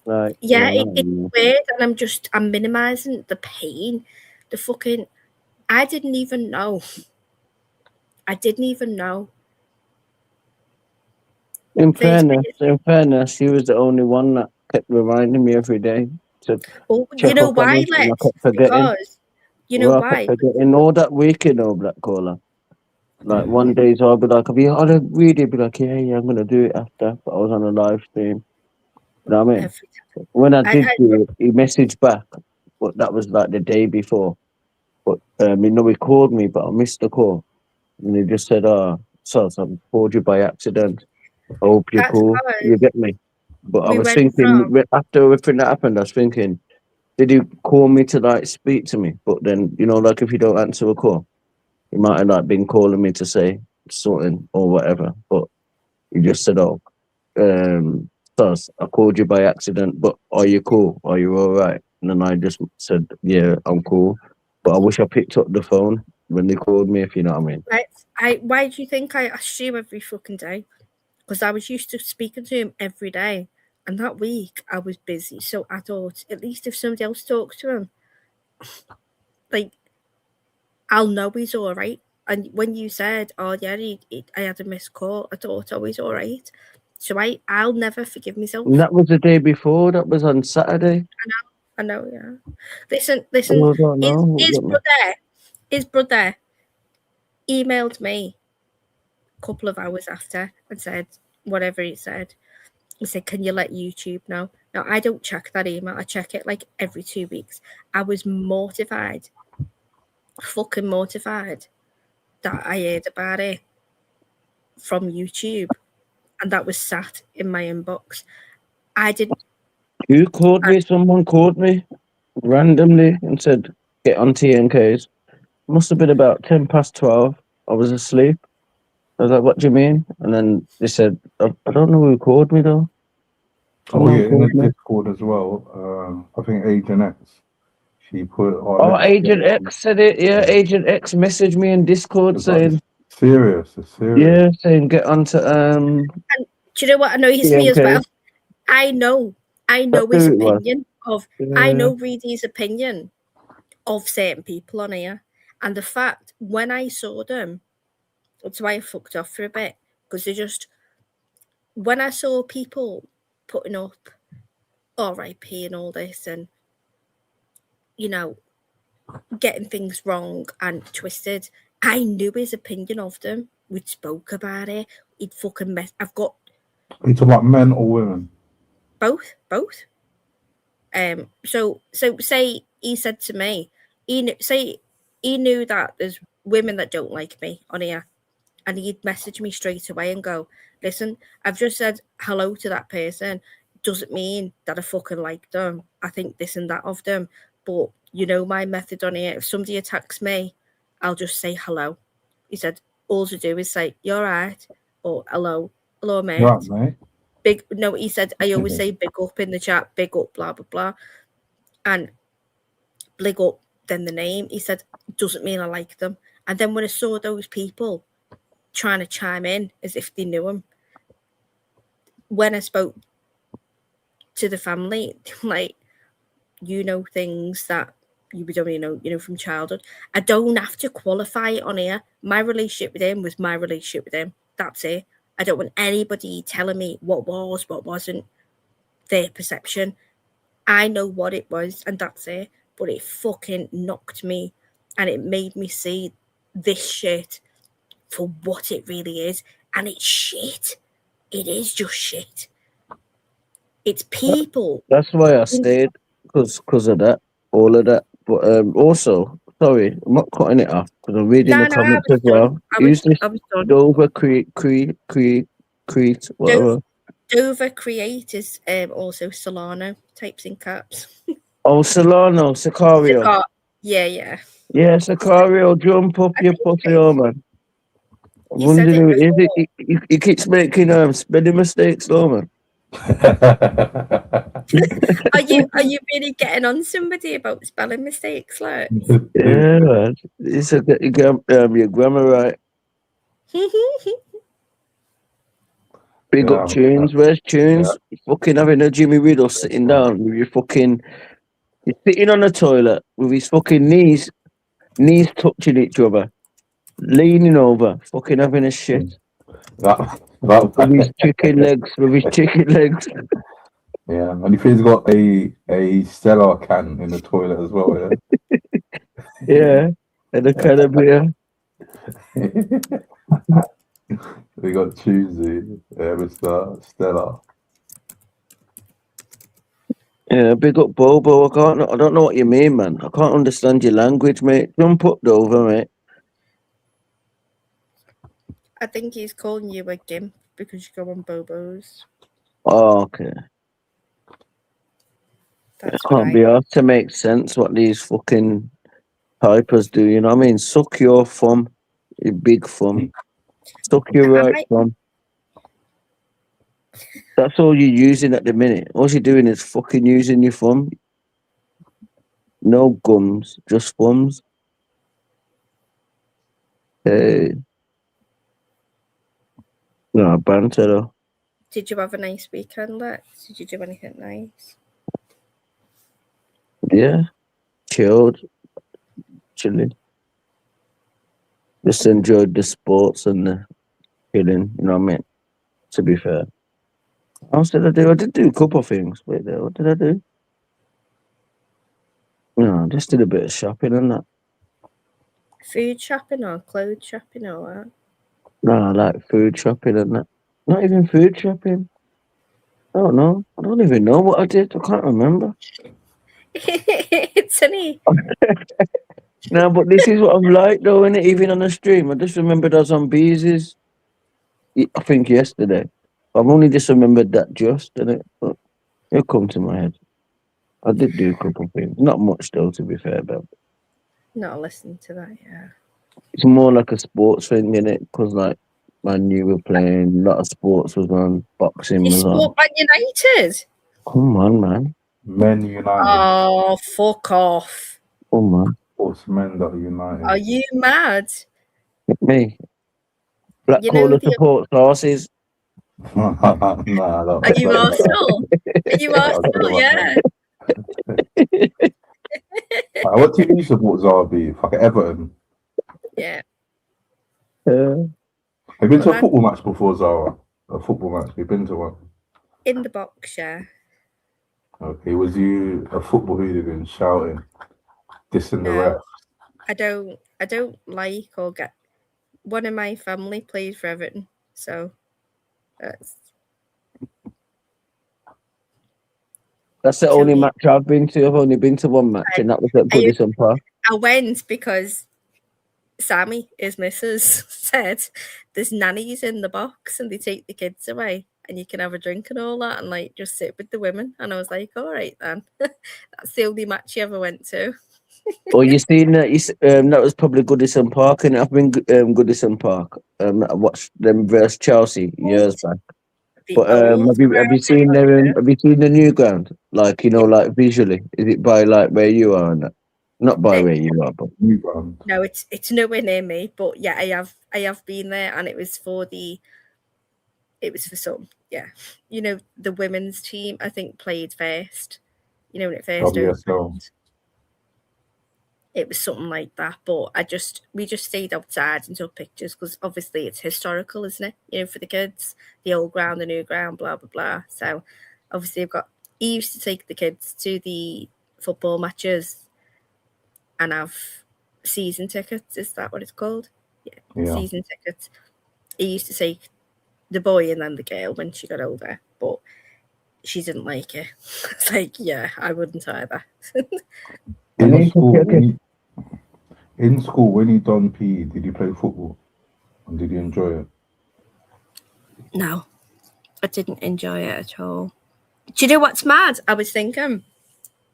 Like, it's weird, and I'm minimizing the pain. I didn't even know. In fairness, he was the only one that kept reminding me every day to you know why, Lex? Because you know why? I kept forgetting all that week, Black Caller. Like one day, I'll be like, I'll really be like, yeah, I'm gonna do it after. But I was on a live stream. You know what I mean? When I did do it, he messaged back, but that was like the day before. But he called me, but I missed the call, and he just said, so I called you by accident. I hope you're cool. You get me? But I was thinking, after everything that happened, I was thinking, did he call me to like speak to me? But then, like if you don't answer a call, he might have like been calling me to say something or whatever. But he just said, Sus, I called you by accident, but are you cool? Are you all right? And then I just said, yeah, I'm cool. But I wish I picked up the phone when they called me, if you know what I mean. Right. Why do you think I asked you every fucking day? Because I was used to speaking to him every day. And that week I was busy. So I thought, at least if somebody else talks to him, like, I'll know he's all right. And when you said, oh, yeah, I had a missed call, I thought, oh, he's all right. So I'll never forgive myself. And that was the day before. That was on Saturday. I know, yeah. Listen. His brother emailed me a couple of hours after and said whatever he said. He said, can you let YouTube know? Now, I don't check that email. I check it like every 2 weeks. I was mortified, fucking mortified that I heard about it from YouTube. And that was sat in my inbox. I didn't. You called me? Someone called me? randomly and said, "Get on TNKs." Must have been about 12:10. I was asleep. I was like, "What do you mean?" And then they said, "I don't know who called me though." Oh Someone yeah, in the called me. Discord as well. I think Agent X. She put, "Oh, Oh, let's get Agent X said it. Yeah, Agent X messaged me in Discord it's like, saying, it's serious. It's serious." "Yeah, saying get onto And do you know what annoys me as TNK." well? I know That's his who it was. opinion of. I Yeah. know Reedy's opinion of certain people on here, and the fact when I saw them, that's why I fucked off for a bit, because they just, when I saw people putting up R.I.P. and all this, and you know, getting things wrong and twisted, I knew his opinion of them. We'd spoke about it. He'd fucking mess. I've got Are you talking about men or women? both. So say he said to me, he knew that there's women that don't like me on here, and he'd message me straight away and go, "Listen, I've just said hello to that person. Doesn't mean that I fucking like them. I think this and that of them, but you know my method on here. If somebody attacks me, I'll just say hello." He said, "All to do is say you're right or hello, mate." Right, mate. He said, I always say big up in the chat, big up, blah, blah, blah. And big up, then the name. He said, doesn't mean I like them. And then when I saw those people trying to chime in as if they knew him, when I spoke to the family, like, you know things that you would only know, from childhood. I don't have to qualify it on here. My relationship with him was my relationship with him. That's it. I don't want anybody telling me what was, what wasn't their perception. I know what it was, and that's it. But it fucking knocked me, and it made me see this shit for what it really is. And it's shit. It is just shit. It's people. That's why I stayed, because of that, all of that. But also, sorry, I'm not cutting it off because I'm reading the comments as well. Use this I was done. Dover Crete, whatever. Dover Create is also Solano, types in caps. Oh, Solano, Sicario. Yeah. Yeah, Sicario, jump up your pussy, oh man. I wonder who it is. He keeps making spelling mistakes, though, man. Are you really getting on somebody about spelling mistakes, like? Yeah, man. It's your grammar right. Big up Tunes. Where's Tunes? Fucking having a Jimmy Riddle sitting down with your fucking. He's sitting on the toilet with his fucking knees touching each other, leaning over, fucking having a shit. With his chicken legs. Yeah, and if he's got a Stella can in the toilet as well, yeah. Yeah, and a can of beer. We got Tuesday, Mr. Stella. Yeah, big up Bobo. I don't know what you mean, man. I can't understand your language, mate. Jump up, Dover, mate. I think he's calling you a gimp because you go on Bobos. Oh, okay. It can't be hard to make sense what these fucking typers do, you know what I mean? Suck your thumb, you big thumb. Suck your right thumb. That's all you're using at the minute. All you're doing is fucking using your thumb. No gums, just thumbs. Hey. No, banter though. Did you have a nice weekend, Lex? Did you do anything nice? Yeah. Chilled. Chilling. Just enjoyed the sports and the chilling, you know what I mean? To be fair. What else did I do? I did do a couple of things. Wait there, what did I do? No, I just did a bit of shopping and that. Food shopping or clothes shopping or what? No, I like food shopping and that. Not even food shopping. I don't know. I don't even know what I did. I can't remember. It's funny. No, but this is what I'm like though, innit? Even on the stream. I just remembered I was on Beezy's, I think yesterday. I've only just remembered that innit? But it'll come to my head. I did do a couple of things. Not much though, to be fair, but Not listening to that, yeah. it's more like a sports thing, innit? Because like Man U were playing, a lot of sports was on, boxing You was on. support Man United? Come on, man. Men United. Oh, fuck off. Come on. Sportsmen that are united. Are you mad? Me. Black You know Caller the- supports horses. Nah, Are you Arsenal? Are you Arsenal? Yeah. What team do you support, Zarbi? Fuck Everton. Yeah. Have you been to a Well, football match before, Zara? A football match? You've been to one? in the box, yeah. Okay, was you a football hooligan shouting, dissing the ref? I don't like or get. One of my family played for Everton, so That's the only match I've been to. I've only been to one match, and that was at Goodison Park. I went because Sammy, his missus, said there's nannies in the box and they take the kids away and you can have a drink and all that and like just sit with the women. And I was like, all right then. That's the only match you ever went to. Oh, you seen that? That was probably Goodison Park, and I've been Goodison Park. I watched them versus Chelsea years back. But have you seen the new ground? Like like visually, is it by like where you are? And that? Not by where you are, but new ground. No, it's nowhere near me. But yeah, I have been there, and it was for some. Yeah, the women's team I think played first. When it first opened. It was something like that, but we just stayed outside and took pictures because obviously it's historical, isn't it? For the kids, the old ground, the new ground, blah blah blah. So obviously he used to take the kids to the football matches and have season tickets. Is that what it's called? Yeah. Season tickets. He used to take the boy and then the girl when she got older, but she didn't like it. It's like, yeah, I wouldn't either. In school, when you done PE, did you play football? And did you enjoy it? No, I didn't enjoy it at all. Do you know what's mad? I was thinking,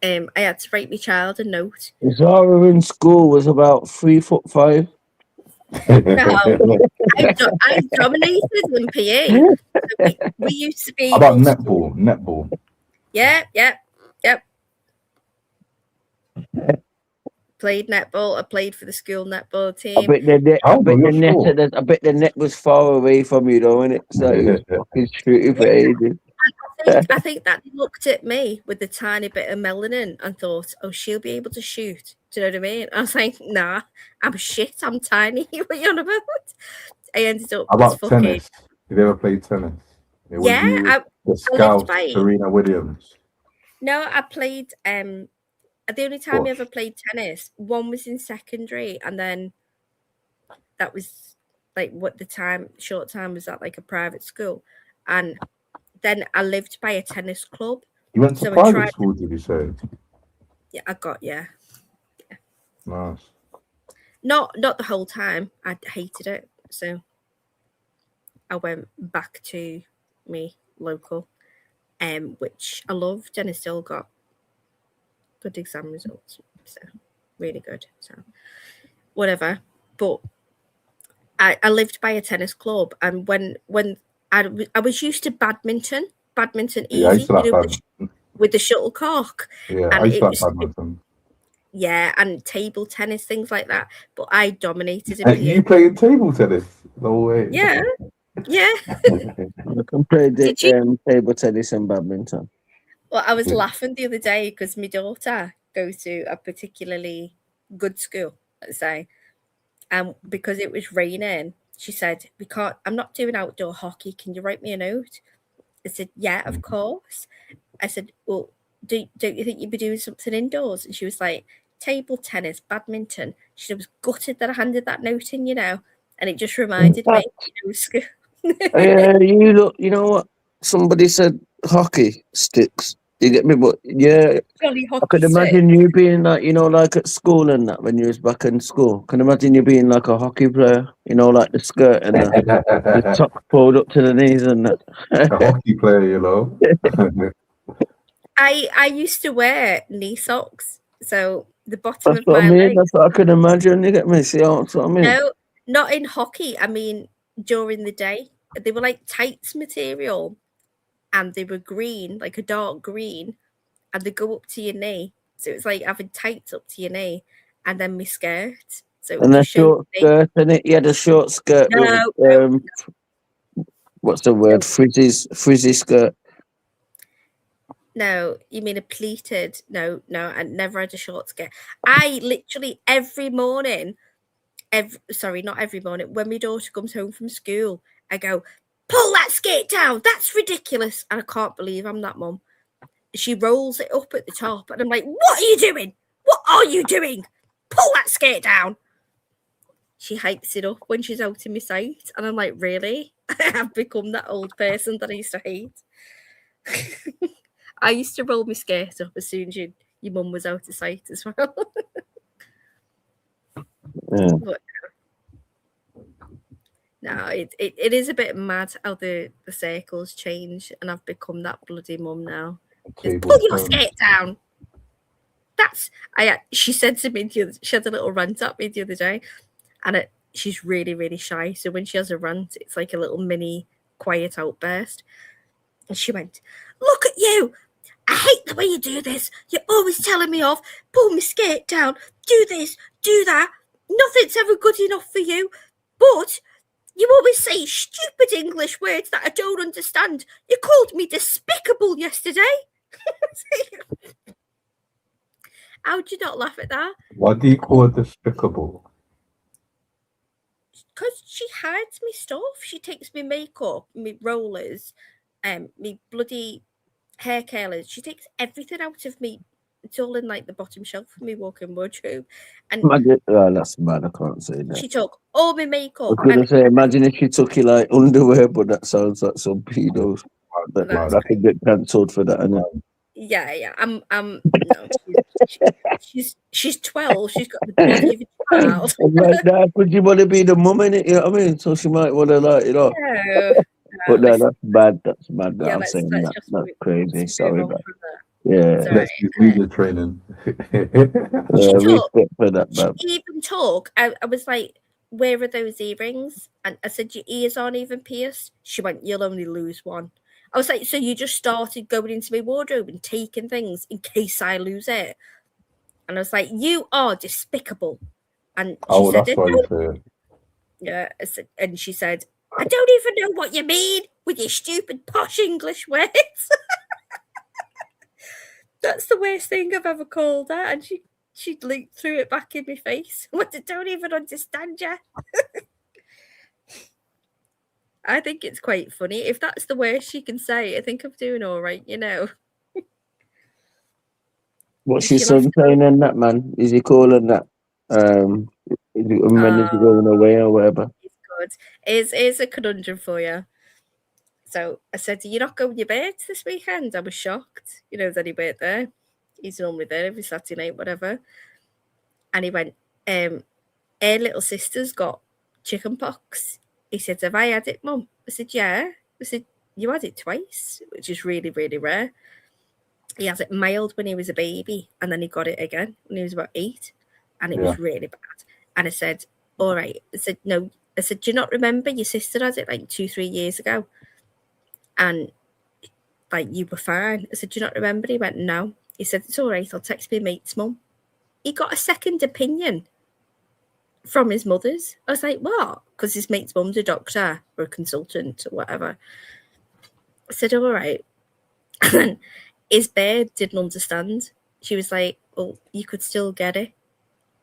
I had to write my child a note. Zara in school was about 3'5". No, I dominated in PE. We used to be. How about netball? Yeah. Played netball. I played for the school netball team. I bet the net was far away from you, though, innit? So it was fucking shooting for ages. I think that they looked at me with a tiny bit of melanin and thought, "Oh, she'll be able to shoot." Do you know what I mean? I was like, "Nah, I'm shit. I'm tiny. What are you on about?" I ended up. How about tennis? Did you ever play tennis? Yeah, the scout, Serena Williams. No, I played. The only time I ever played tennis, one was in secondary, and then that was like short time was at like a private school, and then I lived by a tennis club. You went to private school, did you say? Yeah, I got yeah. Nice. Not the whole time. I hated it, so I went back to me local, which I loved, and I still got good exam results, so really good. So whatever, but I lived by a tennis club, and when I was used to badminton easy, with the shuttlecock. Yeah, I used to like badminton. Yeah, and table tennis, things like that. But I dominated in PE. You played table tennis? No way. Yeah. I can play table tennis and badminton. Well, I was laughing the other day because my daughter goes to a particularly good school, let's say. And because it was raining, she said, I'm not doing outdoor hockey. Can you write me a note? I said, yeah, of course. I said, well, don't you think you'd be doing something indoors? And she was like, table tennis, badminton. She was gutted that I handed that note in, and it just reminded me of school. You know what? Somebody said hockey sticks. You get me? But yeah, I could imagine you being like, like at school and that when you was back in school. Can imagine you being like a hockey player, like the skirt and the top pulled up to the knees and that. A hockey player, I used to wear knee socks, so the bottom That's of what I my mean. leg. That's what I can imagine. You get me? See, that's what I mean. No, not in hockey. I mean, during the day, they were like tights material, and they were green, like a dark green, and they go up to your knee. So it's like having tights up to your knee, and then my skirt. So it And a just showed short skirt, and it. You had a short skirt with no, what's the word? Frizzy skirt. no, you mean a pleated? No, I never had a short skirt. I literally every morning, sorry, not every morning, when my daughter comes home from school, I go, pull that skirt down. That's ridiculous. And I can't believe I'm that mum. She rolls it up at the top, and I'm like, what are you doing? What are you doing? Pull that skirt down. She hikes it up when she's out in my sight, and I'm like, really? I've become that old person that I used to hate. I used to roll my skirt up as soon as your mum was out of sight as well. But no, it is a bit mad how the circles change, and I've become that bloody mum now. Just pull your skirt down. She said to me she had a little rant at me the other day, and she's really, really shy. So when she has a rant, it's like a little mini quiet outburst. And she went, look at you. I hate the way you do this. You're always telling me off. Pull my skirt down. Do this, do that. Nothing's ever good enough for you. But you always say stupid English words that I don't understand. You called me despicable yesterday. How'd you not laugh at that? Why do you call it despicable? Because she hides me stuff. She takes me makeup, me rollers, me bloody hair curlers. She takes everything out of me. It's all in like the bottom shelf of me walk-in wardrobe. And That's bad. I can't say that. she took all my I makeup. was gonna say, imagine if she took you like underwear, but that sounds like some pedos. That could get cancelled for that, innit? Yeah. I'm no. She's 12. She's got the body of a child. Like that, would you want to be the mum in it? You know what I mean? So she might want to like, you know. No, But no, that's bad. That's bad. Yeah, I'm let's saying just that's move crazy. Sorry, on man. from that. Yeah. Sorry. Let's do media training. Respect for that, man. She even talk. I was like, where are those earrings? And I said, your ears aren't even pierced. She went, you'll only lose one. I was like, so you just started going into my wardrobe and taking things in case I lose it? And I was like, you are despicable. And she said, that's why you say it. Yeah, and she said, I don't even know what you mean with your stupid posh English words. That's the worst thing I've ever called her. And she threw it back in my face. What? I don't even understand you. I think it's quite funny. If that's the worst she can say, I think I'm doing all right, you know. What's your son saying in that, man? Is he calling that? When is he going away or whatever? Good. Here's a conundrum for you. So I said, are you not going to your birds this weekend? I was shocked. You know, there's any bird there. He's normally there every Saturday night, whatever. And he went, her little sister's got chicken pox. He said, have I had it, Mum? I said, yeah. I said, you had it twice, which is really, really rare. He has it mild when he was a baby, and then he got it again when he was about 8, and it was really bad. And I said, all right. I said, no. I said, do you not remember your sister had it like 2-3 years ago? And like, you were fine. I said, do you not remember? He went, no. He said, it's all right. I'll text my mate's mum. He got a second opinion from his mother's. I was like, what? Because his mate's mum's a doctor or a consultant or whatever. I said, all right. And then his bird didn't understand. She was like, well, you could still get it.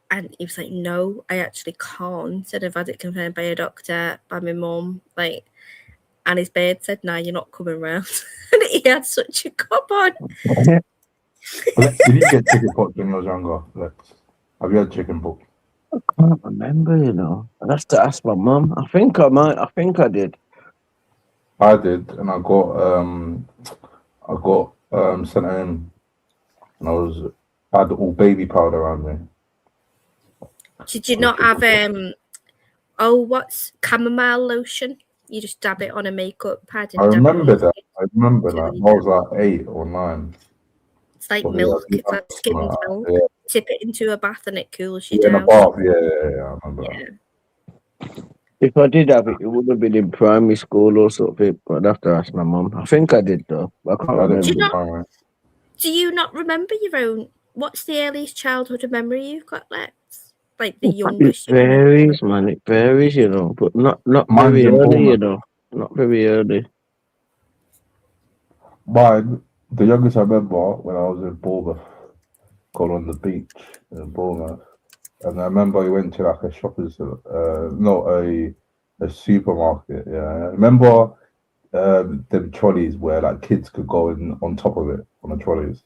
And he was like, no, I actually can't. And I've had it confirmed by a doctor, by my mum. Like, and his bird said, no, you're not coming round. And he had such a cop on. Lex, did you get chicken pox when you was younger? Lex, have you had chicken pox? I can't remember, you know. I'd have to ask my mum. I think I might. I think I did. I did, and I got sent in, and I had all baby powder around me. Did you not have what's chamomile lotion? You just dab it on a makeup pad. And I remember that. I remember that. I was like 8 or 9. It's like But yeah, milk. It's like skimmed milk. yeah. Tip it into a bath and it cools you Yeah, in a down. bath. Yeah, I remember that. If I did have it, it would have been in primary school or something. But I'd have to ask my mum. I think I did though. I can't remember. Do you not remember your own? What's the earliest childhood memory you've got, Lex? Like the It youngest. varies, man. It varies, you know, but not Mine's very in early, you Bournemouth. know, not very early. Mine, the youngest I remember when I was in Bournemouth, gone on the beach in Bournemouth, and I remember we went to like a shoppers, not a supermarket. Yeah, I remember them trolleys where like kids could go in on top of it on the trolleys.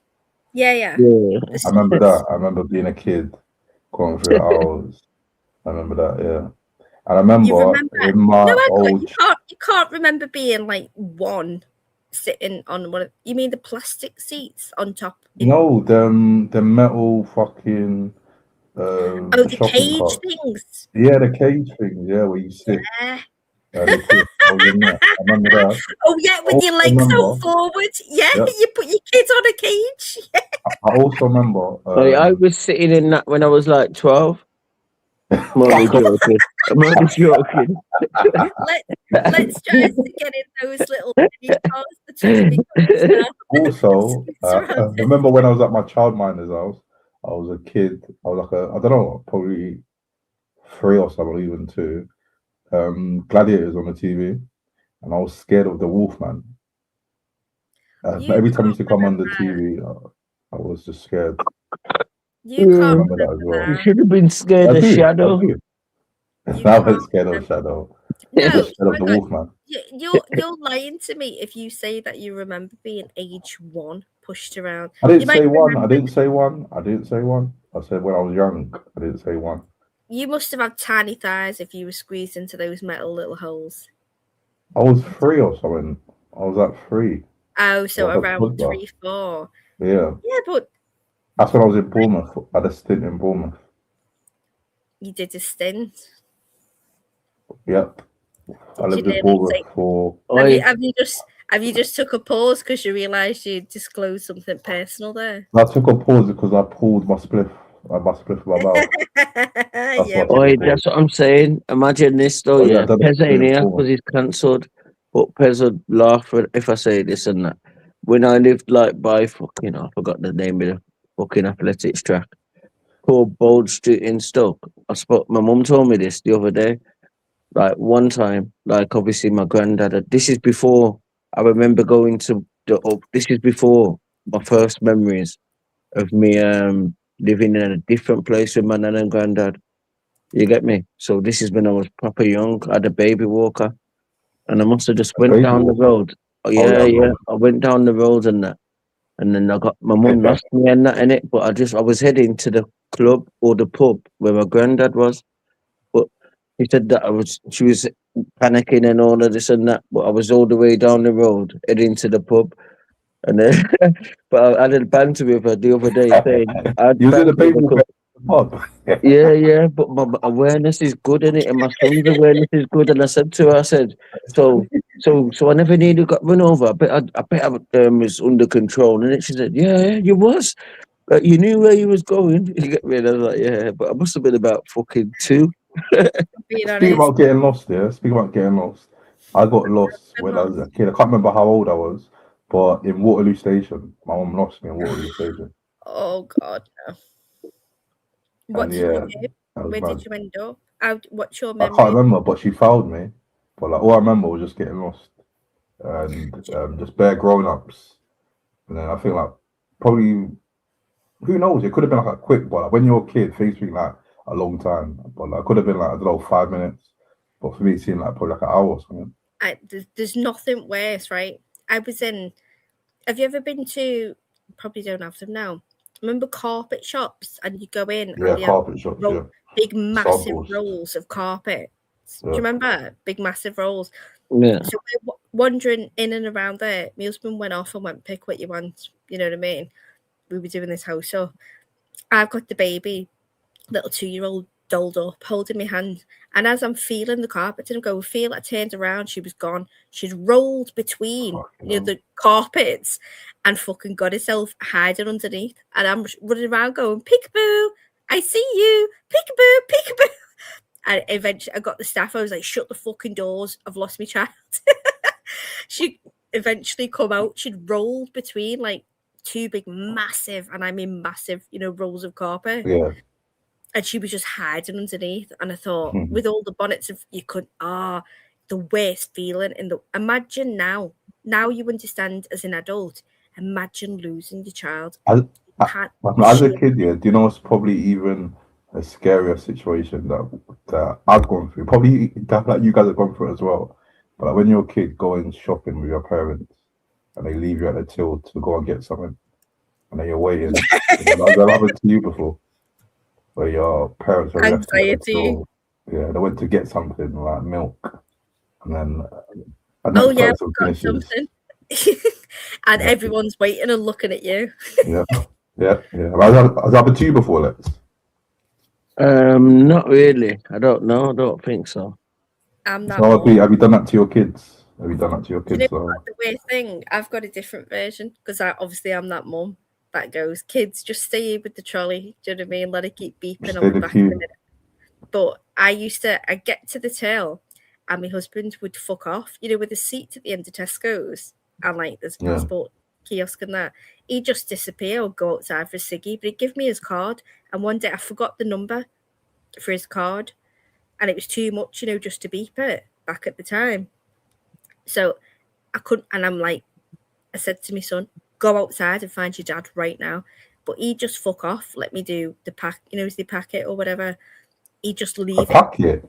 Yeah. I remember that. I remember being a kid going through the aisles. I remember that. Yeah, and I remember, You remember? in my No, old. you can't remember being like one sitting on one. You mean the plastic seats on top? No, the metal fucking the shopping cage cart. things. Yeah, the cage things. Yeah, where you sit. Yeah. And the kids, I was in that. I remember that. Oh yeah, with your legs out forward. Yeah, Yep. you put your kids on a cage. Yeah. I also remember. I was sitting in that when I was like 12. I'm only joking. I'm only joking. Let's try to get in those little mini cars, the tiny cars now. Also, I remember when I was at my childminder's house. I was a kid. I was like I don't know, probably 3 or something, or even 2. Gladiators on the TV, and I was scared of the Wolfman. Every time he used to come on the TV, I was just scared. You can't remember that as well. You should have been scared of Shadow. I was scared of Shadow. No, Scared of the Wolfman. you're lying to me if you say that you remember being age 1 pushed around. I didn't say 1. I didn't say 1. I didn't say 1. I said when I was young. I didn't say 1. You must have had tiny thighs if you were squeezed into those metal little holes. I was 3 or something. I was at 3. Oh, so Like a around toddler. 3, 4. Yeah. Yeah, but That's when I was in Bournemouth. I had a stint in Bournemouth. you did a stint. Yep. I lived in did Bournemouth for. Have you just took a pause because you realised you disclosed something personal there? I took a pause because I pulled my spliff. My spliff in my mouth. That's what I'm saying. Imagine this though, yeah. Pez ain't here because he's cancelled. But Pez would laugh if I say this and that. When I lived like by fucking, I forgot the name of the fucking athletics track called Bold Street in Stoke. My mum told me this the other day. Like one time, like obviously my granddad. This is before I remember going to this is before my first memories of me living in a different place with my nan and granddad. You get me? So this is when I was proper young. I had a baby walker, and I must have just went down the road. Oh, yeah. I went down the road and that, and then I got my mum lost me and that in it. But I was heading to the club or the pub where my granddad was. But he said that she was panicking and all of this and that. But I was all the way down the road heading to the pub. And then, but I had a banter with her the other day saying, "You was in the baby pub." Yeah, but my awareness is good in it, and my son's awareness is good. And I said to her, I said, so I never nearly got run over. I bet I was under control. And then she said, yeah, you was. You knew where you was going. You get me? And I was like, yeah, but I must have been about fucking 2. Speaking about getting lost, I got lost when I was a kid. I can't remember how old I was, but in Waterloo Station, my mum lost me in Waterloo Station. Oh God, no. What did you do? Where did you end up? What's your memory? I can't remember, but she found me. But like all I remember was just getting lost and just bare grown-ups. And then I think like probably, who knows? It could have been like a quick, but like, when you're a kid, things feel like a long time. But like, it could have been like, I don't know, 5 minutes. But for me, it seemed like probably like an hour or something. There's nothing worse, right? Have you ever been to? Probably don't have them now. Remember carpet shops, and you go in and they carpet shops, big massive Samples. rolls of carpet. Yeah. Do you remember big massive rolls? Yeah. So we're wandering in and around there. My husband went off and went, pick what you want. You know what I mean? We were doing this house, so I've got the baby, little 2-year-old dolled up, holding my hand. And as I'm feeling the carpet, didn't go feel. I turned around, she was gone. She'd rolled between the carpets and fucking got herself hiding underneath. And I'm running around going, peekaboo, I see you, peekaboo, peekaboo. And eventually I got the staff. I was like, shut the fucking doors. I've lost my child. She eventually come out. She'd rolled between like two big, massive, and I mean massive, rolls of carpet. Yeah. And she was just hiding underneath. And I thought, with all the bonnets, you could, the worst feeling in the. Imagine now you understand as an adult. Imagine losing your child. As a kid, yeah, do you know what's probably even a scarier situation that I've gone through? Probably that like you guys have gone through as well. But like when you're a kid going shopping with your parents and they leave you at the till to go and get something, and then you're waiting. Has that happened to you before? Where your parents are anxiety. Yeah, they went to get something like milk, and then got something, and everyone's waiting and looking at you. yeah. Has that happened to you before, Lex? Not really. I don't know. I don't think so. I'm that. So have you done that to your kids? Have you done that to your kids? You know what, the weird thing, I've got a different version because I'm that mum that goes, kids, just stay here with the trolley. Do you know what I mean? Let it keep beeping on the back of the minute. But I get to the till and my husband would fuck off, with a seat at the end of Tesco's and like there's a passport kiosk and that. He'd just disappear or go outside for a ciggy, but he'd give me his card. And one day I forgot the number for his card and it was too much, just to beep it back at the time. So I couldn't, and I'm like, I said to my son, go outside and find your dad right now. But he'd just fuck off, let me do the pack, the packet or whatever. He'd just leave a packet.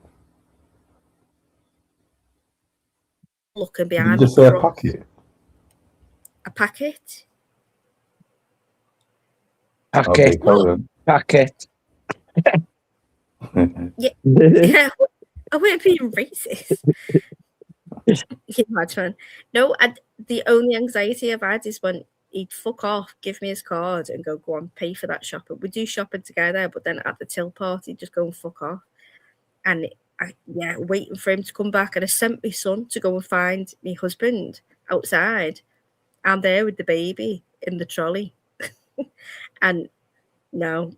Looking behind. Did you just say a packet? A packet? Packet. Okay, packet. Yeah. I weren't being racist. Imagine. No, the only anxiety I've had is when he'd fuck off, give me his card and go on, pay for that shopping. We do shopping together, but then at the till party, just go and fuck off. And waiting for him to come back. And I sent my son to go and find my husband outside. I'm there with the baby in the trolley. And no,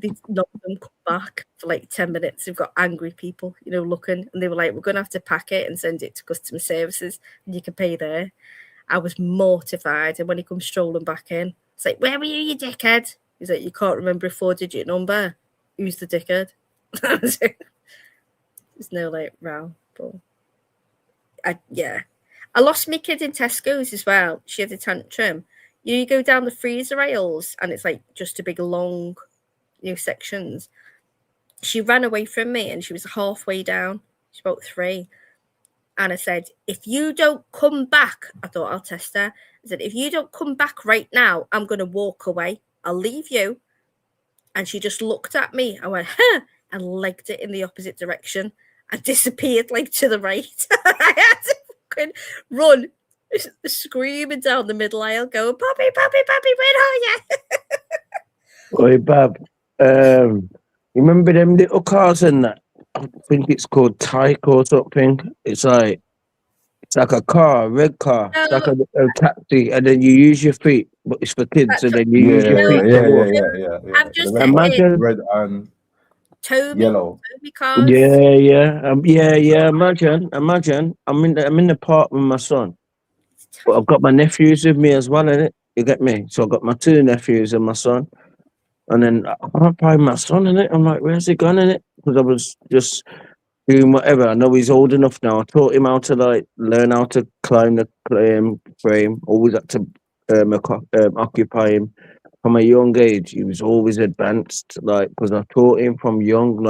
none of them come back for like 10 minutes. They've got angry people, looking. And they were like, we're going to have to pack it and send it to customer services and you can pay there. I was mortified. And when he comes strolling back in, it's like, where were you, you dickhead? He's like, you can't remember a 4-digit number. Who's the dickhead? There's no like row, but I lost my kid in Tesco's as well. She had a tantrum. You go down the freezer aisles and it's like just a big long, sections. She ran away from me and she was halfway down. She's about 3. And I said, if you don't come back, I thought I'll test her. I said, if you don't come back right now, I'm going to walk away. I'll leave you. And she just looked at me. I went, huh, and legged it in the opposite direction and disappeared like to the right. I had to fucking run, screaming down the middle aisle, going, Poppy, where are you? Oi, Bab, you remember them little cars and that? I think it's called Tyke or something. It's like a car, a red car. No. It's like a taxi, and then you use your feet, but it's for kids, and then you use your feet. Yeah. I've just imagine red and Toby, yellow. Toby cars. Yeah. Imagine. I'm in the park with my son, but I've got my nephews with me as well, innit? You get me? So I've got my 2 nephews and my son, and then I can't find my son, innit? I'm like, where's he gone, innit? Because I was just doing whatever. I know he's old enough now. I taught him how to learn how to climb the frame. Always had to occupy him from a young age. He was always advanced, because I taught him from young,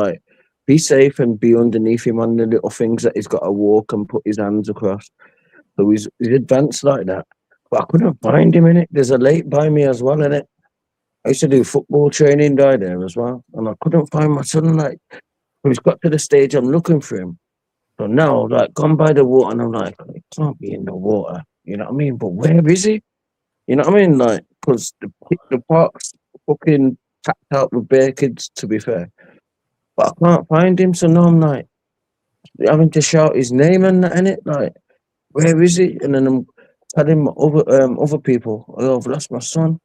be safe and be underneath him on the little things that he's got to walk and put his hands across. So he's advanced like that. But I couldn't find him in it. There's a lake by me as well, in it. I used to do football training down there as well, and I couldn't find my son. He's got to the stage I'm looking for him. So now, gone by the water, and I'm like, he can't be in the water. You know what I mean? But where is he? You know what I mean? Because the park's fucking packed out with bare kids, to be fair. but I can't find him. So now I'm like having to shout his name and that in it, like, where is he? And then I'm telling other people, oh, I've lost my son.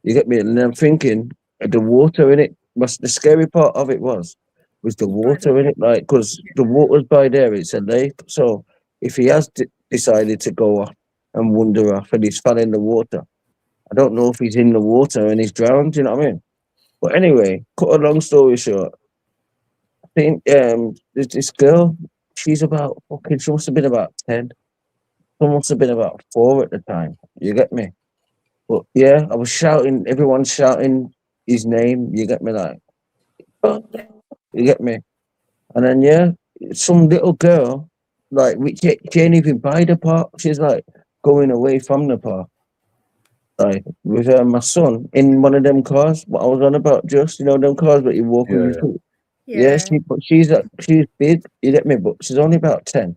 You get me? And then I'm thinking the water in it. The scary part of it was the water in it, like, because the water's by there. It's a lake. So if he has decided to go off and wander off and he's fell in the water, I don't know if he's in the water and he's drowned. You know what I mean? But anyway, cut a long story short, I think this girl, she's about fucking. She must have been about 10. She must have been about 4 at the time. You get me? But yeah, I was shouting. Everyone's shouting his name. You get me? Like, oh, you get me? And then yeah, some little girl, like, she ain't even by the park. She's like going away from the park, like with my son in one of them cars. What I was on about, just them cars that you walk with your foot. Yeah, she's big. You get me? But she's only about 10.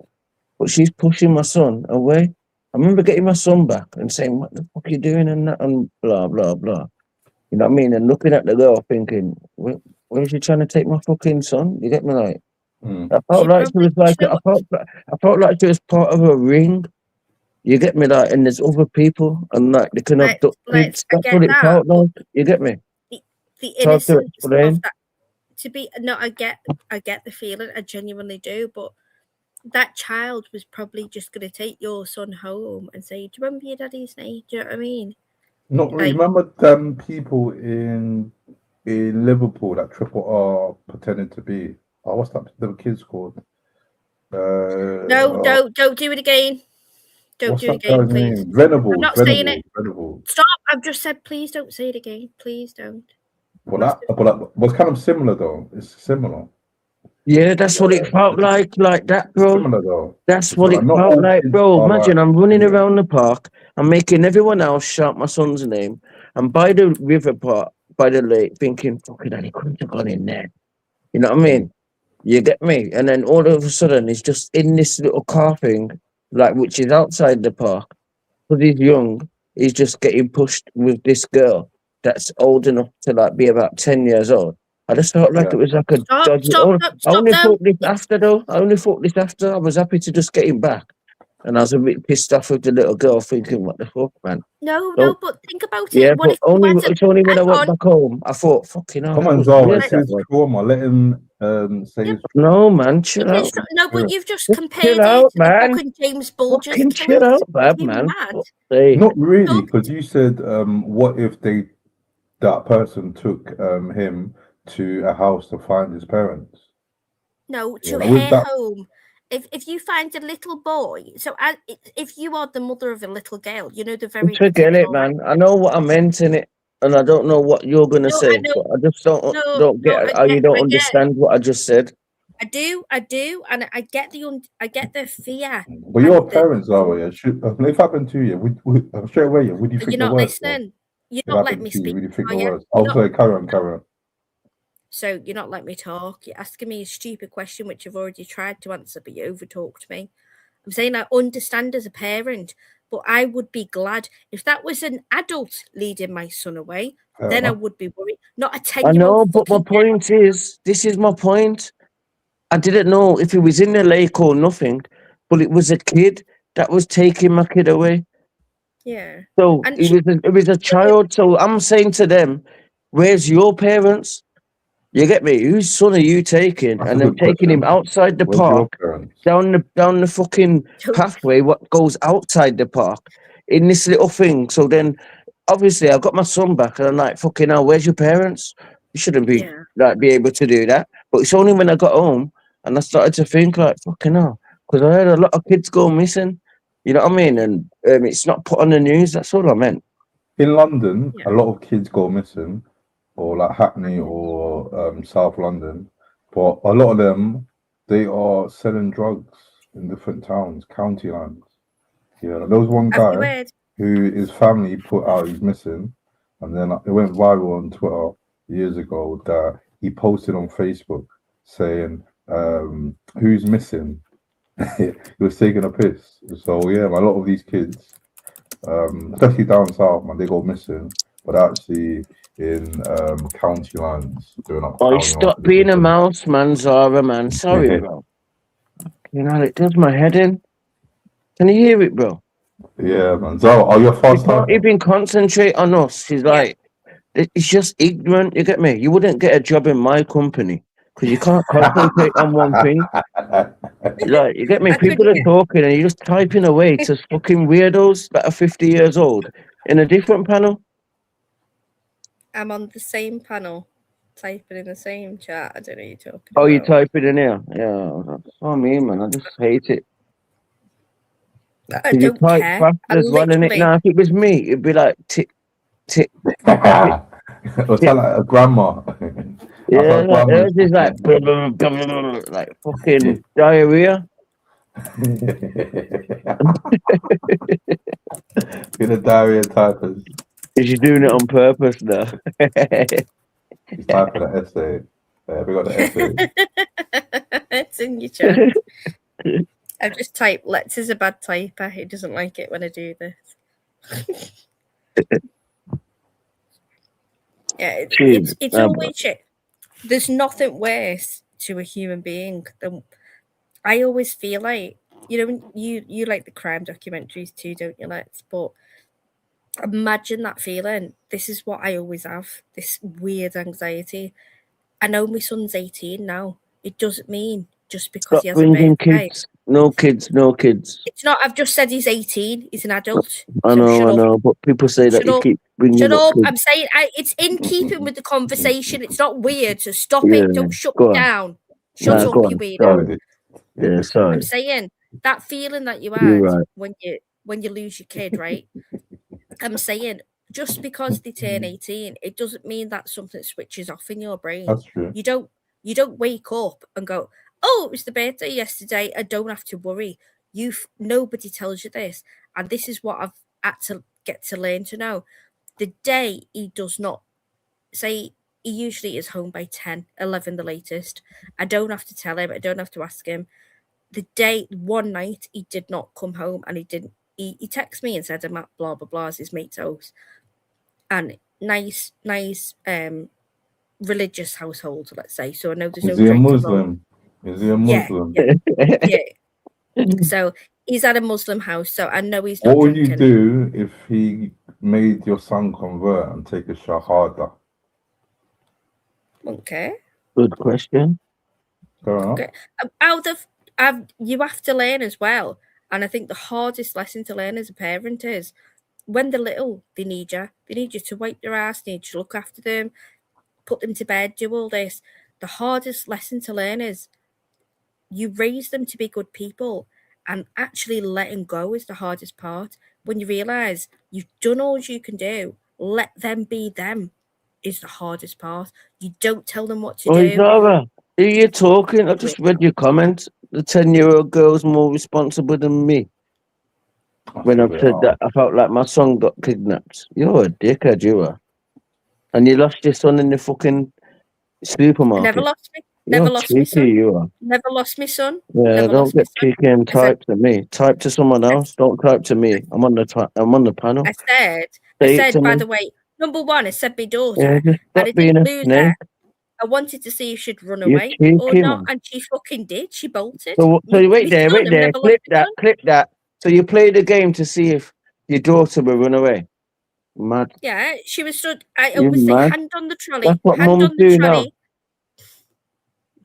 But she's pushing my son away. I remember getting my son back and saying, "What the fuck are you doing?" and that and blah blah blah. You know what I mean? And looking at the girl, thinking, "Where's she trying to take my fucking son?" You get me? Like, I felt like she was like, I felt like she was part of a ring. You get me? Like, and there's other people, and like they can have kids. That's what it felt like. You get me? The innocence of that. I get the feeling. I genuinely do, but that child was probably just going to take your son home and say, "Do you remember your daddy's name?" Do you know what I mean? Not really. Remember them people in Liverpool that Triple R pretended to be? Oh, what's that little kid's called? No, don't do it again. Don't do it again, please. Venables. I'm not saying it. Stop! I've just said, please don't say it again. Please don't. Well, that was kind of similar though. It's similar. Yeah, that's what it felt like that, bro. Similar though. That's what it felt like, bro. Imagine I'm running around the park. I'm making everyone else shout my son's name. I'm by the river part, by the lake, thinking, fucking hell, he couldn't have gone in there. You know what I mean? You get me? And then all of a sudden, he's just in this little car thing, like, which is outside the park. Because he's young, he's just getting pushed with this girl that's old enough to, like, be about 10 years old. I just felt like it was like a dodgy. I only thought this after, though. I only thought this after. I was happy to just get him back. And I was a bit pissed off with the little girl, thinking, what the fuck, man? No, but think about it. Yeah, but it's only when I went back home, I thought, fucking hell. Come on, Zara, it's his trauma. Let him say his... No, man, chill out. No, but you've just compared it to fucking James Bulger's fucking chill out, bad man. Not really, because you said, what if that person took him to a house to find his parents? No, to her home. If you find a little boy, so if you are the mother of a little girl, the very. Forget it, man. I know what I meant in it, and I don't know what you're gonna say, but I just don't get how you don't understand what I just said. I do, and I get the fear. But your parents are, yeah. If it happened to you, would straight away, would you think you're the not worst? Listening? You're not letting me speak. Would you think the worst? Oh, sorry, carry on. So you're not letting me talk. You're asking me a stupid question, which I've already tried to answer, but you overtalked me. I'm saying I understand as a parent, but I would be glad if that was an adult leading my son away. Then I would be worried. Not a 10-year-old. I know, but my point is, this is my point. I didn't know if he was in the lake or nothing, but it was a kid that was taking my kid away. Yeah. So it was a child. So I'm saying to them, where's your parents? You get me? Whose son are you taking? And then taking him outside the park, down the fucking pathway, what goes outside the park, in this little thing. So then, obviously, I got my son back, and I'm like, fucking hell, where's your parents? You shouldn't be be able to do that. But it's only when I got home and I started to think, like, fucking hell, because I heard a lot of kids go missing. You know what I mean? And it's not put on the news. That's all I meant. In London, a lot of kids go missing, or like Hackney or South London, but a lot of them, they are selling drugs in different towns, county lines. Yeah, there was one guy who his family put out he's missing, and then it went viral on Twitter years ago that he posted on Facebook saying, who's missing? He was taking a piss. So yeah, a lot of these kids, especially down south, man, they go missing, but actually in county lines doing up. Oh, stop being a mouse, man, Zara, man. Sorry, bro. You know, it does my head in. Can you hear it, bro? Yeah, man. Zara, are you a fast You can't even concentrate on us. She's like, it's just ignorant. You get me? You wouldn't get a job in my company because you can't concentrate on one thing. Like, you get me? People are talking and you're just typing away to fucking weirdos that are 50 years old in a different panel. I'm on the same panel, typing in the same chat. I don't know what you're talking about. Oh, you type it in here? Yeah, that's what I mean, man. I just hate it. I don't care. Fast as well, innit? Now, if it was me, it'd be like tick, tick. Or sound like a grandma. Yeah, like hers is like fucking diarrhea. You're the diarrhea typers. Is she doing it on purpose now? She's typing an essay. We got the essay. It's in your chat. I've just typed, Lex is a bad typer. He doesn't like it when I do this. Yeah, it's always shit. There's nothing worse to a human being than I always feel like, you know, you like the crime documentaries too, don't you, Lex? But imagine that feeling. This is what I always have, this weird anxiety. I know my son's 18 now. It doesn't mean just because he has a birthday. Kids. No kids, no kids. It's not. I've just said he's 18. He's an adult. I know, but people say that you keep bringing up kids. I'm saying it's in keeping with the conversation. It's not weird, so stop it. Don't shut me down. Shut up, you weirdo. Yeah, sorry. I'm saying that feeling that you had when you lose your kid, right? I'm saying just because they turn 18, it doesn't mean that something switches off in your brain. That's true. You don't wake up and go, oh, it was the birthday yesterday. I don't have to worry. Nobody tells you this. And this is what I've had to get to learn to know. The day he does not say, he usually is home by 10, 11 the latest. I don't have to tell him. I don't have to ask him. The day, one night, he did not come home and he texted me and said, I'm at blah, blah, blah, his mate's house. And nice, religious household, let's say. So I know there's Is he a Muslim? Is he a Muslim? Yeah. So he's at a Muslim house, so I know he's not. What would you do if he made your son convert and take a shahada? Okay. Good question. Okay. You have to learn as well. And I think the hardest lesson to learn as a parent is when they're little, they need you. They need you to wipe their ass, they need you to look after them, put them to bed, do all this. The hardest lesson to learn is you raise them to be good people, and actually letting go is the hardest part. When you realise you've done all you can do, let them be them is the hardest part. You don't tell them what to do. Zara, are you talking? I just read your comment. The 10-year-old girl's more responsible than me. When I've said that, I felt like my son got kidnapped. You're a dickhead, you are. And you lost your son in the fucking supermarket. Never lost me. Never lost cheeky, my son. You are. Never lost my son. Yeah, Never don't get cheeky and type to me. Type to someone else. Don't type to me. I'm on the panel. I said, by the way, number one, I said my daughter. Yeah, just stop being a snake. I wanted to see if she'd run You're away cheeky, or not, man. and she fucking did. She bolted. So wait there. Clip that. So you played a game to see if your daughter will run away. Mad. Yeah, she was stood. I always say, hand on the trolley. That's what hand mums on the do trolley.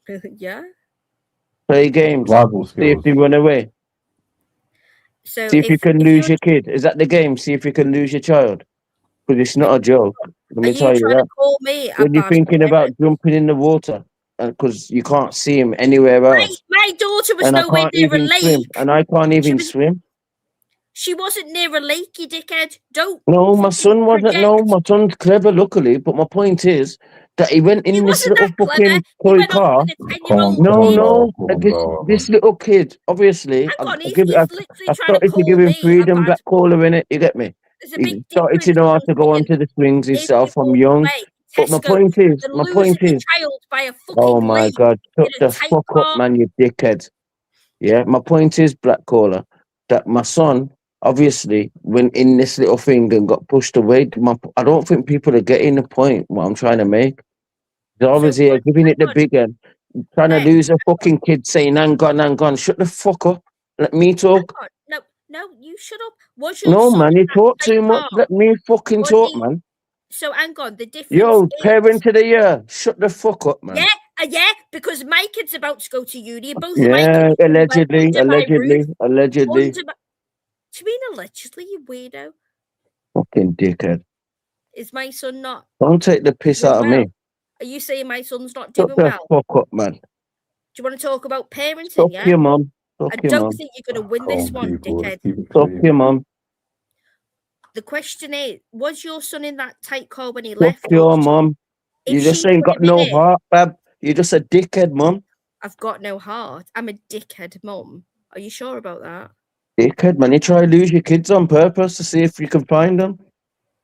now. Yeah. Play games. See if they run away. So see if you can lose your kid. Is that the game? See if you can lose your child. Because it's not a joke. Let me tell you that. Call me when you're thinking about jumping in the water, because you can't see him anywhere else. My daughter was nowhere near a lake. And I can't even swim. She wasn't near a lake, you dickhead. Don't. No, my son wasn't. No, my son's clever, luckily. But my point is that he went in this little fucking toy car. No. This little kid, obviously, I started to give him freedom, black collar in it. You get me? He started to know how to go onto the swings himself from young. But my point is, oh my God, shut the fuck up, man, you dickhead. Yeah, my point is, black collar, that my son obviously went in this little thing and got pushed away. I don't think people are getting the point what I'm trying to make. They're obviously giving it the big end, trying to lose a fucking kid saying, hang on. Shut the fuck up. Let me talk. No, you shut up. Was your No, son man, you talk too much. car? Let me fucking talk, man. So hang on, the difference Yo, is... parent of the year, shut the fuck up, man. Yeah, because my kid's about to go to uni. Both Yeah, of my kids allegedly. under my roof. Do you mean allegedly, you weirdo? Fucking dickhead. Is my son not? Don't take the piss doing out of well? me. Are you saying my son's not Shut doing the well? fuck up, man. Do you want to talk about parenting? Fuck Yeah. your mum. I don't think you're going to win this one, dickhead. Fuck your mum. The question is, was your son in that tight car when he Fuck left? your mum. You If just she ain't would got have been no in- heart, bab. You're just a dickhead, mum. I've got no heart. I'm a dickhead mum. Are you sure about that? Dickhead, man. You try to lose your kids on purpose to see if you can find them.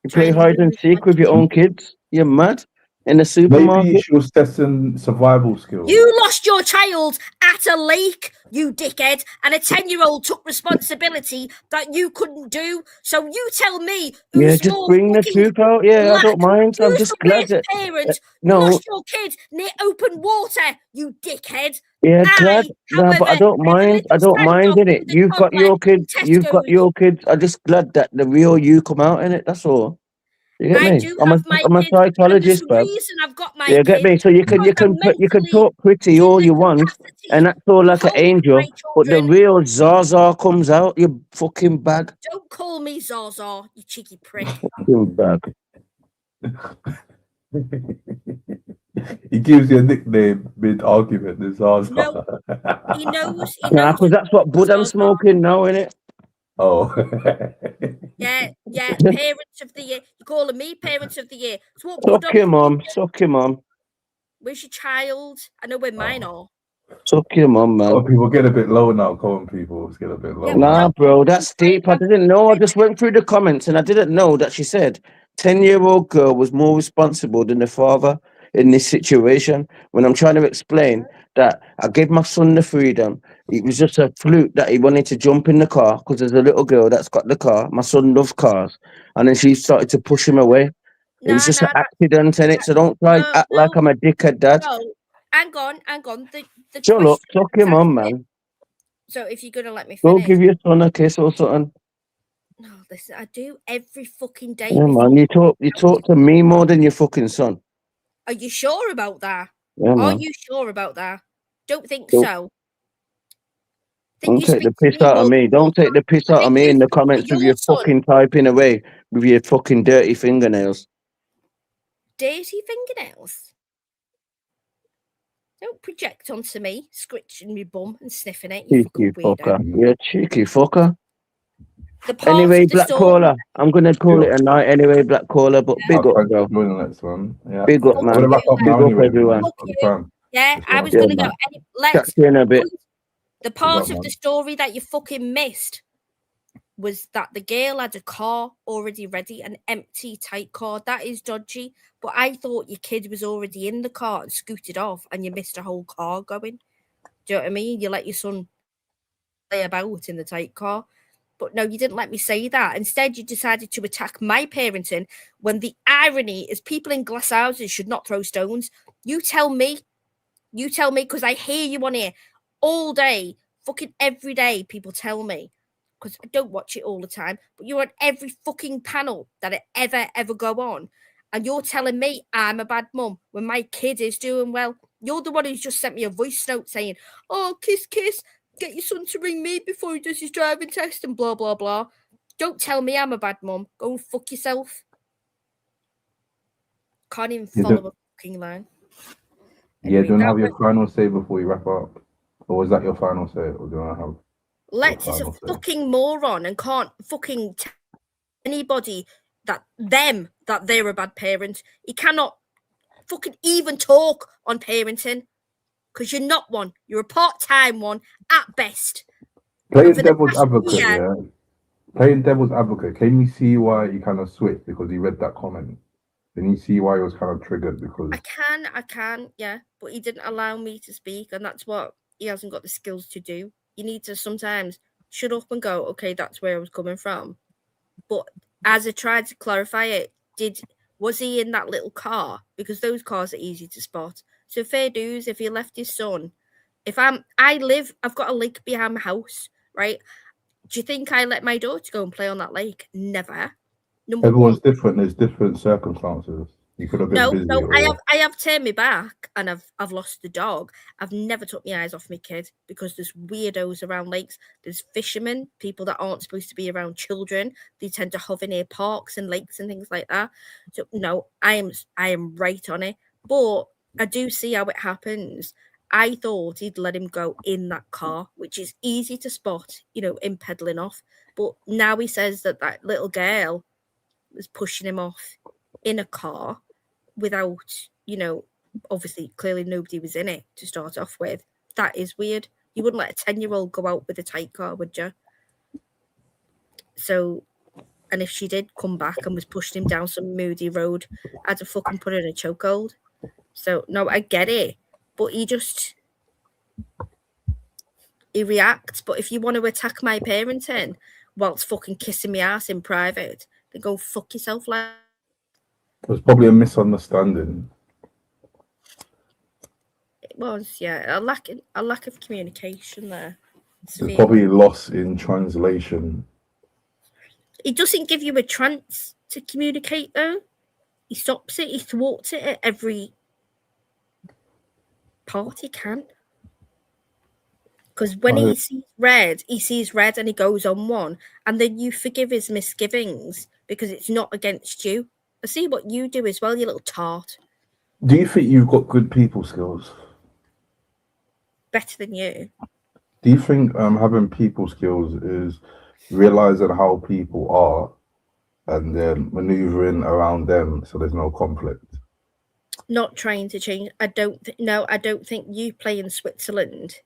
You play hide and seek with your own kids. You're mad. In the supermarket. Maybe she was testing survival skills. You lost your child at a lake, you dickhead, and a 10-year-old took responsibility that you couldn't do. So you tell me Yeah, who's just more bring the fucking truth out. Yeah, I black, don't mind. I'm who's just the glad worst that. parent who No. lost your kid near open water, you dickhead. Yeah, glad. No, but I don't mind. I don't mind in it. You've got your kids. You've got your kids. I'm just glad that the real you come out in it. That's all. You get I me? do have my I'm a kids, and there's psychologist, a bro. reason I've got my Yeah, get kids. me. So you can mentally talk pretty all you want, and that's all like an angel. But the real Zaza comes out. You fucking bag. Don't call me Zaza, you cheeky prick. Fucking bag. He gives you a nickname mid-argument. The Zaza. No, he knows. Nah, because that's what Bud I'm smoking now, innit? Oh. Yeah, parents of the year. You're calling me parents of the year. So what Suck your mum. Suck your mum. Where's your child? I know where mine are. Suck your mum, man. Oh, people get a bit low now. Come on, people. Let's get a bit low. Nah, bro, that's deep. I didn't know. I just went through the comments and I didn't know that she said 10-year-old girl was more responsible than the father in this situation. When I'm trying to explain that I gave my son the freedom, it was just a fluke that he wanted to jump in the car because there's a little girl that's got the car. My son loves cars. And then she started to push him away. It was just an accident, innit? So don't try and act like I'm a dickhead, dad. No, hang on. The Shut up. question Suck your mum, man. So if you're gonna let me Go finish, give your son a kiss or something. no, listen, I do every fucking day. Yeah, man, you talk to me more than your fucking son. Are you sure about that? Yeah, Are man. you sure about that? Don't think Nope. so. Don't take the piss out of me. Don't take the piss out of me in the comments with your fucking typing away with your fucking dirty fingernails. Dirty fingernails. Don't project onto me, scratching my bum and sniffing it. You Cheeky fucking weirdo. fucker. You cheeky fucker. The part Anyway, of the Black story- Caller. I'm gonna call it a night anyway, Black Caller, but big up, bro. Doing the next one. Yeah. Big up, man. I'm gonna wrap up Big now up, anyway. everyone. Yeah, I was Yeah, gonna go. man. Let's Chat to you in a bit. The part man. of the story that you fucking missed was that the girl had a car already ready, an empty tight car. That is dodgy. But I thought your kid was already in the car and scooted off, and you missed a whole car going. Do you know what I mean? You let your son play about in the tight car. But no, you didn't let me say that. Instead, you decided to attack my parenting when the irony is people in glass houses should not throw stones. You tell me, because I hear you on here all day, fucking every day, people tell me, because I don't watch it all the time, but you're on every fucking panel that I ever go on. And you're telling me I'm a bad mum when my kid is doing well. You're the one who's just sent me a voice note saying, oh, kiss, get your son to ring me before he does his driving test and blah, blah, blah. Don't tell me I'm a bad mum. Go and fuck yourself. Can't even follow a fucking line. Yeah, do you want to have your final say before you wrap up? Or was that your final say? Or do you want to have Lex is a fucking moron and can't fucking tell anybody that they're a bad parent. He cannot fucking even talk on parenting because you're not one. You're a part-time one at best. Playing devil's advocate, yeah. Playing devil's advocate, can you see why he kind of switched because he read that comment? Can you see why he was kind of triggered? Because I can, yeah. But he didn't allow me to speak, and that's what he hasn't got the skills to do. You need to sometimes shut up and go, okay, that's where I was coming from. But as I tried to clarify it, was he in that little car? Because those cars are easy to spot. So fair dues, if he left his son, I've got a lake behind my house, right? Do you think I let my daughter go and play on that lake? Never. Number Everyone's one. different. There's different circumstances. You could have been busy. No, Or... I have turned me back and I've lost the dog. I've never took my eyes off my kid because there's weirdos around lakes. There's fishermen, people that aren't supposed to be around children. They tend to hover near parks and lakes and things like that. So no, I am right on it. But I do see how it happens. I thought he'd let him go in that car, which is easy to spot, in peddling off. But now he says that little girl was pushing him off in a car without, obviously, clearly nobody was in it to start off with. That is weird. You wouldn't let a 10-year-old go out with a tight car, would you? So, and if she did come back and was pushing him down some moody road, I'd have fucking put her in a chokehold. So, no, I get it. But he reacts. But if you want to attack my parenting whilst fucking kissing me ass in private, then go fuck yourself, lad. It was probably a misunderstanding. It was, yeah, a lack of communication there. It's probably lost in translation. He doesn't give you a chance to communicate, though. He stops it. He thwarts it at every part he can. Because when he sees red and he goes on one, and then you forgive his misgivings because it's not against you. I see what you do as well, you little tart. Do you think you've got good people skills? Better than you. Do you think having people skills is realizing how people are and then maneuvering around them so there's no conflict? Not trying to change. I don't think you play in Switzerland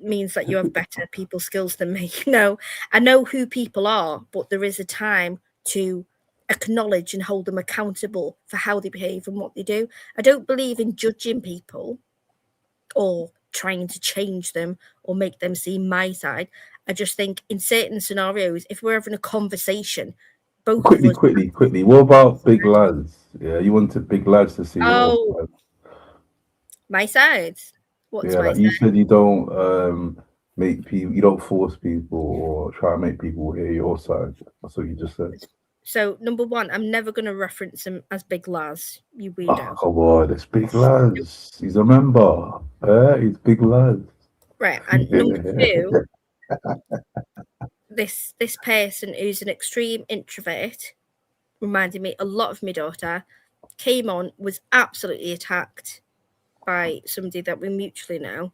means that you have better people skills than me. No, I know who people are, but there is a time to acknowledge and hold them accountable for how they behave and what they do. I don't believe in judging people or trying to change them or make them see my side. I just think in certain scenarios, if we're having a conversation, both quickly, of us... quickly. What about big lads? Yeah, you wanted big lads to see your side. My side? What's yeah, my like side? you said, you don't make people, you don't force people or try to make people hear your side. That's what you just said. So, number one, I'm never going to reference him as Big Laz, you weirdo. Oh, come on, it's Big Laz. He's a member. He's Big Laz. Right, and number two, this person who's an extreme introvert, reminded me a lot of my daughter, came on, was absolutely attacked by somebody that we mutually know.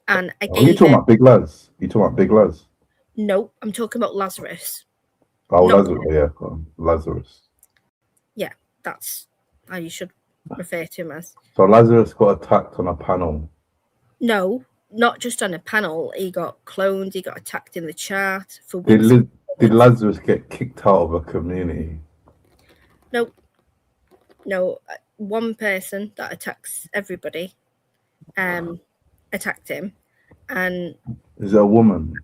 And I gave you talking about Big Laz? You talking about Big Laz? No, I'm talking about Lazarus. Oh, Lazarus, yeah, Lazarus. Yeah, that's how you should refer to him as. So Lazarus got attacked on a panel. No, not just on a panel. He got cloned. He got attacked in the chat. Did Lazarus get kicked out of a community? No. One person that attacks everybody, attacked him, and is it a woman?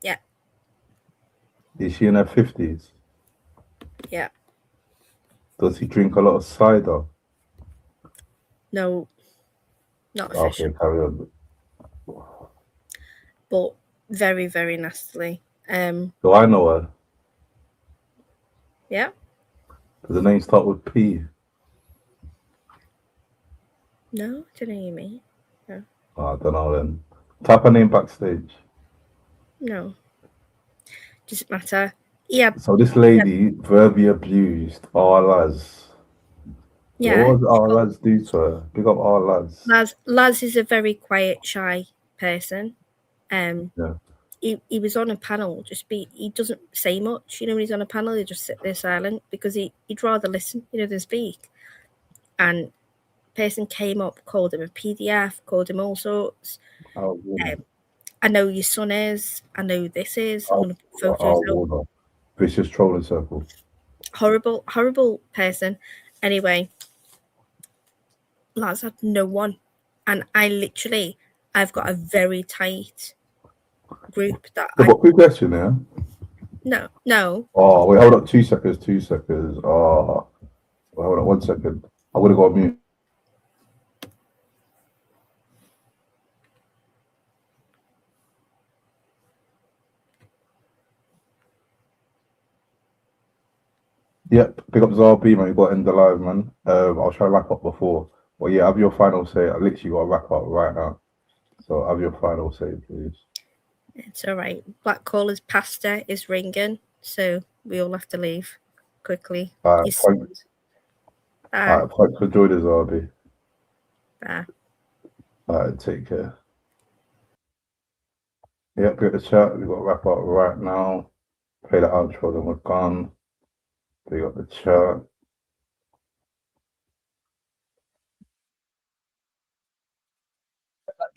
Yeah. Is she in her 50s? Yeah. Does he drink a lot of cider? No, not Okay, official. carry on. But very, very nastily. So I know her. Yeah. Does the name start with P? No, I don't know you mean. No. Oh, I don't know then. Type her name backstage. No. Doesn't matter. Yeah. So this lady verbally abused our lads. Yeah. What does our lads do to her? Big up our lads. Laz is a very quiet, shy person. Yeah. He was on a panel, he doesn't say much. When he's on a panel, he just sit there silent because he'd rather listen, than speak. And person came up, called him a PDF, called him all sorts. Oh, yeah. I know your son is. I know this is. I'm going to put photos out. Vicious trolling circle. Horrible, horrible person. Anyway, Laz had no one. And I've got a very tight group that Yeah, but quick question, yeah? No. Oh, wait, hold up 2 seconds, 2 seconds. Oh, wait, hold up 1 second. I'm going to go on mute. Yep, pick up ZRB, man. You got to end the live, man. I was trying to wrap up before. Well, yeah, have your final say. I literally got to wrap up right now. So have your final say, please. It's all right. Black Caller's pasta is ringing, so we all have to leave quickly. All right, thanks for joining, ZRB. Bye. All right, take care. Yep, get the chat. We've got to wrap up right now. Play the outro, then we're gone. We got the chat.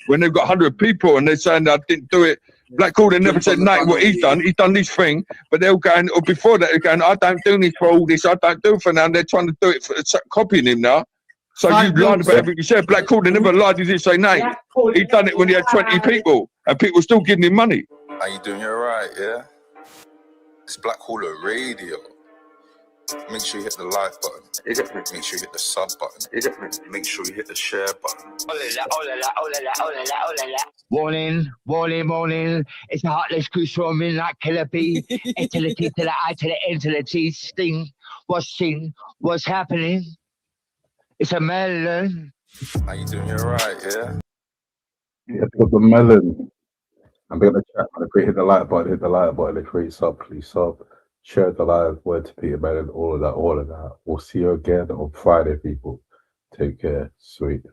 When they've got 100 people and they're saying I didn't do it, Black Calder never said nothing what he's done this thing, but they're going, or before that, they're going, I don't do this for all this, I don't do it for now, and they're trying to do it for copying him now. So you lied about everything you said. Black Calder never lied, he didn't say nothing. He done it when he had 20 people, and people still giving him money. How you doing? You're right, yeah? It's Black Calder Radio. Make sure you hit the like button. Make sure you hit the sub button. Make sure you hit the share button. Warning, warning, warning. It's a heartless goose swarming like killer bee. A to the T to the I to the N to the T. Sting. What's seen? What's happening? It's a melon. How you doing? You're right, yeah? Yeah, pick up the melon. And be on the chat, man. If you hit the like button, hit the like button. If you sub, please sub. Share the live, word to Peter Melon, all of that, all of that. We'll see you again on Friday, people. Take care. Sweet.